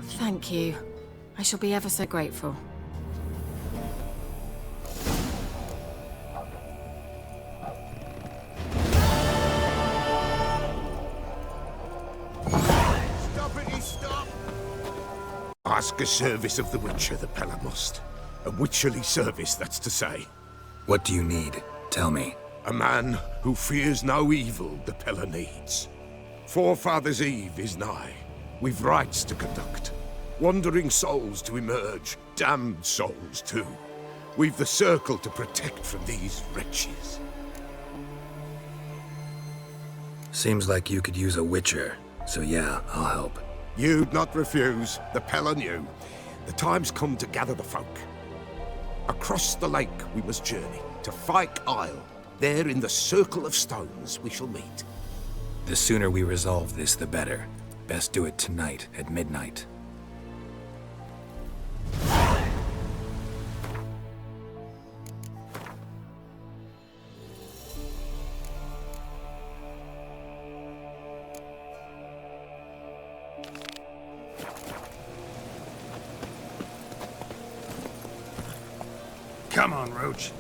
Thank you. I shall be ever so grateful. Ask a service of the Witcher, the Pella must. A witcherly service, that's to say. What do you need? Tell me. A man who fears no evil the Pella needs. Forefathers' Eve is nigh. We've rites to conduct. Wandering souls to emerge. Damned souls, too. We've the circle to protect from these wretches. Seems like you could use a witcher. So yeah, I'll help. You'd not refuse. The Pella knew. The time's come to gather the folk. Across the lake we must journey, to Fyke Isle. There in the circle of stones we shall meet. The sooner we resolve this, the better. Best do it tonight, at midnight. Come on, Roach.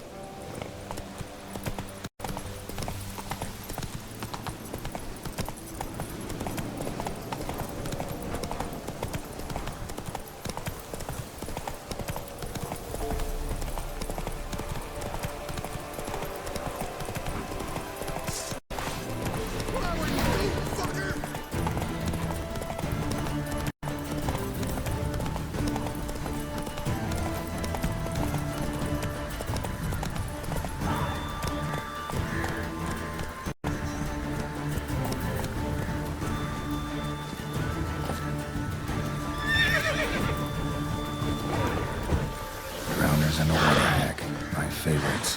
And a water hack, my favorites.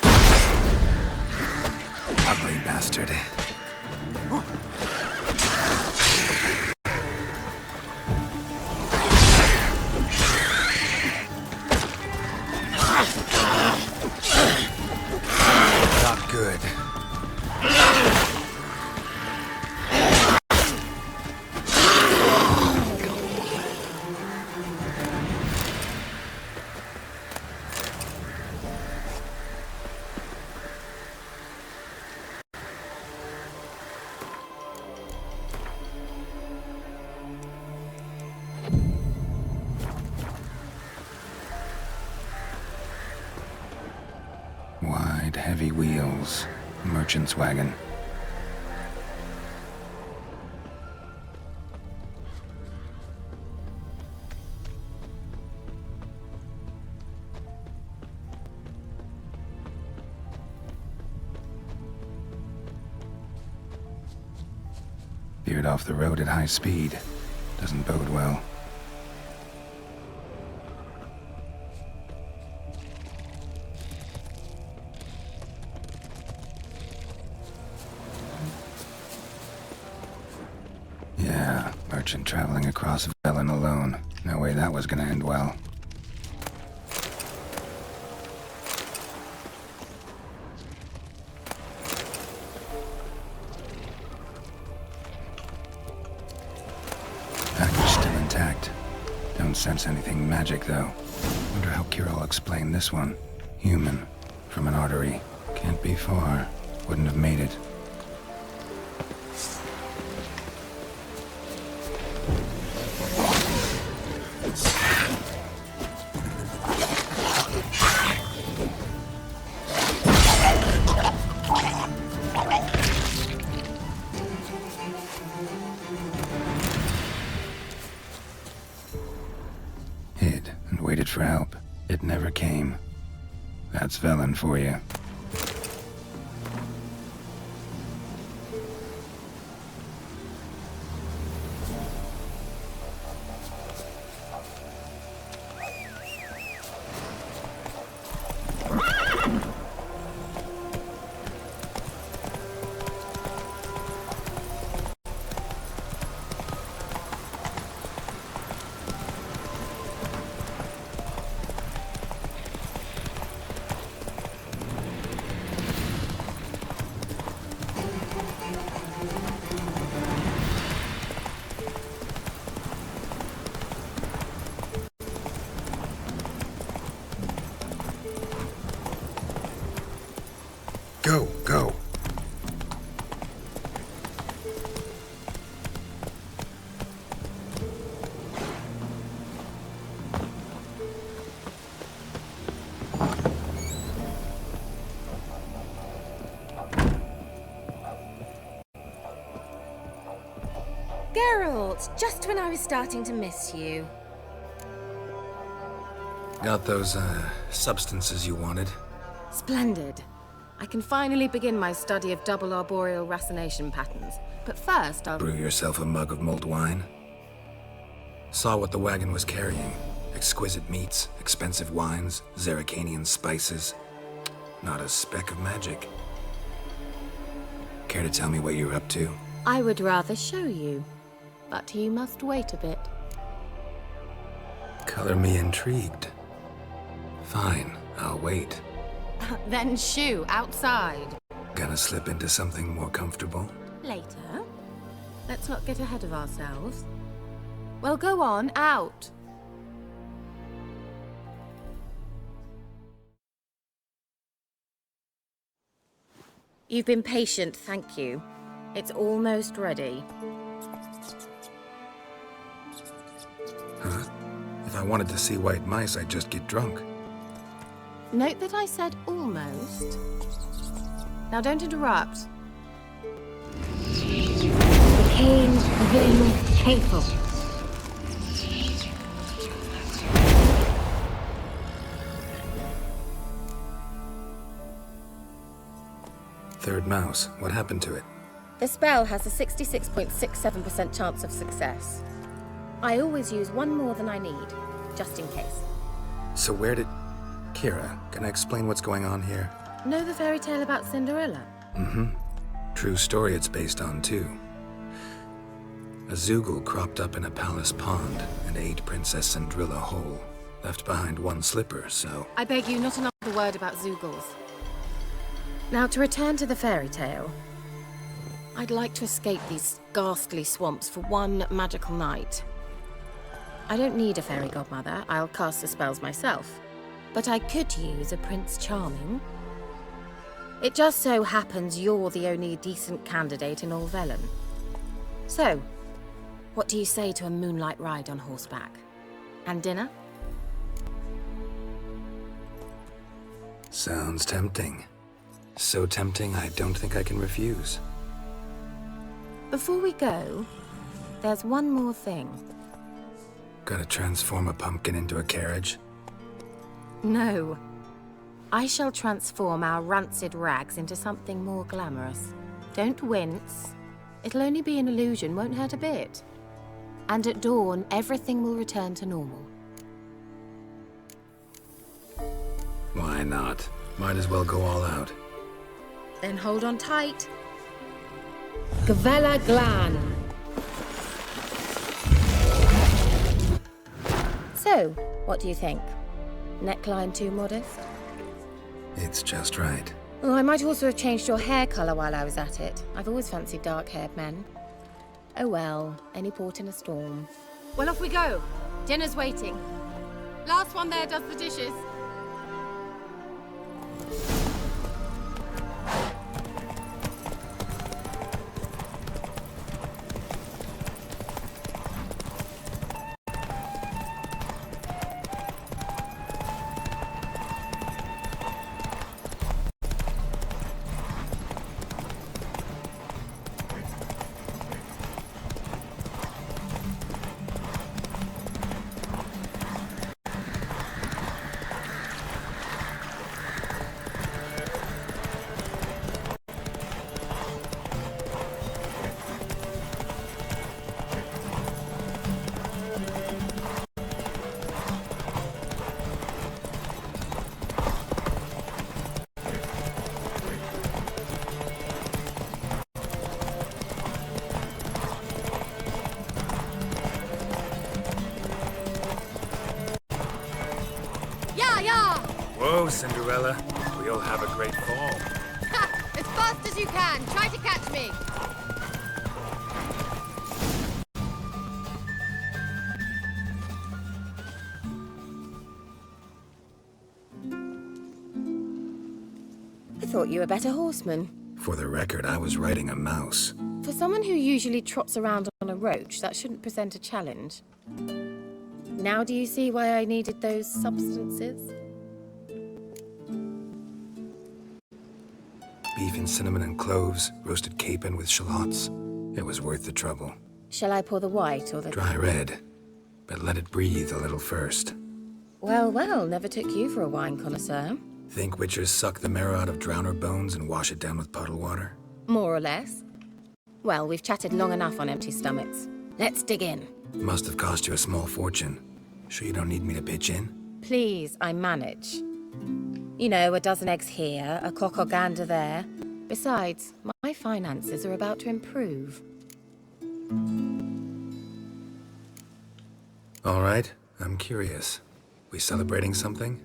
Ugly bastard. Not good. Heavy wheels. Merchant's wagon. Veered off the road at high speed. Doesn't bode well. Yeah, merchant traveling across Velen alone. No way that was gonna end well. Package still intact. Don't sense anything magic, though. Wonder how Kira will explain this one. Human. From an artery. Can't be far. Wouldn't have made it. Hid and waited for help. It never came. That's Velen for you. Go, go. Geralt, just when I was starting to miss you. Got those, substances you wanted? Splendid. I can finally begin my study of double arboreal racination patterns. But first, I'll Brew yourself a mug of mulled wine? Saw what the wagon was carrying. Exquisite meats, expensive wines, Zeracanian spices. Not a speck of magic. Care to tell me what you're up to? I would rather show you. But you must wait a bit. Color me intrigued. Fine, I'll wait. Then shoo, outside. Gonna slip into something more comfortable? Later. Let's not get ahead of ourselves. Well, go on, out. You've been patient, thank you. It's almost ready. Huh? If I wanted to see white mice, I'd just get drunk. Note that I said almost. Now don't interrupt. Became Vin Hateful. Third mouse. What happened to it? The spell has a 66.67% chance of success. I always use one more than I need, just in case. So where did... Kira, can I explain what's going on here? Know the fairy tale about Cinderella? Mm-hmm. True story it's based on, too. A Zoogle cropped up in a palace pond and ate Princess Cinderella whole. Left behind one slipper, so... I beg you, not another word about Zoogles. Now, to return to the fairy tale. I'd like to escape these ghastly swamps for one magical night. I don't need a fairy godmother. I'll cast the spells myself. But I could use a Prince Charming. It just so happens you're the only decent candidate in all Velen. So, what do you say to a moonlight ride on horseback? And dinner? Sounds tempting. So tempting, I don't think I can refuse. Before we go, there's one more thing. Gotta transform a pumpkin into a carriage? No. I shall transform our rancid rags into something more glamorous. Don't wince. It'll only be an illusion, won't hurt a bit. And at dawn, everything will return to normal. Why not? Might as well go all out. Then hold on tight. Gavella Glan. So, what do you think? Neckline too modest? It's just right. Oh, I might also have changed your hair colour while I was at it. I've always fancied dark-haired men. Oh well, any port in a storm. Well, off we go. Dinner's waiting. Last one there does the dishes. Whoa, Cinderella. We'll have a great fall. As fast as you can. Try to catch me. I thought you were a better horseman. For the record, I was riding a mouse. For someone who usually trots around on a roach, that shouldn't present a challenge. Now do you see why I needed those substances? Beef and cinnamon and cloves, roasted capon with shallots. It was worth the trouble. Shall I pour the white or the... Dry red, but let it breathe a little first. Well, well, never took you for a wine connoisseur. Think witchers suck the marrow out of drowner bones and wash it down with puddle water? More or less. Well, we've chatted long enough on empty stomachs. Let's dig in. Must have cost you a small fortune. Sure you don't need me to pitch in? Please, I manage. You know, a dozen eggs here, a cock or gander there. Besides, my finances are about to improve. All right, I'm curious. We celebrating something?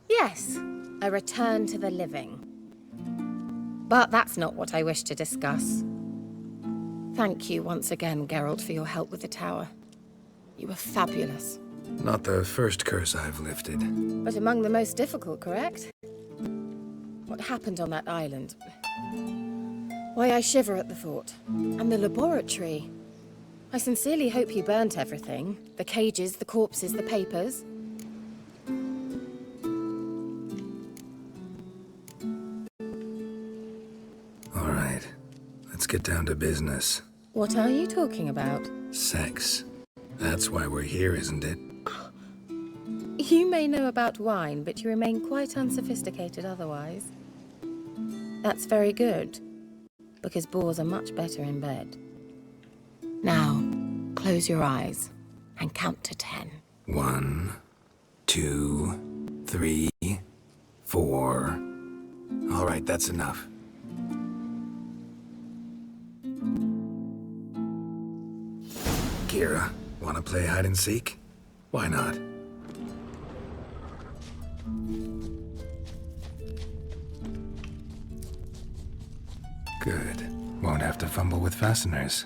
Yes, a return to the living. But that's not what I wish to discuss. Thank you once again, Geralt, for your help with the tower. You were fabulous. Not the first curse I've lifted. But among the most difficult, correct? What happened on that island? Why, I shiver at the thought. And the laboratory. I sincerely hope you burnt everything. The cages, the corpses, the papers. All right, let's get down to business. What are you talking about? Sex. That's why we're here, isn't it? You may know about wine, but you remain quite unsophisticated otherwise. That's very good, because boars are much better in bed. Now, close your eyes and count to 10. 1, 2, 3, 4. All right, that's enough. Kira, wanna play hide and seek? Why not? Good. Won't have to fumble with fasteners.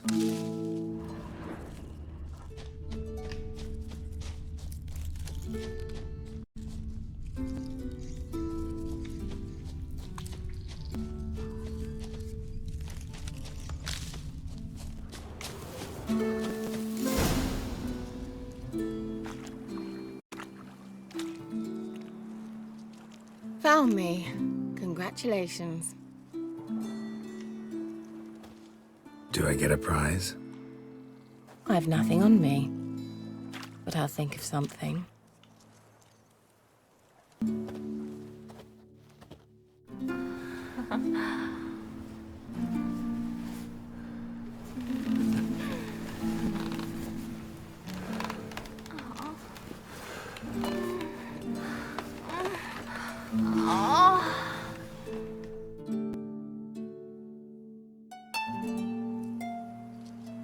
Found me. Congratulations. Do I get a prize? I've nothing on me, but I'll think of something.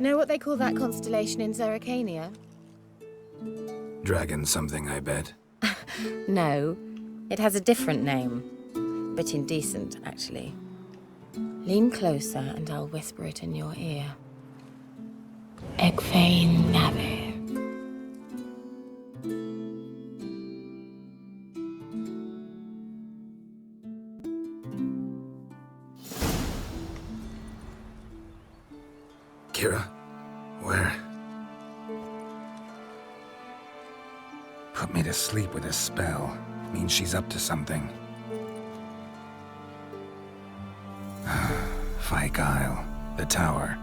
Know what they call that constellation in Zerrikania? Dragon something, I bet. No, it has a different name. Bit indecent, actually. Lean closer and I'll whisper it in your ear. Egfain Nave. Kira? Where? Put me to sleep with a spell. Means she's up to something. Fyke Isle. The tower.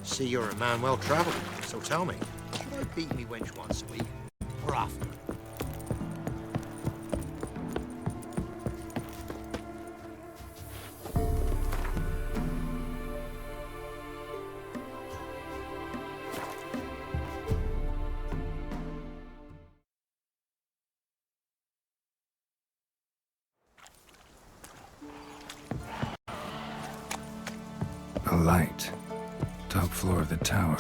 See, you're a man well travelled, so tell me, should I beat me wench once a week, or often? A light. Top floor of the tower.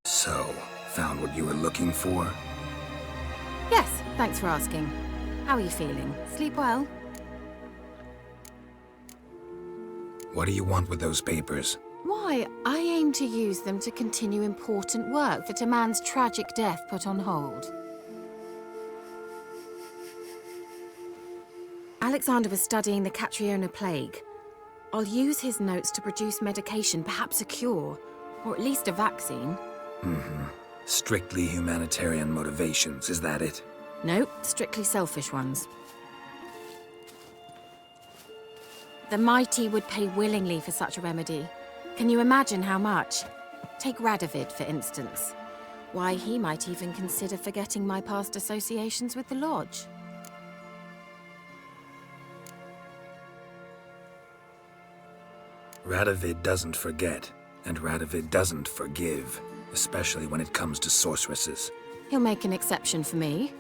So, found what you were looking for? Yes, thanks for asking. How are you feeling? Sleep well? What do you want with those papers? Why, I aim to use them to continue important work that a man's tragic death put on hold. Alexander was studying the Catriona plague. I'll use his notes to produce medication, perhaps a cure, or at least a vaccine. Strictly humanitarian motivations, is that it? Nope, strictly selfish ones. The mighty would pay willingly for such a remedy. Can you imagine how much? Take Radovid, for instance. Why, he might even consider forgetting my past associations with the Lodge. Radovid doesn't forget, and Radovid doesn't forgive, especially when it comes to sorceresses. He'll make an exception for me.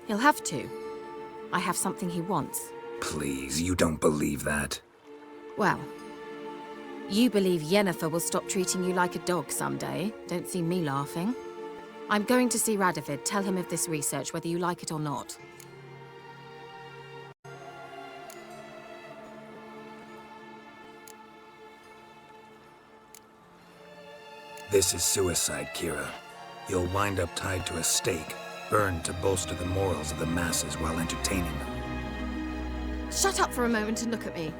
He'll have to. I have something he wants. Please, you don't believe that. Well, You believe Yennefer will stop treating you like a dog someday. Don't see me laughing. I'm going to see Radovid. Tell him of this research, whether you like it or not. This is suicide, Kira. You'll wind up tied to a stake, burned to bolster the morals of the masses while entertaining them. Shut up for a moment and look at me.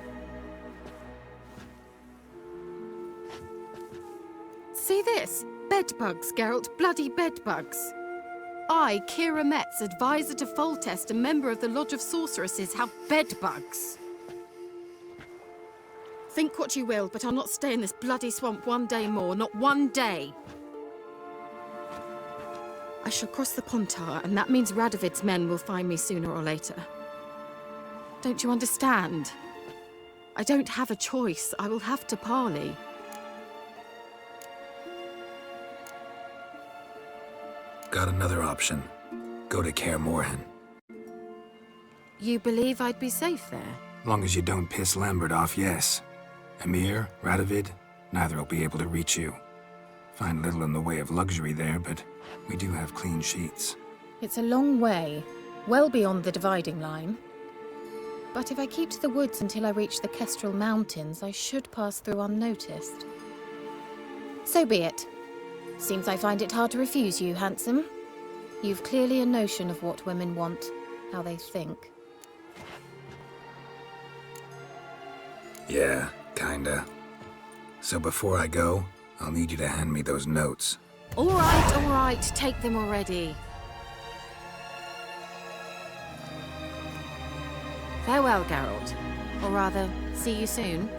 See this? Bedbugs, Geralt. Bloody bedbugs. I, Kira Metz, advisor to Foltest, a member of the Lodge of Sorceresses, have bedbugs. Think what you will, but I'll not stay in this bloody swamp one day more. Not one day. I shall cross the Pontar, and that means Radovid's men will find me sooner or later. Don't you understand? I don't have a choice. I will have to parley. Got another option. Go to Kaer Morhen. You believe I'd be safe there? Long as you don't piss Lambert off, yes. Emir, Radovid, neither will be able to reach you. Find little in the way of luxury there, but we do have clean sheets. It's a long way, well beyond the dividing line. But if I keep to the woods until I reach the Kestrel Mountains, I should pass through unnoticed. So be it. Seems I find it hard to refuse you, handsome. You've clearly a notion of what women want, how they think. Yeah, kinda. So before I go, I'll need you to hand me those notes. All right, take them already. Farewell, Geralt. Or rather, see you soon.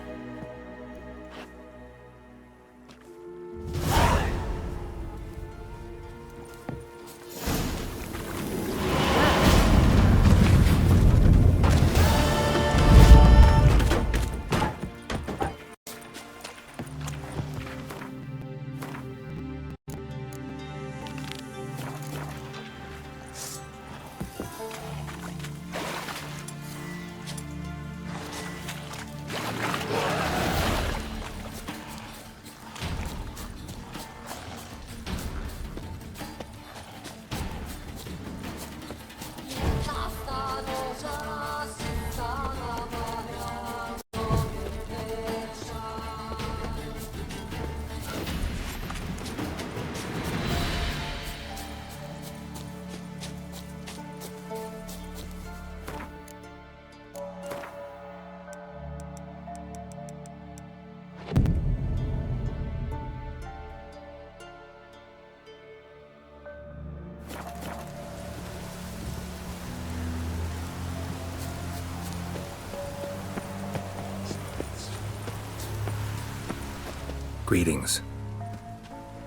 Greetings.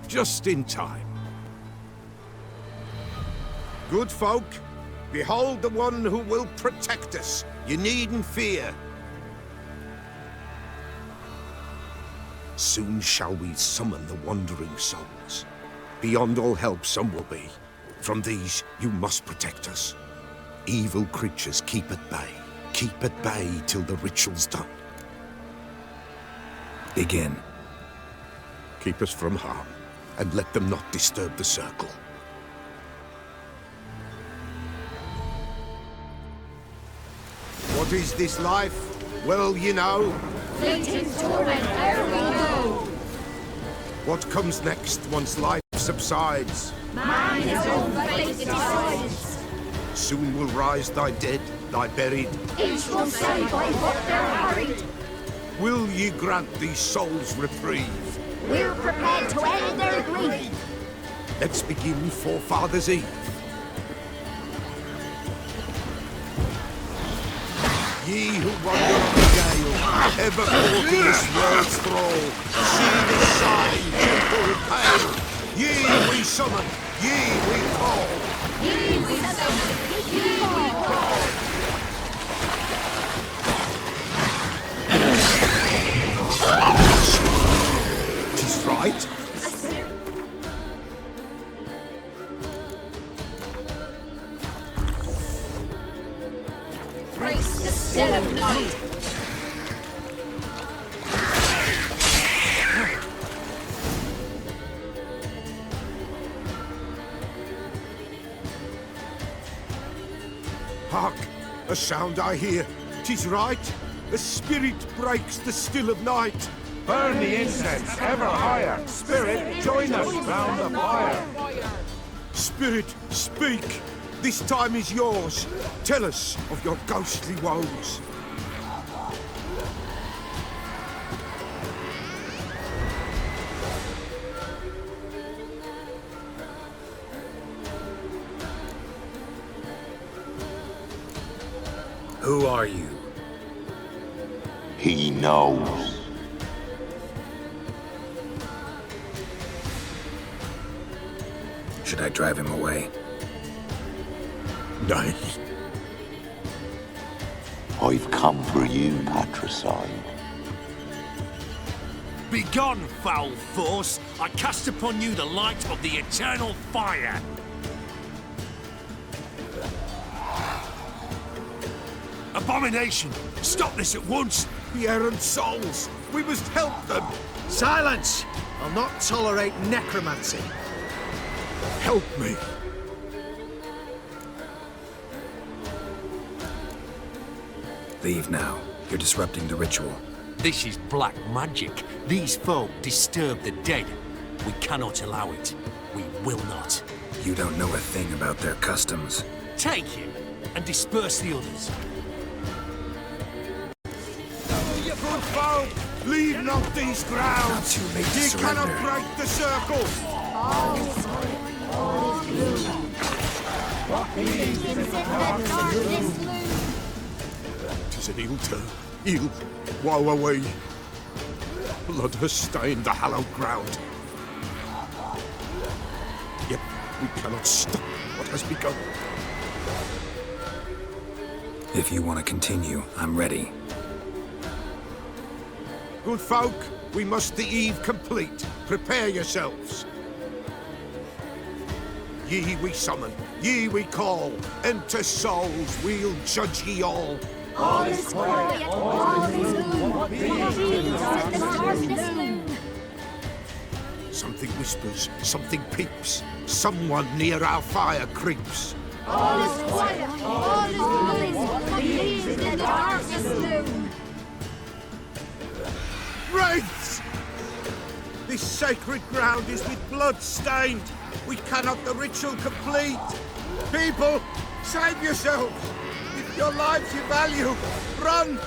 Just in time. Good folk, behold the one who will protect us. You needn't fear. Soon shall we summon the wandering souls. Beyond all help some will be. From these you must protect us. Evil creatures keep at bay. Keep at bay till the ritual's done. Begin. Keep us from harm, and let them not disturb the circle. What is this life? Well, you know. Fleeting torment ere we know. What comes next once life subsides? Man is all fate decides. Soon will rise thy dead, thy buried. Each will say by what they're harried. Will ye grant these souls reprieve? We're prepared to end their grief. Let's begin Forefathers' Eve. Ye who wander on the gale, ever caught in this world's thrall, see the sign, gentle pale. Ye we summon, ye we call. Ye we summon, ye we call. 'Tis right. Grace the still of night. A sound I hear. 'Tis right. A spirit breaks the still of night. Burn the incense ever higher. Spirit, join us round the fire. Spirit, speak. This time is yours. Tell us of your ghostly woes. Who are you? He knows. Should I drive him away? Nay. I've come for you, patricide. Begone, foul force! I cast upon you the light of the eternal fire! Abomination! Stop this at once! The errant souls! We must help them! Silence! I'll not tolerate necromancy. Help me! Leave now. You're disrupting the ritual. This is black magic. These folk disturb the dead. We cannot allow it. We will not. You don't know a thing about their customs. Take him and disperse the others. Good folk, leave not these grounds. Too late to Ye surrender. cannot break the circle. Tis an ill turn. Ill. Woe away. Blood has stained the hallowed ground. Yet we cannot stop what has begun. If you want to continue, I'm ready. Good folk, we must the eve complete. Prepare yourselves. Ye we summon, ye we call. Enter souls, we'll judge ye all. All is quiet, all is gloom. Something whispers, something peeps. Someone near our fire creeps. All is quiet, all is gloom. Leave the darkness loom. Wraiths! This sacred ground is with blood stained. We cannot the ritual complete. People, save yourselves. If your lives you value, run!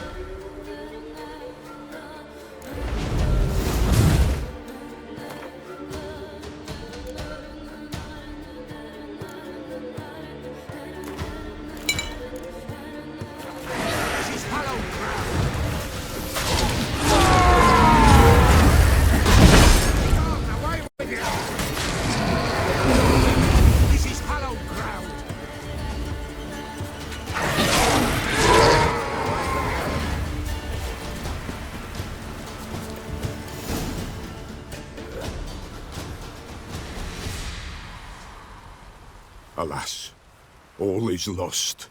This is hallowed ground. Away with you! This is hallowed ground. Alas, all is lost.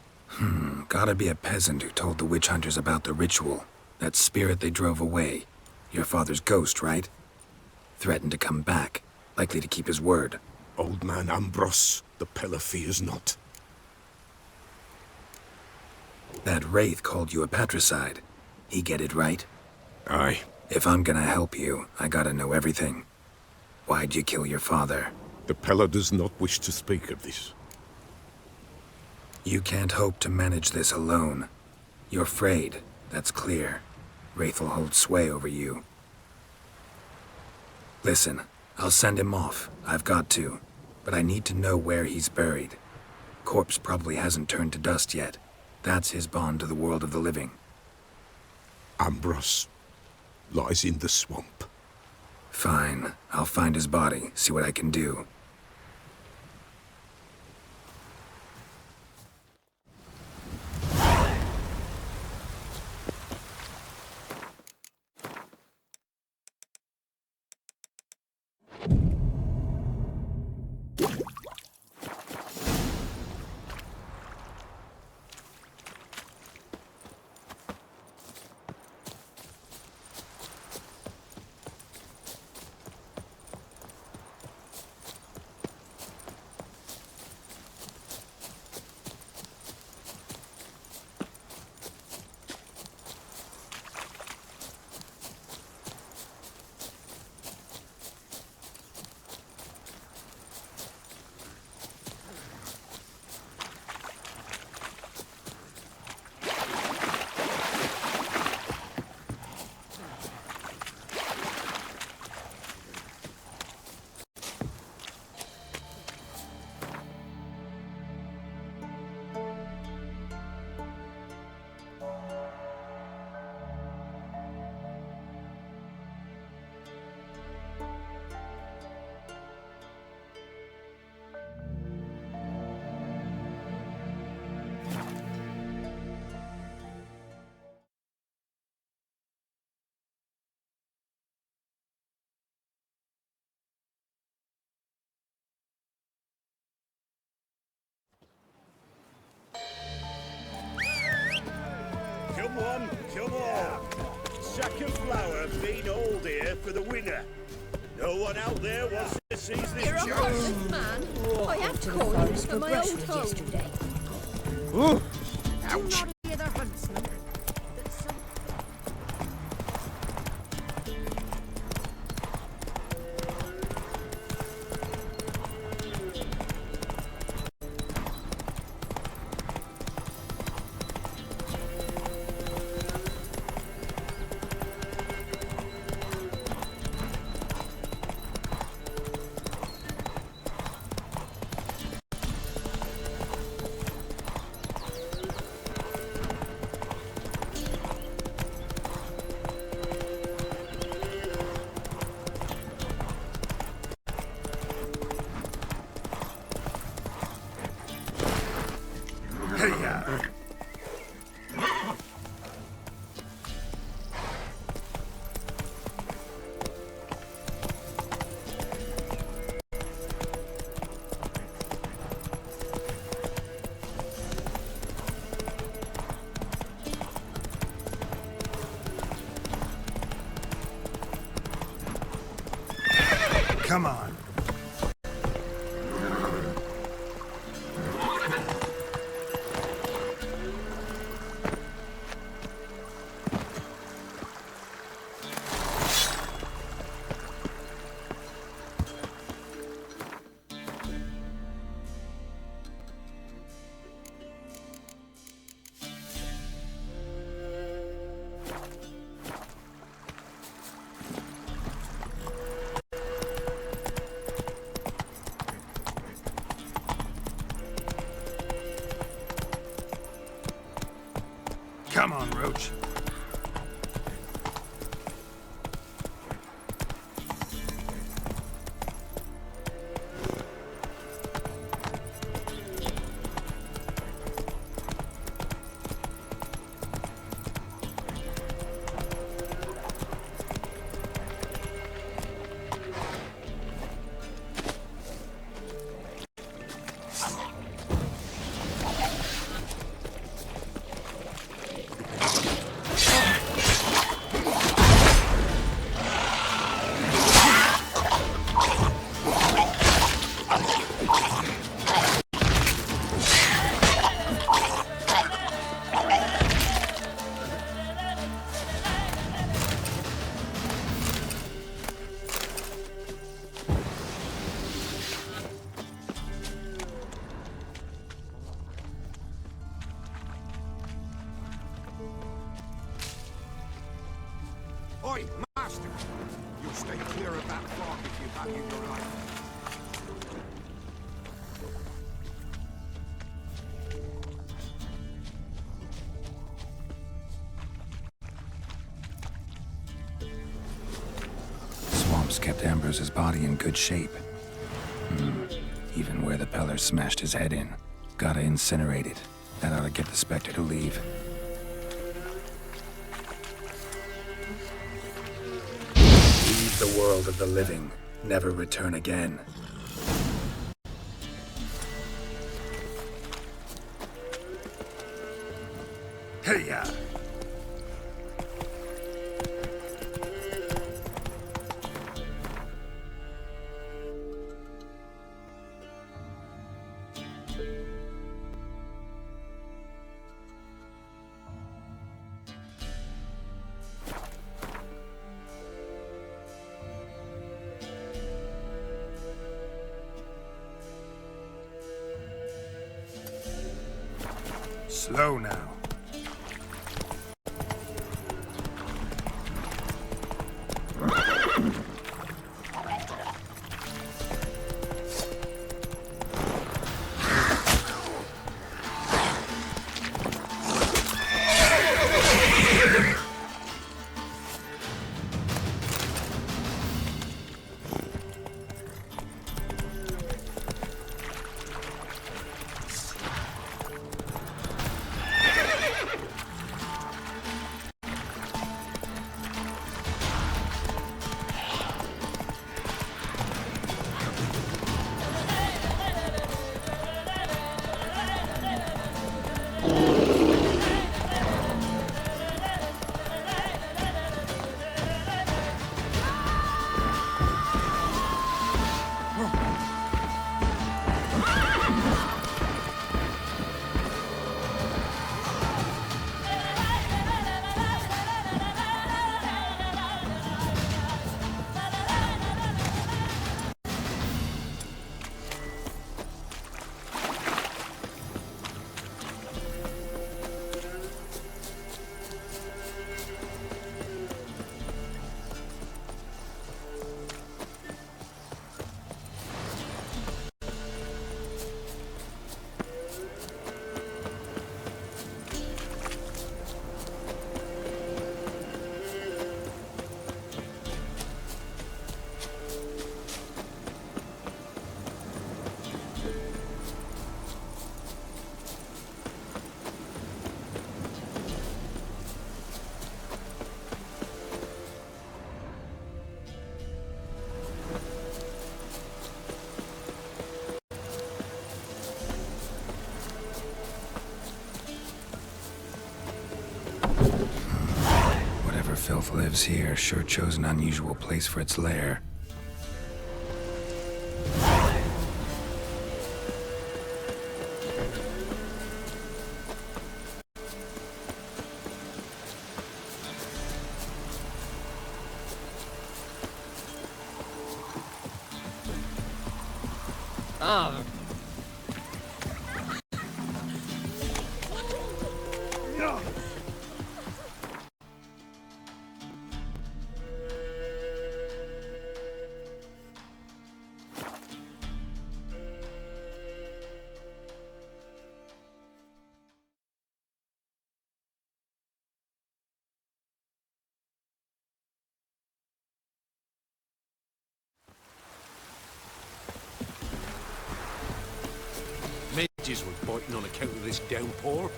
Gotta be a peasant who told the witch hunters about the ritual. That spirit they drove away. Your father's ghost, right? Threatened to come back. Likely to keep his word. Old man Ambros, the Pella fears not. That wraith called you a patricide. He get it right? Aye. If I'm gonna help you, I gotta know everything. Why'd you kill your father? The Pella does not wish to speak of this. You can't hope to manage this alone. You're afraid, that's clear. Wraith will hold sway over you. Listen, I'll send him off. I've got to. But I need to know where he's buried. Corpse probably hasn't turned to dust yet. That's his bond to the world of the living. Ambros lies in the swamp. Fine. I'll find his body, see what I can do. on, come on. Sack of flour been all here for the winner. No one out there wants to seize this You're a chance. heartless man. I have corn for my old home. Yesterday. Ooh. Ouch. Not the other huntsman. Come on. Come on, Roach. Oi, Master! You'll stay clear of that flock if you value your life. Swamps kept Ambrose's body in good shape. Even where the Peller smashed his head in. Gotta incinerate it. That ought to get the Spectre to leave. Leave the world of the living. Never return again. Hey-ya! Slow now. filth lives here sure chose an unusual place for its lair. Midges were biting on account of this downpour.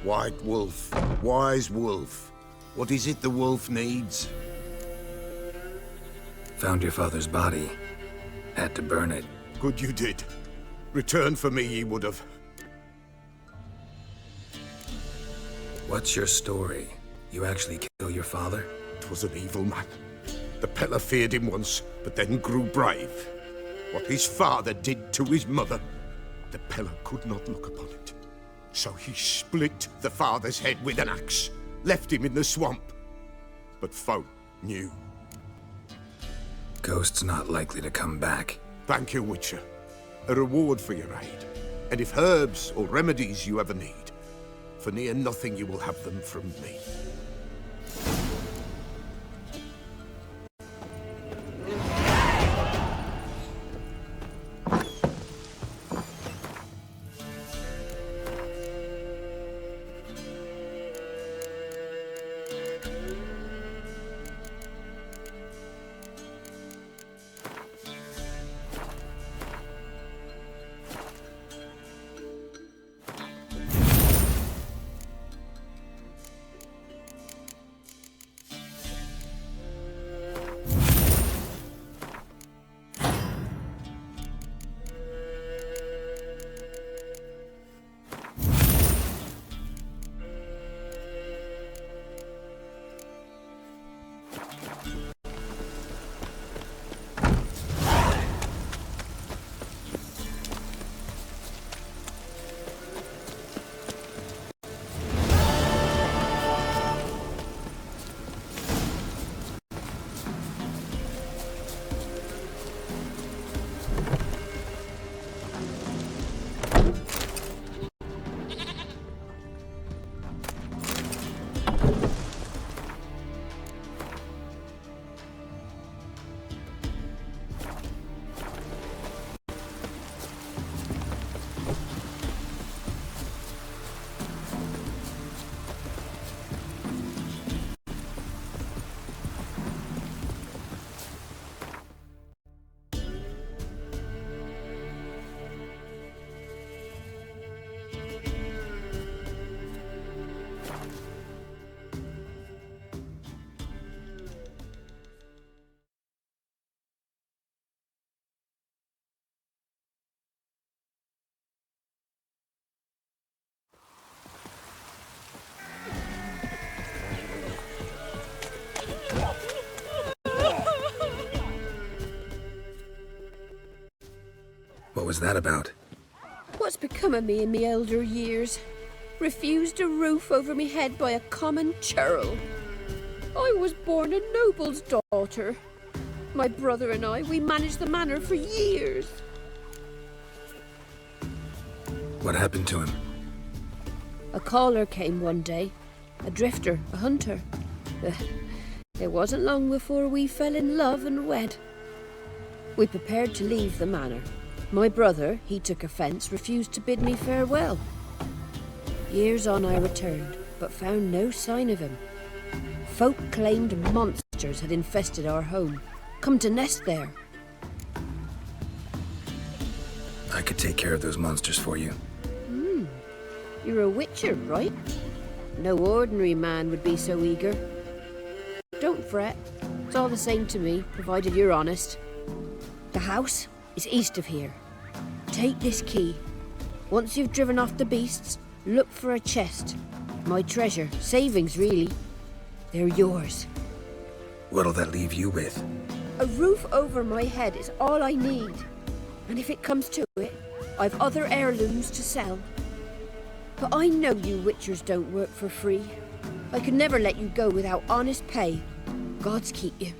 White wolf, wise wolf. What is it the wolf needs? Found your father's body. Had to burn it. Good you did. Return for me ye would have. What's your story? You actually kill your father? 'Twas an evil man. The Peller feared him once, but then grew brave. What his father did to his mother, the Peller could not look upon it. So he split the father's head with an axe, left him in the swamp. But folk knew. Ghost's not likely to come back. Thank you, Witcher. A reward for your aid. And if herbs or remedies you ever need, for near nothing you will have them from me. What was that about? What's become of me in me elder years? Refused a roof over me head by a common churl. I was born a noble's daughter. My brother and I, we managed the manor for years. What happened to him? A caller came one day. A drifter, a hunter. It wasn't long before we fell in love and wed. We prepared to leave the manor. My brother, he took offence, refused to bid me farewell. Years on I returned, but found no sign of him. Folk claimed monsters had infested our home, come to nest there. I could take care of those monsters for you. You're a witcher, right? No ordinary man would be so eager. Don't fret. It's all the same to me, provided you're honest. The house is east of here. Take this key. Once you've driven off the beasts, look for a chest. My treasure. Savings, really. They're yours. What'll that leave you with? A roof over my head is all I need. And if it comes to it, I've other heirlooms to sell. But I know you witchers don't work for free. I could never let you go without honest pay. Gods keep you.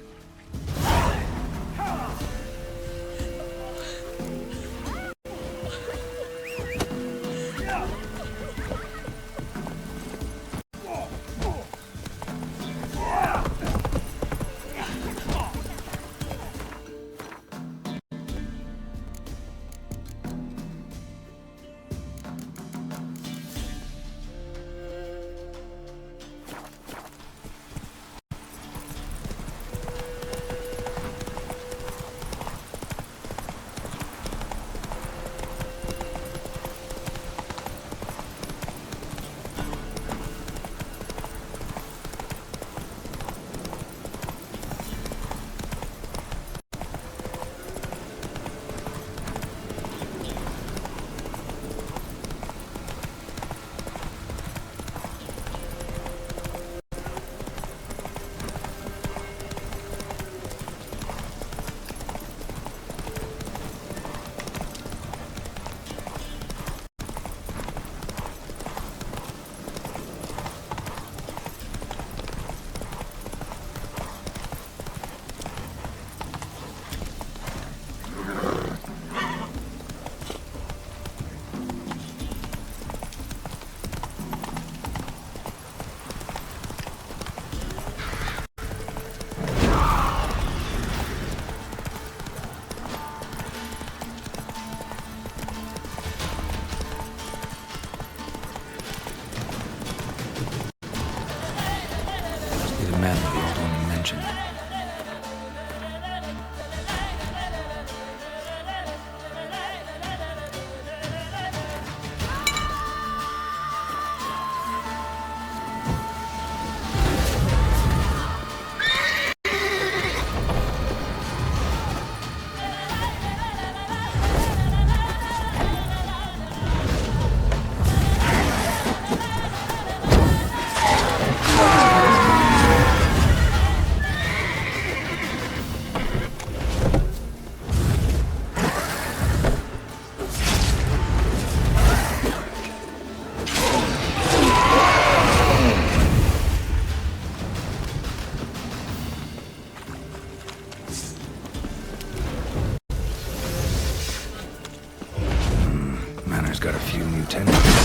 Got a few new tenants.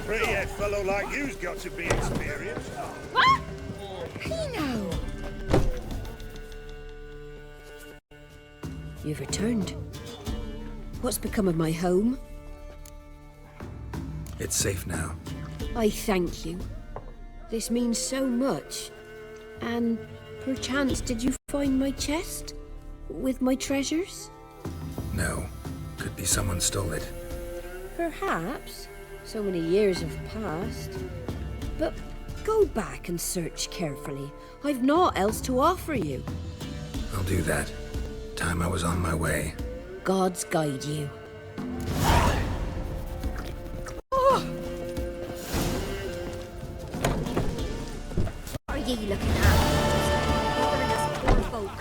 Pretty-head fellow like you's got to be experienced. What? Pino! You've returned. What's become of my home? It's safe now. I thank you. This means so much. And perchance did you find my chest? With my treasures? No. Could be someone stole it. Perhaps. So many years have passed. But go back and search carefully. I've naught else to offer you. I'll do that. Time I was on my way. Gods guide you. What are ye looking at? Bothering us poor folk.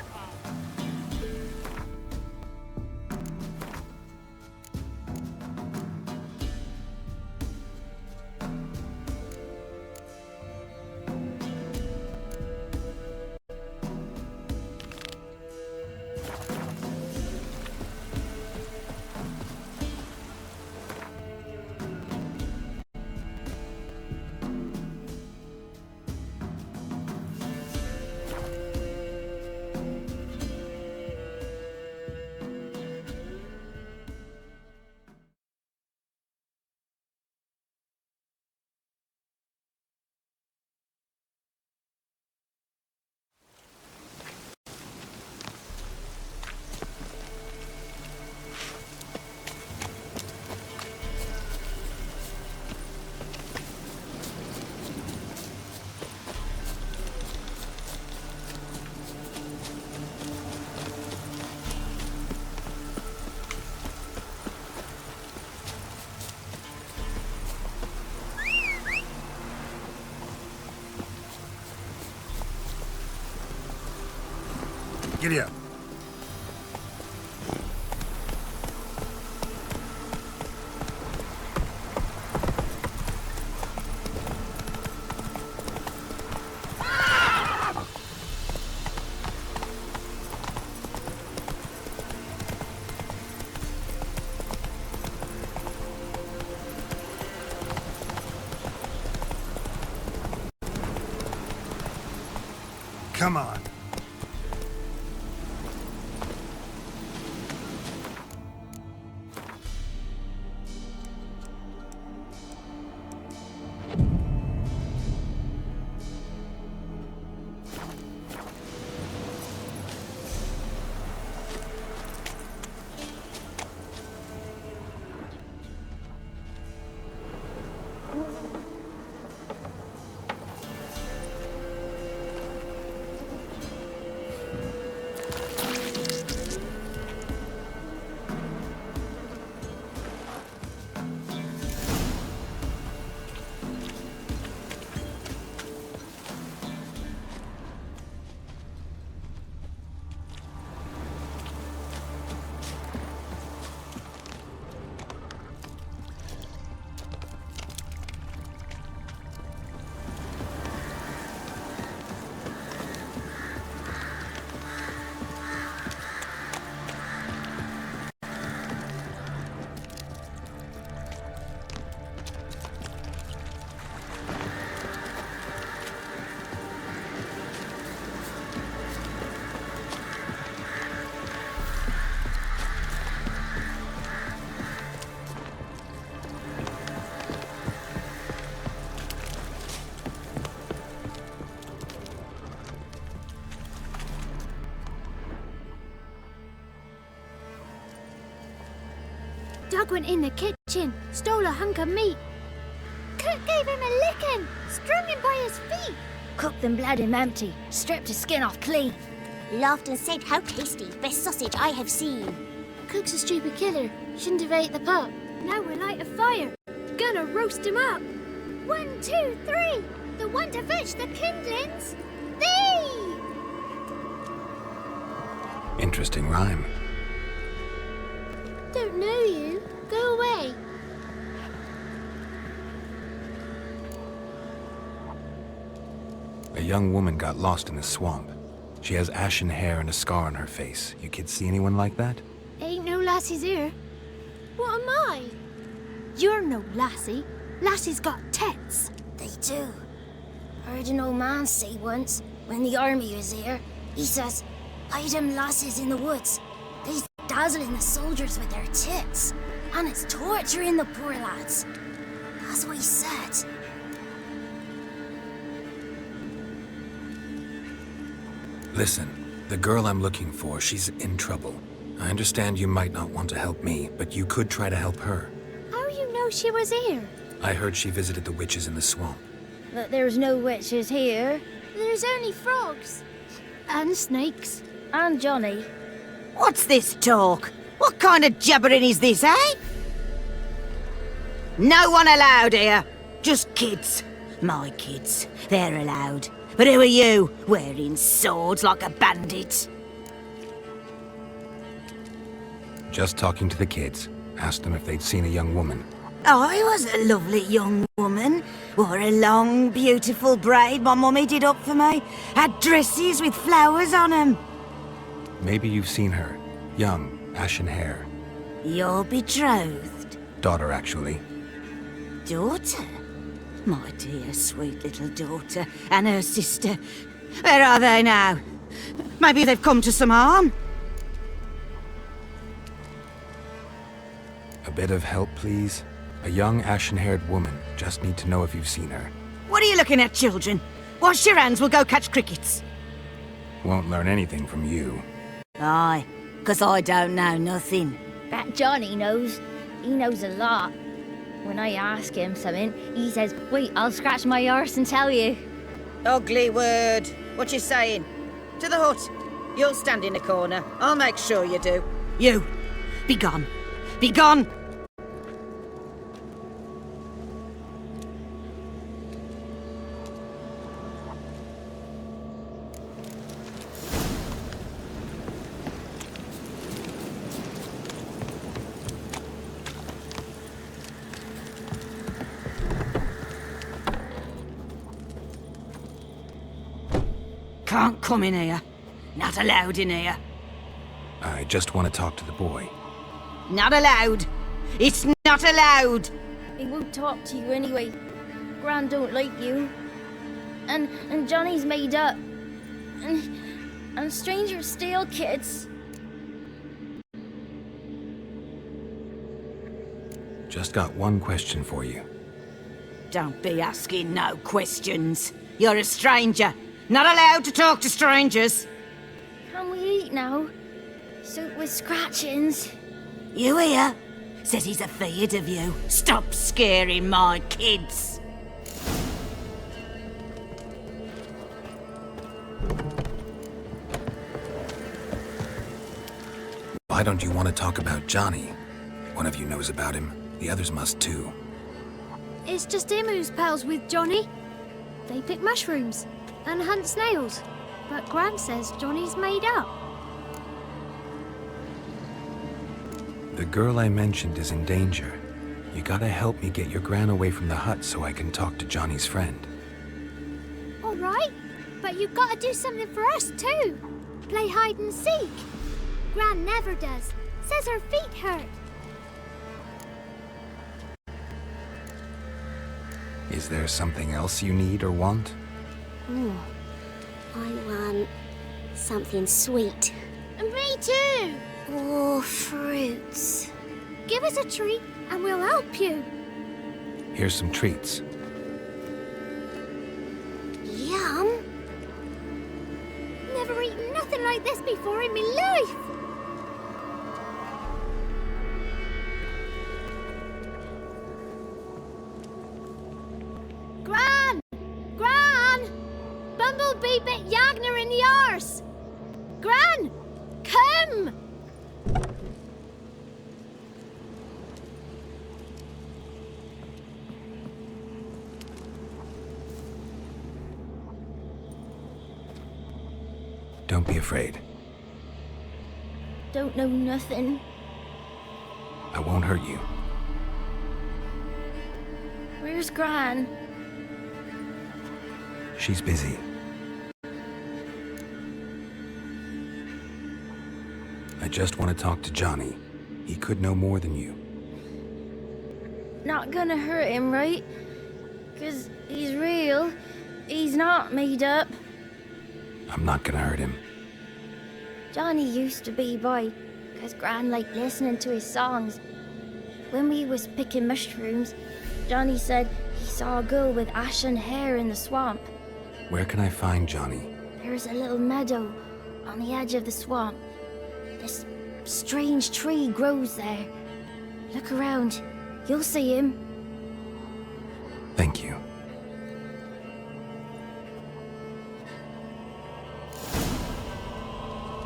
Giddy up. Come on. Doug went in the kitchen, stole a hunk of meat. Cook gave him a licking, strung him by his feet. Cooked and bled him empty, stripped his skin off clean. Laughed and said, how tasty, best sausage I have seen. Cook's a stupid killer, shouldn't have ate the pup. Now we'll light a fire, gonna roast him up. 1, 2, 3, the one to fetch the kindlings, thee! Interesting rhyme. Don't know you. Go away. A young woman got lost in the swamp. She has ashen hair and a scar on her face. You kids see anyone like that? Ain't no lassies here. What am I? You're no lassie. Lassies got tits. They do. Heard an old man say once, when the army was here, he says, "Hide them lasses in the woods. They's dazzling the soldiers with their tits, and it's torturing the poor lads." That's what he said. Listen, the girl I'm looking for, she's in trouble. I understand you might not want to help me, but you could try to help her. How you know she was here? I heard she visited the witches in the swamp. But there's no witches here. There's only frogs. And snakes. And Johnny. What's this talk? What kind of jabbering is this, eh? No one allowed here. Just kids. My kids. They're allowed. But who are you, wearing swords like a bandit? Just talking to the kids. Asked them if they'd seen a young woman. I was a lovely young woman. Wore a long, beautiful braid my mummy did up for me. Had dresses with flowers on them. Maybe you've seen her. Young, ashen hair. You're betrothed? Daughter, actually. Daughter? My dear, sweet little daughter and her sister. Where are they now? Maybe they've come to some harm? A bit of help, please? A young, ashen-haired woman. Just need to know if you've seen her. What are you looking at, children? Wash your hands, we'll go catch crickets. Won't learn anything from you. Aye, 'cause I don't know nothing. That Johnny knows. He knows a lot. When I ask him something, he says, "Wait, I'll scratch my arse and tell you." Ugly word. What you saying? To the hut. You'll stand in the corner. I'll make sure you do. You, be gone. Be gone! Can't come in here. Not allowed in here. I just want to talk to the boy. Not allowed. It's not allowed. He won't talk to you anyway. Gran don't like you. And Johnny's made up. And strangers steal kids. Just got one question for you. Don't be asking no questions. You're a stranger. Not allowed to talk to strangers. Can we eat now? Soup with scratchings. You hear? Says he's afeard of you. Stop scaring my kids. Why don't you want to talk about Johnny? One of you knows about him. The others must too. It's just him who's pals with Johnny. They pick mushrooms and hunt snails. But Gran says Johnny's made up. The girl I mentioned is in danger. You gotta help me get your Gran away from the hut so I can talk to Johnny's friend. All right, but you've got to do something for us too. Play hide and seek. Gran never does. Says her feet hurt. Is there something else you need or want? I want something sweet. And me too. Oh, fruits. Give us a treat and we'll help you. Here's some treats. Yum. Never eaten nothing like this before in my life. Gran! Gran! Bumblebee bit Yagner in the arse! Gran! Come! Don't be afraid. Don't know nothing. I won't hurt you. Where's Gran? She's busy. I just want to talk to Johnny. He could know more than you. not gonna hurt him, right? 'Cause he's real. He's not made up. I'm not gonna hurt him. Johnny used to be boy, 'cause Gran liked listening to his songs. When we was picking mushrooms, Johnny said he saw a girl with ashen hair in the swamp. Where can I find Johnny? There's a little meadow on the edge of the swamp. This strange tree grows there. Look around. You'll see him. Thank you.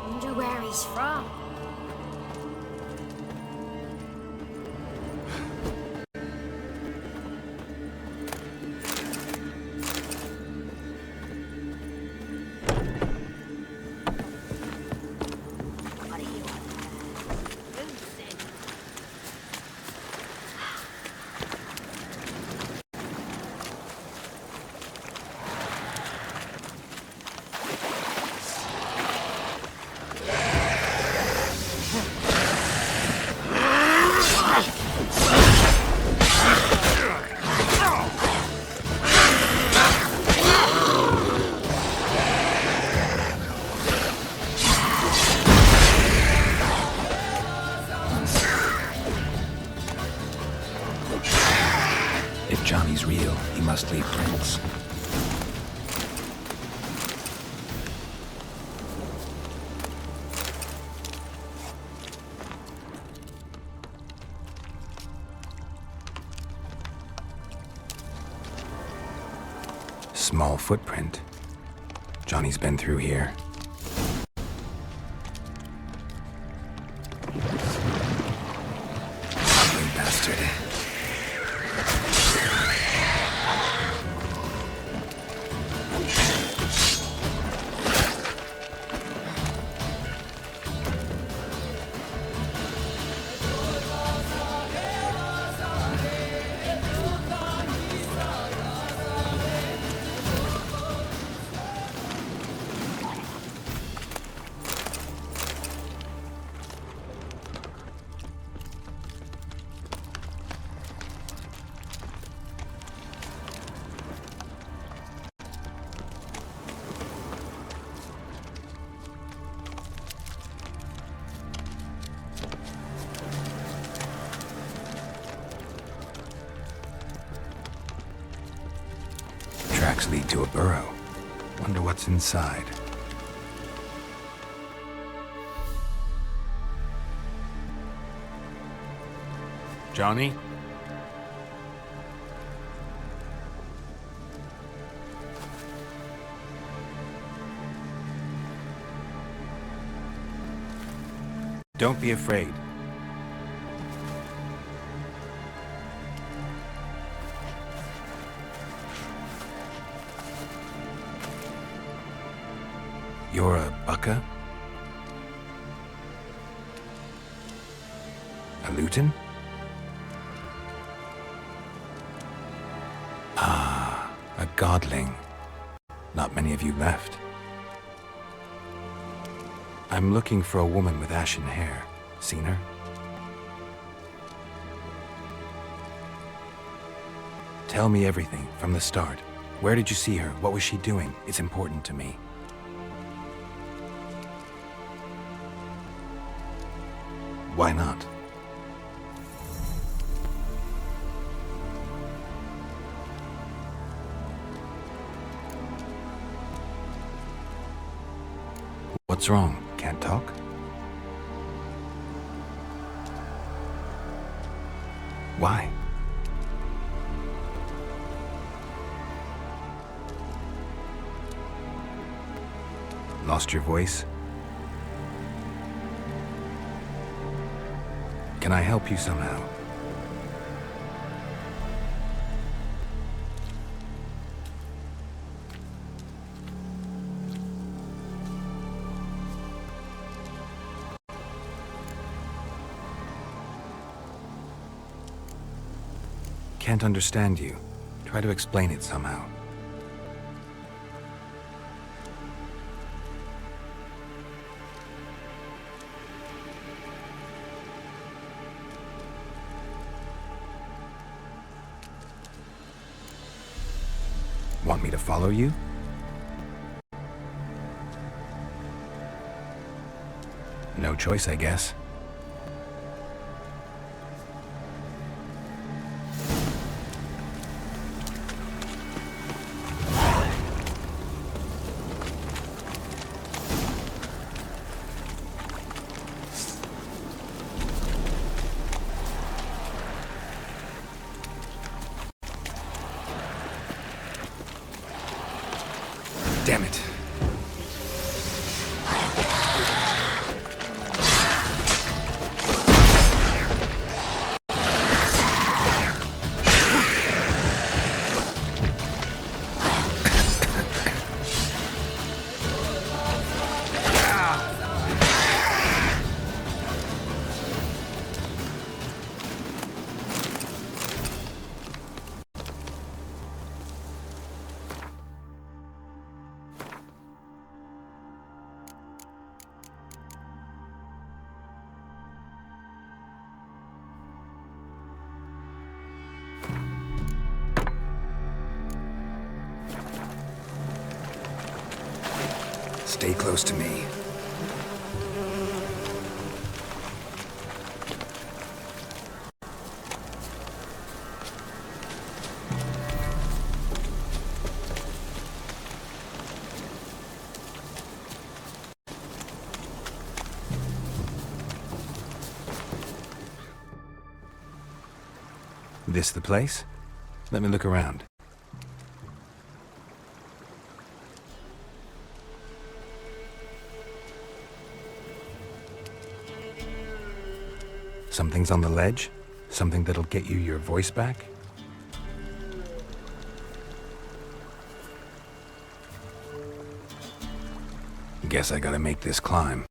Wonder where he's from. If Johnny's real, he must leave prints. Small footprint. Johnny's been through here. Ugly bastard. Tracks lead to a burrow. Wonder what's inside. Johnny? Don't be afraid. You're a bucka? A luton? Ah, a godling. Not many of you left. I'm looking for a woman with ashen hair. Seen her? Tell me everything from the start. Where did you see her? What was she doing? It's important to me. Why not? What's wrong? Can't talk? Why? Lost your voice? Can I help you somehow? Can't understand you. Try to explain it somehow. me to follow you? No choice, I guess. Damn it. Stay close to me. This the place? Let me look around. Something's on the ledge? Something that'll get you your voice back? Guess I gotta make this climb.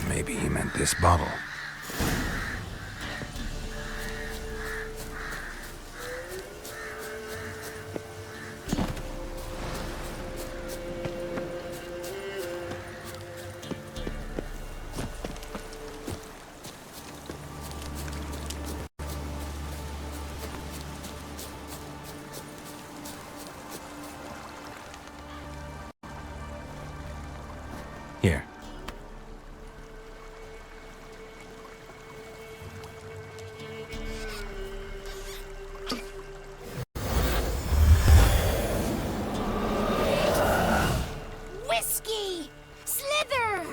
Maybe he meant this bottle. Here. Whiskey! Slither!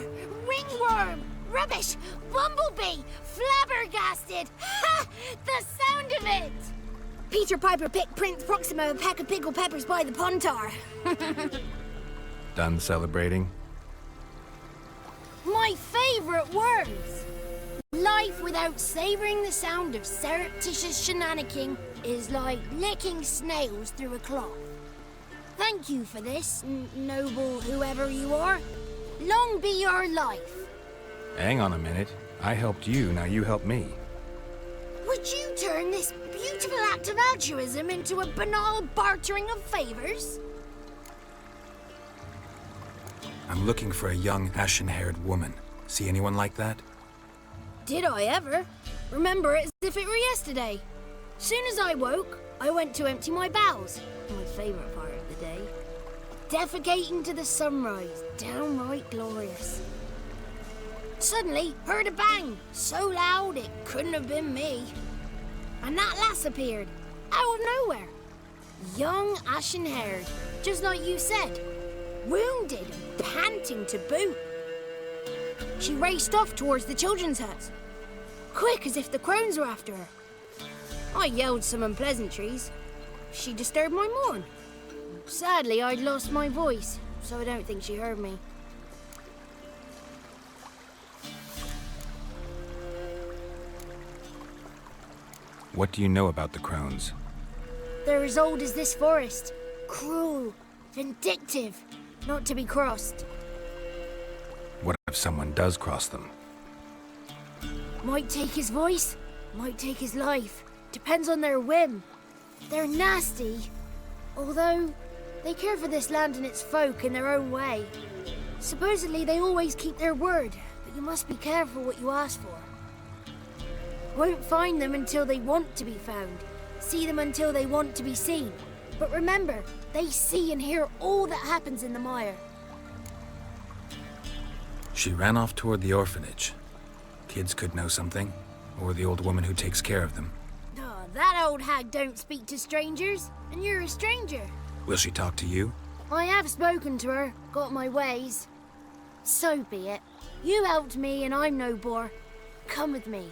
Ringworm! Rubbish! Bumblebee! Flabbergasted! Ha! The sound of it! Peter Piper picked Prince Proximo a pack of pickled peppers by the pontar. Done celebrating? My favourite words! Life without savouring the sound of surreptitious shenanigans is like licking snails through a cloth. Thank you for this, noble whoever you are. Long be your life. Hang on a minute. I helped you, now you help me. Would turn this beautiful act of altruism into a banal bartering of favors? I'm looking for a young, ashen-haired woman. See anyone like that? Did I ever? Remember it as if it were yesterday. Soon as I woke, I went to empty my bowels. My favourite part of the day. Defecating to the sunrise. Downright glorious. Suddenly, heard a bang. So loud it couldn't have been me. And that lass appeared. Out of nowhere. Young, ashen-haired. Just like you said. Wounded and panting to boot. She raced off towards the children's hut. Quick as if the crones were after her. I yelled some unpleasantries. She disturbed my morn. Sadly, I'd lost my voice, so I don't think she heard me. What do you know about the crones? They're as old as this forest. Cruel, vindictive, not to be crossed. What if someone does cross them? Might take his voice, might take his life. Depends on their whim. They're nasty, although they care for this land and its folk in their own way. Supposedly they always keep their word, but you must be careful what you ask for. Won't find them until they want to be found. See them until they want to be seen. But remember, they see and hear all that happens in the mire. She ran off toward the orphanage. Kids could know something, or the old woman who takes care of them. Oh, that old hag don't speak to strangers, and you're a stranger. Will she talk to you? I have spoken to her, got my ways. So be it. You helped me and I'm no bore. Come with me.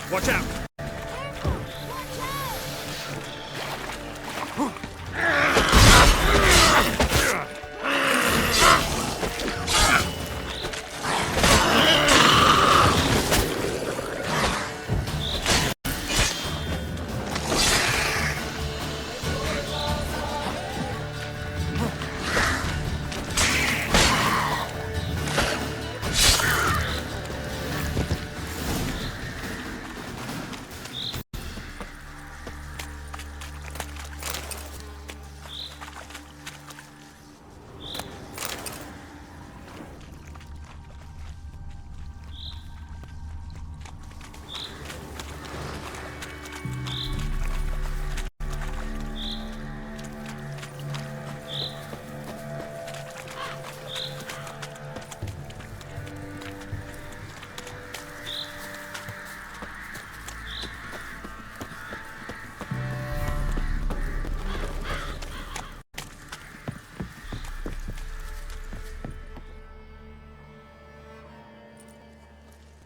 Watch out!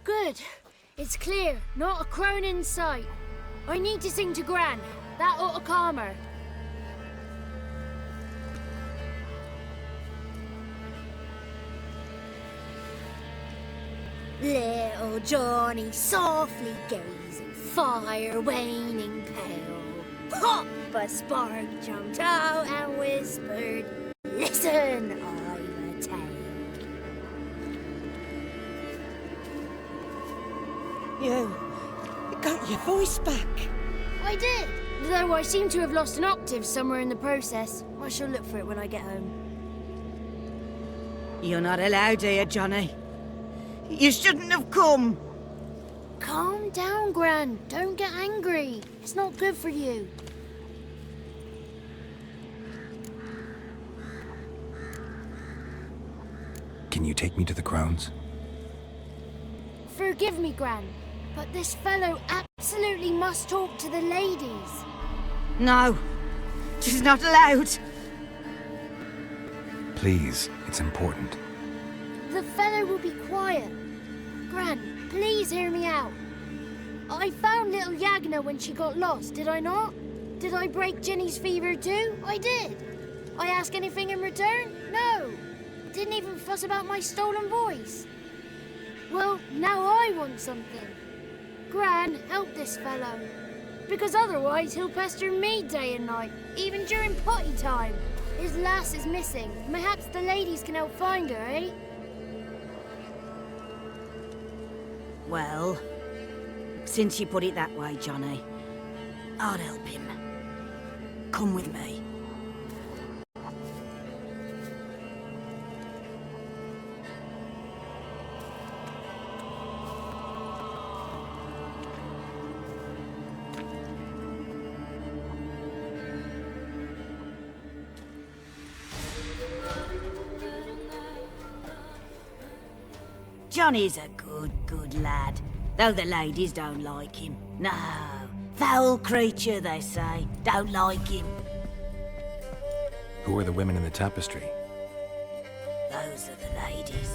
Good. It's clear. Not a crone in sight. I need to sing to Gran. That ought to calm her. Little Johnny softly gazing, fire waning pale. Pop! A spark jumped out and whispered, "Listen, I've a tale." You got your voice back. I did, though I seem to have lost an octave somewhere in the process. I shall look for it when I get home. You're not allowed here, Johnny. You shouldn't have come. Calm down, Gran. Don't get angry. It's not good for you. Can you take me to the crones? Forgive me, Gran, but this fellow absolutely must talk to the ladies. No, she's not allowed. Please, it's important. The fellow will be quiet. Gran, please hear me out. I found little Yagna when she got lost, did I not? Did I break Ginny's fever too? I did. I ask anything in return? No. Didn't even fuss about my stolen voice. Well, now I want something. Gran, help this fellow. Because otherwise he'll pester me day and night, even during potty time. His lass is missing. Perhaps the ladies can help find her, eh? Well, since you put it that way, Johnny, I'll help him. Come with me. Johnny's a good lad, though the ladies don't like him. No, foul creature, they say. Don't like him. Who are the women in the tapestry? Those are the ladies.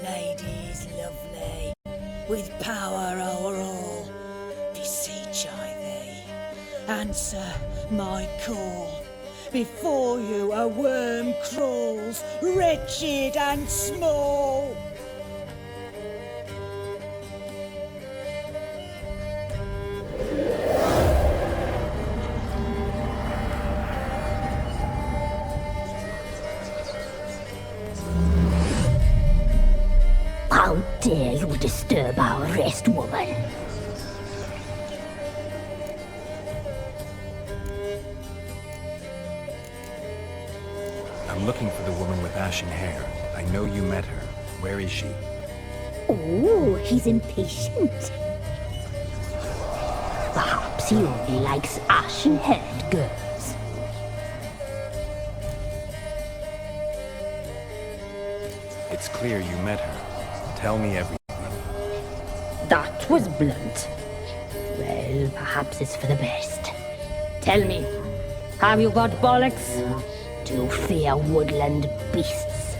Ladies lovely, with power o'er all, beseech I thee, answer my call. Before you a worm crawls, wretched and small. How dare you disturb our rest, woman? I'm looking for the woman with ashen hair. I know you met her. Where is she? Oh, he's impatient. Perhaps he only likes ashen-haired girls. It's clear you met her. Tell me everything. That was blunt. Well, perhaps it's for the best. Tell me, have you got bollocks? Do you fear woodland beasts?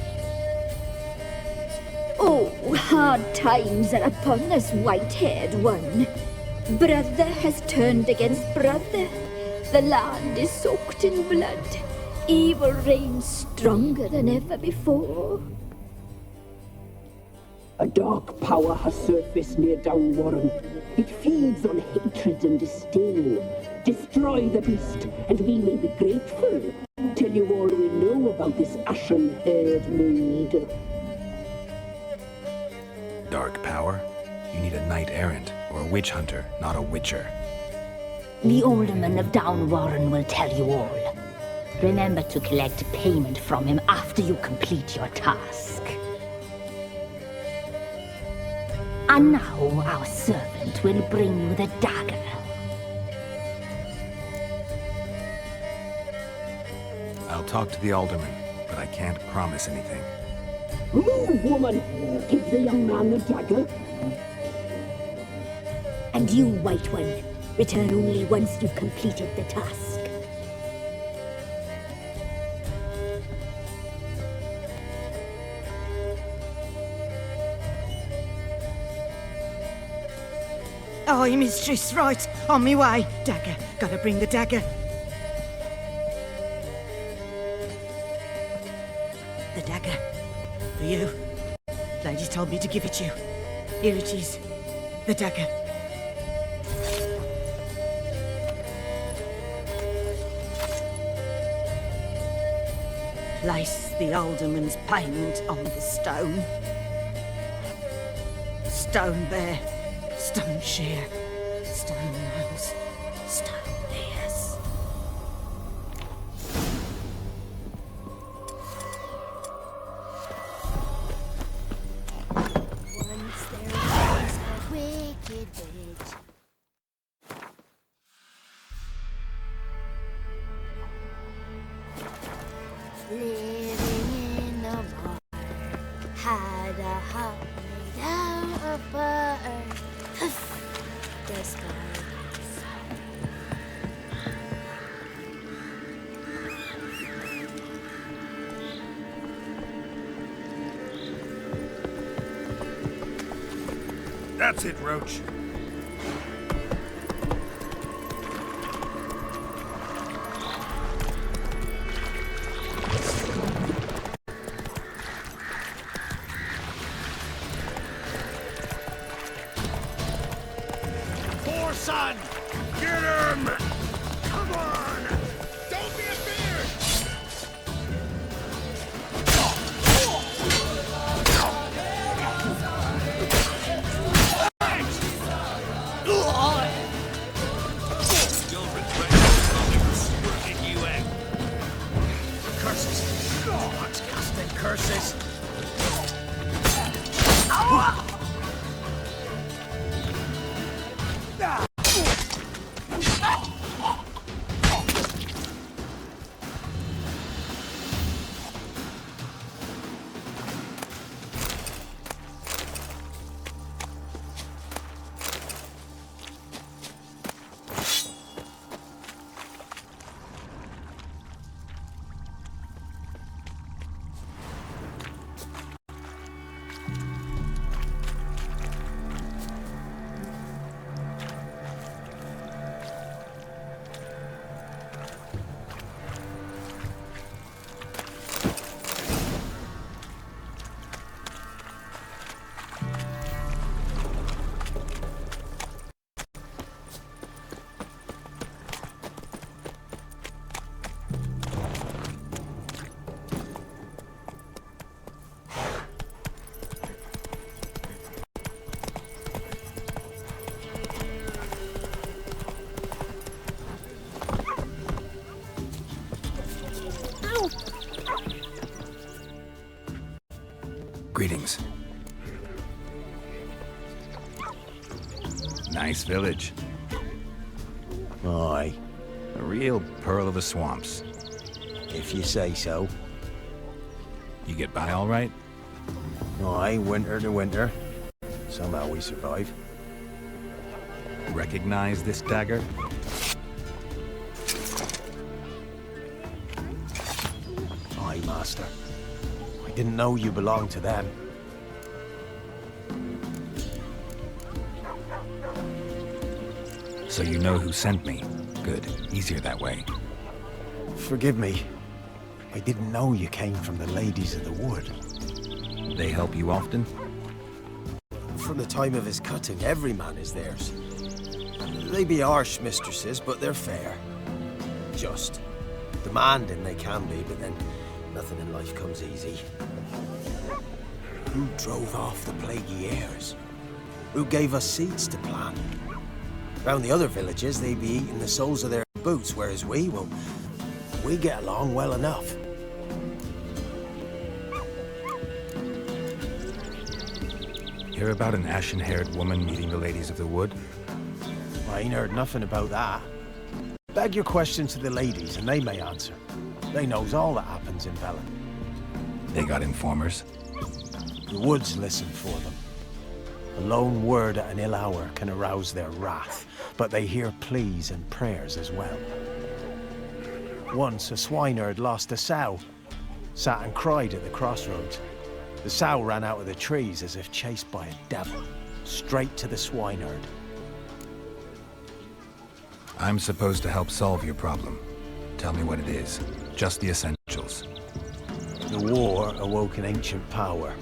Oh, hard times are upon us, white-haired one. Brother has turned against brother. The land is soaked in blood. Evil reigns stronger than ever before. A dark power has surfaced near Downwarren. It feeds on hatred and disdain. Destroy the beast, and we may be grateful. Tell you all we know about this ashen-haired maid. Dark power? You need a knight-errant or a witch hunter, not a witcher. The alderman of Downwarren will tell you all. Remember to collect payment from him after you complete your task. And now our servant will bring you the dagger. I'll talk to the alderman, but I can't promise anything. Move, woman! Give the young man the dagger. And you, White One, return only once you've completed the task. Aye, mistress, right. On me way. Dagger. Gotta bring the dagger. The dagger. For you. Ladies told me to give it you. Here it is. The dagger. Place the alderman's payment on the stone. Stone there. Stone shear, stone nails, stone ears. Once there was a wicked witch. Living in the bar, had a hut made out of butter. The spiders. That's it, Roach. curses! Greetings. Nice village. Aye. A real pearl of the swamps. If you say so. You get by all right? Aye, winter to winter. Somehow we survive. Recognize this dagger? Aye, master. I didn't know you belonged to them. So you know who sent me. Good. Easier that way. Forgive me. I didn't know you came from the Ladies of the Wood. They help you often? From the time of his cutting, every man is theirs. They be harsh mistresses, but they're fair. Just. Demanding they can be, but then nothing in life comes easy. Who drove off the plaguey airs? Who gave us seeds to plant? Round the other villages, they be eating the soles of their boots, whereas we get along well enough. Hear about an ashen-haired woman meeting the Ladies of the Wood? I ain't heard nothing about that. Beg your question to the ladies, and they may answer. They knows all that happens in Velen. They got informers? The woods listen for them. A lone word at an ill hour can arouse their wrath, but they hear pleas and prayers as well. Once a swineherd lost a sow, sat and cried at the crossroads. The sow ran out of the trees as if chased by a devil, straight to the swineherd. I'm supposed to help solve your problem. Tell me what it is. Just the essentials. The war awoke an ancient power.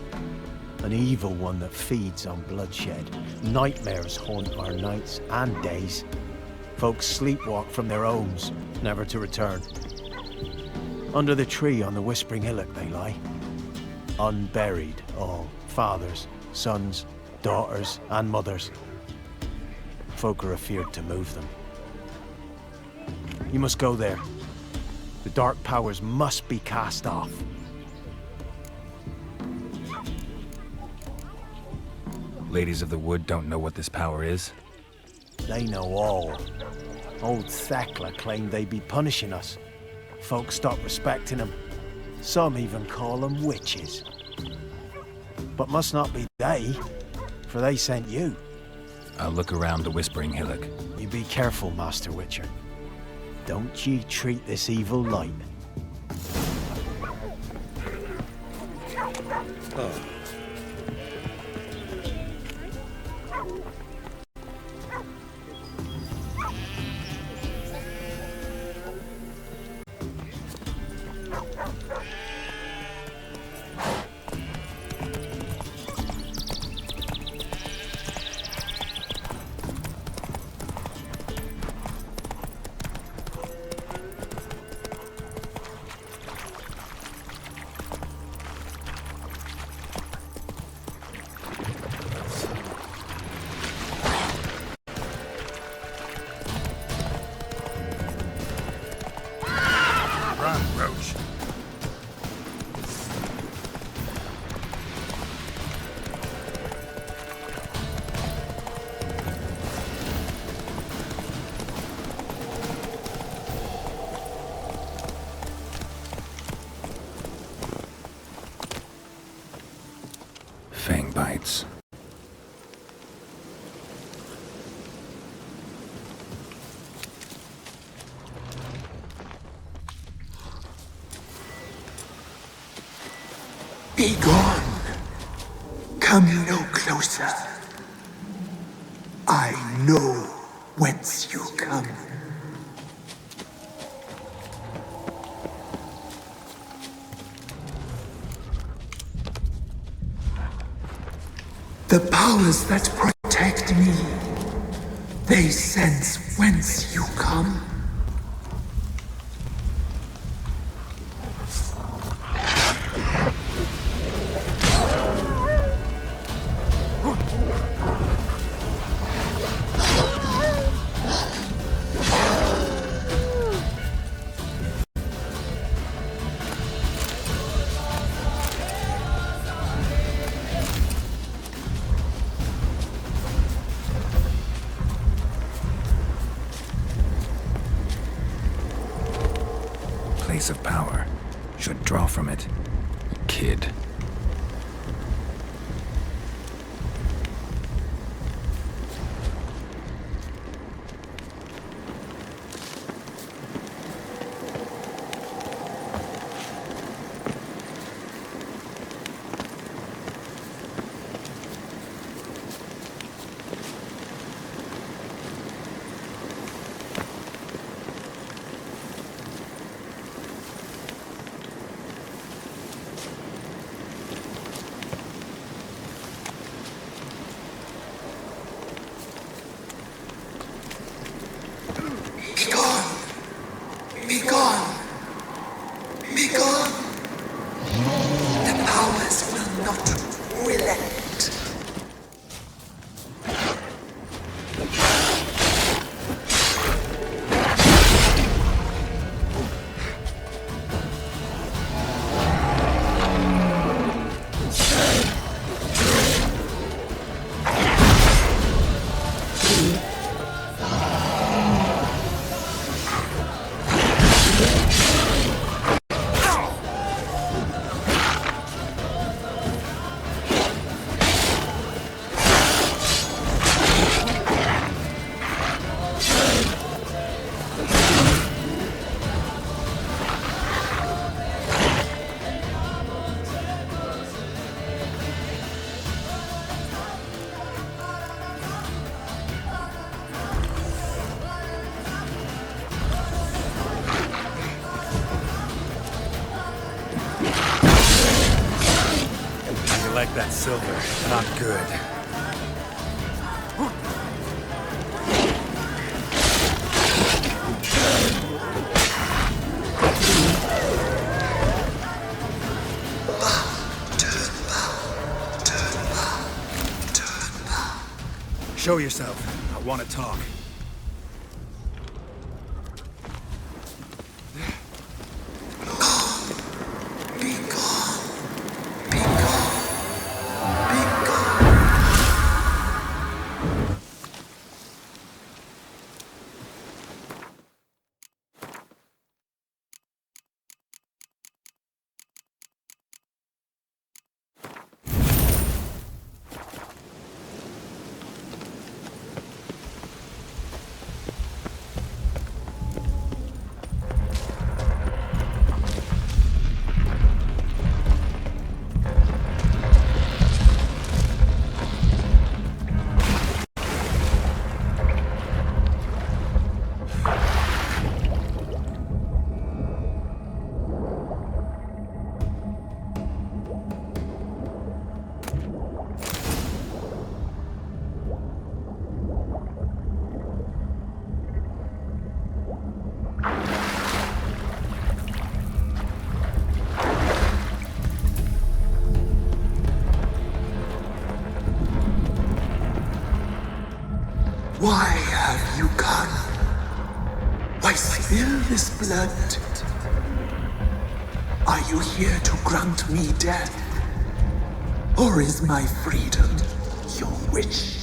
An evil one that feeds on bloodshed. Nightmares haunt our nights and days. Folks sleepwalk from their homes, never to return. Under the tree on the Whispering Hillock they lie. Unburied all, fathers, sons, daughters and mothers. Folk are afeard to move them. You must go there. The dark powers must be cast off. Ladies of the Wood don't know what this power is? They know all. Old Thekla claimed they'd be punishing us. Folks stopped respecting them. Some even call them witches. But must not be they, for they sent you. I'll look around the Whispering Hillock. You be careful, Master Witcher. Don't ye treat this evil light. Oh. nights. Be gone. Come no closer. I know whence you come. The powers that protect me, they sense whence you come. Place of power. Should draw from it. Kid. Be gone! Be gone! The powers will not relent. Like that silver, not good. Show yourself. I want to talk. Why have you come? Why spill this blood? Are you here to grant me death? Or is my freedom your wish?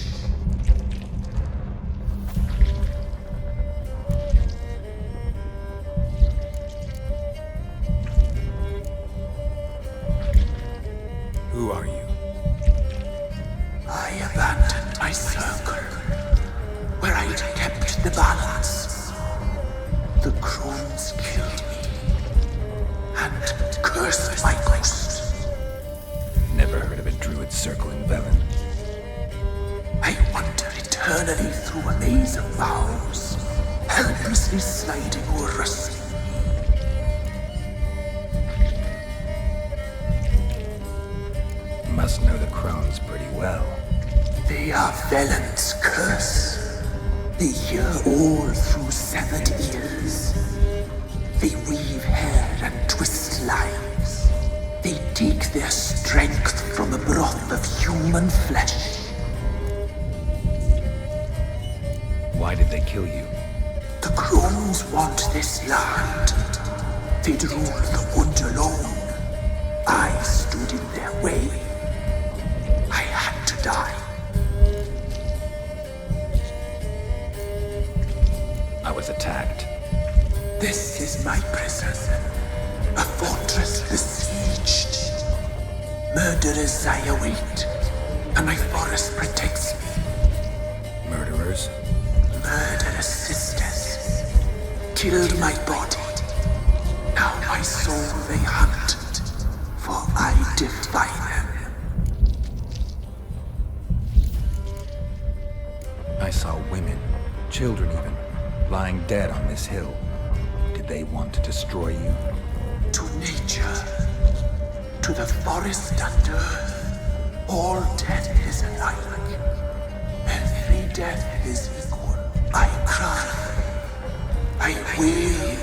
Who are you? curse my ghost. Never heard of a druid circle in Velen. I wander eternally through a maze of vows, helplessly sliding o'er rusty. Must know the crones pretty well. They are Velen's curse. They hear all through severed ears. They weave hair and twist lives. They take their strength from the broth of human flesh. Why did they kill you? The crones want this land. They'd rule the wood alone. I stood in their way. I had to die. I was attacked. This is my prison, a fortress besieged. Murderers I await, and my forest protects me. Murderers? Murderous sisters killed my body. Now my soul they hunt, for I defy them. I saw women, children even, lying dead on this hill. Did they want to destroy you? To nature, to the forest and earth, all death is alike. Every death is equal. I cry, I wail,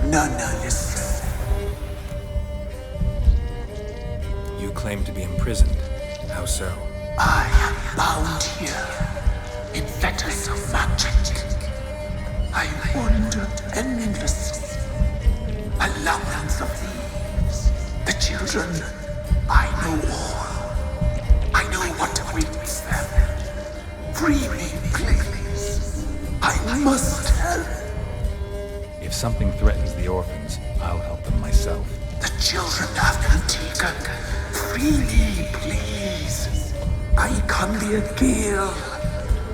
none listen. You claim to be imprisoned. How so? I am bound here in fetters of magic. I wander endlessly, a labyrinth of leaves. The children, I know all. I know what awaits them. Free me, please. I must help. If something threatens the orphans, I'll help them myself. The children have been taken. Free me, please. I can be a gale,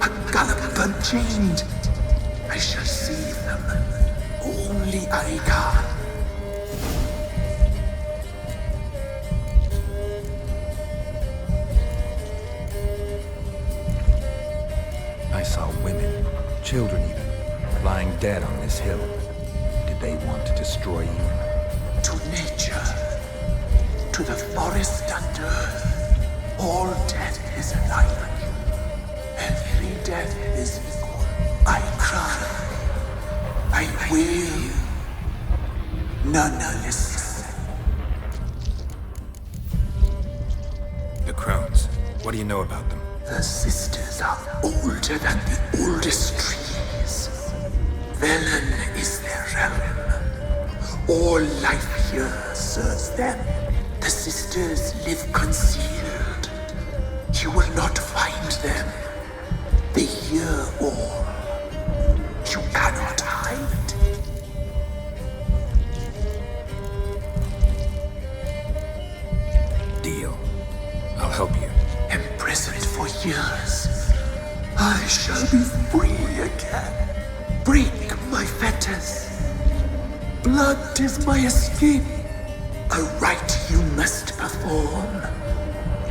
a gallop unchained. I shall save them. Only I can. I saw women, children even, lying dead on this hill. Did they want to destroy you? To nature, to the forest and earth, all death is alike. Every death is equal. I cry, I wail, none listen. The crones, what do you know about them? The sisters are older than the oldest trees. Velen is their realm. All life here serves them. The sisters live concealed. You will not find them. They hear all. You cannot hide. Deal. I'll help you. Imprisoned for years, I shall be free again. Break my fetters. Blood is my escape. A rite you must perform.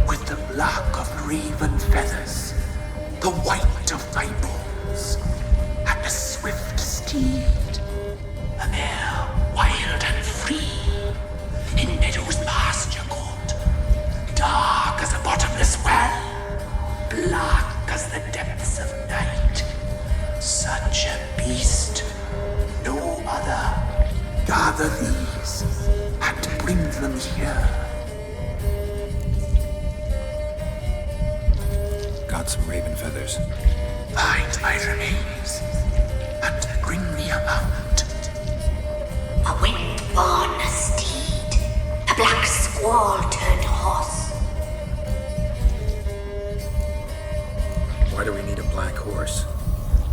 With the black of raven feathers, the white of my bones, and a swift steed. A mare wild and free, in meadows pasture court, dark as a bottomless well, black as the depths of night. Such a beast, no other. Gather these and bring them here. Got some raven feathers. Find my remains and bring me a mount. A wind-born steed, a black squall turned horse. Why do we need a black horse?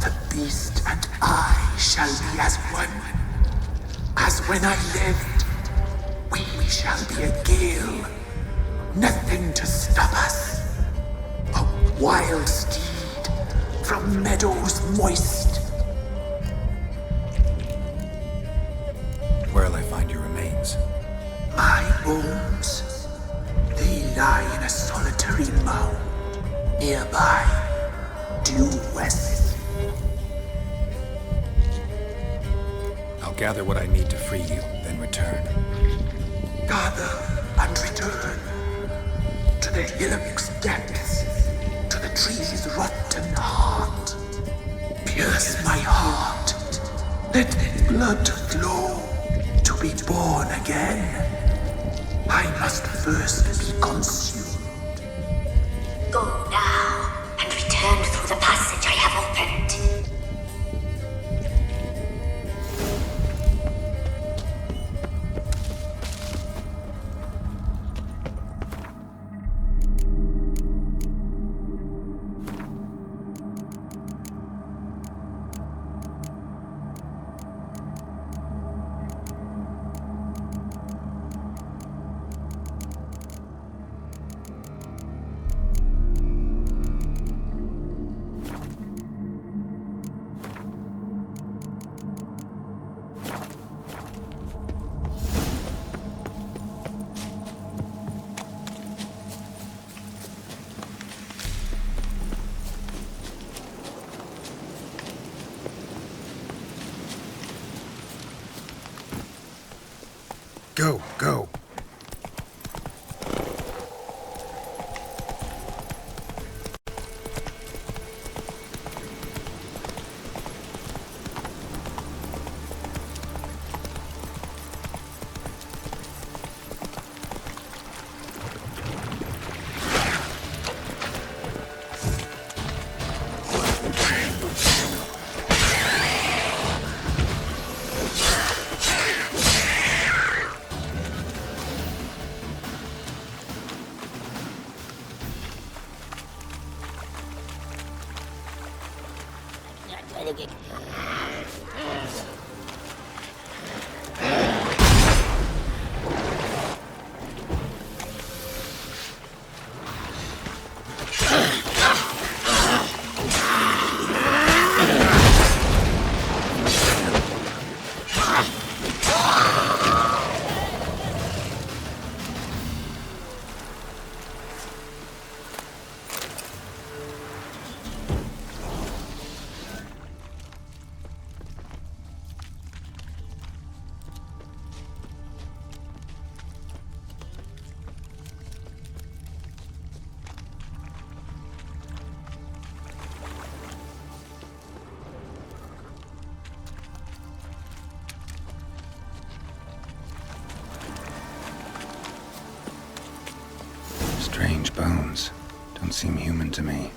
The beast and I shall be as one. As when I lived, we shall be a gale. Nothing to stop us. A wild steed from meadows moist. Where'll I find your remains? bones? My bones? They lie in a solitary mound nearby, due west. I'll gather what I need to free you, then return. Gather and return to the hillock's depths, to the tree's rotten heart. Pierce my heart, let blood flow to be born again. I must first be consumed. Go now and return through the passage I have opened. Go, go. Strange bones. Don't seem human to me.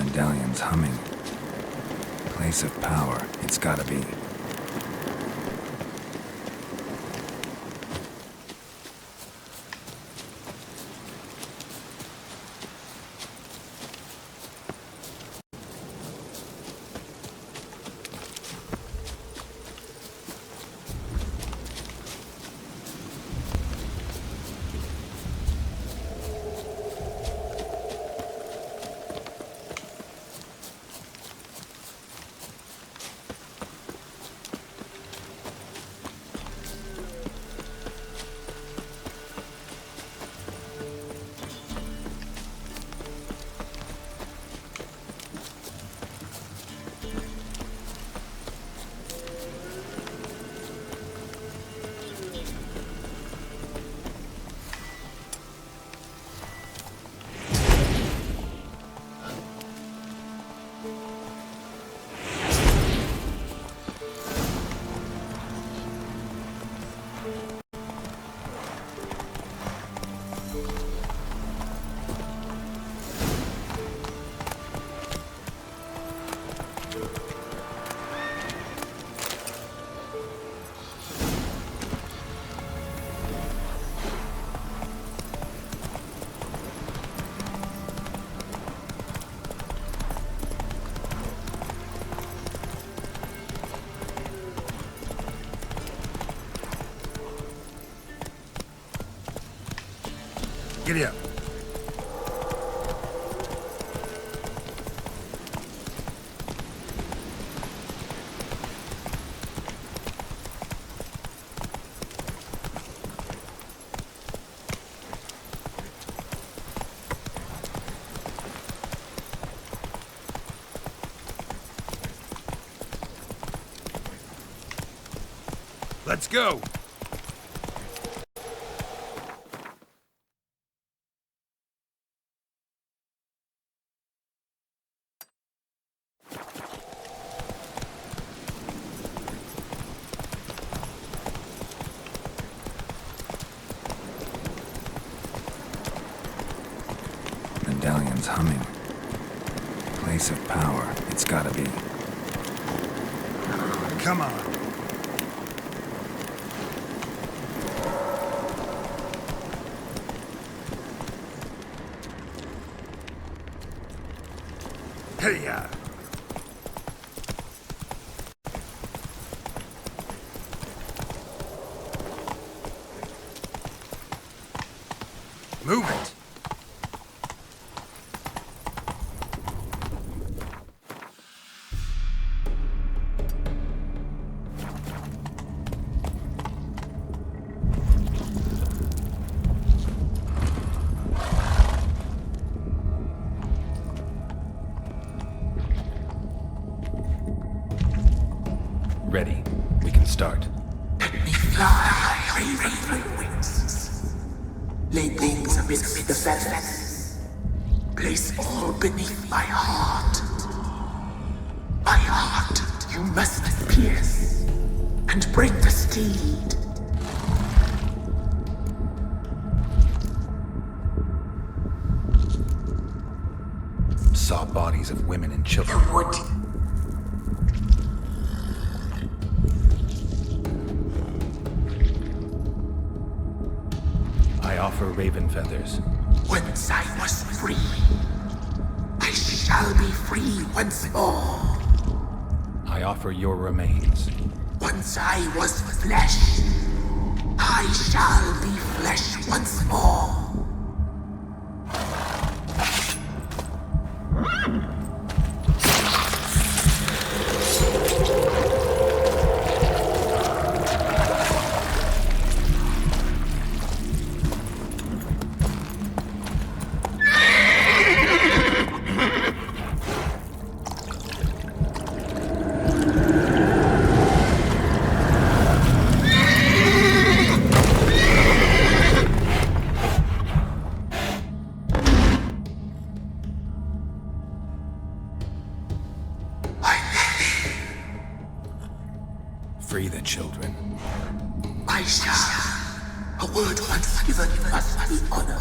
Medallion's humming. Place of power, it's gotta be. Giddy up. Let's go! Medallion's humming. Place of power. It's gotta be. Come on. Hey, Move it. Ready. We can start. Let me fly, raven wings. Lay things amidst the feathers. Place all beneath my heart. My heart you must pierce and break the steed. Saw bodies of women and children. The wood. I offer raven feathers. Once I was free, I shall be free once more. I offer your remains. Once I was flesh, I shall be flesh once more. Free the children. I shall. A word once given must be honored.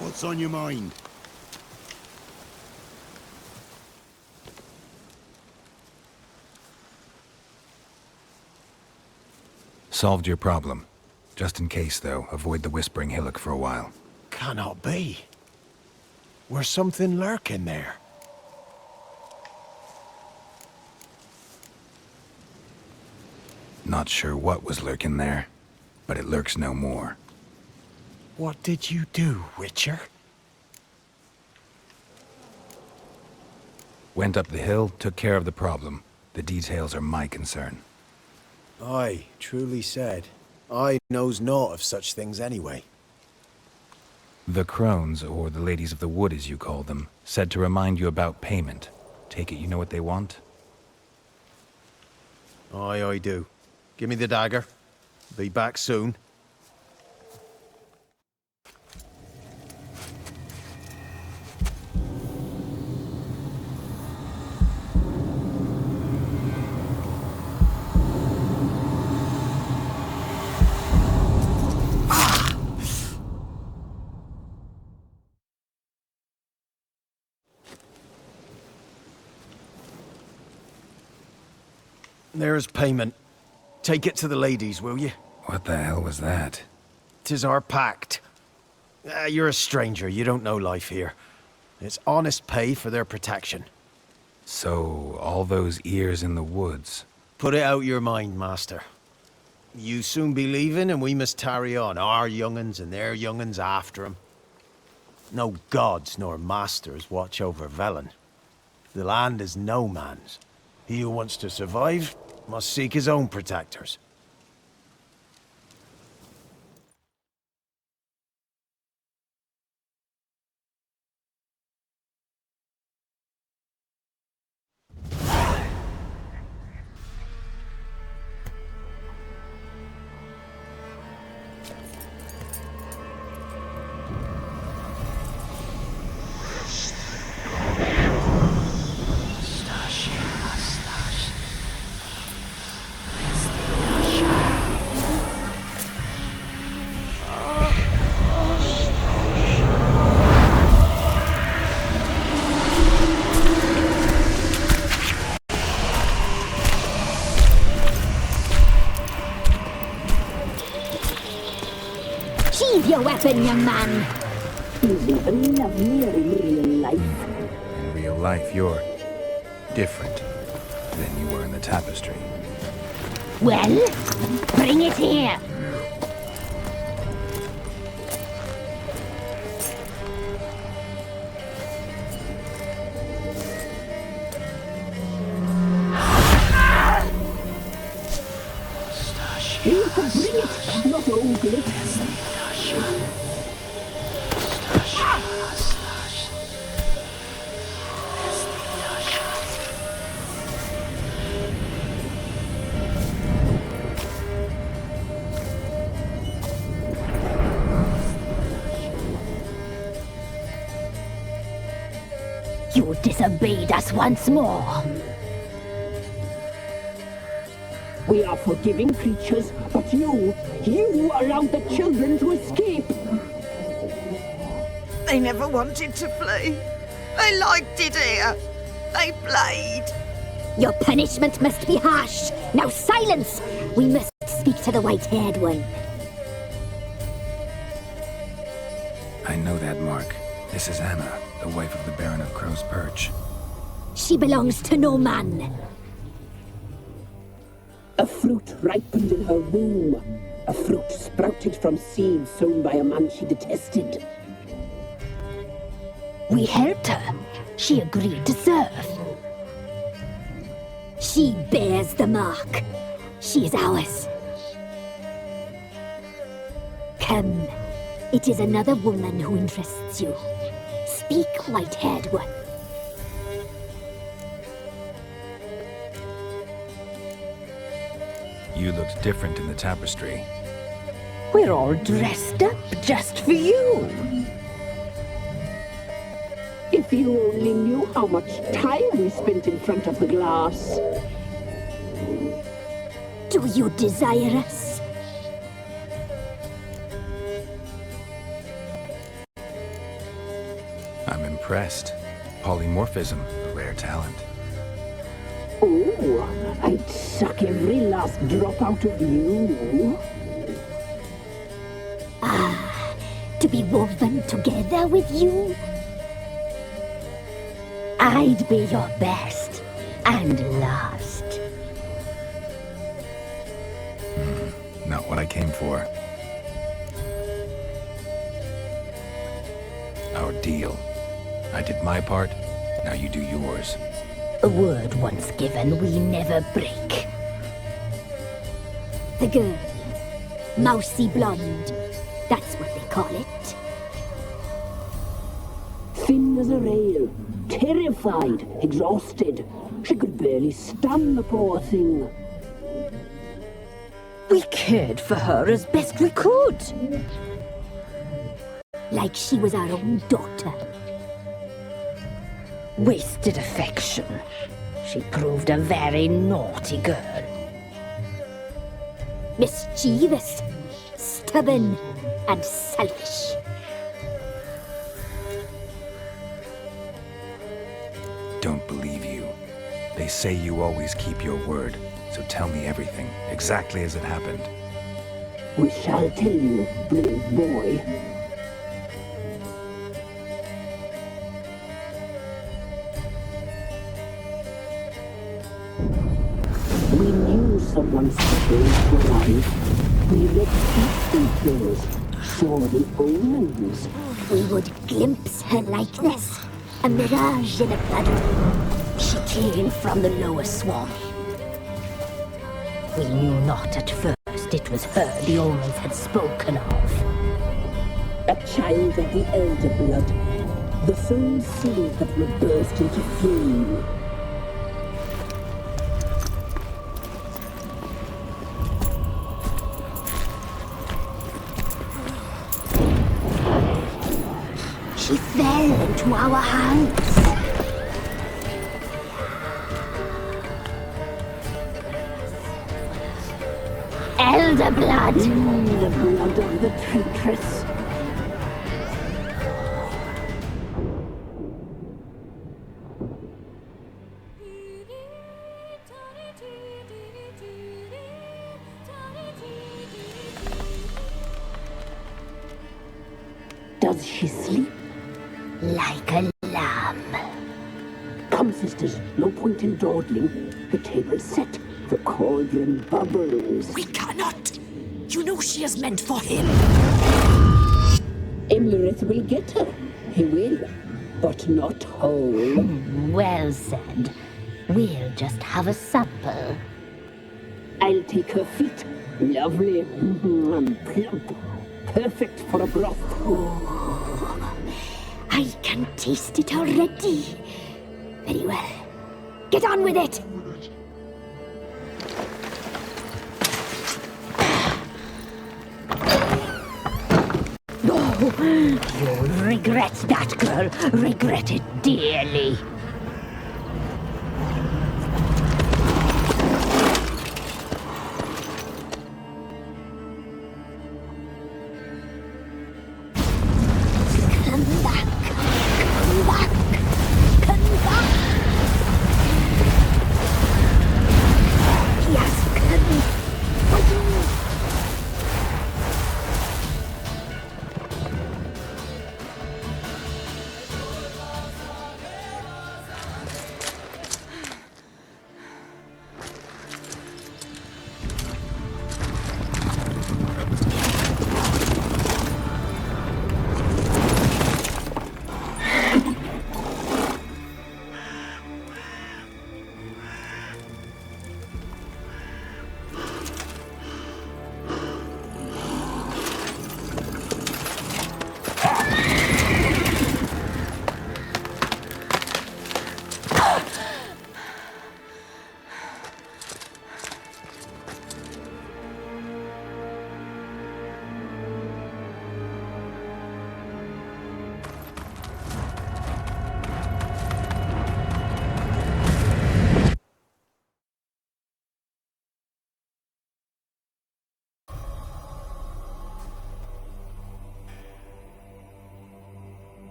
What's on your mind? Solved your problem. Just in case, though, avoid the Whispering Hillock for a while. Cannot be. Where's something lurking there? Not sure what was lurking there, but it lurks no more. What did you do, Witcher? Went up the hill, took care of the problem. The details are my concern. Aye, truly said. I knows naught of such things anyway. The crones, or the ladies of the wood as you call them, said to remind you about payment. Take it you know what they want? Aye, I do. Give me the dagger. Be back soon. There's payment. Take it to the ladies, will you? What the hell was that? 'Tis our pact. You're a stranger, you don't know life here. It's honest pay for their protection. So, all those ears in the woods. Put it out your mind, master. You soon be leaving and we must tarry on, our young'uns and their young'uns after 'em. No gods nor masters watch over Velen. The land is no man's. He who wants to survive must seek his own protectors. Sheathe your weapon, young man. He's even lovelier in real life. In real life, you're different than you were in the tapestry. Well, bring it here. You can bring it, not ogle it. You disobeyed us once more. We are forgiving creatures, but you allowed the children to escape. They never wanted to flee. They liked it here. They played. Your punishment must be harsh. Now silence! We must speak to the white-haired one. I know that mark. This is Anna, the wife of the Baron of Crow's Perch. She belongs to no man. A fruit ripened in her womb. A fruit sprouted from seeds sown by a man she detested. We helped her. She agreed to serve. She bears the mark. She is ours. Come. It is another woman who interests you. Speak, white-haired one. You looked different in the tapestry. We're all dressed up just for you. If you only knew how much time we spent in front of the glass. Do you desire us? I'm impressed. Polymorphism, a rare talent. Oh, I'd suck every last drop out of you. Ah, to be woven together with you? I'd be your best and last. Not what I came for. Our deal. I did my part, now you do yours. A word once given, we never break. The girl. Mousy blonde. That's what they call it. Thin as a rail. Terrified, exhausted. She could barely stand, the poor thing. We cared for her as best we could. Like she was our own daughter. Wasted affection. She proved a very naughty girl. Mischievous, stubborn, and selfish. Don't believe you. They say you always keep your word, So tell me everything, exactly as it happened. We shall tell you, brave boy. We knew someone special would arrive. We read fortune tellers, saw the omens. We would glimpse her likeness, a mirage in a puddle. She came from the lower swamp. We knew not at first it was her the omens had spoken of. A child of the elder blood, the soul seed that would burst into flame. She fell into our hands. Elder blood! The blood of the traitress. Does she sleep? Like a lamb. Come, sisters, no point in dawdling. The table's set, the cauldron bubbles. We cannot! You know she is meant for him. Emurith will get her. He will, but not whole. Well said. We'll just have a sample. I'll take her feet. Lovely and plump. Perfect for a broth. I can taste it already. Very well. Get on with it. You'll regret that, girl. Regret it dearly. Come back. Come back. Come back. He has come for you.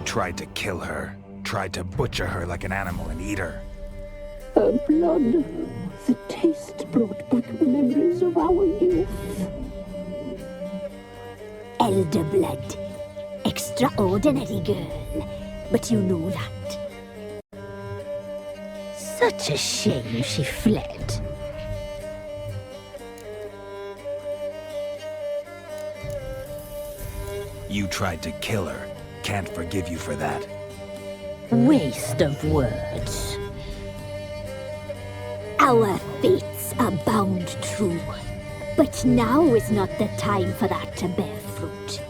Tried to kill her. Tried to butcher her like an animal and eat her. Her blood. The taste brought back memories of our youth. Elder blood. Extraordinary girl. But you know that. Such a shame she fled. You tried to kill her. Can't forgive you for that. Waste of words. Our fates are bound true. But now is not the time for that to bear fruit.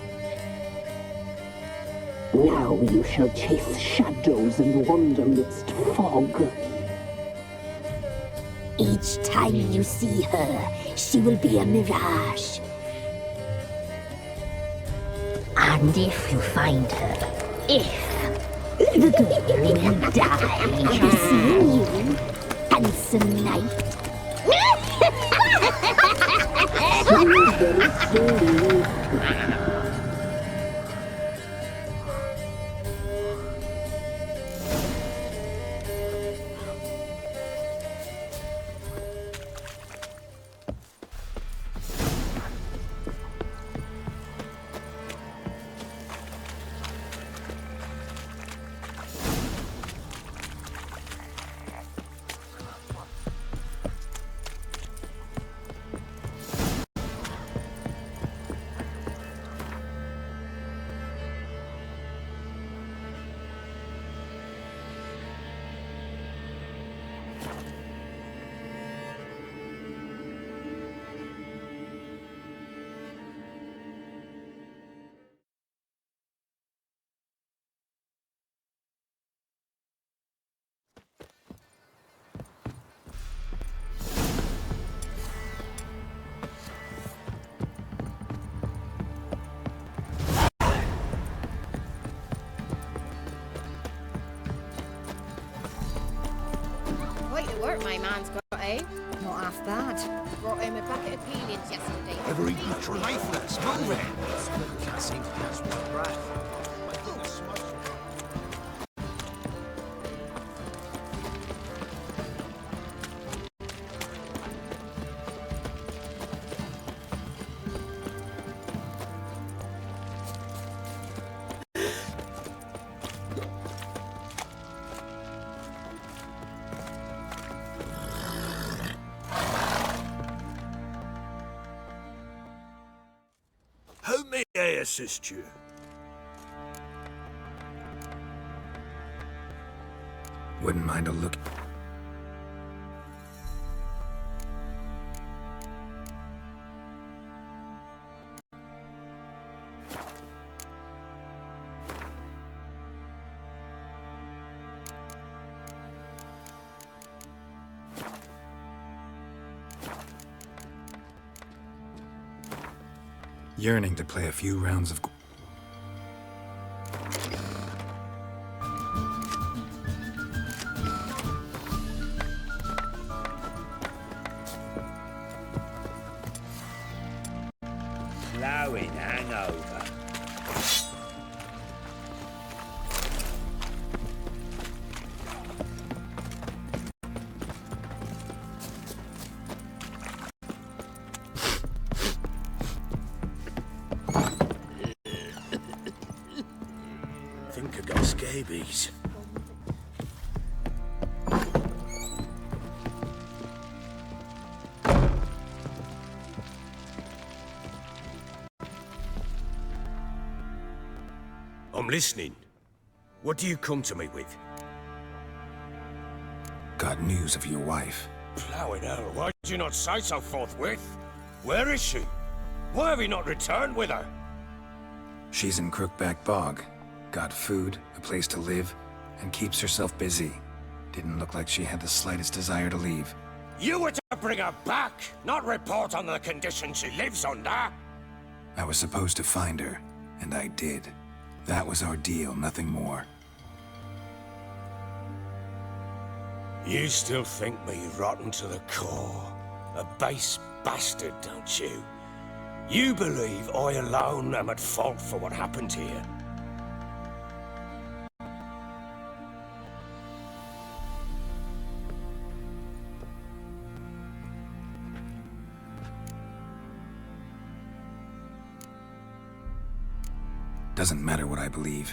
Now you shall chase shadows and wander midst fog. Each time you see her, she will be a mirage. And if you find her, the girl will die. I'll be seeing you, handsome knight. Quite the work my man's got, eh? Not half bad. Brought him a bucket of peelings yesterday. Every patron. Lifeless, move it! Can't seem to catch my breath. How may I assist you? Wouldn't mind a look. Yearning to play a few rounds of... Flowing hangover. Think I got scabies. I'm listening. What do you come to me with? Got news of your wife. Plowing hell, why did you not say so forthwith? Where is she? Why have you not returned with her? She's in Crookback Bog. Got food, a place to live, and keeps herself busy. Didn't look like she had the slightest desire to leave. You were to bring her back, not report on the conditions she lives under. I was supposed to find her, and I did. That was our deal, nothing more. You still think me rotten to the core. A base bastard, don't you? You believe I alone am at fault for what happened here. Doesn't matter what I believe.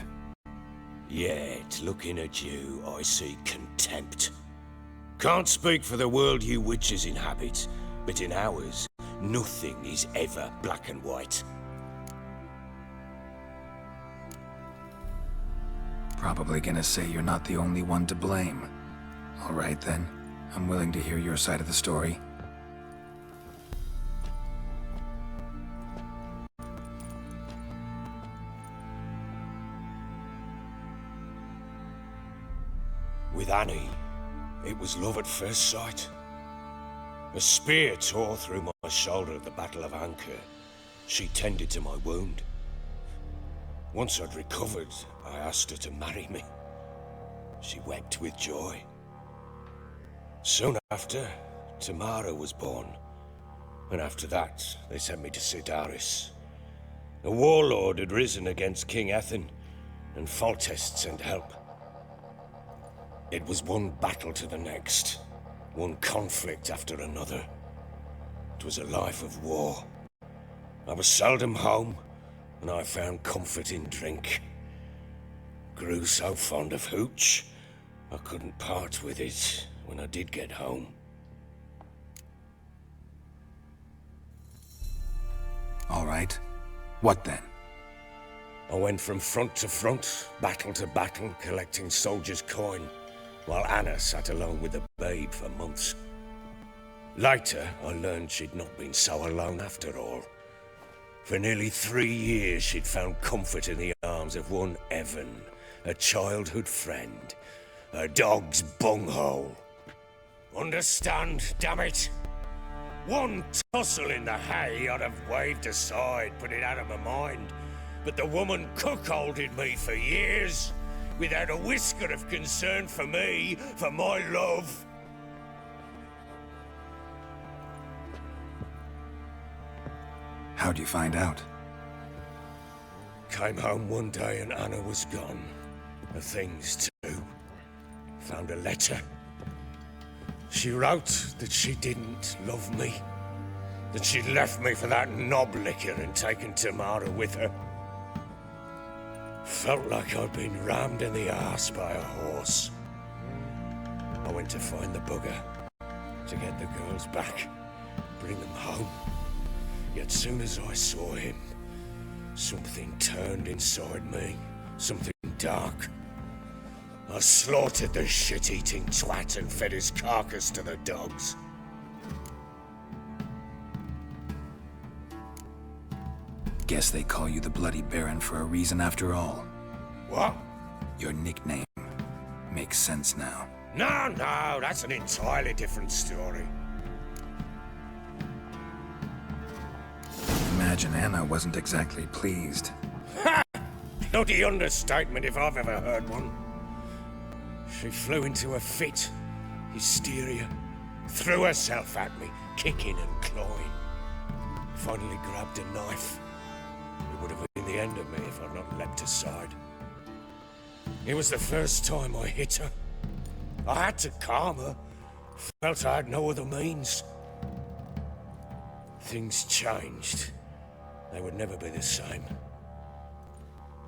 Yet, looking at you, I see contempt. Can't speak for the world you witches inhabit, but in ours, nothing is ever black and white. Probably gonna say you're not the only one to blame. All right then, I'm willing to hear your side of the story. With Annie, it was love at first sight. A spear tore through my shoulder at the Battle of Anchor. She tended to my wound. Once I'd recovered, I asked her to marry me. She wept with joy. Soon after, Tamara was born. And after that, they sent me to Sidaris. A warlord had risen against King Ethan, and Foltest sent help. It was one battle to the next, one conflict after another. It was a life of war. I was seldom home, and I found comfort in drink. Grew so fond of hooch, I couldn't part with it when I did get home. All right. What then? I went from front to front, battle to battle, collecting soldiers' coin, while Anna sat alone with the babe for months. Later, I learned she'd not been so alone after all. For nearly 3 years, she'd found comfort in the arms of one Evan, a childhood friend, a dog's bunghole. Understand, damn it? One tussle in the hay I'd have waved aside, put it out of my mind. But the woman cuckolded me for years, without a whisker of concern for me, for my love. How'd you find out? Came home one day and Anna was gone. Her things too. Found a letter. She wrote that she didn't love me. That she'd left me for that knob licker and taken Tamara with her. Felt like I'd been rammed in the arse by a horse. I went to find the bugger, to get the girls back, bring them home. Yet soon as I saw him, something turned inside me, something dark. I slaughtered the shit-eating twat and fed his carcass to the dogs. Guess they call you the Bloody Baron for a reason after all. What? Your nickname makes sense now. No, that's an entirely different story. Imagine Anna wasn't exactly pleased. Ha! Bloody understatement if I've ever heard one. She flew into a fit, hysteria, threw herself at me, kicking and clawing. Finally grabbed a knife. It would have been the end of me if I'd not leapt aside. It was the first time I hit her. I had to calm her. Felt I had no other means. Things changed. They would never be the same.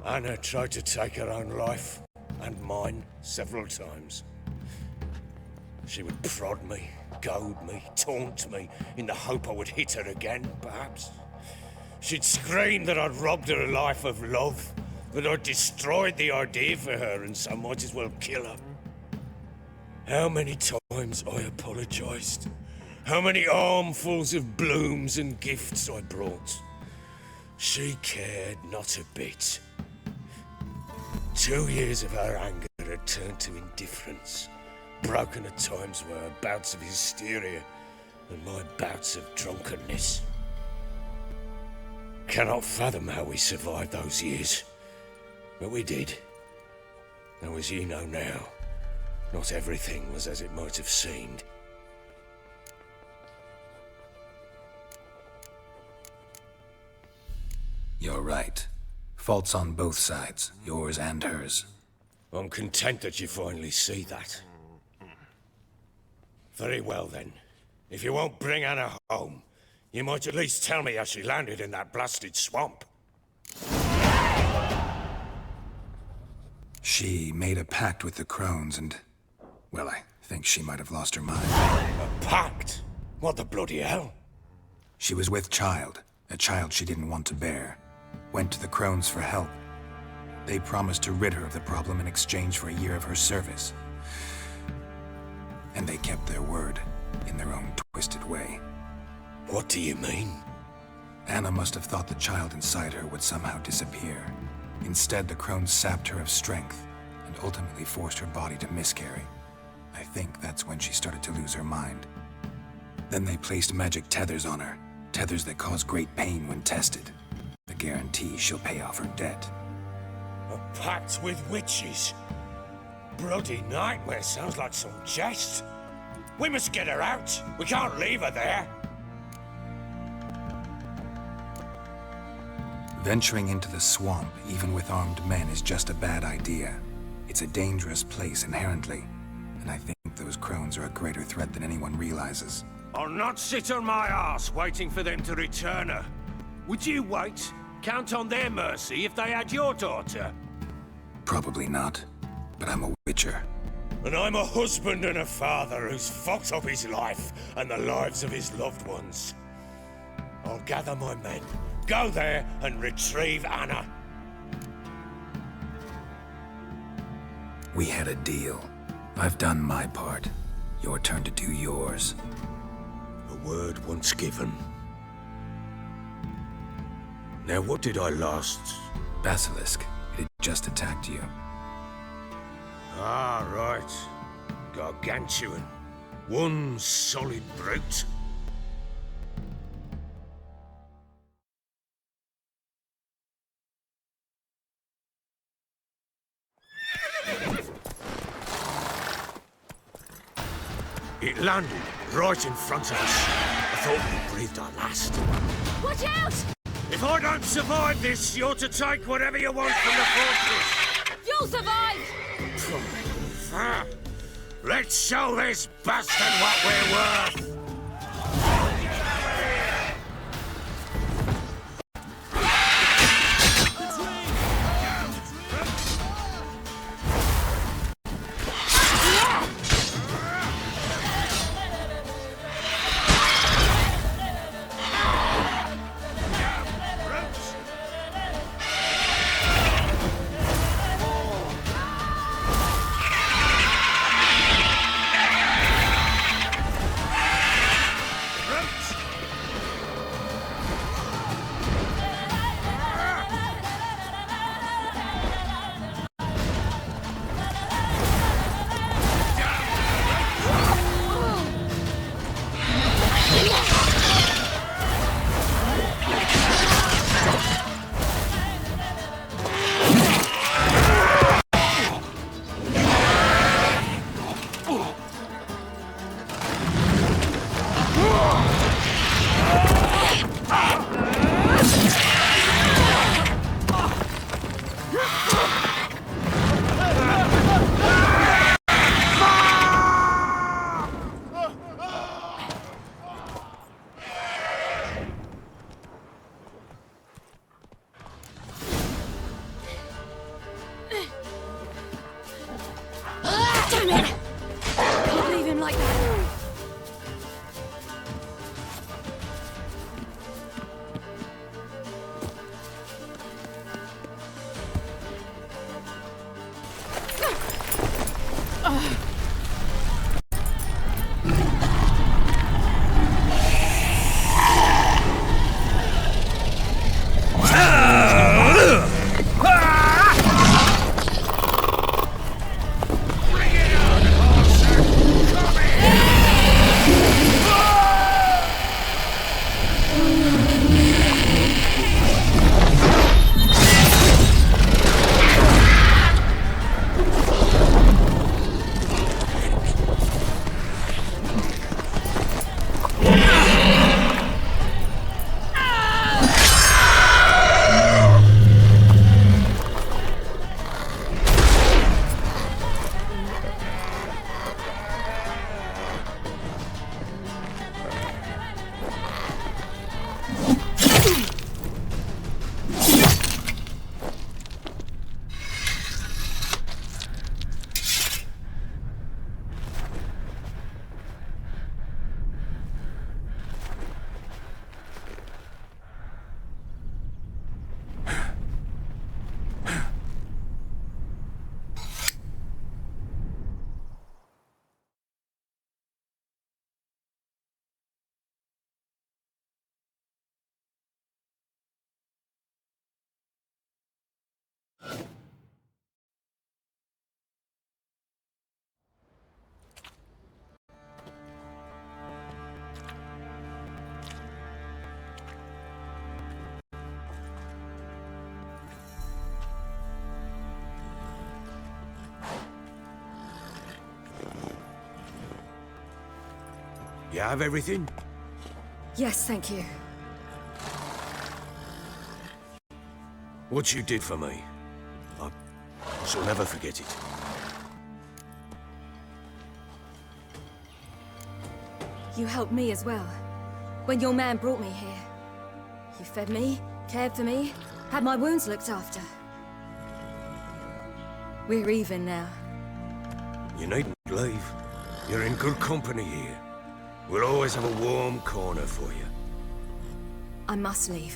Anna tried to take her own life, and mine, several times. She would prod me, goad me, taunt me, in the hope I would hit her again, perhaps. She'd scream that I'd robbed her life of love, that I'd destroyed the idea for her and so might as well kill her. How many times I apologized. How many armfuls of blooms and gifts I brought. She cared not a bit. 2 years of her anger had turned to indifference, broken at times by her bouts of hysteria and my bouts of drunkenness. Cannot fathom how we survived those years, but we did. Though as you know now, not everything was as it might have seemed. You're right. Faults on both sides, yours and hers. I'm content that you finally see that. Very well then. If you won't bring Anna home, you might at least tell me how she landed in that blasted swamp. She made a pact with the crones and... well, I think she might have lost her mind. A pact? What the bloody hell? She was with child, a child she didn't want to bear. Went to the crones for help. They promised to rid her of the problem in exchange for a year of her service. And they kept their word, in their own twisted way. What do you mean? Anna must have thought the child inside her would somehow disappear. Instead, the crones sapped her of strength, and ultimately forced her body to miscarry. I think that's when she started to lose her mind. Then they placed magic tethers on her, tethers that cause great pain when tested. The guarantee she'll pay off her debt. A pact with witches? Bloody nightmare, sounds like some jest. We must get her out. We can't leave her there. Venturing into the swamp, even with armed men, is just a bad idea. It's a dangerous place inherently, and I think those crones are a greater threat than anyone realizes. I'll not sit on my arse waiting for them to return her. Would you wait? Count on their mercy if they had your daughter? Probably not, but I'm a witcher. And I'm a husband and a father who's fucked up his life and the lives of his loved ones. I'll gather my men, go there and retrieve Anna. We had a deal. I've done my part. Your turn to do yours. A word once given. Now what did I last... Basilisk. It had just attacked you. Ah, right. Gargantuan. One solid brute. It landed right in front of us. I thought we breathed our last. Watch out! If I don't survive this, you're to take whatever you want from the fortress. You'll survive! Let's show this bastard what we're worth. You have everything? Yes, thank you. What you did for me, I shall never forget it. You helped me as well. When your man brought me here. You fed me, cared for me, had my wounds looked after. We're even now. You needn't leave. You're in good company here. We'll always have a warm corner for you. I must leave.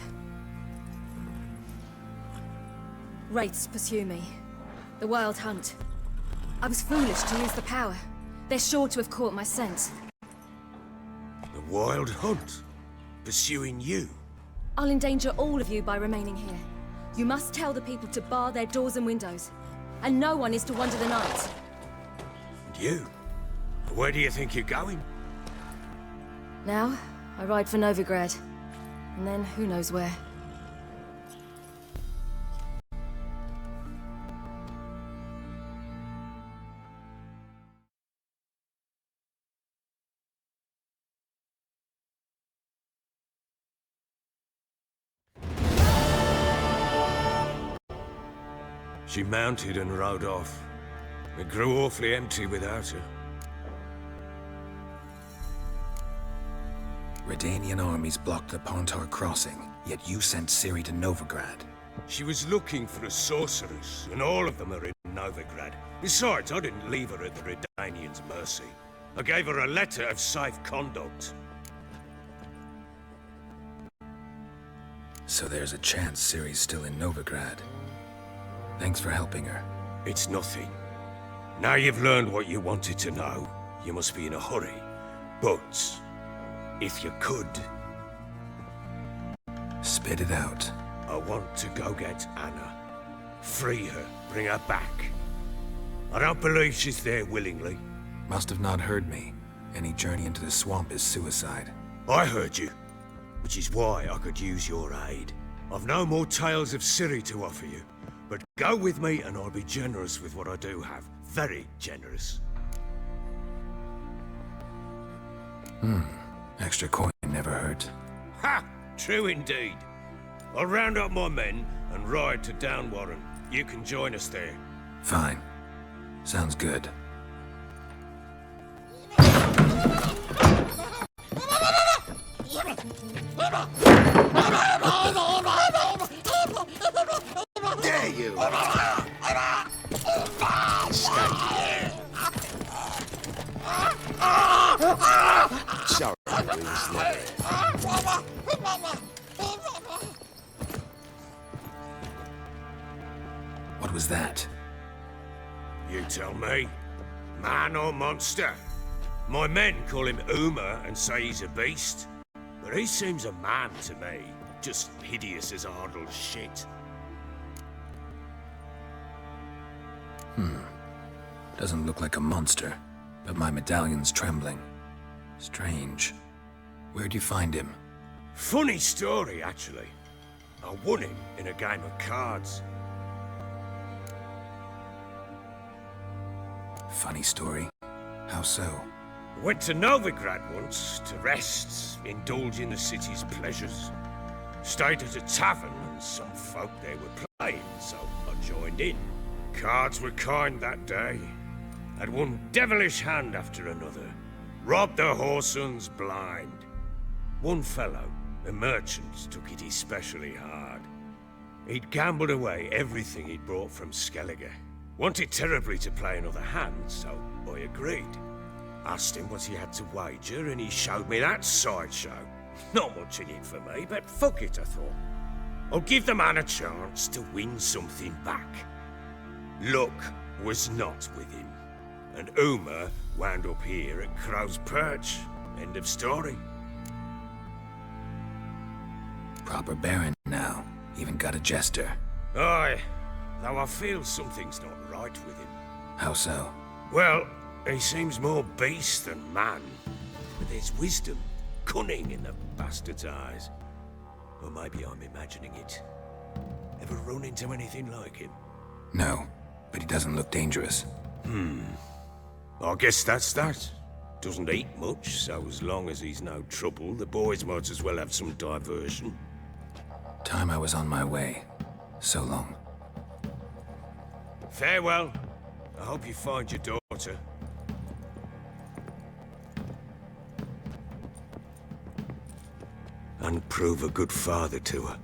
Wraiths pursue me. The Wild Hunt. I was foolish to use the power. They're sure to have caught my scent. The Wild Hunt? Pursuing you? I'll endanger all of you by remaining here. You must tell the people to bar their doors and windows. And no one is to wander the night. And you? Where do you think you're going? Now, I ride for Novigrad. And then, who knows where. She mounted and rode off. It grew awfully empty without her. Redanian armies blocked the Pontar crossing, yet you sent Ciri to Novigrad. She was looking for a sorceress, and all of them are in Novigrad. Besides, I didn't leave her at the Redanians' mercy. I gave her a letter of safe conduct. So there's a chance Ciri's still in Novigrad. Thanks for helping her. It's nothing. Now you've learned what you wanted to know, you must be in a hurry. But, if you could... Spit it out. I want to go get Anna. Free her, bring her back. I don't believe she's there willingly. Must have not heard me. Any journey into the swamp is suicide. I heard you, which is why I could use your aid. I've no more tales of Ciri to offer you, but go with me and I'll be generous with what I do have. Very generous. Extra coin never hurt. Ha! True indeed. I'll round up my men and ride to Downwarren. You can join us there. Fine. Sounds good. Dare you! Sorry, What was that? You tell me. Man or monster? My men call him Uma and say he's a beast. But he seems a man to me. Just hideous as Ardle's shit. Doesn't look like a monster, but my medallion's trembling. Strange. Where'd you find him? Funny story, actually. I won him in a game of cards. Funny story. How so? Went to Novigrad once to rest, indulge in the city's pleasures. Stayed at a tavern and some folk there were playing, so I joined in. Cards were kind that day. Had one devilish hand after another. Robbed the whoresons blind. One fellow, a merchant, took it especially hard. He'd gambled away everything he'd brought from Skellige. Wanted terribly to play another hand, so I agreed. Asked him what he had to wager, and he showed me that sideshow. Not much in it for me, but fuck it, I thought. I'll give the man a chance to win something back. Luck was not with him, and Uma wound up here at Crow's Perch. End of story. Proper baron now. Even got a jester. Aye, though I feel something's not right with him. How so? Well, he seems more beast than man. But there's wisdom, cunning in the bastard's eyes. Or maybe I'm imagining it. Ever run into anything like him? No, but he doesn't look dangerous. I guess that's that. Doesn't eat much, so as long as he's no trouble, the boys might as well have some diversion. Time I was on my way. So long. Farewell. I hope you find your daughter. And prove a good father to her.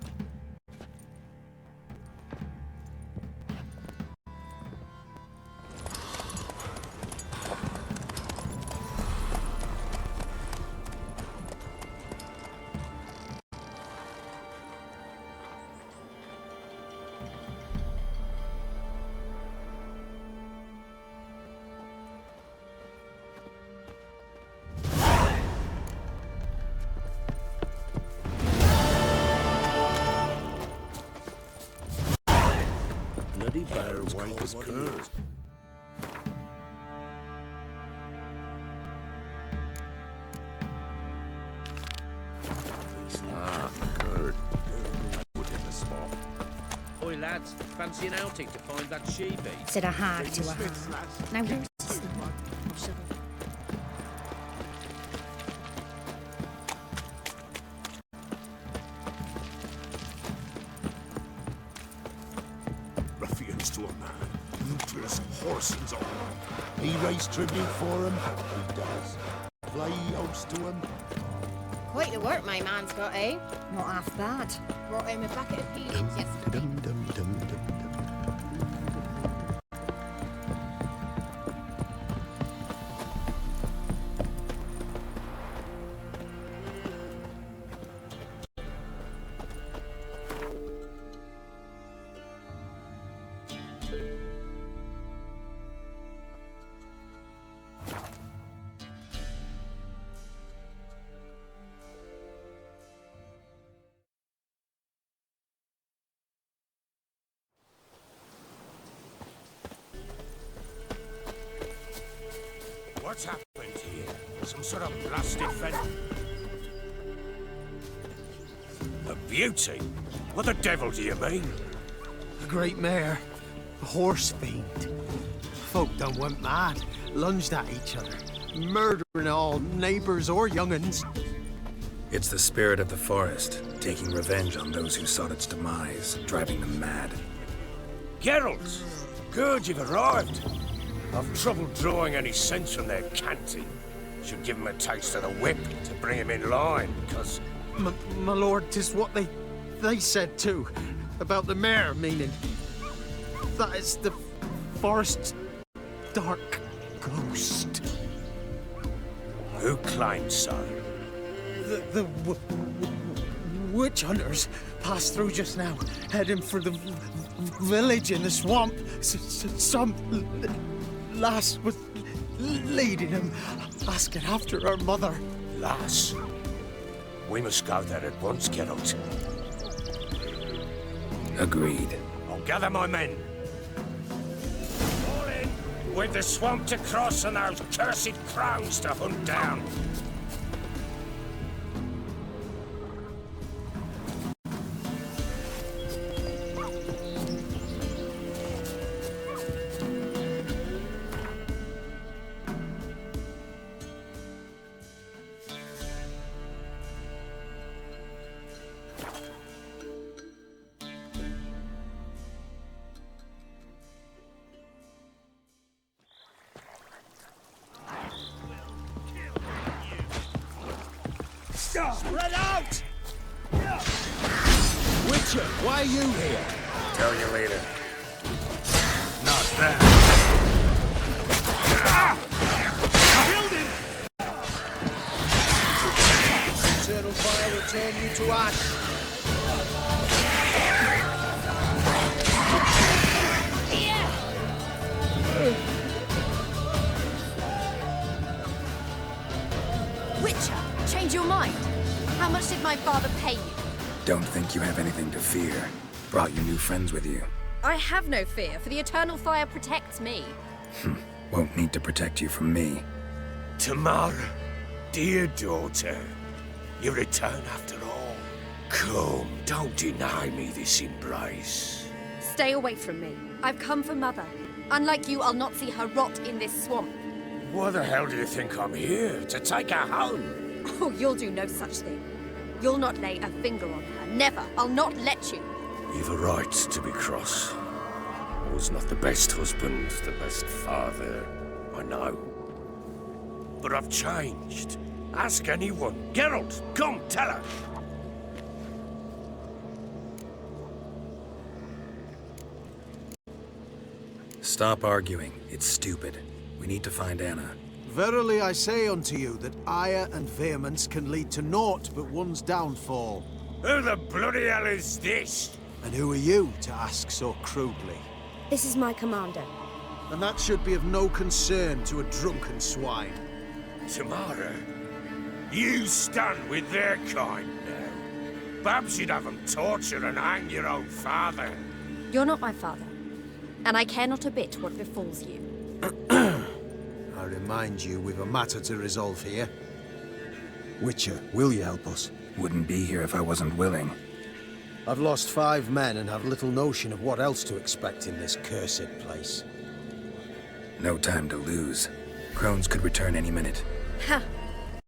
Bloody bear white as curd. Curd. Put in the spot. Oi, lads, fancy an outing to find that she-beast? Said a hag to a hag. Now where's this thing? Ruffians to a man. forcings on him. He raised tribute for him, he does. Play oaths to him. Quite the work my man's got, eh? Not half bad. Brought him a bucket of peelings yesterday. What's happened here? Some sort of blasted fence? A beauty? What the devil do you mean? A great mare. A horse fiend. Folk done went mad. Lunged at each other. Murdering all neighbours or young'uns. It's the spirit of the forest, taking revenge on those who sought its demise, driving them mad. Geralt! Good, you've arrived. I've trouble drawing any sense from their canting. Should give him a taste of the whip to bring him in line, because... My lord, 'tis what they said too. About the mare, meaning. That is the forest's dark ghost. Who claims so? The witch hunters passed through just now, heading for the village in the swamp. Some lass was leading him, asking after her mother. Lass? We must go there at once, Geralt. Agreed. I'll gather my men. All in! We've the swamp to cross and those cursed crows to hunt down. Spread out! Witcher, why are you here? Tell you later. Not that. Killed him! Eternal fire will turn you to ash. Witcher, change your mind. How much did my father pay you? Don't think you have anything to fear. Brought your new friends with you. I have no fear, for the eternal fire protects me. Won't need to protect you from me. Tamara, dear daughter, you return after all. Come, don't deny me this embrace. Stay away from me. I've come for Mother. Unlike you, I'll not see her rot in this swamp. Why the hell do you think I'm here? To take her home? Oh, you'll do no such thing. You'll not lay a finger on her. Never. I'll not let you. You've a right to be cross. I was not the best husband, the best father, I know. But I've changed. Ask anyone. Geralt, come, tell her. Stop arguing. It's stupid. We need to find Anna. Verily I say unto you that ire and vehemence can lead to naught but one's downfall. Who the bloody hell is this? And who are you to ask so crudely? This is my commander. And that should be of no concern to a drunken swine. Tamara, you stand with their kind now. Perhaps you'd have them torture and hang your own father. You're not my father, and I care not a bit what befalls you. I remind you, we've a matter to resolve here. Witcher, will you help us? Wouldn't be here if I wasn't willing. I've lost 5 men and have little notion of what else to expect in this cursed place. No time to lose. Crones could return any minute. Ha!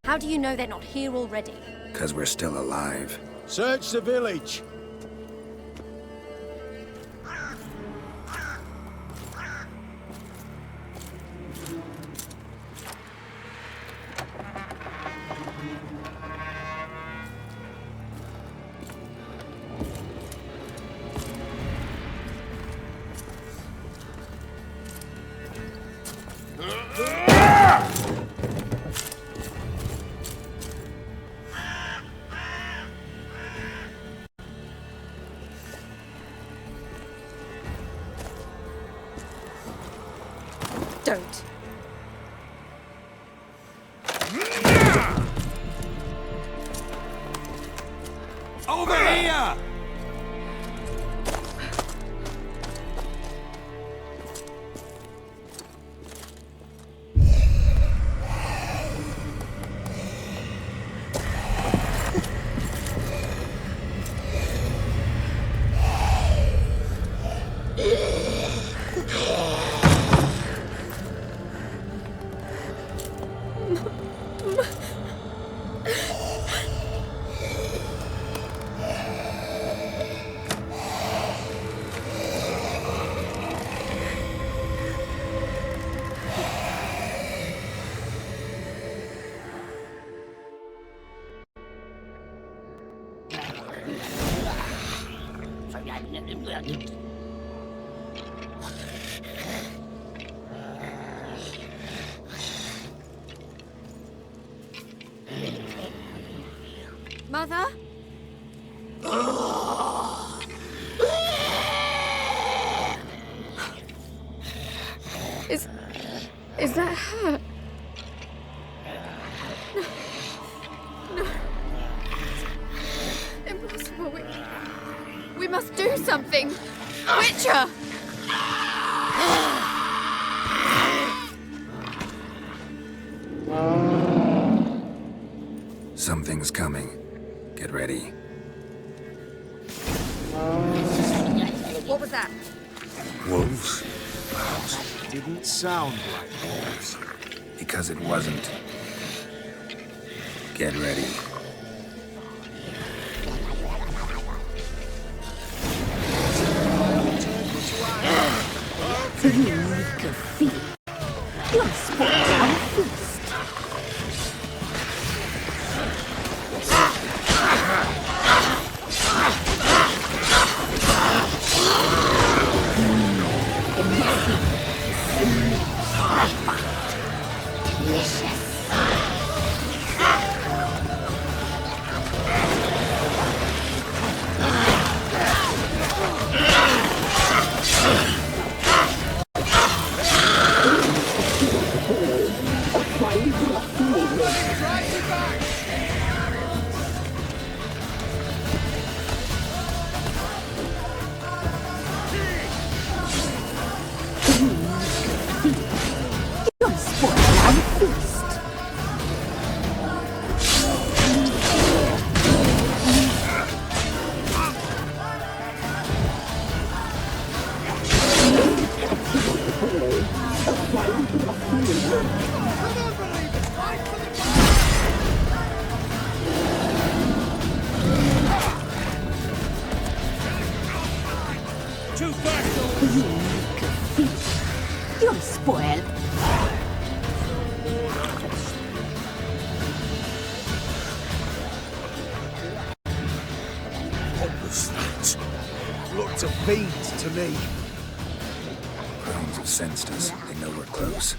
How do you know they're not here already? 'Cause we're still alive. Search the village! Don't. Over here! Mother? Is that her? No. Impossible. We must do something. Witcher! Something's coming. Get ready. What was that? Wolves? Didn't sound like wolves. Because it wasn't. Get ready. Weak feet. You're spoiled our feast. You're spoiled. What was that? Looked a fiend to me. Crones have sensed us. They know we're close.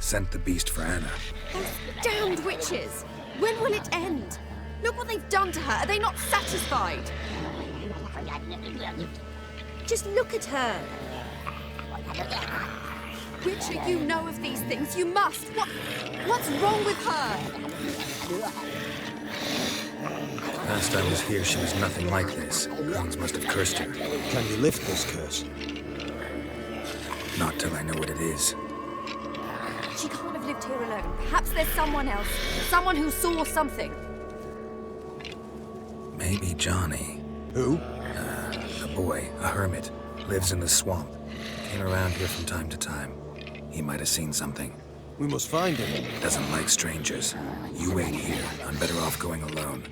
Sent the beast for Anna. Those damned witches! When will it end? Look what they've done to her. Are they not satisfied? Just look at her. Witcher, you know of these things. You must. What's wrong with her? Last I was here, she was nothing like this. Crones must have cursed her. Can you lift this curse? Not till I know what it is. She can't have lived here alone. Perhaps there's someone else. Someone who saw something. Maybe Johnny. Who? A boy, a hermit. Lives in the swamp. Came around here from time to time. He might have seen something. We must find him. Doesn't like strangers. You wait here. I'm better off going alone.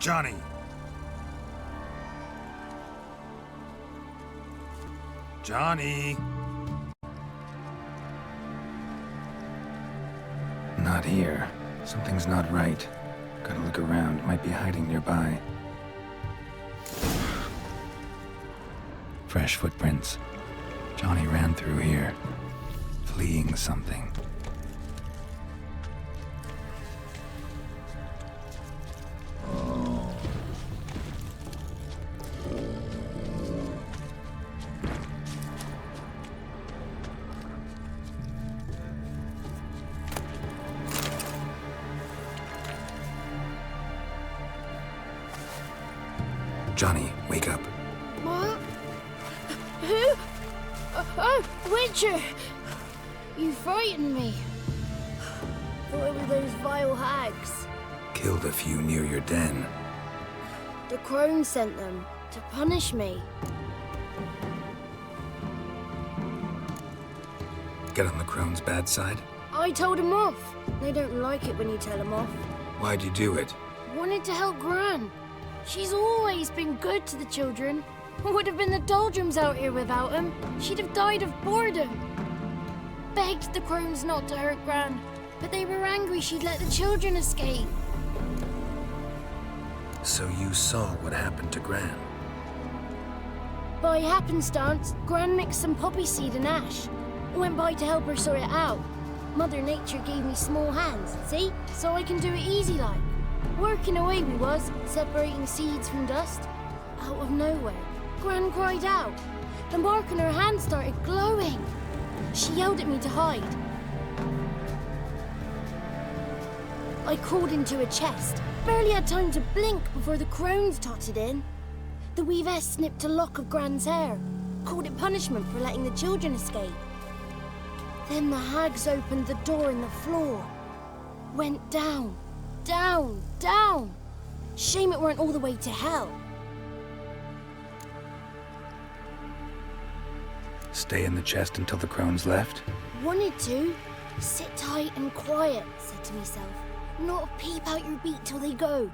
Johnny! Johnny! Not here. Something's not right. Gotta look around. Might be hiding nearby. Fresh footprints. Johnny ran through here, fleeing something. Johnny, wake up. What? Who? Oh, Witcher! You frightened me. Thought it were those vile hags. Killed a few near your den. The crone sent them to punish me. Get on the crone's bad side? I told him off. They don't like it when you tell them off. Why'd you do it? Wanted to help Gran. She's always been good to the children. Would have been the doldrums out here without him. She'd have died of boredom. Begged the crones not to hurt Gran, but they were angry she'd let the children escape. So you saw what happened to Gran? By happenstance, Gran mixed some poppy seed and ash. Went by to help her sort it out. Mother Nature gave me small hands, see? So I can do it easy like. Working away we was, separating seeds from dust. Out of nowhere, Gran cried out. The mark on her hand started glowing. She yelled at me to hide. I crawled into a chest. Barely had time to blink before the crones totted in. The weavess snipped a lock of Gran's hair. Called it punishment for letting the children escape. Then the hags opened the door in the floor. Went down. Down, down. Shame it weren't all the way to hell. Stay in the chest until the crones left? Wanted to. Sit tight and quiet, said to myself. Not a peep out your beat till they go.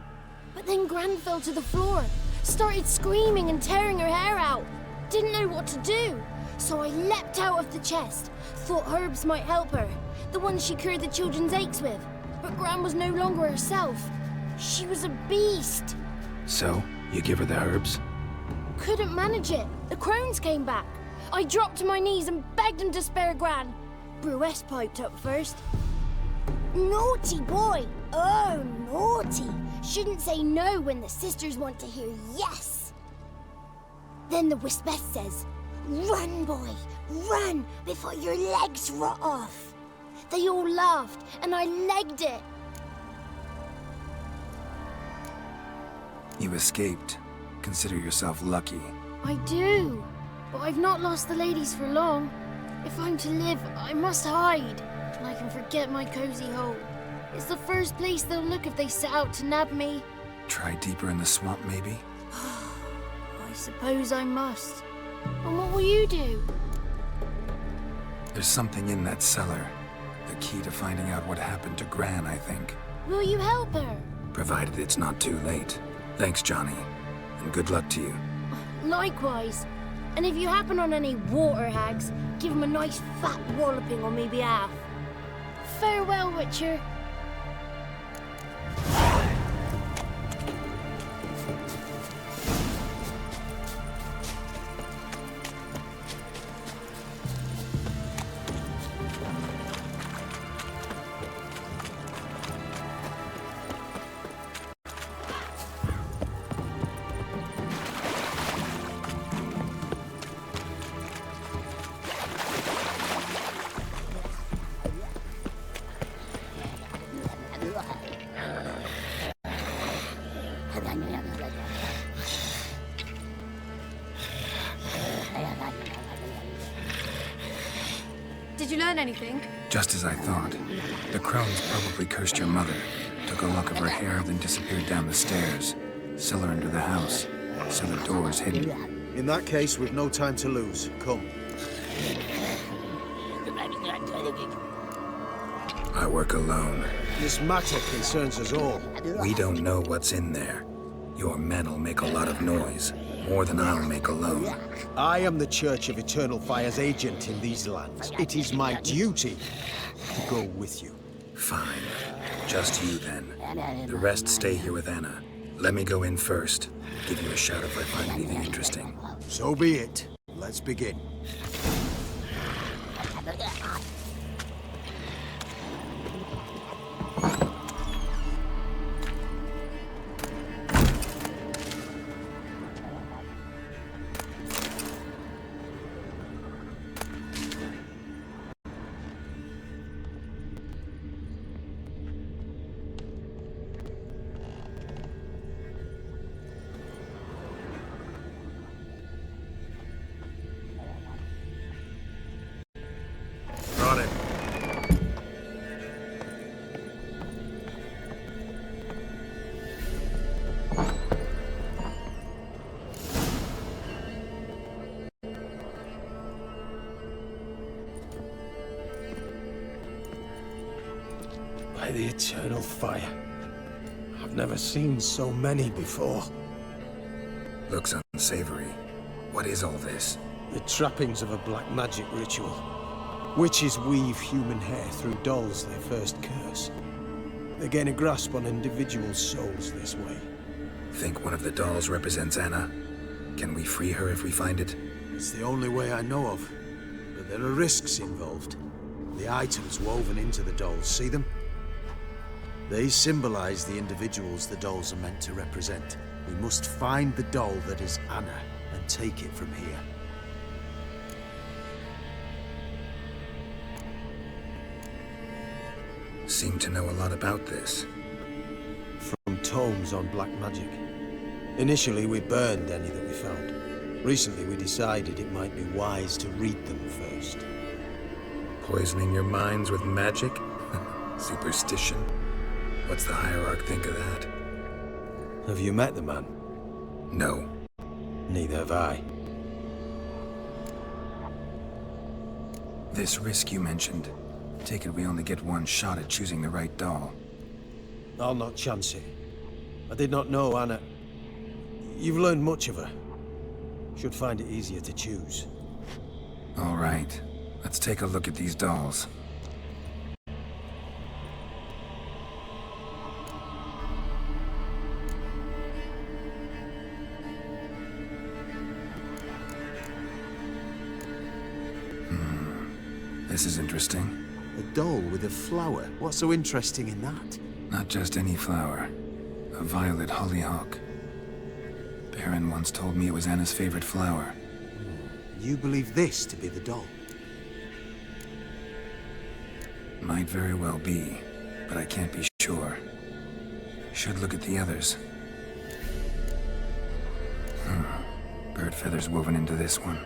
But then Gran fell to the floor. Started screaming and tearing her hair out. Didn't know what to do. So I leapt out of the chest. Thought herbs might help her. The ones she cured the children's aches with. But Gran was no longer herself. She was a beast. So, you give her the herbs? Couldn't manage it. The crones came back. I dropped to my knees and begged him to spare Gran. Bruess piped up first. Naughty boy. Oh, naughty. Shouldn't say no when the sisters want to hear yes. Then the Wispess says, run, boy, run before your legs rot off. They all laughed, and I legged it. You escaped. Consider yourself lucky. I do, but I've not lost the ladies for long. If I'm to live, I must hide, and I can forget my cozy hole. It's the first place they'll look if they set out to nab me. Try deeper in the swamp, maybe? I suppose I must. And what will you do? There's something in that cellar. The key to finding out what happened to Gran, I think. Will you help her? Provided it's not too late. Thanks, Johnny. And good luck to you. Likewise. And if you happen on any water hags, give them a nice fat walloping on me behalf. Farewell, Witcher. Did you learn anything? Just as I thought. The crones probably cursed your mother. Took a lock of her hair, then disappeared down the stairs. Cellar under the house. So the door's hidden. In that case, we've no time to lose. Come. I work alone. This matter concerns us all. We don't know what's in there. Your men'll make a lot of noise, more than I'll make alone. I am the Church of Eternal Fire's agent in these lands. It is my duty to go with you. Fine. Just you then. The rest stay here with Anna. Let me go in first. Give you a shout if I find anything interesting. So be it. Let's begin. Brought it. By the Eternal Fire. I've never seen so many before. Looks unsavory. What is all this? The trappings of a black magic ritual. Witches weave human hair through dolls they first curse. They gain a grasp on individual souls this way. Think one of the dolls represents Anna? Can we free her if we find it? It's the only way I know of. But there are risks involved. The items woven into the dolls, see them? They symbolize the individuals the dolls are meant to represent. We must find the doll that is Anna and take it from here. Seem to know a lot about this. From tomes on black magic. Initially, we burned any that we found. Recently, we decided it might be wise to read them first. Poisoning your minds with magic? Superstition? What's the hierarch think of that? Have you met the man? No. Neither have I. This risk you mentioned. Take it we only get one shot at choosing the right doll. I'll not chance it. I did not know Anna. You've learned much of her. Should find it easier to choose. All right. Let's take a look at these dolls. This is interesting. A doll with a flower. What's so interesting in that? Not just any flower. A violet hollyhock. Baron once told me it was Anna's favorite flower. You believe this to be the doll? Might very well be, but I can't be sure. Should look at the others. Bird feathers woven into this one.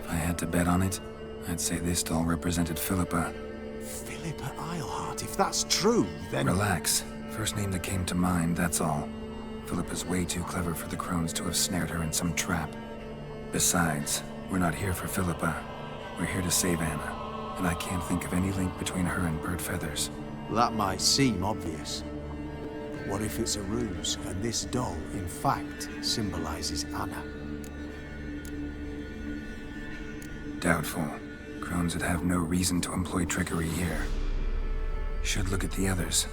If I had to bet on it, I'd say this doll represented Philippa. Philippa Eilhart, if that's true, then... Relax. First name that came to mind, that's all. Philippa's way too clever for the crones to have snared her in some trap. Besides, we're not here for Philippa. We're here to save Anna. And I can't think of any link between her and bird feathers. That might seem obvious. But what if it's a ruse, and this doll, in fact, symbolizes Anna? Doubtful. Crones would have no reason to employ trickery here. Should look at the others.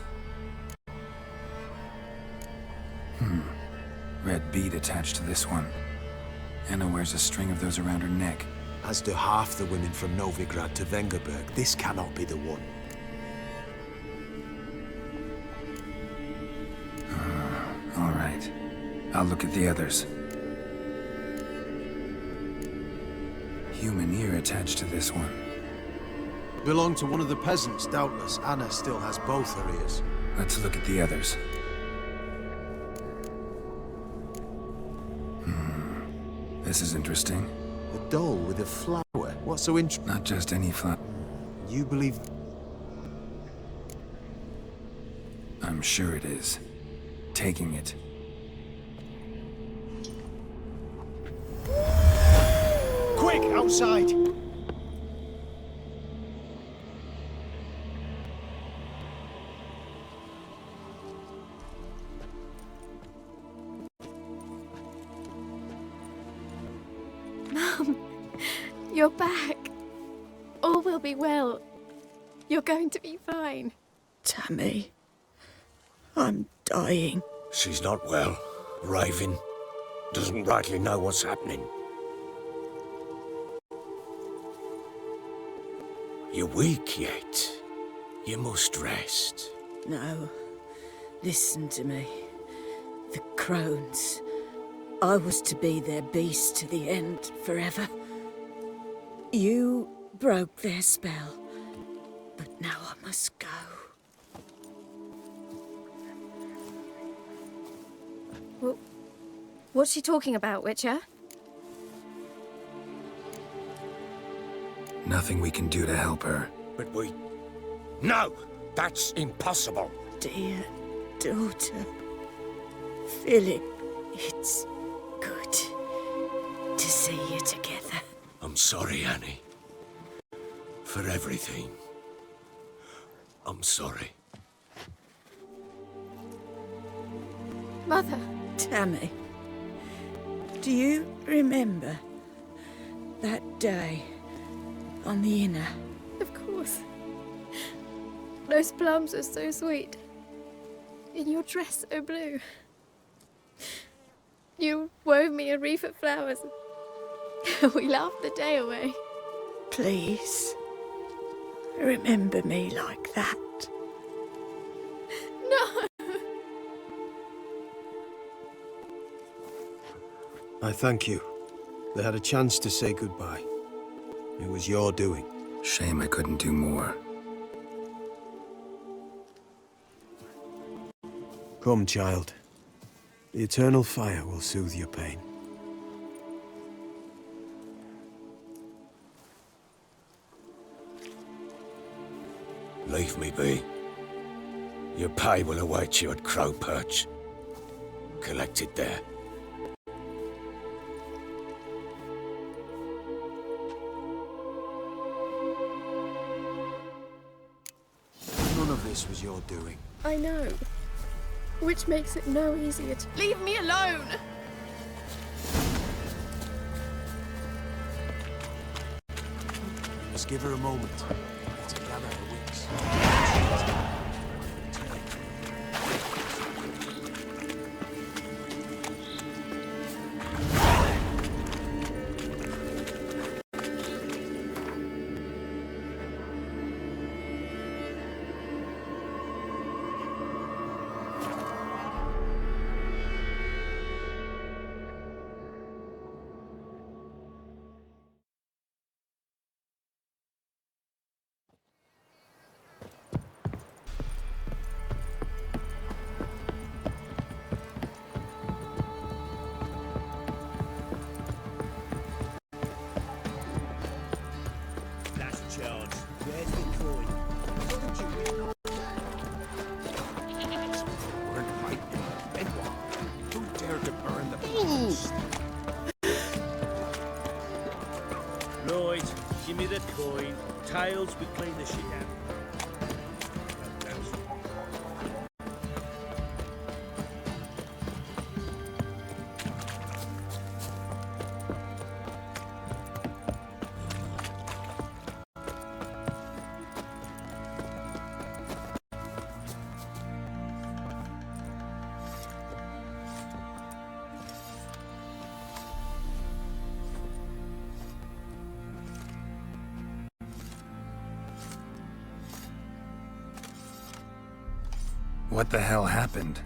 Red bead attached to this one. Anna wears a string of those around her neck. As do half the women from Novigrad to Vengerberg. This cannot be the one. All right. I'll look at the others. Human ear attached to this one. Belonged to one of the peasants, doubtless. Anna still has both her ears. Let's look at the others. This is interesting. A doll with a flower. What's so interesting? Not just any flower. You believe... I'm sure it is. Taking it. Quick, outside! You're back. All will be well. You're going to be fine. Tammy, I'm dying. She's not well. Raving. Doesn't rightly know what's happening. You're weak yet. You must rest. No. Listen to me. The crones. I was to be their beast to the end, forever. You broke their spell. But now I must go. Well, what's she talking about, Witcher? Nothing we can do to help her. But we... No! That's impossible! Dear daughter, Philip, it's good to see you together. I'm sorry, Annie. For everything. I'm sorry. Mother. Tammy, do you remember that day on the Inner? Of course. Those plums are so sweet. In your dress so blue. You wove me a wreath of flowers. We laughed the day away. Please, remember me like that. No! I thank you. They had a chance to say goodbye. It was your doing. Shame I couldn't do more. Come, child. The eternal fire will soothe your pain. Leave me be. Your pay will await you at Crow Perch. Collect it there. None of this was your doing. I know. Which makes it no easier to... Leave me alone! Just give her a moment to gather her wits. Last charge. Where's the coin? Who dared to burn the post? Lloyd, give me the coin. Tails, we clean the shit out. What the hell happened?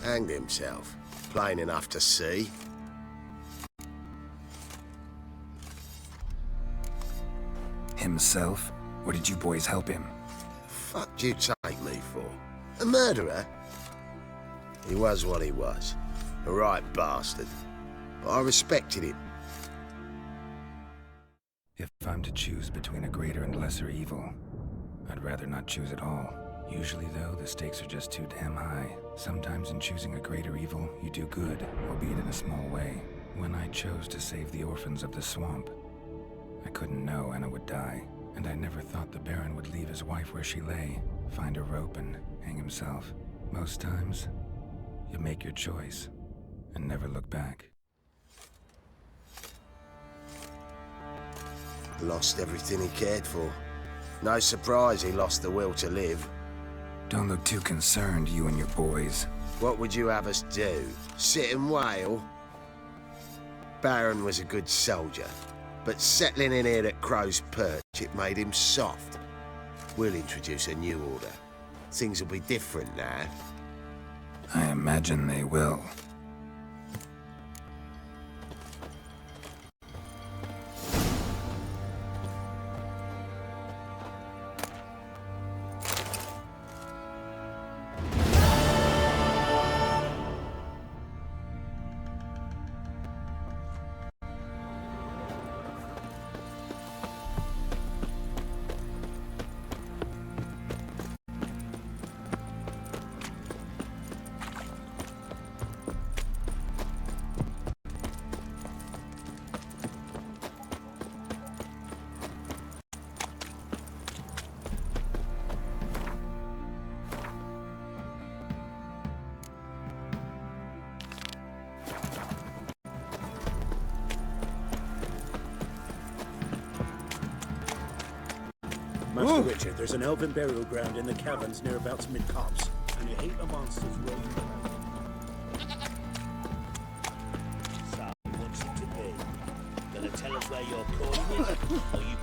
Hanged himself. Plain enough to see. Himself? Or did you boys help him? Fuck do you take me for? A murderer? He was what he was. A right bastard. But I respected him. If I'm to choose between a greater and lesser evil, I'd rather not choose at all. Usually, though, the stakes are just too damn high. Sometimes in choosing a greater evil, you do good, albeit in a small way. When I chose to save the orphans of the swamp, I couldn't know Anna would die, and I never thought the Baron would leave his wife where she lay, find a rope and hang himself. Most times, you make your choice and never look back. Lost everything he cared for. No surprise he lost the will to live. Don't look too concerned, you and your boys. What would you have us do? Sit and wail? Baron was a good soldier, but settling in here at Crow's Perch, it made him soft. We'll introduce a new order. Things will be different now. I imagine they will. Master Richard, there's an elven burial ground in the caverns near about mid-copse, and you hate the monsters roaming around. So, what's it to be? Gonna tell us where your coin is, or you